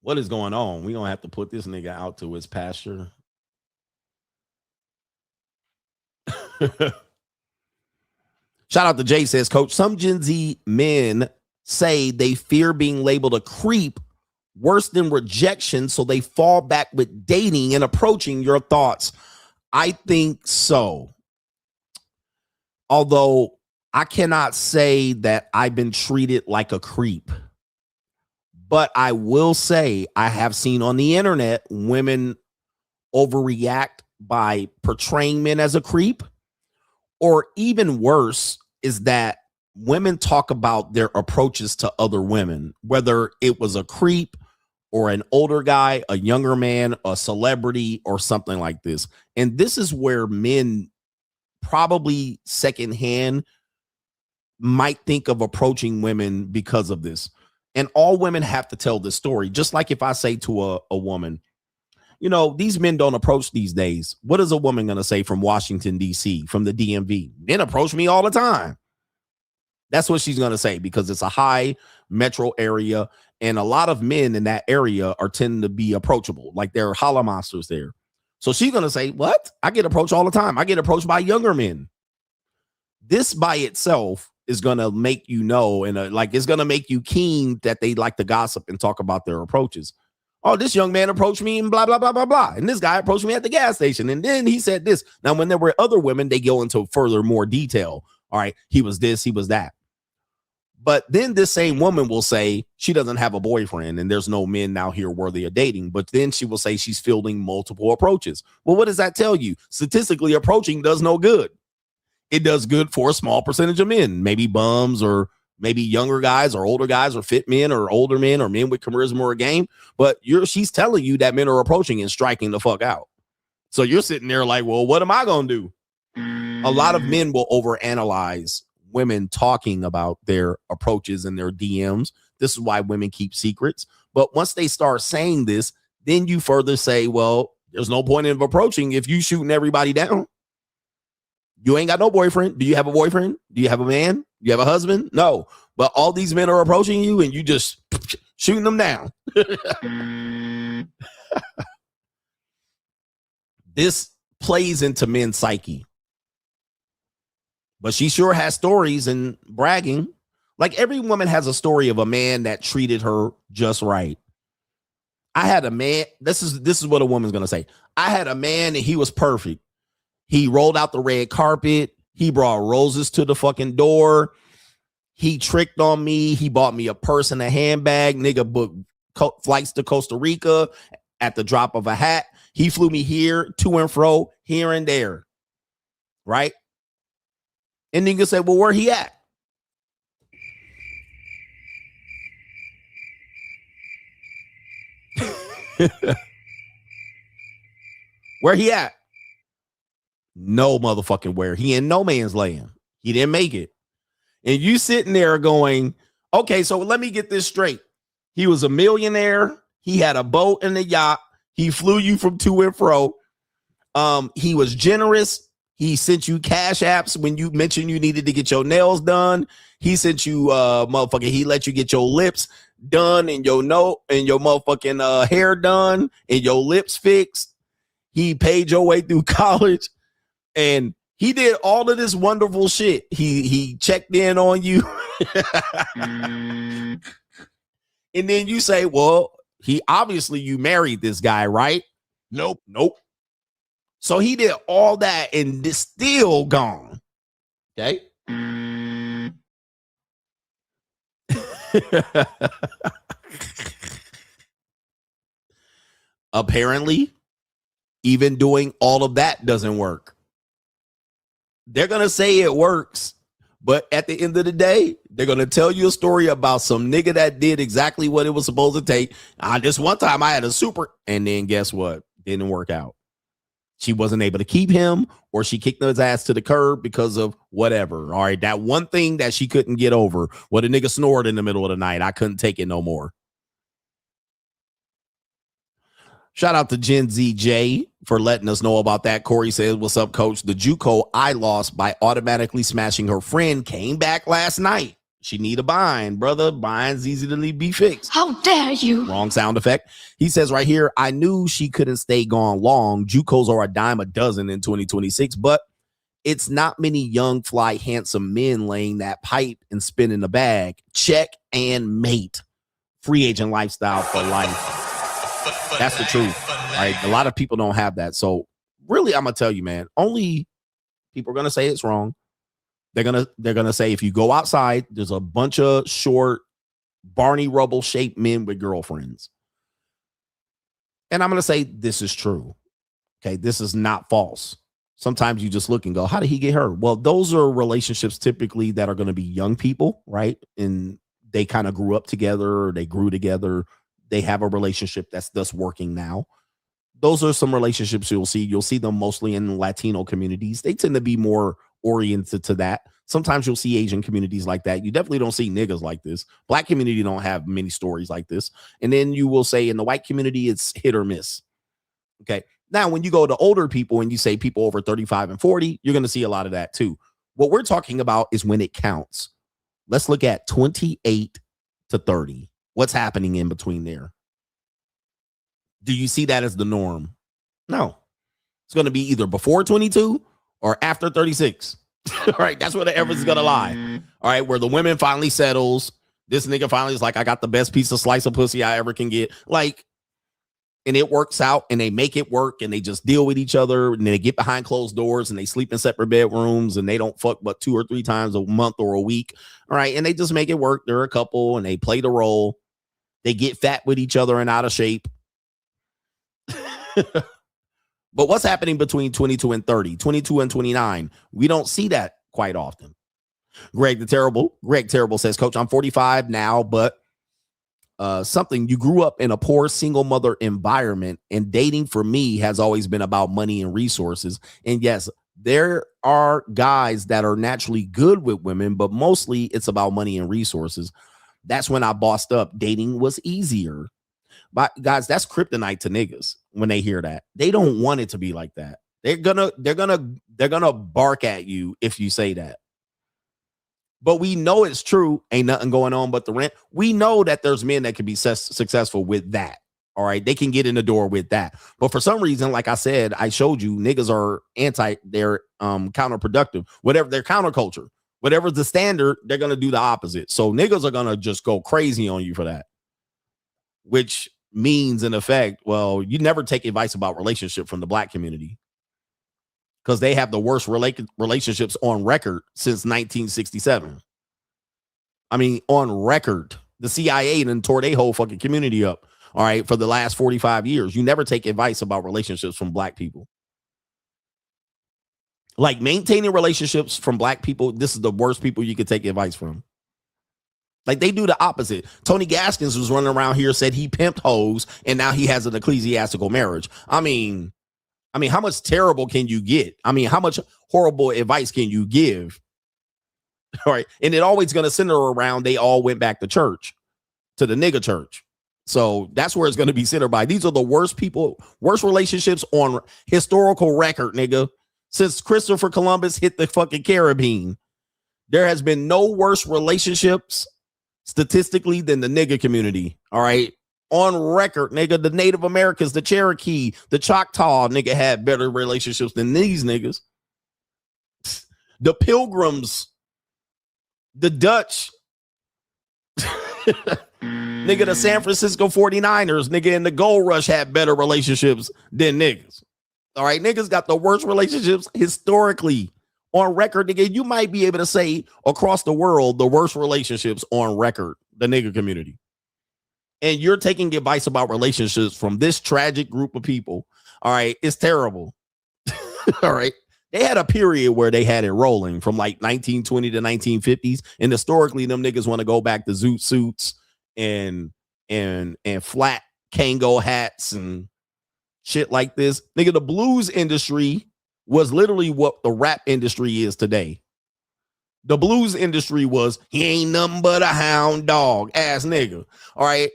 what is going on? We're going to have to put this nigga out to his pasture. Shout out to Jay says, Coach, some Gen Z men say they fear being labeled a creep worse than rejection, so they fall back with dating and approaching. Your thoughts? I think so. Although I cannot say that I've been treated like a creep, but I will say I have seen on the internet women overreact by portraying men as a creep, or even worse is that women talk about their approaches to other women, whether it was a creep or an older guy, a younger man, a celebrity, or something like this. And this is where men probably secondhand might think of approaching women because of this. And all women have to tell this story. Just like if I say to a woman, these men don't approach these days. What is a woman going to say from Washington, D.C., from the DMV? Men approach me all the time. That's what she's going to say, because it's a high metro area. And a lot of men in that area are tending to be approachable. Like there are holla monsters there. So she's going to say, what? I get approached all the time. I get approached by younger men. This by itself is going to make you know, and it's going to make you keen that they like to gossip and talk about their approaches. Oh, this young man approached me and blah, blah, blah, blah, blah. And this guy approached me at the gas station. And then he said this. Now, when there were other women, they go into further, more detail. All right, he was this, he was that. But then this same woman will say she doesn't have a boyfriend and there's no men now here worthy of dating. But then she will say she's fielding multiple approaches. Well, what does that tell you? Statistically, approaching does no good. It does good for a small percentage of men, maybe bums or maybe younger guys or older guys or fit men or older men or men with charisma or game. But she's telling you that men are approaching and striking the fuck out. So you're sitting there like, well, what am I going to do? A lot of men will overanalyze women talking about their approaches and their DMs. This is why women keep secrets. But once they start saying this, then you further say, well, there's no point in approaching if you shooting everybody down. You ain't got no boyfriend. Do you have a boyfriend? Do you have a man? Do you have a husband? No. But all these men are approaching you and you just shooting them down. This plays into men's psyche. But she sure has stories and bragging. Like every woman has a story of a man that treated her just right. I had a man. This is what a woman's going to say. I had a man and he was perfect. He rolled out the red carpet. He brought roses to the fucking door. He tricked on me. He bought me a purse and a handbag. Nigga booked flights to Costa Rica at the drop of a hat. He flew me here, to and fro, here and there. Right? And then you say, well, where he at? Where he at? No motherfucking where. He in no man's land. He didn't make it. And you sitting there going, okay, so let me get this straight. He was a millionaire. He had a boat and a yacht. He flew you from to and fro. He was generous. He sent you cash apps when you mentioned you needed to get your nails done. He sent you motherfucking, he let you get your lips done and your motherfucking hair done and your lips fixed. He paid your way through college and he did all of this wonderful shit. He checked in on you. And then you say, well, he obviously you married this guy, right? Nope. So he did all that and it's still gone. Okay. Apparently, even doing all of that doesn't work. They're going to say it works, but at the end of the day, they're going to tell you a story about some nigga that did exactly what it was supposed to take. This one time I had a super, and then guess what? Didn't work out. She wasn't able to keep him, or she kicked his ass to the curb because of whatever. All right, that one thing that she couldn't get over. What a nigga snored in the middle of the night. I couldn't take it no more. Shout out to Gen Z J for letting us know about that. Corey says, what's up, coach? The JUCO I lost by automatically smashing her friend came back last night. She need a bind, brother. Bind's easy to be fixed. How dare you? Wrong sound effect. He says right here, I knew she couldn't stay gone long. JUCOs are a dime a dozen in 2026, but it's not many young, fly, handsome men laying that pipe and spinning the bag. Check and mate. Free agent lifestyle for life. That's the truth. Right? A lot of people don't have that. So really, I'm gonna tell you, man, only people are gonna say it's wrong. They're gonna say if you go outside, there's a bunch of short, Barney Rubble shaped men with girlfriends. And I'm gonna say this is true. Okay, this is not false. Sometimes you just look and go, how did he get her? Well, those are relationships typically that are going to be young people, right? And they kind of grew up together, or they grew together. They have a relationship that's working now. Those are some relationships you'll see. You'll see them mostly in Latino communities. They tend to be more oriented to that. Sometimes you'll see Asian communities like that. You definitely don't see niggas like this. Black community don't have many stories like this. And then you will say in the white community, it's hit or miss. Okay. Now, when you go to older people and you say people over 35 and 40, you're going to see a lot of that too. What we're talking about is when it counts. Let's look at 28 to 30. What's happening in between there? Do you see that as the norm? No. It's going to be either before 22 or after 36. All right. That's where the effort's going to lie. All right. Where the women finally settles. This nigga finally is like, I got the best piece of slice of pussy I ever can get. Like, and it works out and they make it work and they just deal with each other and they get behind closed doors and they sleep in separate bedrooms and they don't fuck but 2 or 3 times a month or a week. All right. And they just make it work. They're a couple and they play the role. They get fat with each other and out of shape. But what's happening between 22 and 30, 22 and 29? We don't see that quite often. Greg Terrible says, Coach, I'm 45 now, but something you grew up in a poor single mother environment, and dating for me has always been about money and resources. And yes, there are guys that are naturally good with women, but mostly it's about money and resources. That's when I bossed up. Dating was easier. But guys, that's kryptonite to niggas when they hear that. They don't want it to be like that. They're gonna bark at you if you say that. But we know it's true. Ain't nothing going on but the rent. We know that there's men that can be successful with that. All right. They can get in the door with that. But for some reason, like I said, I showed you, niggas are they're counterproductive. Whatever their counterculture, whatever's the standard, they're going to do the opposite. So niggas are going to just go crazy on you for that. Which means in effect, well, you never take advice about relationship from the black community. Because they have the worst relationships on record since 1967. I mean, on record, the CIA done tore their whole fucking community up. All right, for the last 45 years, you never take advice about relationships from black people. Like maintaining relationships from black people, this is the worst people you could take advice from. Like they do the opposite. Tony Gaskins was running around here, said he pimped hoes, and now he has an ecclesiastical marriage. I mean, how much terrible can you get? I mean, how much horrible advice can you give? All right. And it always going to center around they all went back to church, to the nigga church. So that's where it's going to be centered by. These are the worst people, worst relationships on historical record, nigga. since Christopher Columbus hit the fucking Caribbean. There has been no worse relationships statistically than the nigga community. All right. On record, nigga, the Native Americans, the Cherokee, the Choctaw, nigga, had better relationships than these niggas. The Pilgrims, the Dutch, nigga, the San Francisco 49ers, nigga, and the Gold Rush had better relationships than niggas. All right, niggas got the worst relationships historically on record, nigga. You might be able to say across the world the worst relationships on record, the nigga community. And you're taking advice about relationships from this tragic group of people. All right, it's terrible. All right. They had a period where they had it rolling from like 1920 to 1950s. And historically, them niggas want to go back to zoot suits and flat Kango hats and shit like this. Nigga, the blues industry was literally what the rap industry is today. The blues industry was, he ain't nothing but a hound dog ass nigga. All right.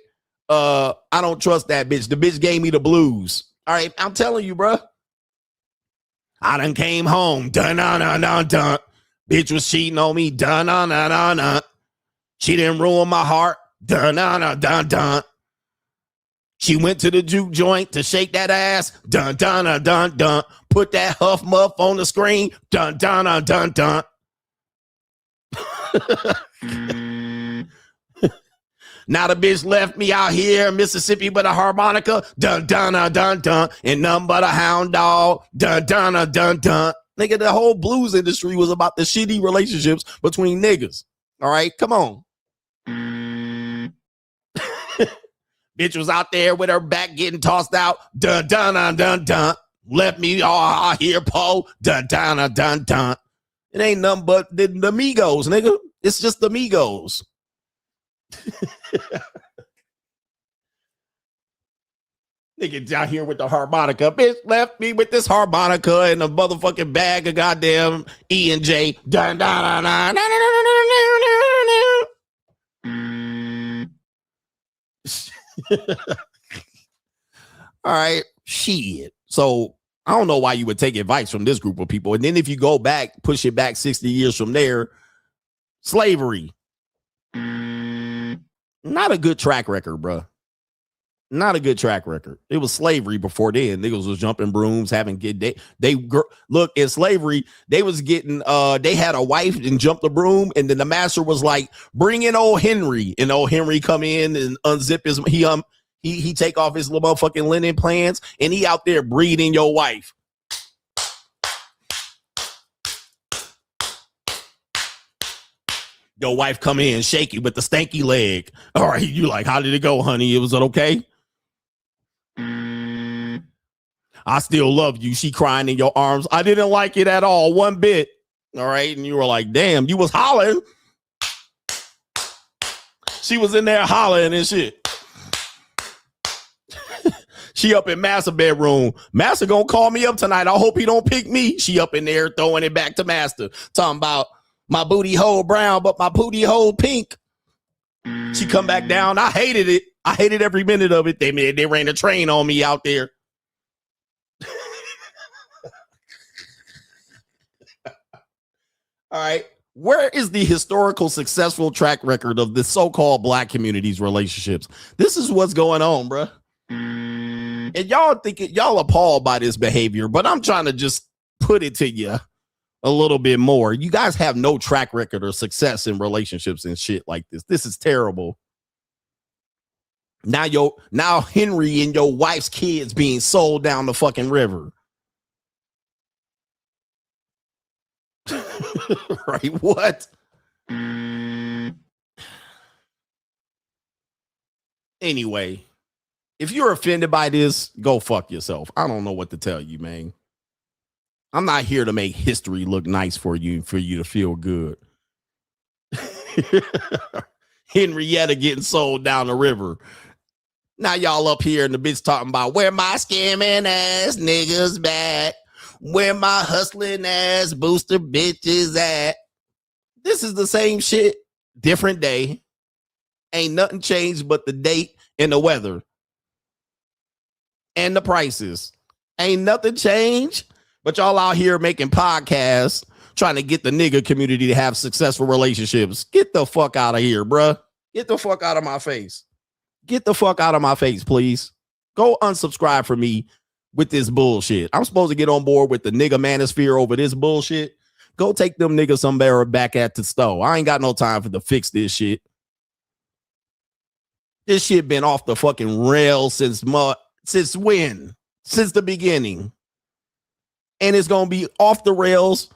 I don't trust that bitch. The bitch gave me the blues. All right. I'm telling you, bro. I done came home. Dun dun dun dun dun. Bitch was cheating on me. Dun dun dun dun dun. She didn't ruin my heart. Dun dun dun dun dun. She went to the juke joint to shake that ass. Dun dun dun dun dun. Put that huff muff on the screen. Dun dun dun dun dun. Now the bitch left me out here in Mississippi with a harmonica. Dun dun dun dun dun. And nothing but a hound dog. Dun dun dun dun dun. Nigga, the whole blues industry was about the shitty relationships between niggas. All right, come on. Bitch was out there with her back getting tossed out. Dun dun dun dun dun. Left me all out here, Poe. Dun dun dun dun dun. It ain't nothing but the Migos, nigga. It's just the Migos. Nigga down here with the harmonica. Bitch left me with this harmonica and a motherfucking bag of goddamn E&J. Dun, dun, dun, dun, dun, dun, dun, dun. All right, shit. So I don't know why you would take advice from this group of people. And then if you go back, push it back 60 years from there, slavery. Not a good track record, bro. Not a good track record. It was slavery before then. Niggas was jumping brooms, having good day. Look, in slavery, they was getting they had a wife and jumped the broom, and then the master was like, bring in old Henry. And old Henry come in and unzip his he take off his little motherfucking linen plans, and he out there breeding your wife. Your wife come in shaky with the stanky leg. All right, you like, how did it go, honey? Was it okay? I still love you. She crying in your arms. I didn't like it at all, one bit. All right, and you were like, damn, you was hollering. She was in there hollering and shit. She up in Master bedroom. Master gonna call me up tonight. I hope he don't pick me. She up in there throwing it back to Master. Talking about my booty hole brown, but my booty hole pink. She come back down. I hated it. I hated every minute of it. They ran a train on me out there. All right. Where is the historical successful track record of the so-called black community's relationships? This is what's going on, bro. And y'all appalled by this behavior, but I'm trying to just put it to you a little bit more. You guys have no track record or success in relationships and shit like this. This is terrible. Now Henry and your wife's kids being sold down the fucking river. Right? What? Anyway, if you're offended by this, go fuck yourself. I don't know what to tell you, man. I'm not here to make history look nice for you to feel good. Henrietta getting sold down the river. Now y'all up here and the bitch talking about where my scamming ass niggas back. Where my hustling ass booster bitches at. This is the same shit, different day. Ain't nothing changed but the date and the weather. And the prices. Ain't nothing changed. But y'all out here making podcasts, trying to get the nigga community to have successful relationships. Get the fuck out of here, bruh. Get the fuck out of my face. Get the fuck out of my face, please. Go unsubscribe for me with this bullshit. I'm supposed to get on board with the nigga manosphere over this bullshit. Go take them niggas somewhere back at the stove. I ain't got no time to fix this shit. This shit been off the fucking rails since when? Since the beginning. And it's gonna be off the rails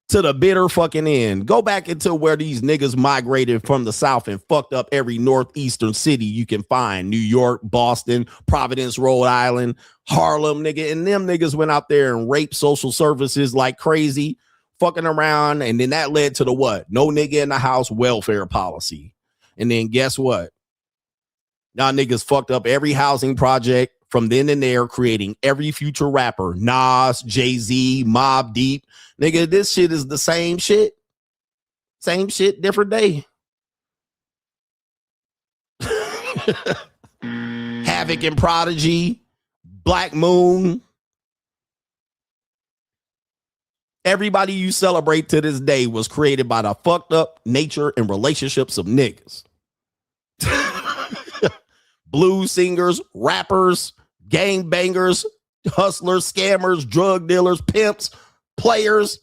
to the bitter fucking end. Go back into where these niggas migrated from the South and fucked up every northeastern city you can find. New York, Boston, Providence, Rhode Island, Harlem, nigga. And them niggas went out there and raped social services like crazy, fucking around. And then that led to the what? No nigga in the house welfare policy. And then guess what? Y'all niggas fucked up every housing project from then and there, creating every future rapper. Nas, Jay-Z, Mobb Deep. Nigga, this shit is the same shit. Same shit, different day. Havoc and Prodigy, Black Moon. Everybody you celebrate to this day was created by the fucked up nature and relationships of niggas. Blues singers, rappers, gangbangers, hustlers, scammers, drug dealers, pimps, players.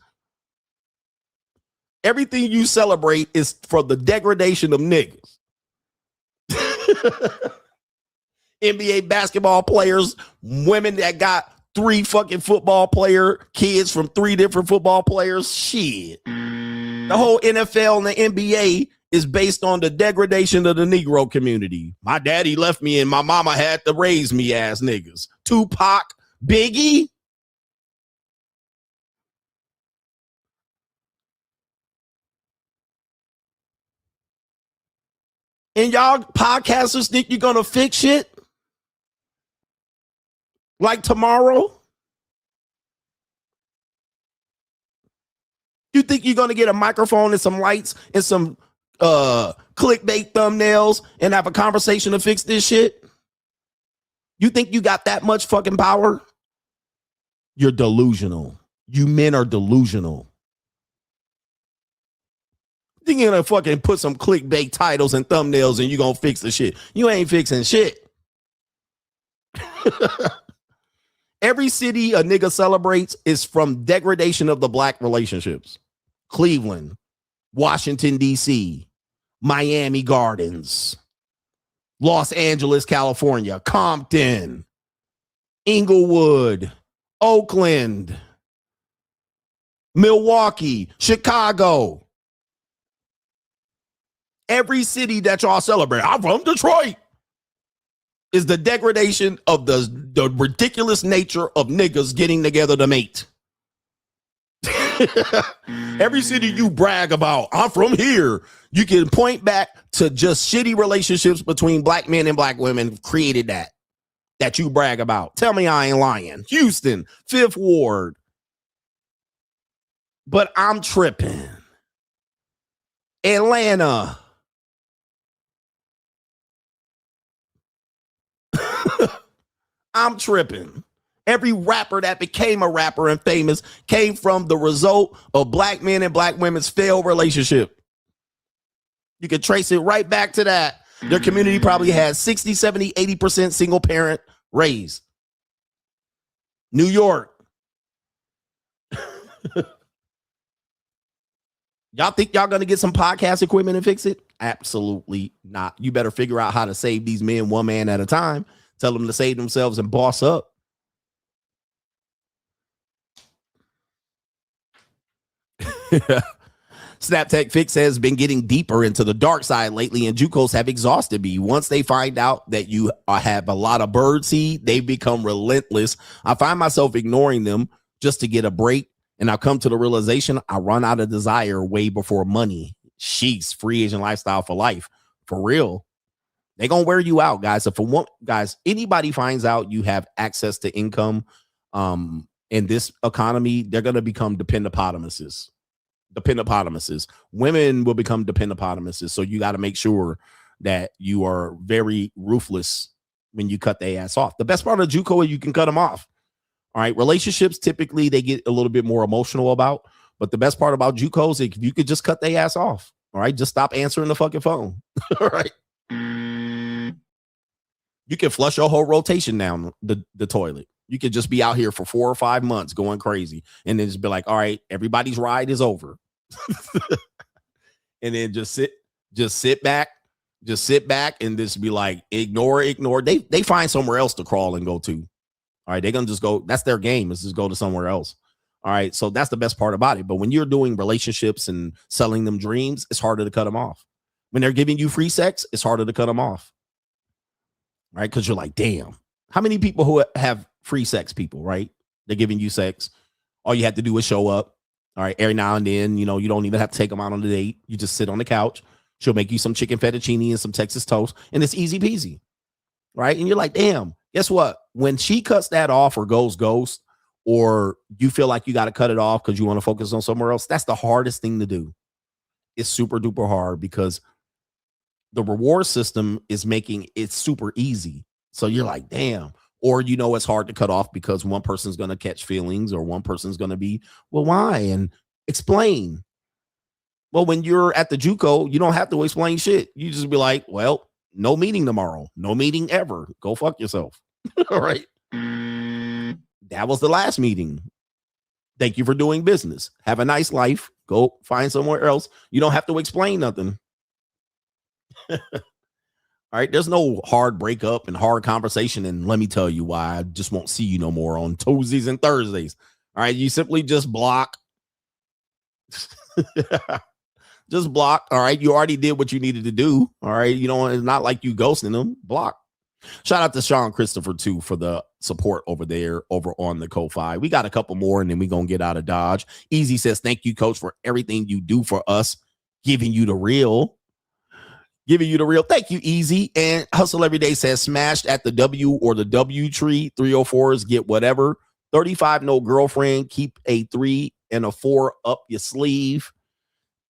Everything you celebrate is for the degradation of niggas. NBA basketball players, women that got 3 fucking football player kids from 3 different football players. Shit. The whole NFL and the NBA is based on the degradation of the Negro community. My daddy left me and my mama had to raise me ass niggas. Tupac, Biggie. And y'all podcasters think you're going to fix shit? Like tomorrow? You think you're going to get a microphone and some lights and some clickbait thumbnails and have a conversation to fix this shit? You think you got that much fucking power? You're delusional. You men are delusional. Think you're gonna fucking put some clickbait titles and thumbnails and you're gonna fix the shit. You ain't fixing shit. Every city a nigga celebrates is from degradation of the black relationships. Cleveland, Washington, D.C., Miami Gardens, Los Angeles, California, Compton, Inglewood, Oakland, Milwaukee, Chicago. Every city that y'all celebrate, I'm from Detroit, is the degradation of the ridiculous nature of niggas getting together to mate. Every city you brag about, I'm from here, you can point back to just shitty relationships between black men and black women created that you brag about. Tell me I ain't lying. Houston, 5th Ward. But I'm tripping. Atlanta. I'm tripping. Every rapper that became a rapper and famous came from the result of black men and black women's failed relationship. You can trace it right back to that. Their community probably has 60, 70, 80% single parent raised. New York. Y'all think y'all going to get some podcast equipment and fix it? Absolutely not. You better figure out how to save these men one man at a time. Tell them to save themselves and boss up. Snaptech Fix has been getting deeper into the dark side lately, and JUCOs have exhausted me. Once they find out that you have a lot of birdseed, they become relentless. I find myself ignoring them just to get a break, and I've come to the realization I run out of desire way before money. Sheesh, free agent lifestyle for life. For real. They're going to wear you out, guys. If anybody finds out you have access to income in this economy, they're going to become dependopotamuses. Women will become dependopotamuses. So you got to make sure that you are very ruthless when you cut their ass off. The best part of JUCO is you can cut them off. All right. Relationships, typically they get a little bit more emotional about, but the best part about JUCOs is if you could just cut their ass off. All right. Just stop answering the fucking phone. All right. You can flush your whole rotation down the toilet. You could just be out here for 4 or 5 months going crazy and then just be like, all right, everybody's ride is over. And then just sit back and just be like, ignore. They find somewhere else to crawl and go to. All right. They're going to just go. That's their game, is just go to somewhere else. All right. So that's the best part about it. But when you're doing relationships and selling them dreams, it's harder to cut them off. When they're giving you free sex, it's harder to cut them off. Right. Because you're like, damn, how many people who have free sex people, right? They're giving you sex. All you have to do is show up. All right. Every now and then, you don't even have to take them out on a date. You just sit on the couch. She'll make you some chicken fettuccine and some Texas toast, and it's easy peasy. Right. And you're like, damn, guess what? When she cuts that off or goes ghost, or you feel like you got to cut it off because you want to focus on somewhere else, that's the hardest thing to do. It's super duper hard because the reward system is making it super easy. So you're like, damn. Or, it's hard to cut off because one person's going to catch feelings or one person's going to be, well, why? And explain. Well, when you're at the JUCO, you don't have to explain shit. You just be like, well, no meeting tomorrow. No meeting ever. Go fuck yourself. All right. That was the last meeting. Thank you for doing business. Have a nice life. Go find somewhere else. You don't have to explain nothing. All right. There's no hard breakup and hard conversation. And let me tell you why I just won't see you no more on Tuesdays and Thursdays. All right. You simply just block. Just block. All right. You already did what you needed to do. All right. It's not like you ghosting them. Block. Shout out to Sean Christopher too for the support over there over on the Ko-Fi. We got a couple more and then we're going to get out of Dodge. Easy says, thank you, coach, for everything you do for us. Giving you the real. Thank you, Easy. And Hustle Every Day says, smashed at the W or the W tree. 304s get whatever. 35 no girlfriend. Keep a 3 and a 4 up your sleeve.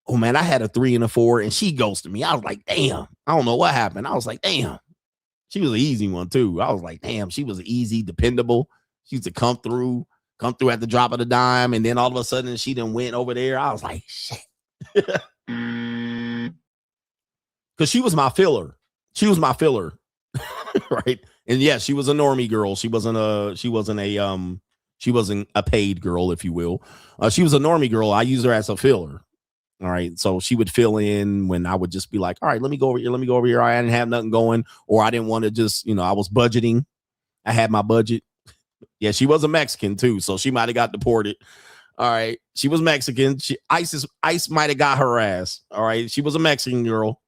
Oh man, I had a 3 and a 4 and she ghosted me. I was like, damn. I don't know what happened. I was like, damn. She was an easy one too. I was like, damn, she was easy, dependable. She used to come through at the drop of the dime. And then all of a sudden she done went over there. I was like, shit. Because she was my filler. Right. And yeah, she was a normie girl. She wasn't a paid girl, if you will. She was a normie girl. I used her as a filler. All right. So she would fill in when I would just be like, all right, let me go over here. I didn't have nothing going, or I didn't want to just, I was budgeting. I had my budget. Yeah, she was a Mexican too. So she might have got deported. All right. She was Mexican. ICE might have got her ass. All right. She was a Mexican girl.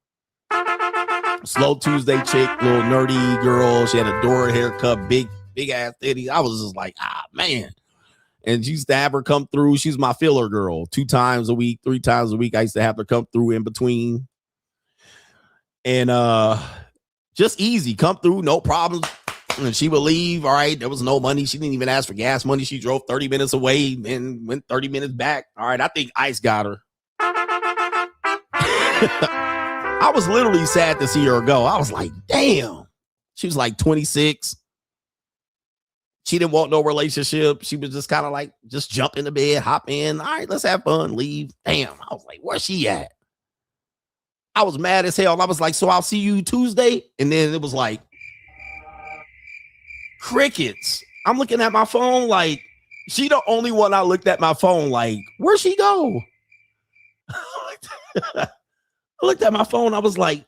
Slow Tuesday chick, little nerdy girl. She had a Dora haircut, big ass titties. I was just like, man. And she used to have her come through. She's my filler girl. 2 times a week, 3 times a week. I used to have her come through in between. And just easy. Come through, no problems. And she would leave. All right. There was no money. She didn't even ask for gas money. She drove 30 minutes away and went 30 minutes back. All right. I think ICE got her. I was literally sad to see her go. I was like, damn. She was like 26. She didn't want no relationship. She was just kind of like, just jump in the bed, hop in. All right, let's have fun, leave. Damn. I was like, where's she at? I was mad as hell. I was like, so I'll see you Tuesday. And then it was like crickets. I'm looking at my phone like, she the only one I looked at my phone like, where'd she go? I looked at my phone. I was like,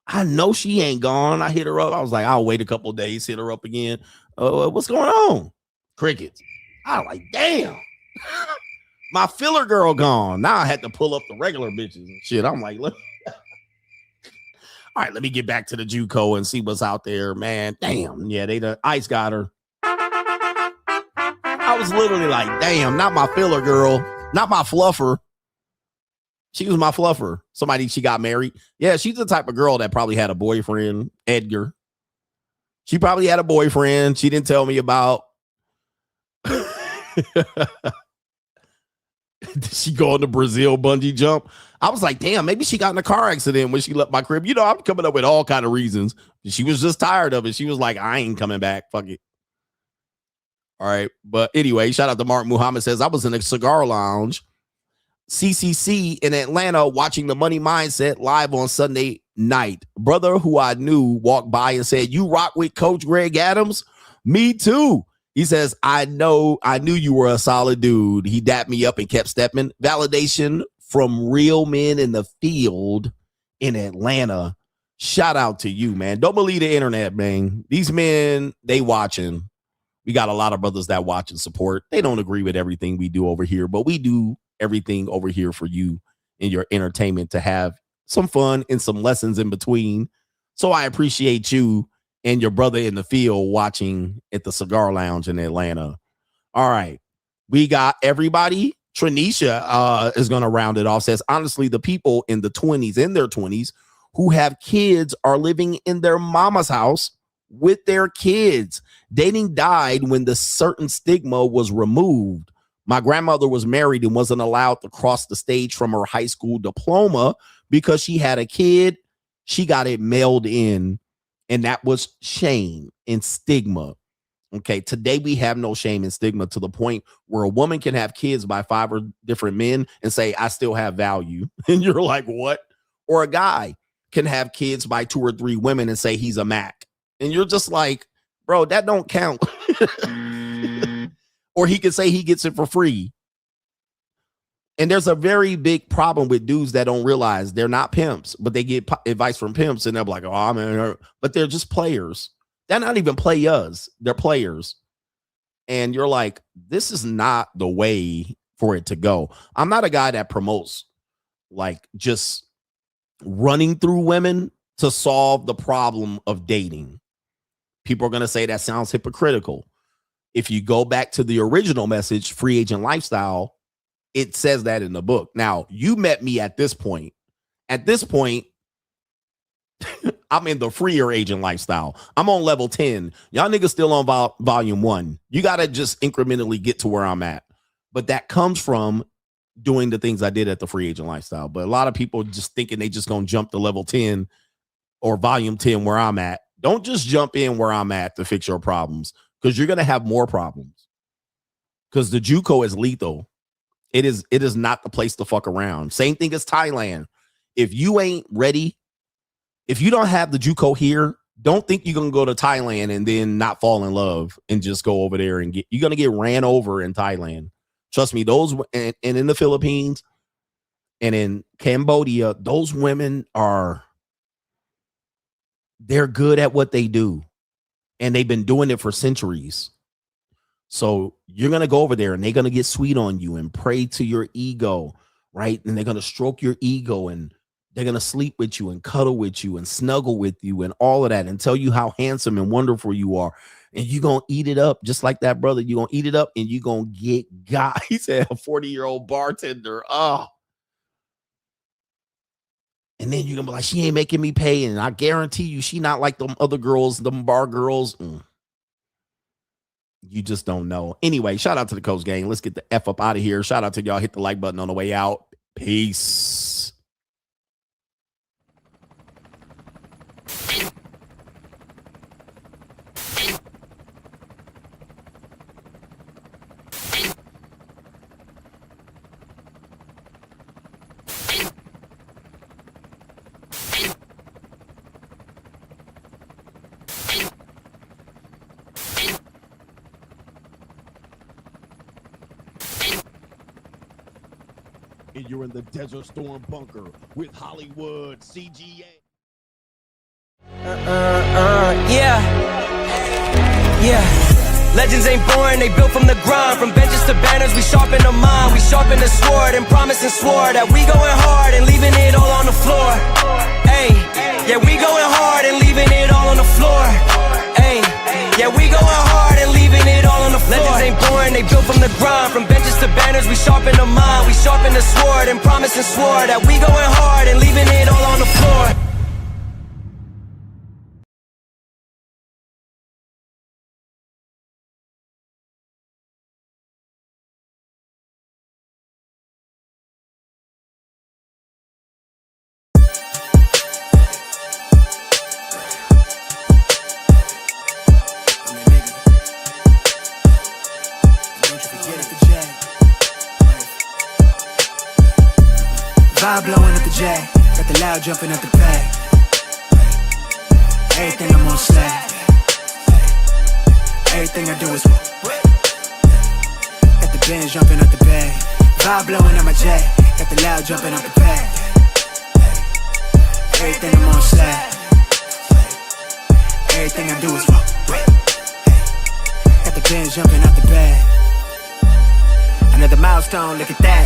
I know she ain't gone. I hit her up. I was like, I'll wait a couple of days, hit her up again. What's going on? Crickets. I was like, damn. My filler girl gone. Now I had to pull up the regular bitches and shit. I'm like, look. All right, let me get back to the JUCO and see what's out there, man. Damn. Yeah, the ICE got her. I was literally like, damn, not my filler girl, not my fluffer. She was my fluffer. She got married. Yeah, she's the type of girl that probably had a boyfriend, Edgar. She probably had a boyfriend she didn't tell me about. Did she go on the Brazil bungee jump? I was like, damn, maybe she got in a car accident when she left my crib. I'm coming up with all kind of reasons. She was just tired of it. She was like, I ain't coming back. Fuck it. All right. But anyway, shout out to Mark Muhammad says, I was in a cigar lounge, CCC in Atlanta, watching the Money Mindset live on Sunday night. Brother who I knew walked by and said, you rock with Coach Greg Adams? Me too. He says, I knew you were a solid dude. He dapped me up and kept stepping. Validation from real men in the field in Atlanta. Shout out to you, man. Don't believe the internet, man. These men, they watching. We got a lot of brothers that watch and support. They don't agree with everything we do over here, but we do everything over here for you and your entertainment to have some fun and some lessons in between. So I appreciate you and your brother in the field watching at the Cigar Lounge in Atlanta. All right. We got everybody. Tranisha is going to round it off. Says, honestly, the people in their 20s who have kids are living in their mama's house with their kids. Dating died when the certain stigma was removed. My grandmother was married and wasn't allowed to cross the stage from her high school diploma because she had a kid. She got it mailed in, and that was shame and stigma. Okay, today we have no shame and stigma to the point where a woman can have kids by 5 or different men and say, I still have value. And you're like, what? Or a guy can have kids by 2 or 3 women and say he's a Mac. And you're just like, bro, that don't count. Or he could say he gets it for free. And there's a very big problem with dudes that don't realize they're not pimps, but they get advice from pimps and they're like, oh, I'm in, but they're just players. They're not even players. They're players. And you're like, this is not the way for it to go. I'm not a guy that promotes like just running through women to solve the problem of dating. People are going to say that sounds hypocritical. If you go back to the original message, Free Agent Lifestyle, it says that in the book. Now, you met me at this point. At this point, I'm in the freer agent lifestyle. I'm on level 10. Y'all niggas still on volume 1. You got to just incrementally get to where I'm at. But that comes from doing the things I did at the free agent lifestyle. But a lot of people just thinking they just going to jump to level 10 or volume 10 where I'm at. Don't just jump in where I'm at to fix your problems, because you're going to have more problems. Because the JUCO is lethal. It is not the place to fuck around. Same thing as Thailand. If you ain't ready, if you don't have the JUCO here, don't think you're going to go to Thailand and then not fall in love and just go over there and you're going to get ran over in Thailand. Trust me, those, and in the Philippines and in Cambodia, those women they're good at what they do. And they've been doing it for centuries. So you're going to go over there and they're going to get sweet on you and pray to your ego, right? And they're going to stroke your ego and they're going to sleep with you and cuddle with you and snuggle with you and all of that and tell you how handsome and wonderful you are. And you're going to eat it up just like that, brother. You're going to eat it up and you're going to get got. He said a 40-year-old bartender. Oh. And then you're going to be like, she ain't making me pay. And I guarantee you, she not like them other girls, them bar girls. You just don't know. Anyway, shout out to the Coast Gang. Let's get the F up out of here. Shout out to y'all. Hit the like button on the way out. Peace. And you're in the Desert Storm bunker with Hollywood CGA. Yeah. Legends ain't born, they built from the grind. From benches to banners, we sharpen the mind. We sharpen the sword and promise and swore that we going hard and leaving it all on the floor. Hey, yeah, we going hard and leaving it all on the floor. Hey, yeah, we going hard and leaving it all on the floor. Legends ain't born, they built from the grind. From benches to banners, we sharpen the mind. We sharpen the sword and promise and swore that we going hard and leaving it all on the floor. Vibe blowing up the J, got the loud jumping up the bag. Everything I'm on slack. Everything I do is got the Benz jumping up the bag. Vibe blowing up my J, got the loud jumping up the bag. Everything I'm on slack. Everything I do is got the Benz jumping up the bag. Another milestone, look at that.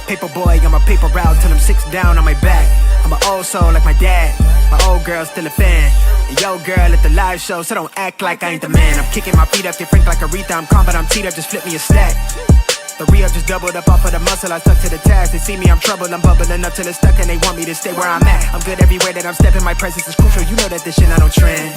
Paper boy on my paper route till I'm 6 down on my back. I'm an old soul like my dad. My old girl's still a fan. And yo girl at the live show, so don't act like I ain't the man. I'm kicking my feet up, get frank like Aretha. I'm calm, but I'm teed up, just flip me a stack. The re-up just doubled up off of the muscle, I stuck to the task. They see me, I'm troubled, I'm bubbling up till it's stuck, and they want me to stay where I'm at. I'm good everywhere that I'm stepping, my presence is crucial. You know that this shit not on trend.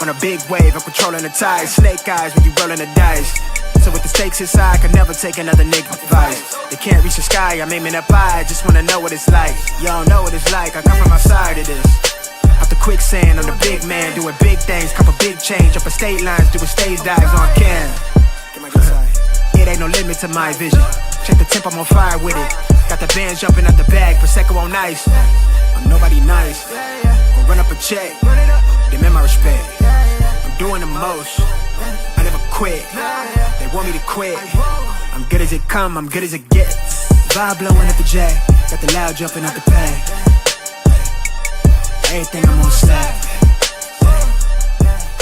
On a big wave, I'm controlling the tide. Snake eyes when you rolling the dice. So with the stakes inside, I could never take another nigga advice. They can't reach the sky, I'm aiming up high. Just wanna know what it's like. Y'all know what it's like, I come from outside of this. Out the quicksand, I'm the big man, doing big things. Couple big change, up a state lines, doing stage dives on cam. It ain't no limit to my vision. Check the temp, I'm on fire with it. Got the band jumping out the bag, Prosecco on ice. I'm nobody nice. Gonna run up a check, demand my respect. I'm doing the most, I never quit. They want me to quit. I'm good as it come, I'm good as it gets. Vibe blowing at the J, got the loud jumping out the bag. Everything I'm on slack.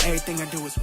Everything I do is